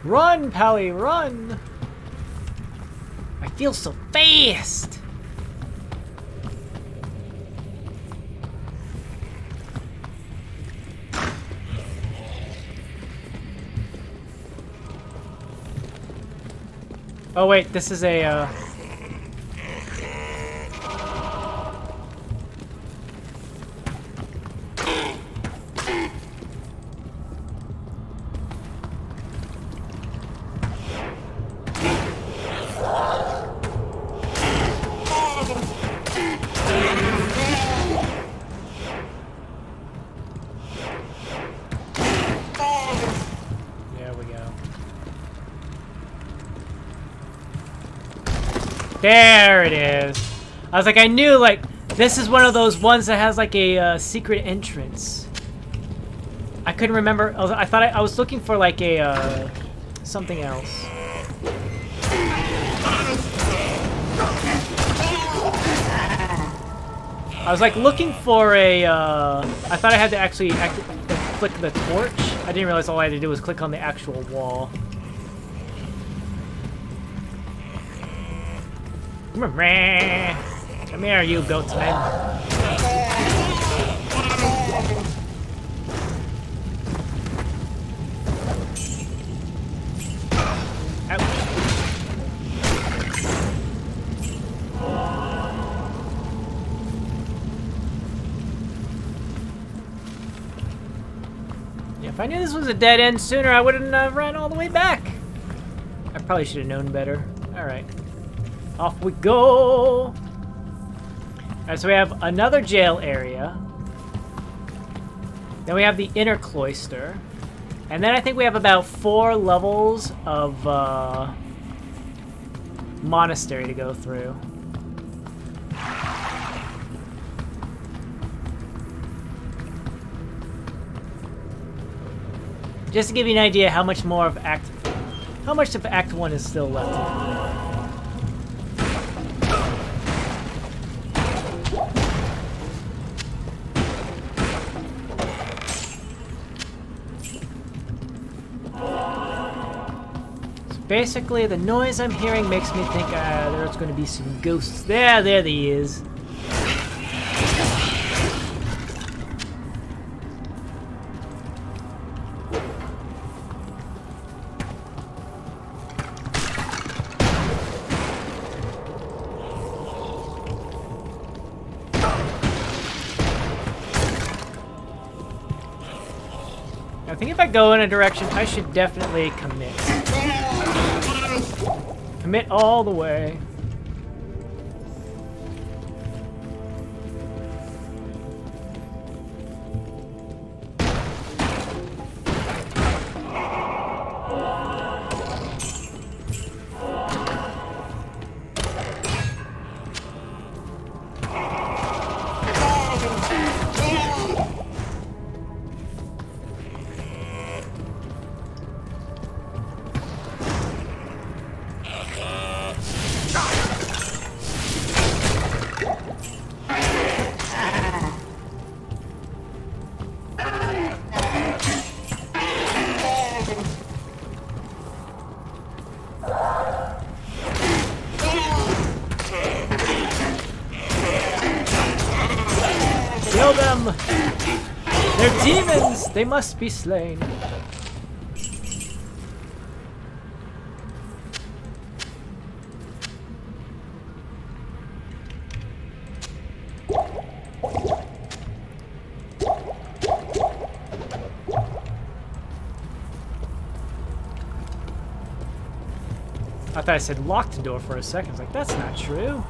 Run, Pally, run! I feel so fast! Oh wait, this is a, There we go. There it is. I was like, I knew, like, this is one of those ones that has, like, a secret entrance. I couldn't remember. I thought I was looking for, like, a, something else. I was, like, looking for a, I thought I had to actually click the torch. I didn't realize all I had to do was click on the actual wall. Come here, you goatsman. Yeah, if I knew this was a dead end sooner, I wouldn't have ran all the way back. I probably should have known better. All right. Off we go! Alright, so we have another jail area. Then we have the inner cloister. And then I think we have about 4 levels of monastery to go through. Just to give you an idea how much more of Act 1 is still left. Basically, the noise I'm hearing makes me think there's going to be some ghosts. There he is. I think if I go in a direction, I should definitely commit. Commit all the way. Kill them! They're demons! They must be slain. I thought I said locked door for a second. I was like, that's not true.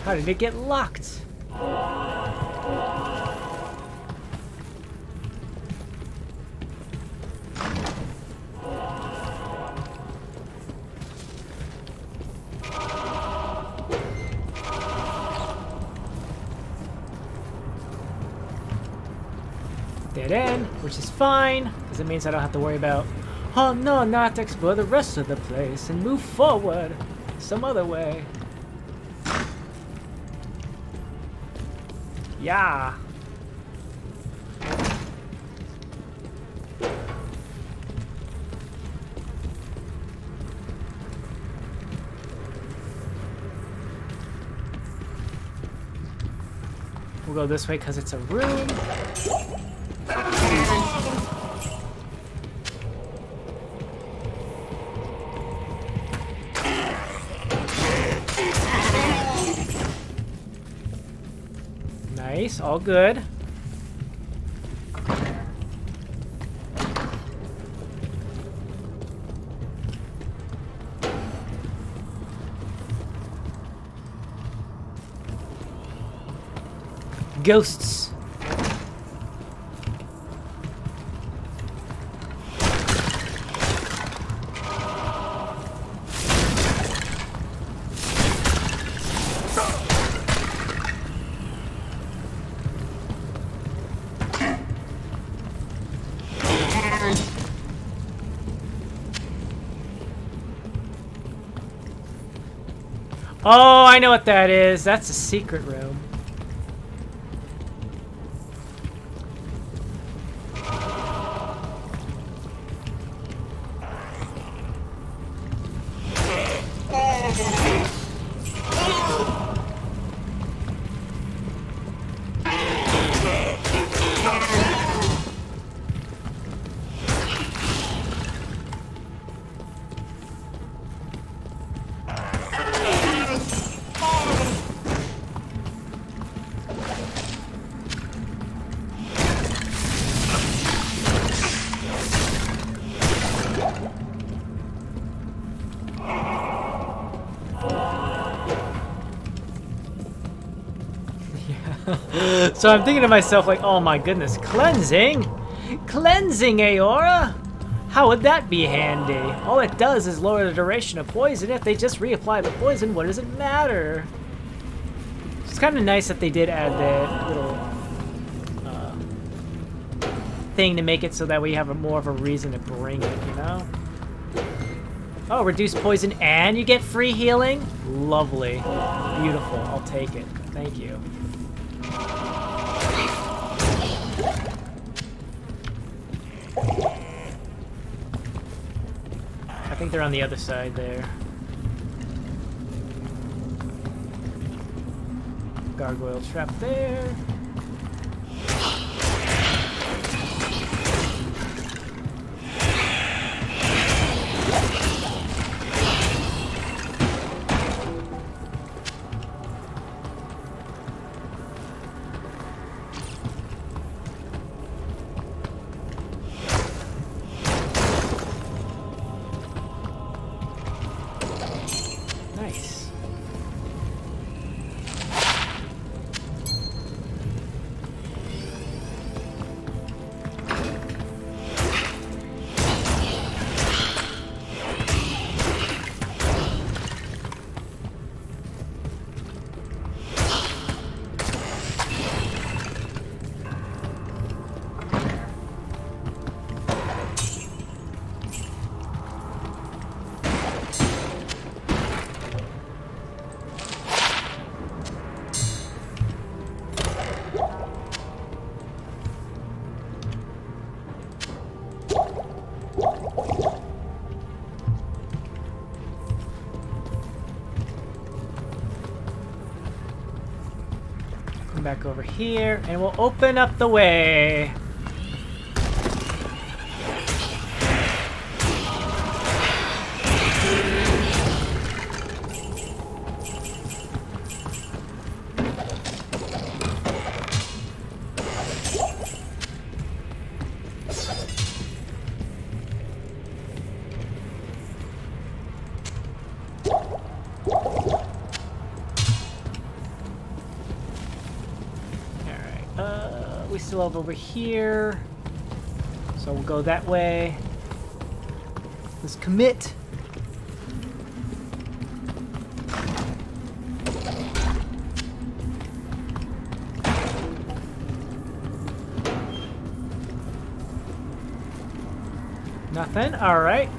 How did it get locked? Dead end, which is fine, because it means I don't have to worry about, oh no, not to explore the rest of the place and move forward some other way. Yeah. We'll go this way because it's a room. Nice, all good. Ghosts. Oh, I know what that is. That's a secret room. So I'm thinking to myself, like, oh my goodness, cleansing? Cleansing Aura? How would that be handy? All it does is lower the duration of poison. If they just reapply the poison, what does it matter? It's kind of nice that they did add that little thing to make it so that we have more of a reason to bring it, you know? Oh, reduce poison and you get free healing? Lovely. Beautiful. I'll take it. Thank you. I think they're on the other side there. Gargoyle trap there. Come back over here, and we'll open up the way. We still have over here, so we'll go that way. Let's commit. Nothing? All right.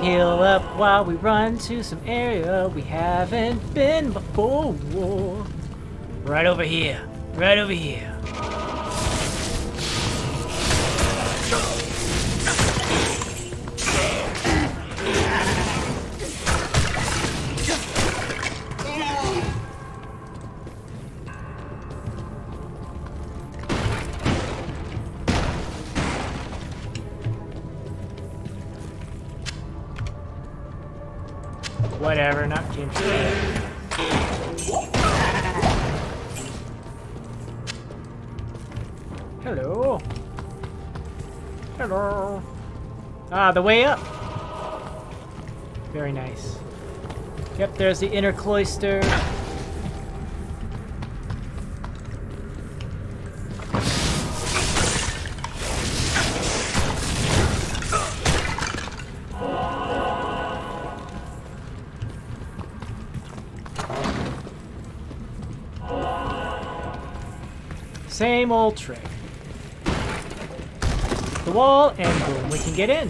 Heal up while we run to some area we haven't been before. Right over here. Right over here. Whatever, not James. Hello. Hello. Ah, the way up. Very nice. Yep, there's the inner cloister. Same old trick. The wall, and boom, we can get in.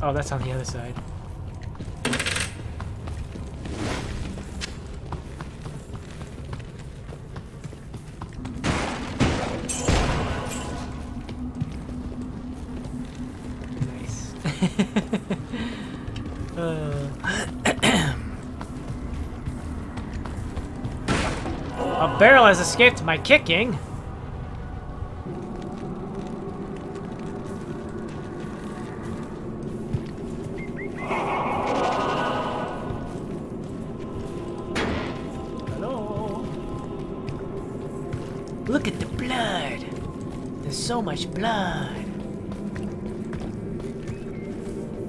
Oh, that's on the other side. Nice. A barrel has escaped my kicking. Hello. Look at the blood. There's so much blood.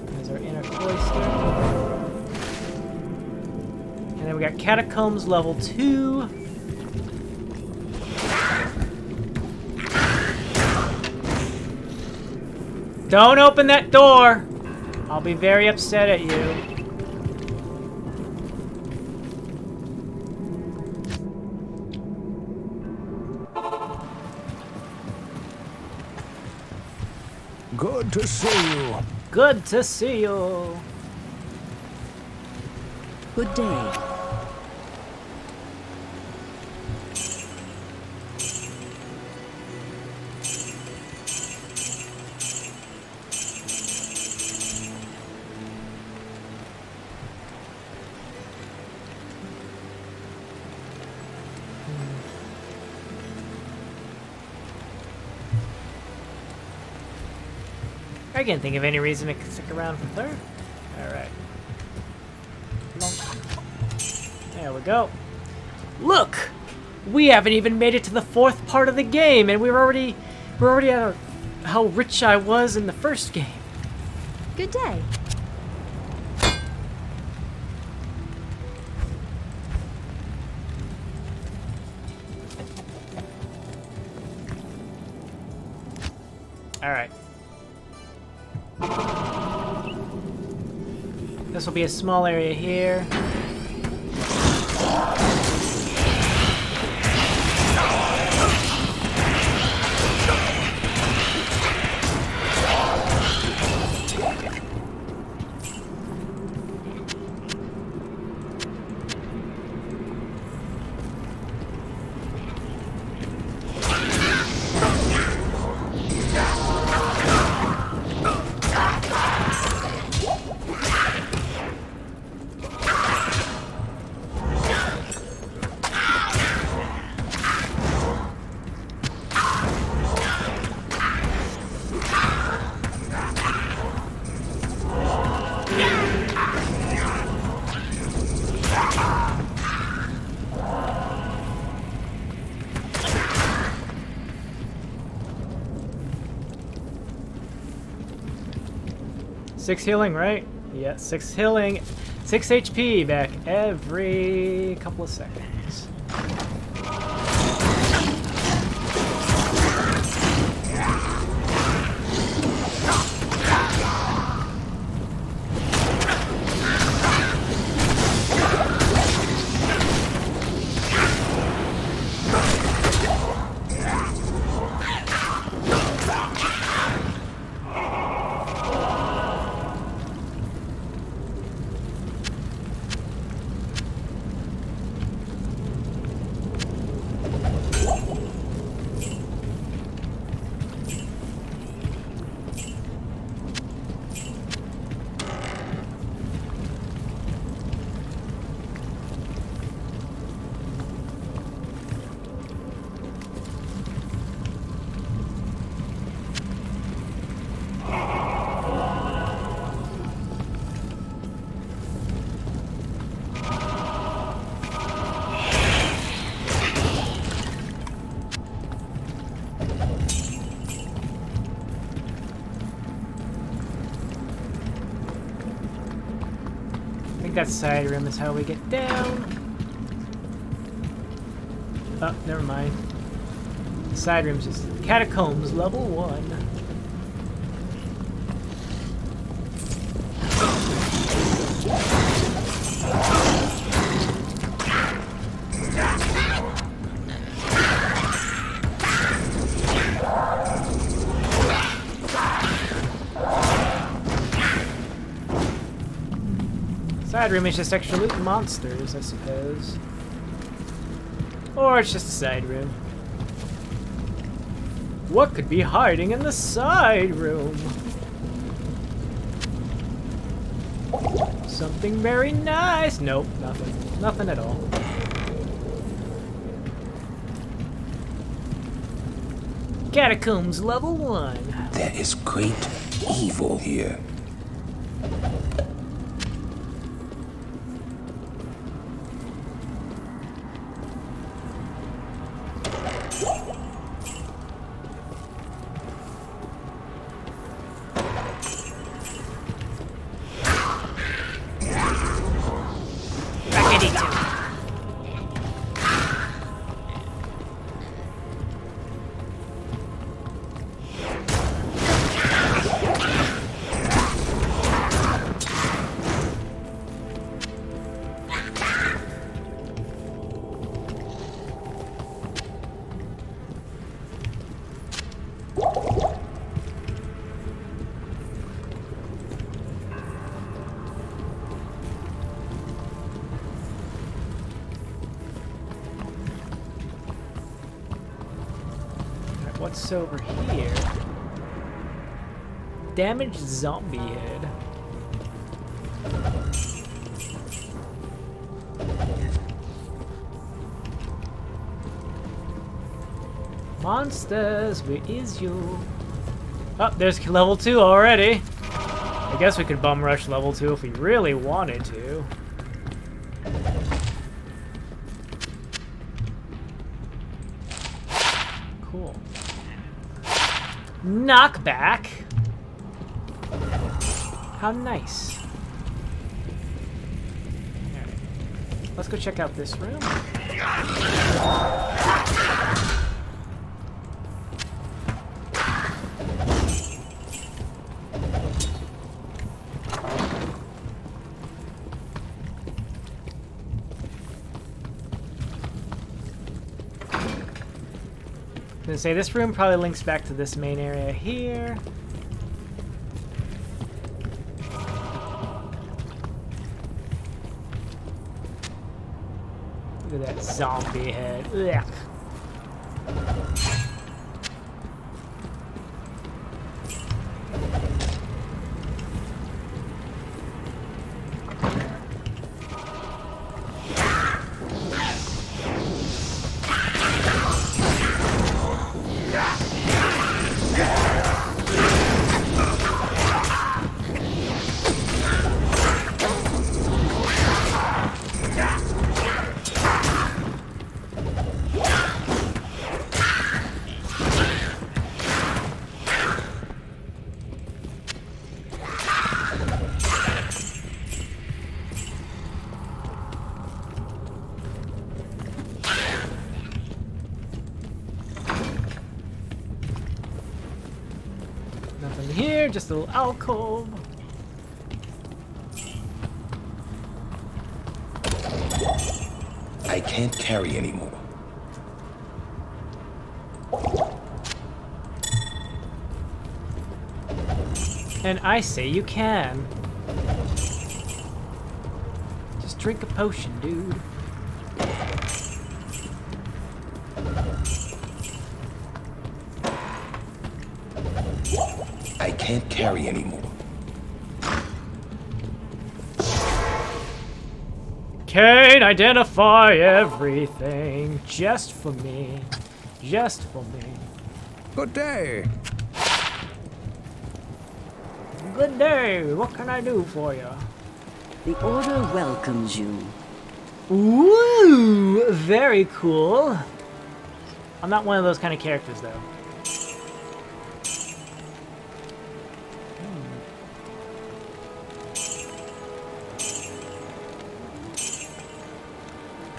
There's our inner cloister. And then we got Catacombs level 2. Don't open that door! I'll be very upset at you. Good to see you. Good to see you. Good day. I can't think of any reason to stick around for third. Alright. There we go. Look! We haven't even made it to the 4th part of the game, and we're already at how rich I was in the first game. Good day. Alright. This will be a small area here. 6 healing, right? Yeah, 6 healing. 6 HP back every couple of seconds. I think that side room is how we get down. Oh, never mind. The side room's just Catacombs level 1. Side room is just extra loot and monsters, I suppose. Or it's just a side room. What could be hiding in the side room? Something very nice. Nope, nothing. Nothing at all. Catacombs level 1. There is great evil here. What's over here? Damaged zombie head. Monsters, where is you? Oh, there's level 2 already. I guess we could bum rush level 2 if we really wanted to. Cool. Knockback. How nice. Alright. Let's go check out this room. I was gonna say, this room probably links back to this main area here. Look at that zombie head. Ugh. Nothing here, just a little alcove. I can't carry anymore. And I say you can. Just drink a potion, dude. I can't carry anymore. Kane, identify everything. Just for me. Just for me. Good day. Good day. What can I do for you? The Order welcomes you. Ooh, very cool. I'm not one of those kind of characters, though.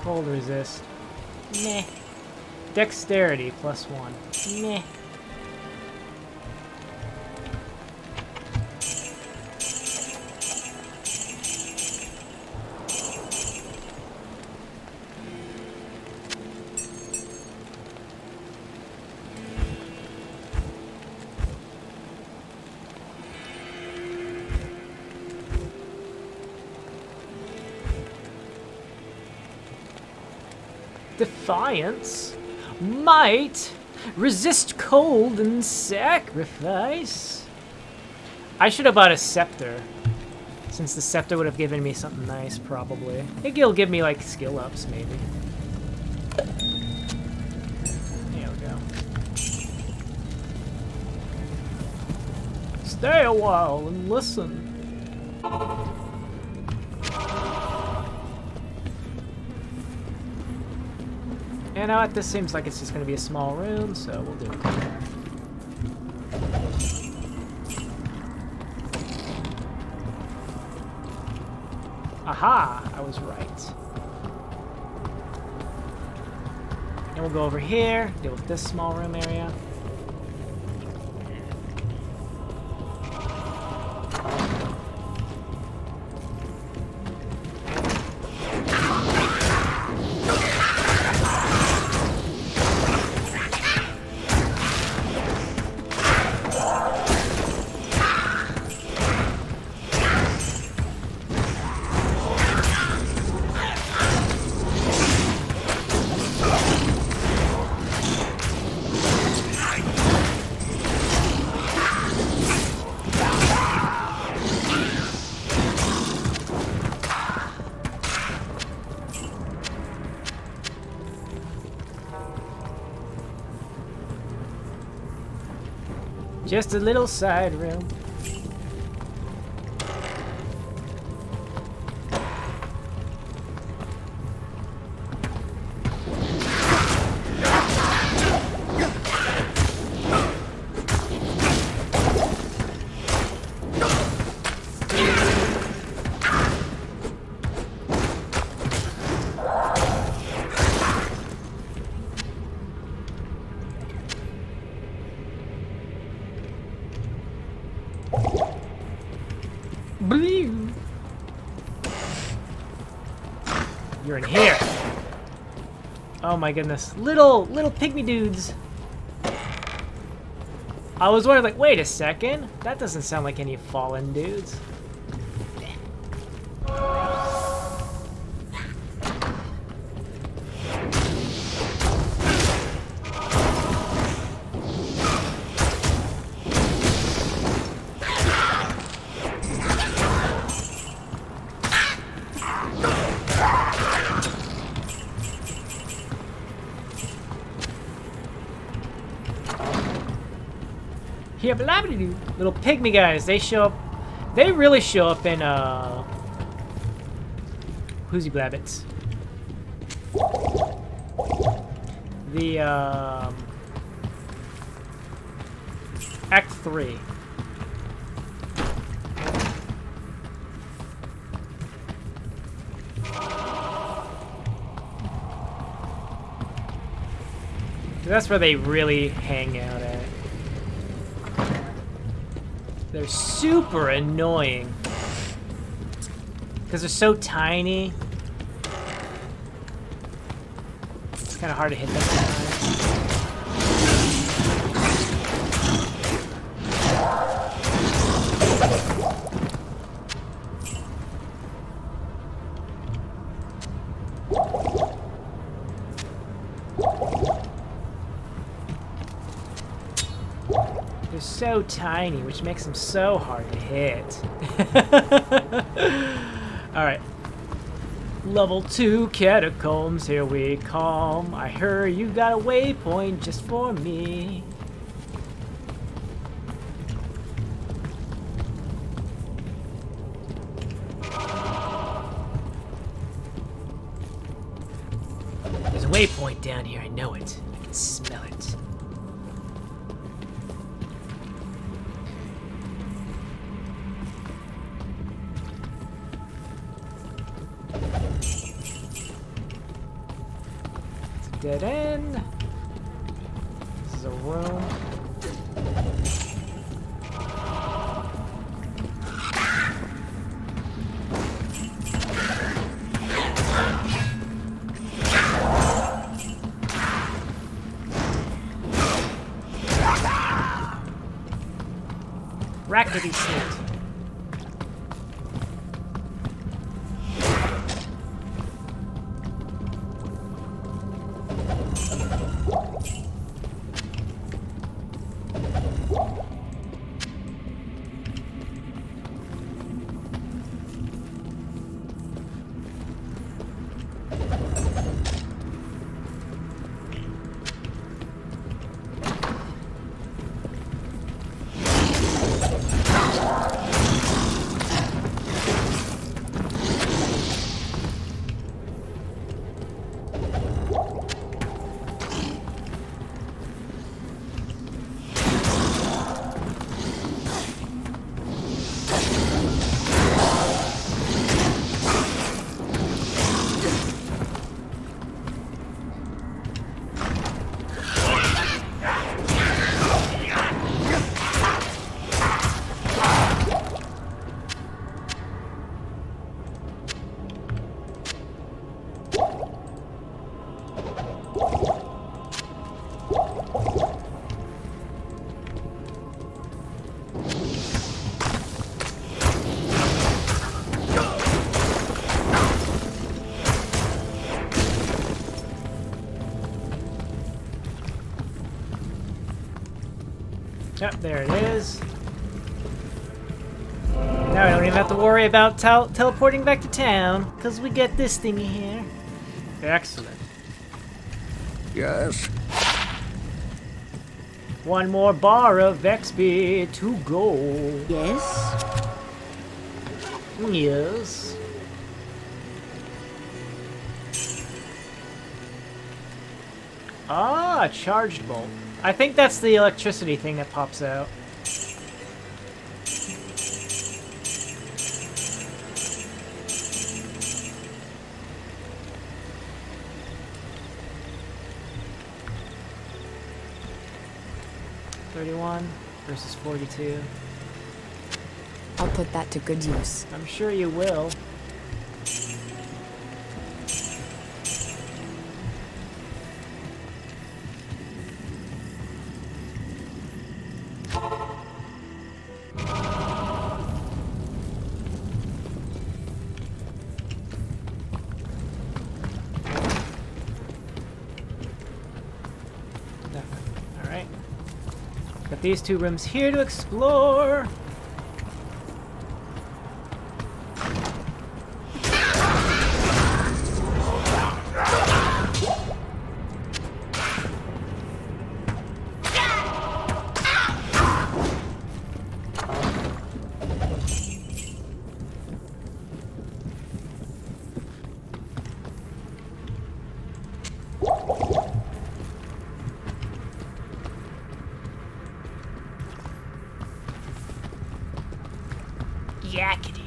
Cold resist. Meh. Dexterity +1. Meh. Defiance, might, resist cold and sacrifice. I should have bought a scepter, since the scepter would have given me something nice, probably. I think it'll give me like skill ups, maybe. There we go. Stay a while and listen. You know what, this seems like it's just going to be a small room, so we'll do it. Aha! I was right. And we'll go over here, deal with this small room area. Just a little side room. You're in here. Oh my goodness. Little pygmy dudes. I was wondering, like, wait a second. That doesn't sound like any fallen dudes. Here, little pygmy guys, they show up. They really show up in Who's Blabbits? The Act 3. That's where they really hang out at. They're super annoying. Because they're so tiny. It's kind of hard to hit them sometimes. They're so tiny, which makes them so hard to hit. Alright. Level 2 Catacombs, here we come. I heard you got a waypoint just for me. There's a waypoint down here, I know it. I can smell it. Dead end. This is a room. Rackety sneak. Yep, there it is. Now I don't even have to worry about teleporting back to town, because we get this thingy here. Excellent. Yes? One more bar of XP to go. Yes? Yes. Ah, charged bolt. I think that's the electricity thing that pops out. $31 versus 42. I'll put that to good use. I'm sure you will. Got these two rooms here to explore. Yakety.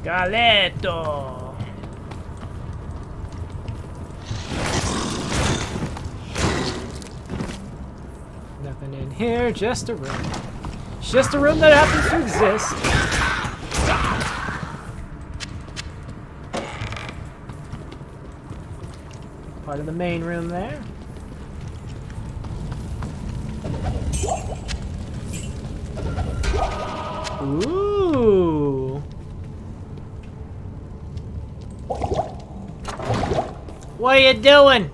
Galeto. Nothing in here, just a room. It's just a room that happens to exist. Part of the main room there. Ooh. What are you doing?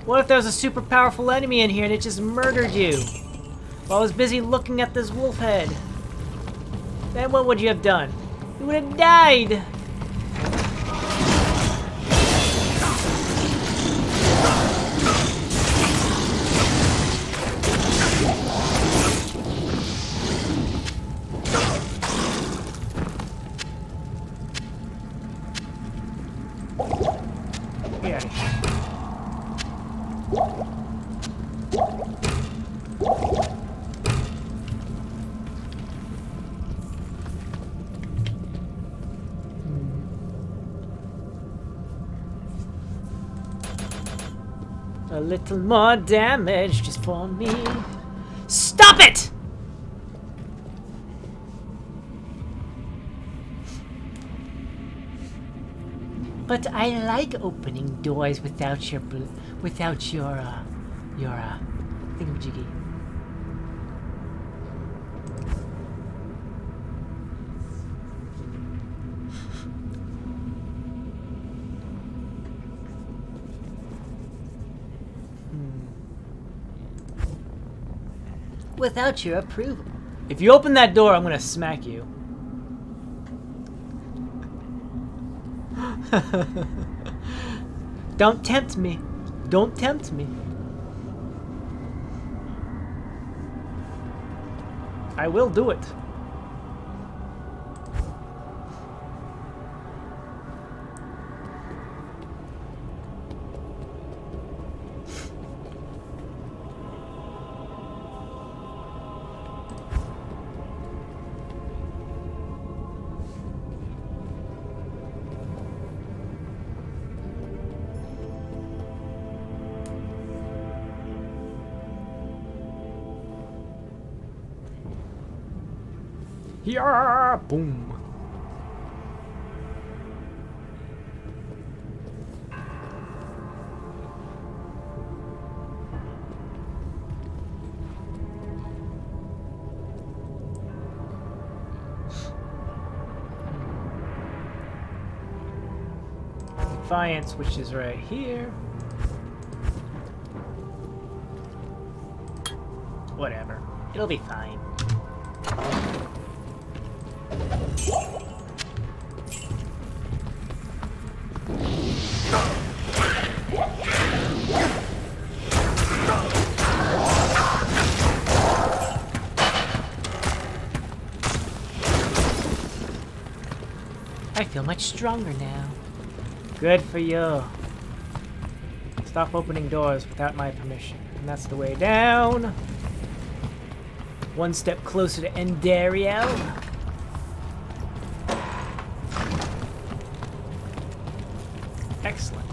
What if there was a super powerful enemy in here and it just murdered you? While I was busy looking at this wolf head. Then what would you have done? You would have died! A little more damage just for me. Stop it! But I like opening doors without your thingamajiggy. Without your approval. If you open that door, I'm gonna smack you. Don't tempt me. Don't tempt me. I will do it. Yeah, boom. Defiance, which is right here. Whatever. It'll be fine. I feel much stronger now. Good for you. Stop opening doors without my permission. And that's the way down. One step closer to Andarial. Excellent.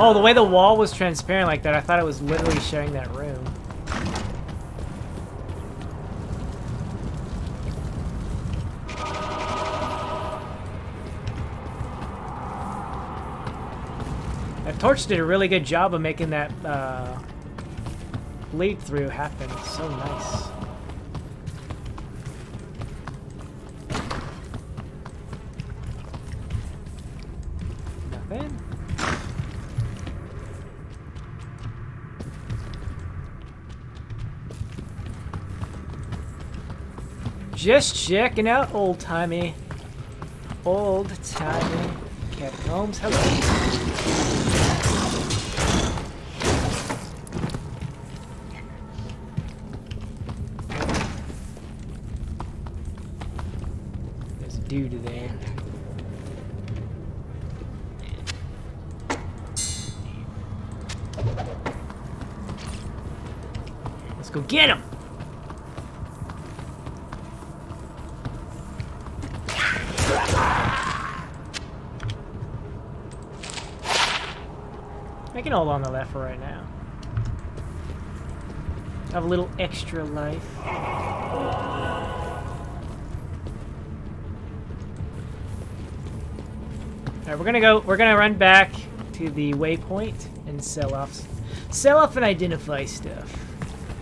Oh, the way the wall was transparent like that, I thought it was literally sharing that room. That torch did a really good job of making that bleed through happen. It's so nice. Nothing. Just checking out old-timey Catacombs. Hello. There's a dude there. Let's go get him! I can hold on the left for right now. Have a little extra life. Alright, we're gonna run back to the waypoint and sell off and identify stuff.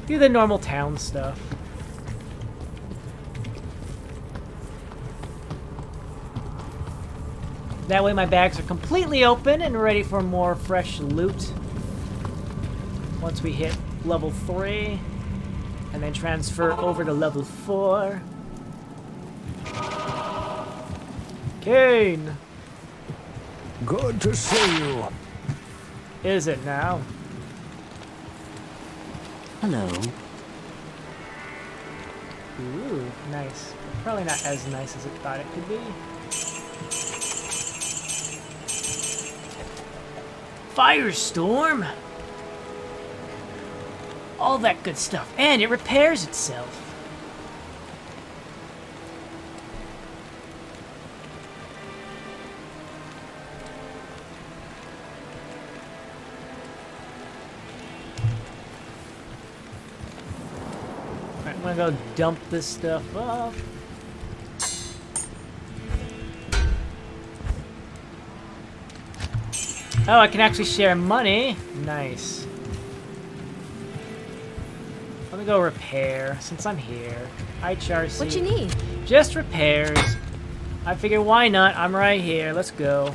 Do the normal town stuff. That way my bags are completely open and ready for more fresh loot. Once we hit level 3, and then transfer over to level 4. Kane! Good to see you. Is it now? Hello. Ooh, nice. Probably not as nice as it thought it could be. Firestorm! All that good stuff. And it repairs itself. Alright, I'm gonna go dump this stuff off. Oh, I can actually share money. Nice. Let me go repair, since I'm here. Hi, Charcy. What you need? Just repairs. I figure, why not? I'm right here. Let's go.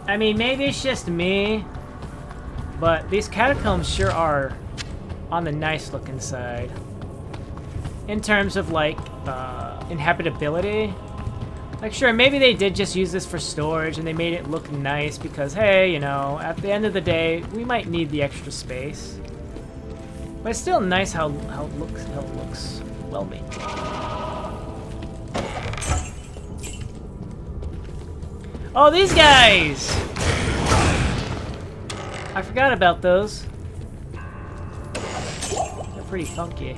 I mean, maybe it's just me, but these catacombs sure are on the nice looking side. In terms of, like, inhabitability. Like, sure, maybe they did just use this for storage and they made it look nice because, hey, you know, at the end of the day, we might need the extra space. But it's still nice how it looks well maintained. Oh, these guys! I forgot about those. They're pretty funky.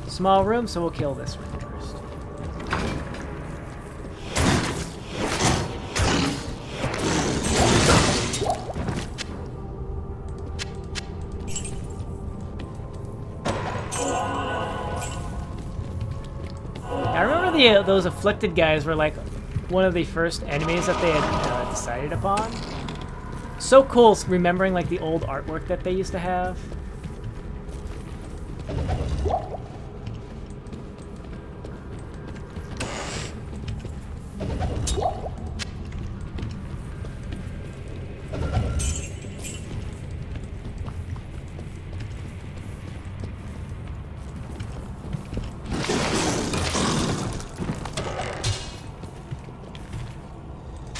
Small room, so we'll kill this one first. I remember those afflicted guys were like one of the first enemies that they had decided upon. So cool remembering like the old artwork that they used to have.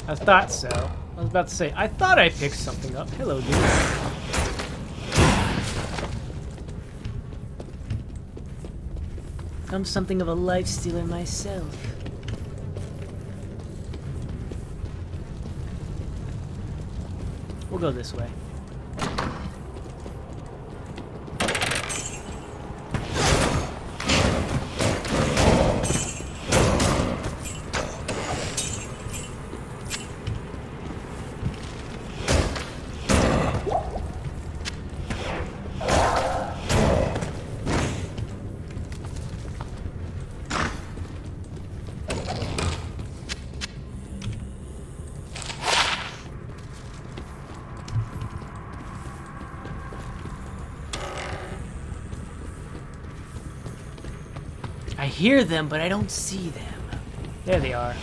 I thought so. I was about to say, I thought I picked something up. Hello, dude. I'm something of a life stealer myself. We'll go this way. I hear them, but I don't see them. There they are.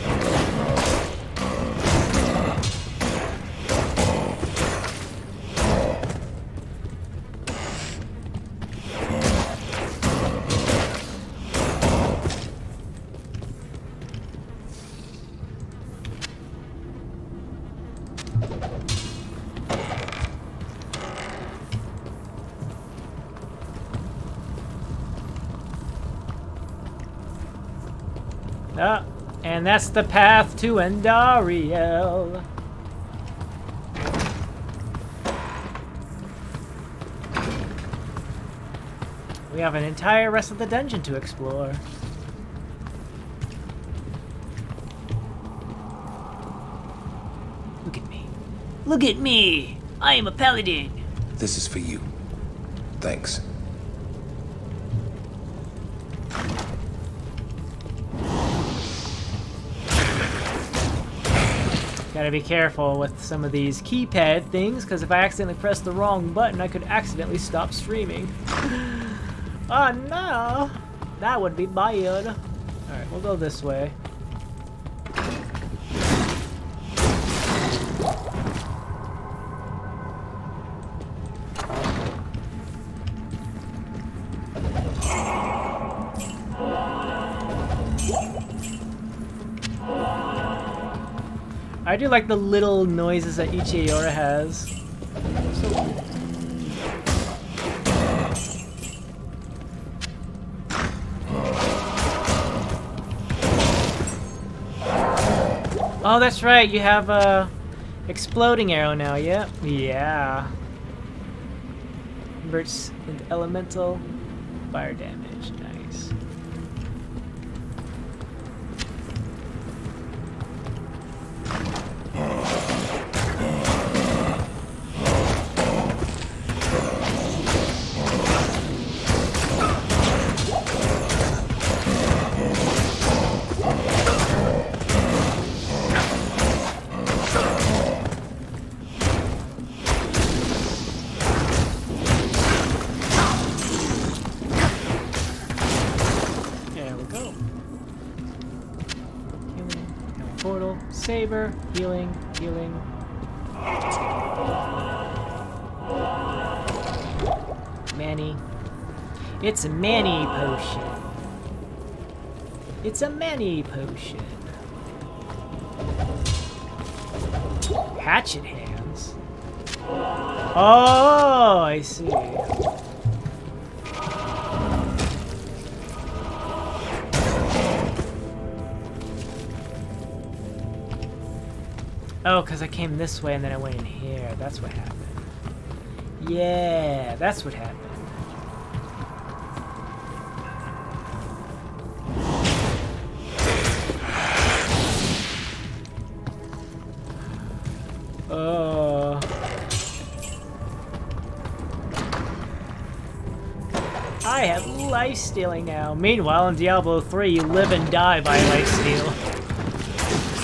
Ah, and that's the path to Andarial. We have an entire rest of the dungeon to explore. Look at me. Look at me! I am a paladin! This is for you. Thanks. Gotta be careful with some of these keypad things, because if I accidentally press the wrong button, I could accidentally stop streaming. Oh no! That would be bad. Alright, we'll go this way. I do like the little noises that each Aora has. Oh, that's right. You have a exploding arrow now. Yep. Yeah. Converts into elemental fire damage. Nice. Saber, healing, healing. Manny. It's a Manny potion. It's a Manny potion. Hatchet hands. Oh, I see. Oh, because I came this way and then I went in here. That's what happened. Yeah, that's what happened. Oh. I have life stealing now. Meanwhile, in Diablo 3, you live and die by life steal.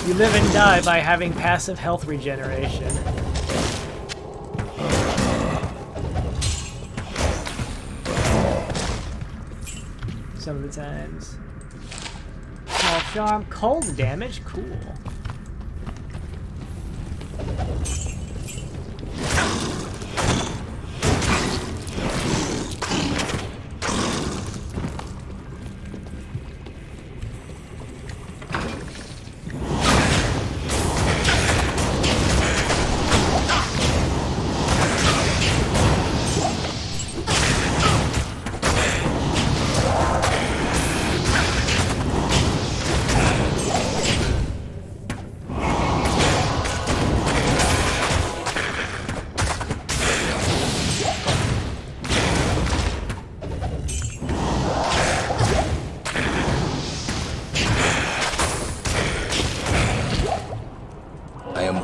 You live and die by having passive health regeneration. Some of the times. Small charm, cold damage, cool.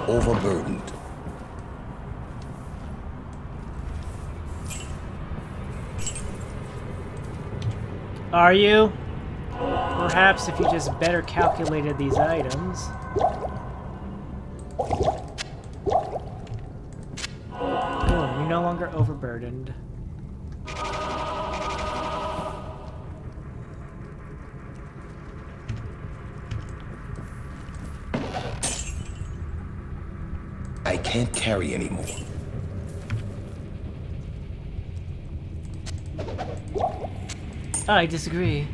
Overburdened. Are you? Perhaps if you just better calculated these items. Boom, you're no longer overburdened. I can't carry anymore. I disagree.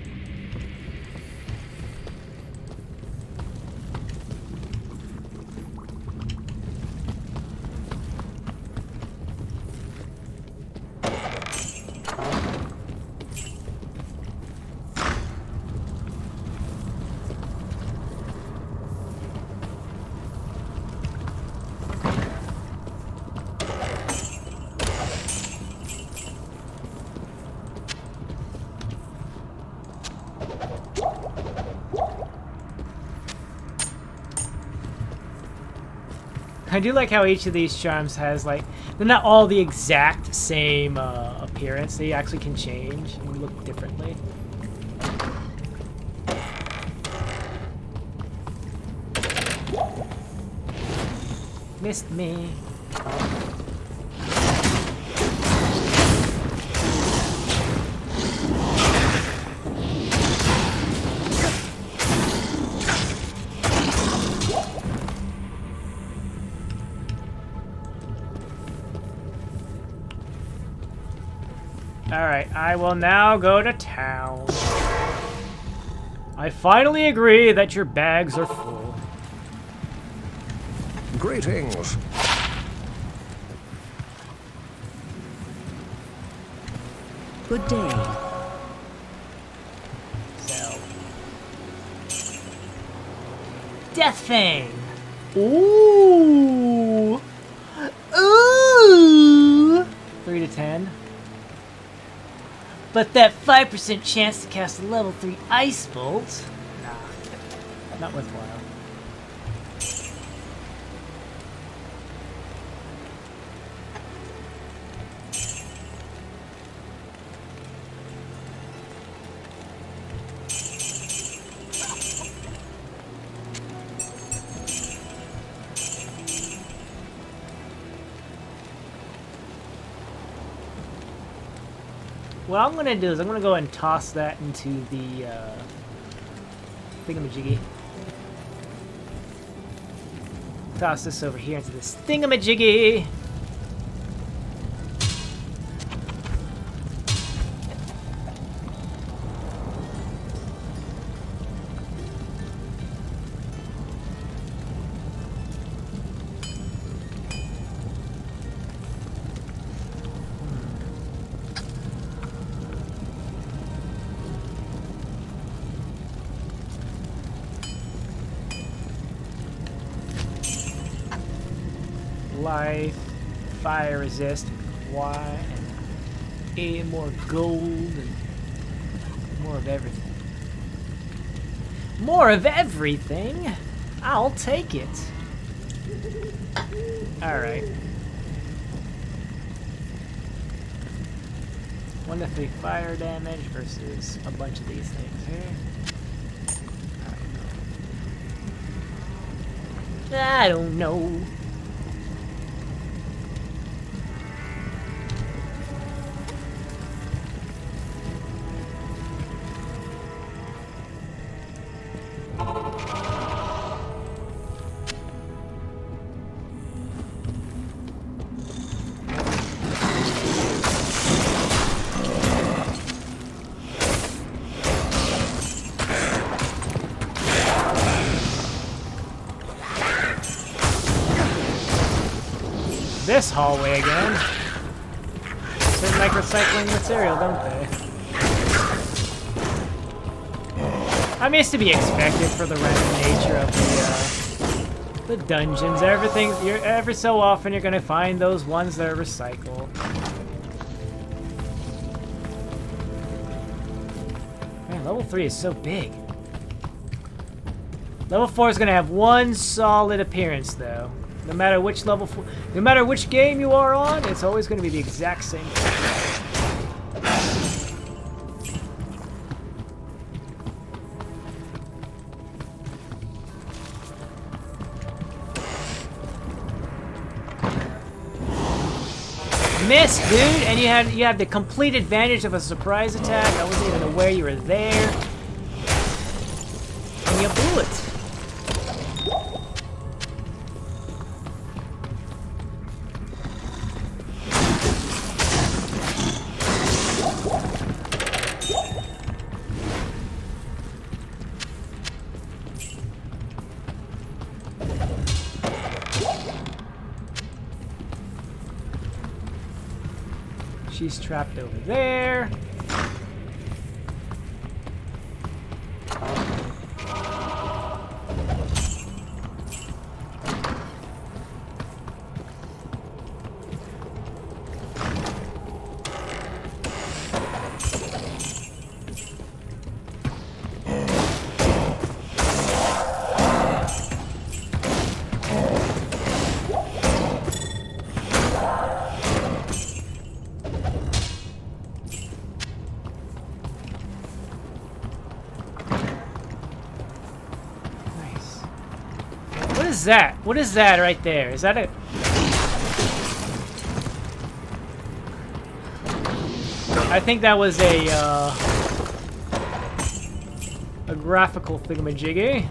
I do like how each of these charms has, like, they're not all the exact same appearance. They actually can change and look differently. Missed me. Alright, I will now go to town. I finally agree that your bags are full. Greetings. Good day. So. Death Fang. Ooh. Ooh. 3 to 10. But that 5% chance to cast a level 3 Ice Bolt? Nah. Not worthwhile. What I'm gonna do is I'm gonna go and toss that into the thingamajiggy. Toss this over here into this thingamajiggy. Life, fire resist, Y, and A, more gold, and more of everything. More of everything? I'll take it. Alright. 1 to 3 fire damage versus a bunch of these things here. I don't know. This hallway again. They like recycling material, don't they? I mean, it's to be expected for the random nature of the dungeons. Every so often you're gonna find those ones that are recycled. Man, level 3 is so big. Level 4 is gonna have one solid appearance, though. No matter which level, no matter which game you are on, it's always going to be the exact same thing. Miss, dude, and you had the complete advantage of a surprise attack. I wasn't even aware you were there, and you blew it. She's trapped over there. that? What is that right there? Is that a... I think that was a graphical thingamajiggy.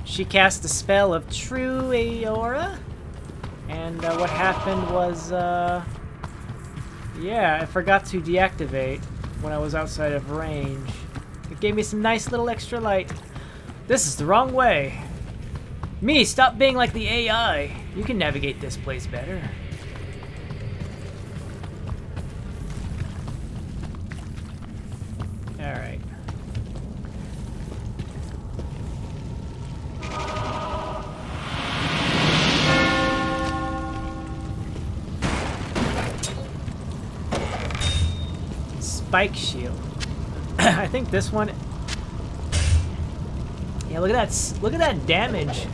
She cast the spell of True Aura, and what happened was, yeah, I forgot to deactivate when I was outside of range. It gave me some nice little extra light. This is the wrong way. Me, stop being like the AI. You can navigate this place better. Alright. Spike shield. I think this one... Yeah, look at that. Look at that damage.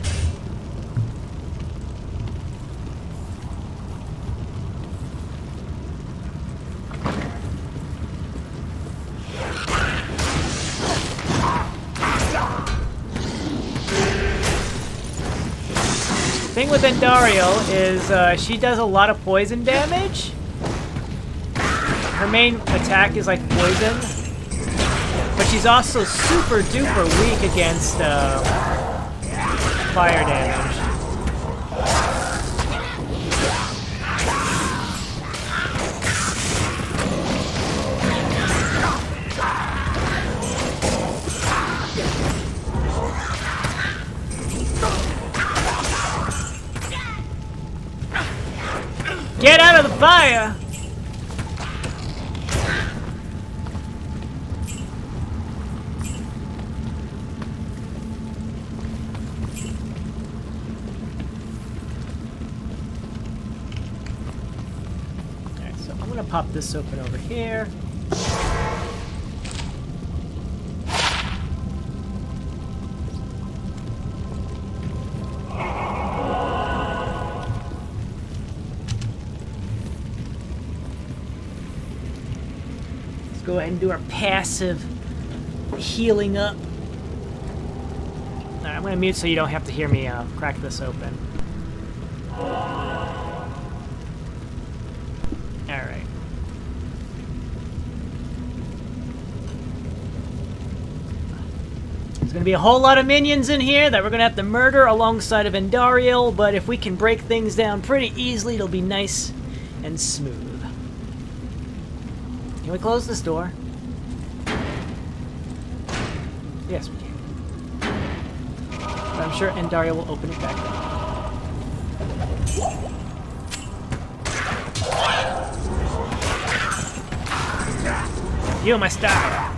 Thing with Andarial is she does a lot of poison damage. Her main attack is like poison, but she's also super duper weak against fire damage. Get out of the fire! Alright, so I'm gonna pop this open over here. Go ahead and do our passive healing up. Alright, I'm gonna mute so you don't have to hear me crack this open. Alright. There's gonna be a whole lot of minions in here that we're gonna have to murder alongside of Andarial, but if we can break things down pretty easily, it'll be nice and smooth. Can we close this door? Yes, we can. But I'm sure Andarial will open it back up. You, my style.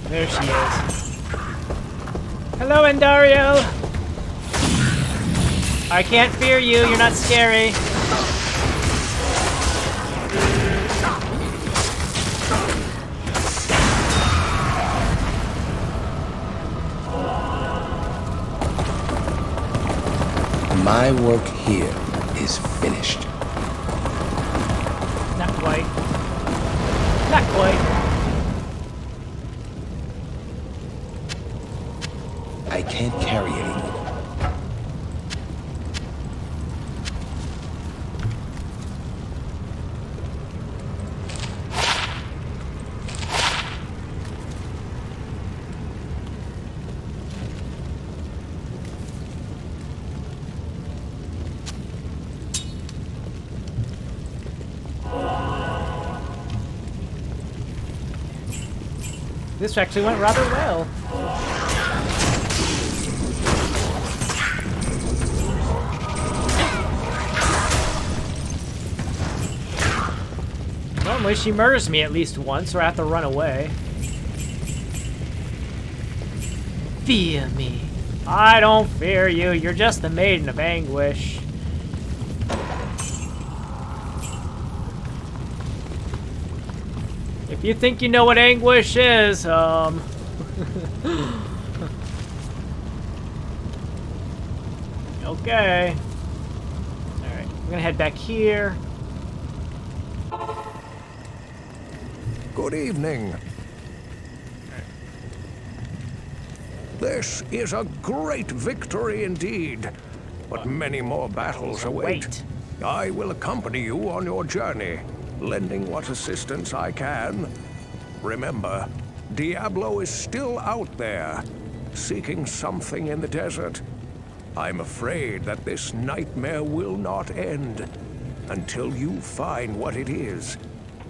There she is. Hello, Andarial! I can't fear you, you're not scary. My work here is finished. Not quite. Not quite. I can't carry anymore. This actually went rather well. Normally she murders me at least once, or I have to run away. Fear me. I don't fear you. You're just the Maiden of Anguish. If you think you know what anguish is, Alright, okay. Alright, we're gonna head back here. Good evening. This is a great victory indeed, but many more battles await. I will accompany you on your journey, lending what assistance I can. Remember, Diablo is still out there, seeking something in the desert. I'm afraid that this nightmare will not end until you find what it is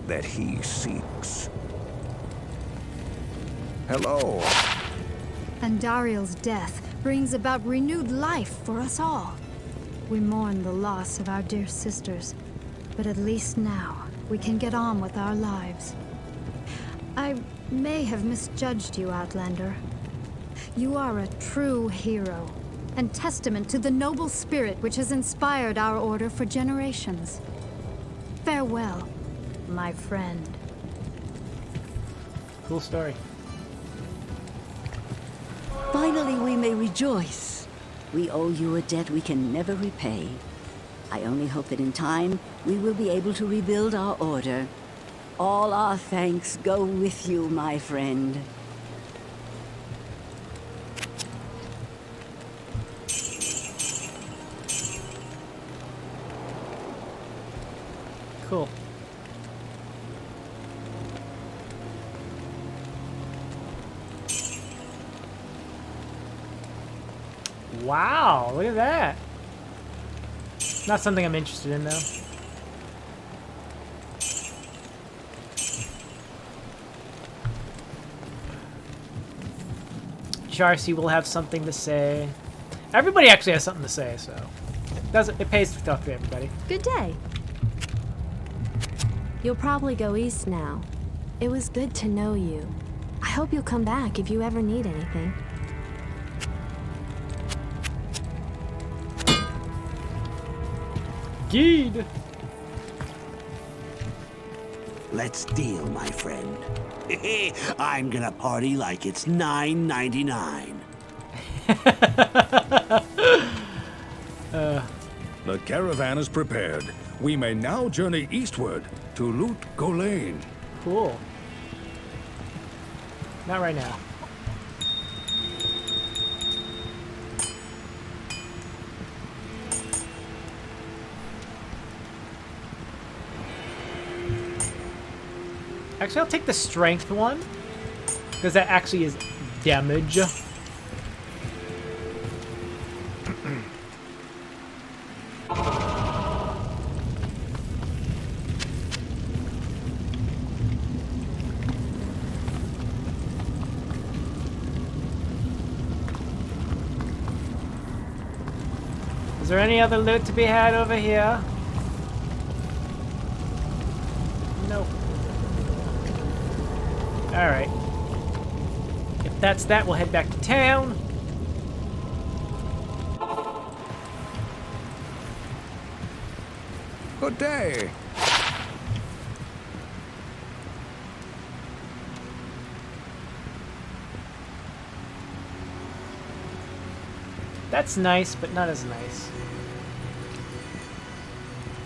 that he seeks. Hello. Andarial's death brings about renewed life for us all. We mourn the loss of our dear sisters, but at least now we can get on with our lives. I may have misjudged you, Outlander. You are a true hero, and testament to the noble spirit which has inspired our order for generations. Farewell, my friend. Cool story. Finally, we may rejoice. We owe you a debt we can never repay. I only hope that in time, we will be able to rebuild our order. All our thanks go with you, my friend. Cool. Wow, look at that. Not something I'm interested in, though. Charcy will have something to say. Everybody actually has something to say, so it pays to talk to everybody. Good day. You'll probably go east now. It was good to know you. I hope you'll come back if you ever need anything. Geed. Let's deal, my friend. I'm gonna party like it's $9.99. The caravan is prepared. We may now journey eastward to Lut Gholein. Cool. Not right now. Actually, I'll take the strength one, because that actually is damage. Is there any other loot to be had over here? Nope. Alright. If that's that, we'll head back to town. Good day. That's nice, but not as nice.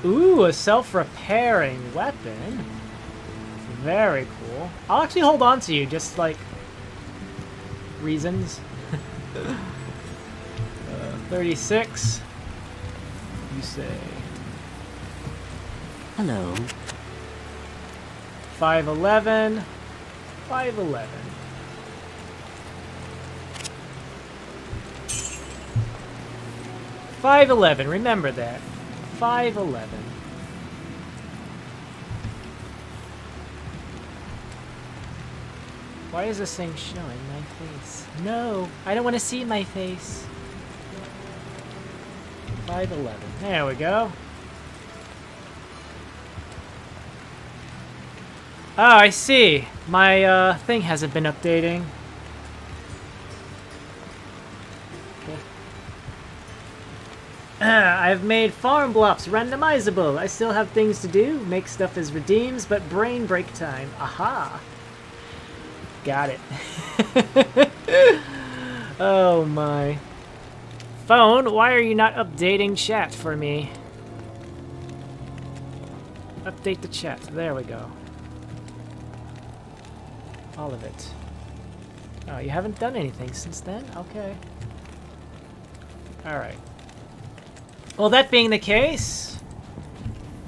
Ooh, a self-repairing weapon. Very cool. I'll actually hold on to you, just like reasons. 36. You say. Hello. 5'11". 5'11". $5'11", remember that. 5'11". Why is this thing showing my face? No, I don't want to see my face. 5'11". There we go. Oh, I see. My thing hasn't been updating. I've made farm blocks randomizable. I still have things to do. Make stuff as redeems, but brain break time. Aha. Got it. Oh my. Phone, why are you not updating chat for me? Update the chat. There we go. All of it. Oh, you haven't done anything since then? Okay. Alright. Well, that being the case,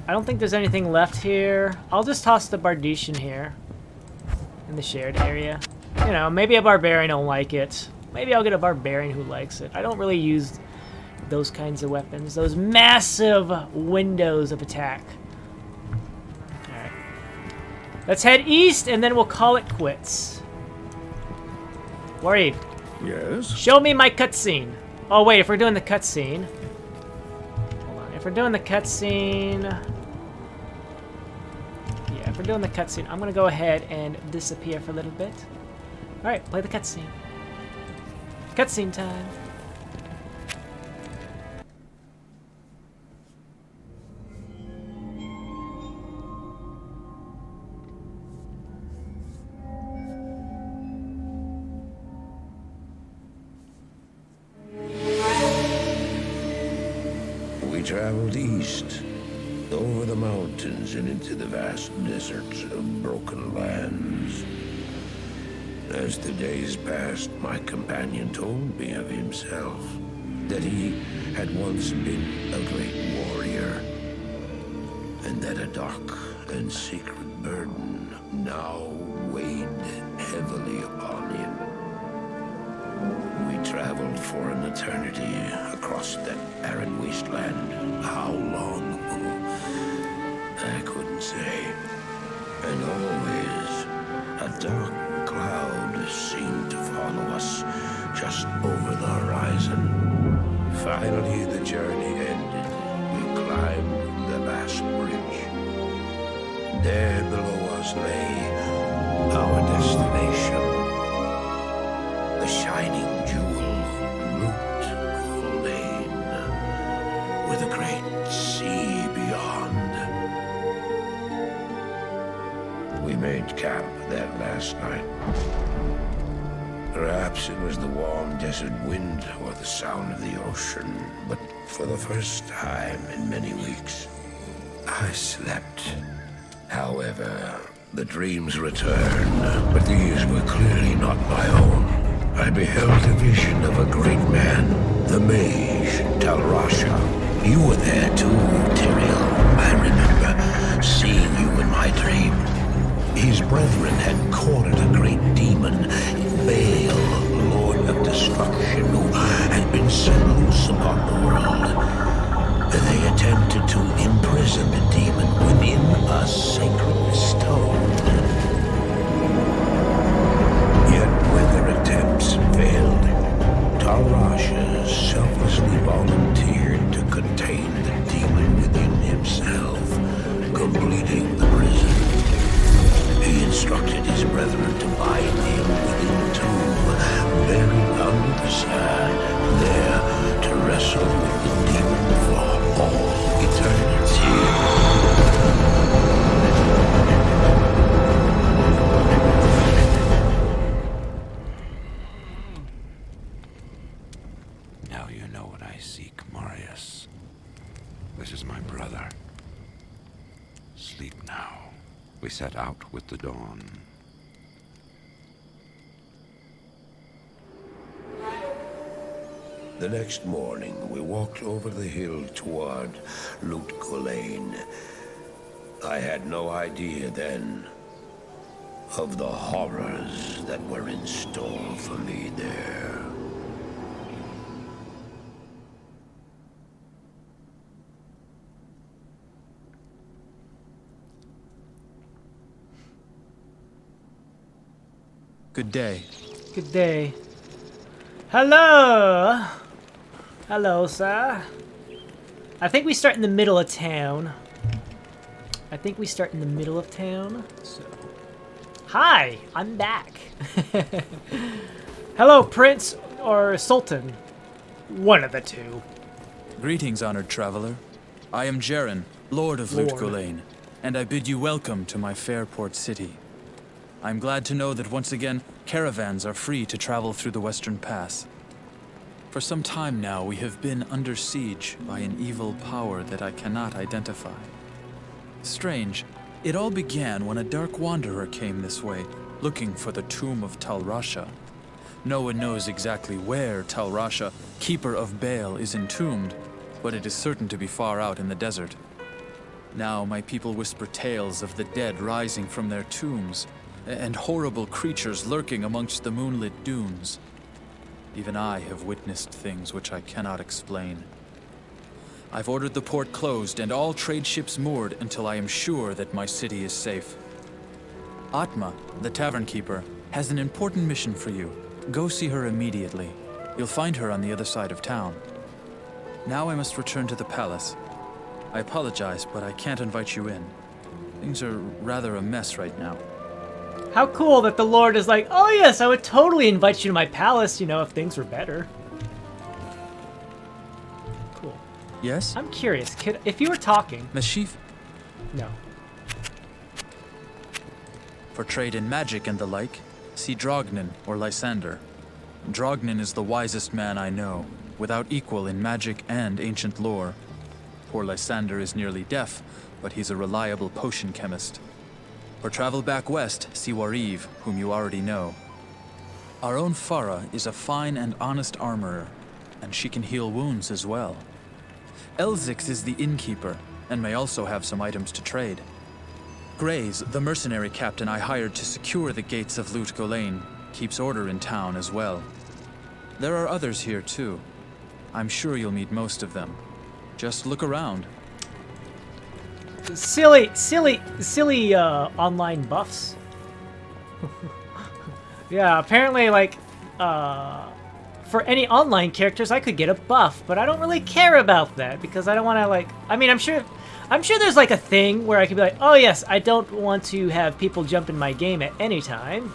I don't think there's anything left here. I'll just toss the Bardician here in the shared area. You know, maybe a Barbarian will like it. Maybe I'll get a Barbarian who likes it. I don't really use those kinds of weapons. Those massive windows of attack. Alright. Let's head east, and then we'll call it quits. Worry. Yes? Show me my cutscene. Oh, wait, if we're doing the cutscene... Hold on. If we're doing the cutscene... Yeah, if we're doing the cutscene, I'm going to go ahead and disappear for a little bit. Alright, play the cutscene. Cutscene time. We traveled east, over the mountains and into the vast deserts of broken lands. As the days passed, my companion told me of himself, that he had once been a great warrior, and that a dark and secret burden now weighed heavily upon him. We traveled for an eternity across that barren wasteland. How long? I couldn't say. And always a dark cloud seemed to follow us just over the horizon. Finally, the journey ended. We climbed the last bridge. There below us lay our destination. The shining jewel, Lut Gholein, with a great sea beyond. We made camp there last night. Perhaps it was the warm desert wind or the sound of the ocean, but for the first time in many weeks, I slept. However, the dreams returned, but these were clearly not my own. I beheld a vision of a great man, the mage, Talrasha. You were there too, Tyrael. I remember seeing you in my dream. His brethren had cornered a great demon, Baal, Lord of Destruction, who had been set loose upon the world. They attempted to imprison the demon within a sacred stone. Yet when their attempts failed, Talrasha selflessly volunteered to contain the demon within himself, completing the prison. He instructed his brethren to bind him within the tomb, buried under the sand, there to wrestle with the demon for all eternity. Now you know what I seek, Marius. This is my brother. Sleep now. We set out with the dawn. The next morning, we walked over the hill toward Lut Gholein. I had no idea then of the horrors that were in store for me there. Good day. Good day. Hello! Hello, sir. I think we start in the middle of town. So. Hi! I'm back. Hello, Prince or Sultan. One of the two. Greetings, honored traveler. I am Jaren, Lord of Lut Gholein, and I bid you welcome to my fair port city. I'm glad to know that once again, caravans are free to travel through the Western Pass. For some time now, we have been under siege by an evil power that I cannot identify. Strange, it all began when a dark wanderer came this way, looking for the tomb of Tal Rasha. No one knows exactly where Tal Rasha, keeper of Baal, is entombed, but it is certain to be far out in the desert. Now my people whisper tales of the dead rising from their tombs, and horrible creatures lurking amongst the moonlit dunes. Even I have witnessed things which I cannot explain. I've ordered the port closed and all trade ships moored until I am sure that my city is safe. Atma, the tavern keeper, has an important mission for you. Go see her immediately. You'll find her on the other side of town. Now I must return to the palace. I apologize, but I can't invite you in. Things are rather a mess right now. How cool that the Lord is like, oh yes, I would totally invite you to my palace, you know, if things were better. Cool. Yes? I'm curious, kid, if you were talking... Mashif? No. For trade in magic and the like, see Drognin or Lysander. Drognin is the wisest man I know, without equal in magic and ancient lore. Poor Lysander is nearly deaf, but he's a reliable potion chemist. For travel back west, see Wariv, whom you already know. Our own Farah is a fine and honest armorer, and she can heal wounds as well. Elzix is the innkeeper, and may also have some items to trade. Grays, the mercenary captain I hired to secure the gates of Lut Gholein, keeps order in town as well. There are others here too. I'm sure you'll meet most of them. Just look around. Silly online buffs. Yeah, apparently, like, for any online characters, I could get a buff, but I don't really care about that because I don't want to, like, I mean, I'm sure there's like a thing where I could be like, oh yes, I don't want to have people jump in my game at any time.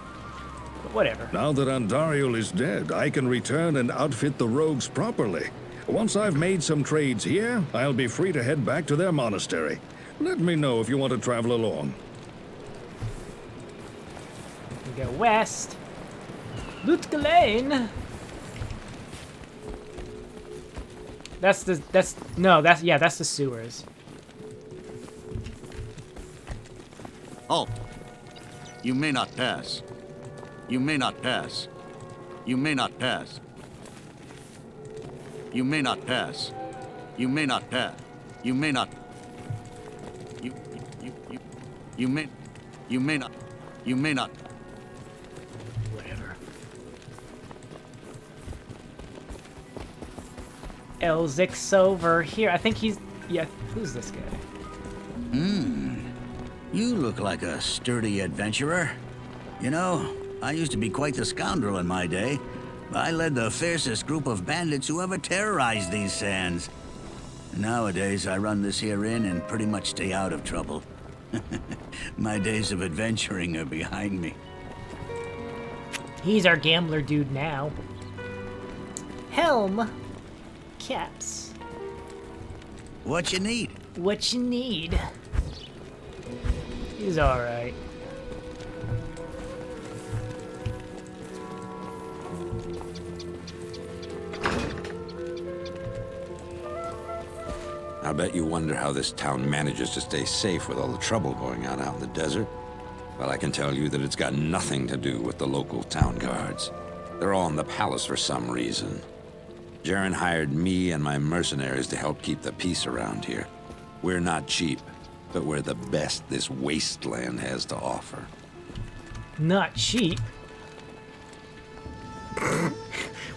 But whatever. Now that Andarial is dead, I can return and outfit the rogues properly. Once I've made some trades here, I'll be free to head back to their monastery. Let me know if you want to travel along. We go west. Lut Gholein. That's the sewers. Halt! You may not pass. You may not pass. You may not pass. You may not pass. You may not pass. You may not. You may not. You may not. Whatever. Elzix over here. I think he's... Yeah, who's this guy? You look like a sturdy adventurer. You know, I used to be quite the scoundrel in my day. I led the fiercest group of bandits who ever terrorized these sands. Nowadays, I run this here inn and pretty much stay out of trouble. My days of adventuring are behind me. He's our gambler dude now. Helm. Caps. What you need? What you need? He's alright. I bet you wonder how this town manages to stay safe with all the trouble going on out in the desert. Well, I can tell you that it's got nothing to do with the local town guards. They're all in the palace for some reason. Jaren hired me and my mercenaries to help keep the peace around here. We're not cheap, but we're the best this wasteland has to offer. Not cheap?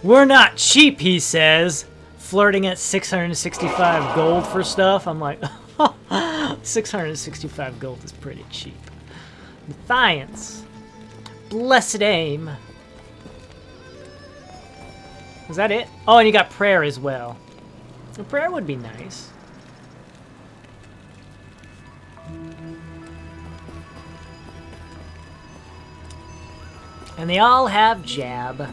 We're not cheap, he says. Flirting at 665 gold for stuff. I'm like, 665 gold is pretty cheap. Defiance. Blessed aim. Is that it? Oh, and you got prayer as well. A prayer would be nice. And they all have jab.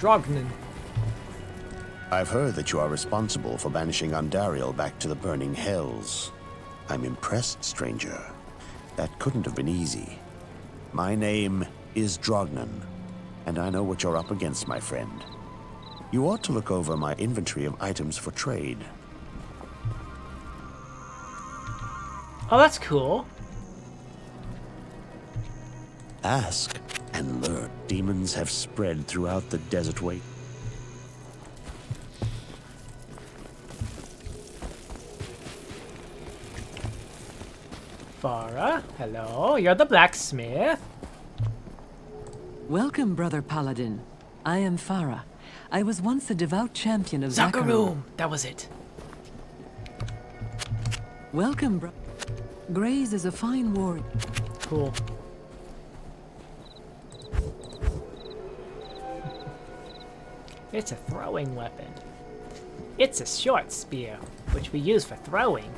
Drognin. I've heard that you are responsible for banishing Andarial back to the burning hells. I'm impressed, stranger. That couldn't have been easy. My name is Drognin, and I know what you're up against, my friend. You ought to look over my inventory of items for trade. Oh, that's cool. Ask and learn. Demons have spread throughout the desert waste. Farah, hello. You're the blacksmith. Welcome, Brother Paladin. I am Farah. I was once a devout champion of Zakarum. That was it. Welcome, Graze is a fine warrior. Cool. It's a throwing weapon. It's a short spear, which we use for throwing.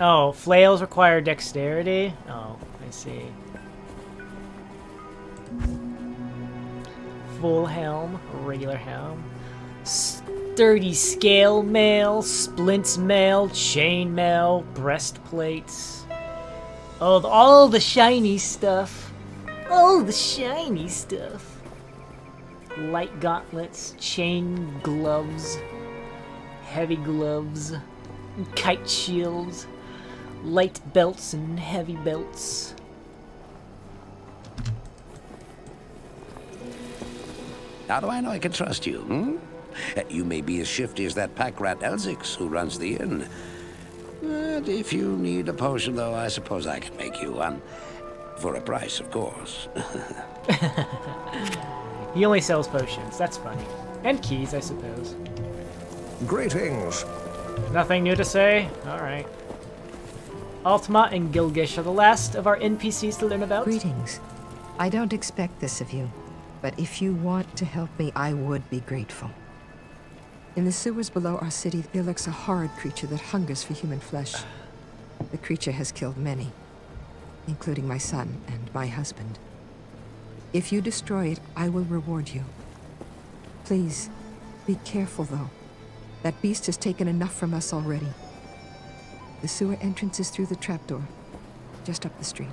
Oh, flails require dexterity? Oh, I see. Full helm, regular helm. Sturdy scale mail, splints mail, chain mail, breastplates. Oh, all the shiny stuff. All the shiny stuff. Light gauntlets, chain gloves, heavy gloves, kite shields. Light belts and heavy belts. How do I know I can trust you, hmm? You may be as shifty as that pack rat Elzix who runs the inn. But if you need a potion, though, I suppose I can make you one. For a price, of course. He only sells potions. That's funny. And keys, I suppose. Greetings. Nothing new to say? Alright. Altima and Gilgish are the last of our NPCs to learn about. Greetings. I don't expect this of you, but if you want to help me, I would be grateful. In the sewers below our city, there lurks a horrid creature that hungers for human flesh. The creature has killed many, including my son and my husband. If you destroy it, I will reward you. Please, be careful though. That beast has taken enough from us already. The sewer entrance is through the trapdoor, just up the street.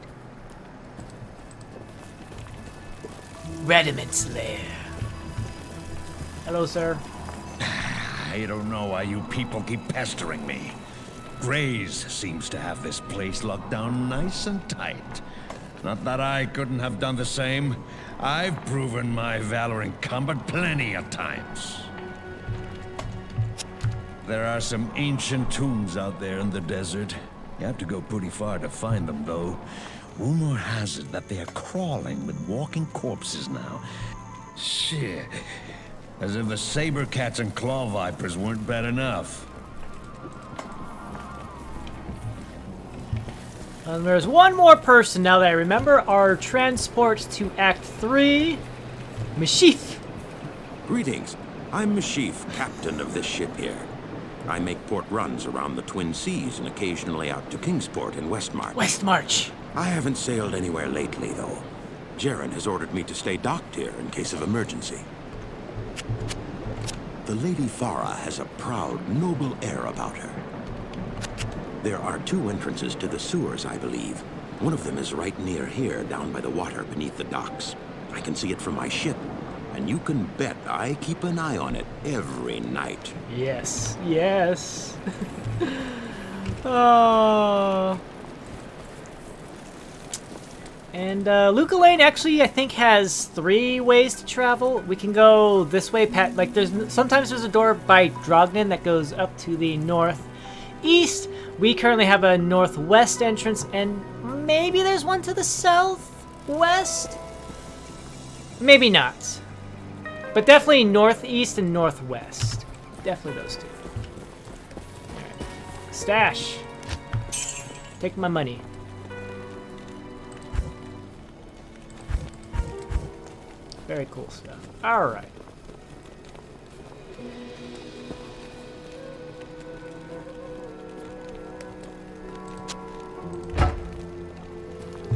Radiment's lair. Hello, sir. I don't know why you people keep pestering me. Graze seems to have this place locked down nice and tight. Not that I couldn't have done the same. I've proven my valor in combat plenty of times. There are some ancient tombs out there in the desert. You have to go pretty far to find them, though. Rumor has it that they are crawling with walking corpses now. Shit. As if the saber cats and claw vipers weren't bad enough. And there's one more person now that I remember. Our transport to Act 3. Mashif. Greetings. I'm Mashif, captain of this ship here. I make port runs around the Twin Seas and occasionally out to Kingsport in Westmarch. Westmarch. I haven't sailed anywhere lately, though. Jaren has ordered me to stay docked here in case of emergency. The Lady Farah has a proud, noble air about her. There are two entrances to the sewers, I believe. One of them is right near here, down by the water beneath the docks. I can see it from my ship. And you can bet I keep an eye on it every night. Yes, yes. Oh. And Lut Gholein actually, I think, has 3 ways to travel. We can go this way, like sometimes there's a door by Drognin that goes up to the northeast. We currently have a northwest entrance, and maybe there's one to the southwest. Maybe not. But definitely northeast and northwest. Definitely those two. Right. Stash. Take my money. Very cool stuff. Alright.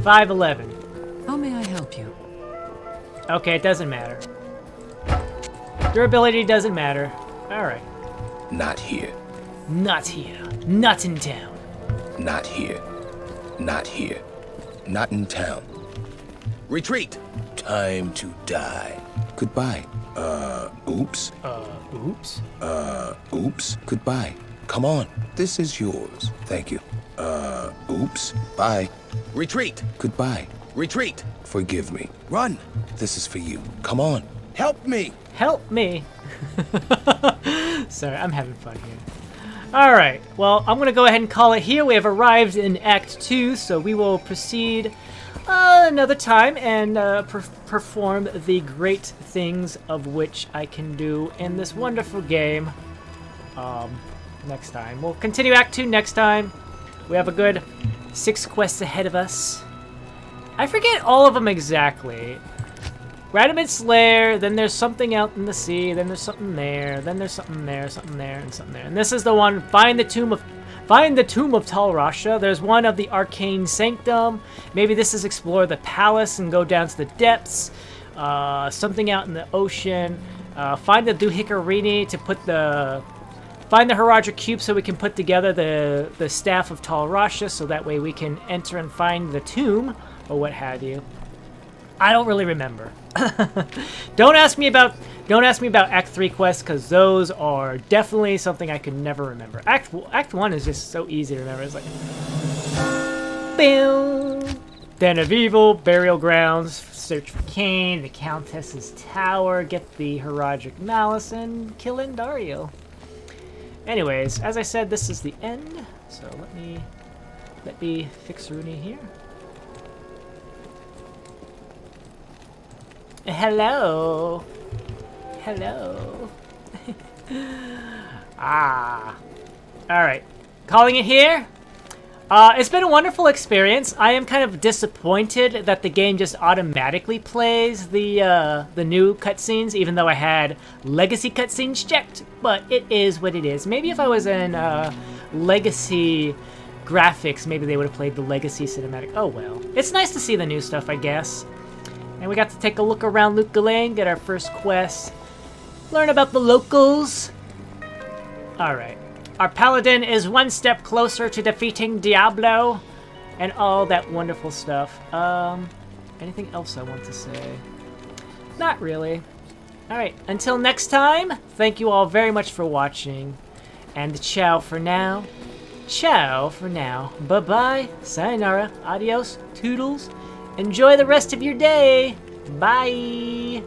5'11". How may I help you? Okay, it doesn't matter. Durability doesn't matter. Alright. Not here. Not here. Not in town. Not here. Not here. Not in town. Retreat! Time to die. Goodbye. Oops. Oops? Oops. Goodbye. Come on. This is yours. Thank you. Oops. Bye. Retreat! Goodbye. Retreat! Forgive me. Run! This is for you. Come on. Help me! Help me! Sorry, I'm having fun here. Alright, well, I'm gonna go ahead and call it here. We have arrived in Act 2, so we will proceed another time and perform the great things of which I can do in this wonderful game next time. We'll continue Act 2 next time. We have a good 6 quests ahead of us. I forget all of them exactly. Radaman's Lair, then there's something out in the sea, then there's something there, then there's something there, something there, and something there. And this is the one, find the Tomb of Tal Rasha. There's one of the Arcane Sanctum. Maybe this is explore the palace and go down to the depths. Something out in the ocean. Find the Duhikarini to put the... Find the Herodric Cube so we can put together the Staff of Tal Rasha, so that way we can enter and find the tomb, or what have you. I don't really remember. Don't ask me about Act 3 quests, because those are definitely something I could never remember. Act 1 is just so easy to remember. It's like... Boom! Den of Evil, Burial Grounds, search for Cain, the Countess's Tower, get the Herodric Malice, and kill Andarial. Anyways, as I said, this is the end, so let me fix Rooney here. Hello. Hello. Alright. Calling it here. It's been a wonderful experience. I am kind of disappointed that the game just automatically plays the new cutscenes, even though I had legacy cutscenes checked. But it is what it is. Maybe if I was in legacy graphics, maybe they would have played the legacy cinematic. Oh well. It's nice to see the new stuff, I guess. And we got to take a look around Lut Gholein, get our first quest, learn about the locals. Alright. Our Paladin is one step closer to defeating Diablo, and all that wonderful stuff. Anything else I want to say? Not really. Alright, until next time, thank you all very much for watching, and ciao for now. Ciao for now. Bye-bye, sayonara, adios, toodles. Enjoy the rest of your day. Bye.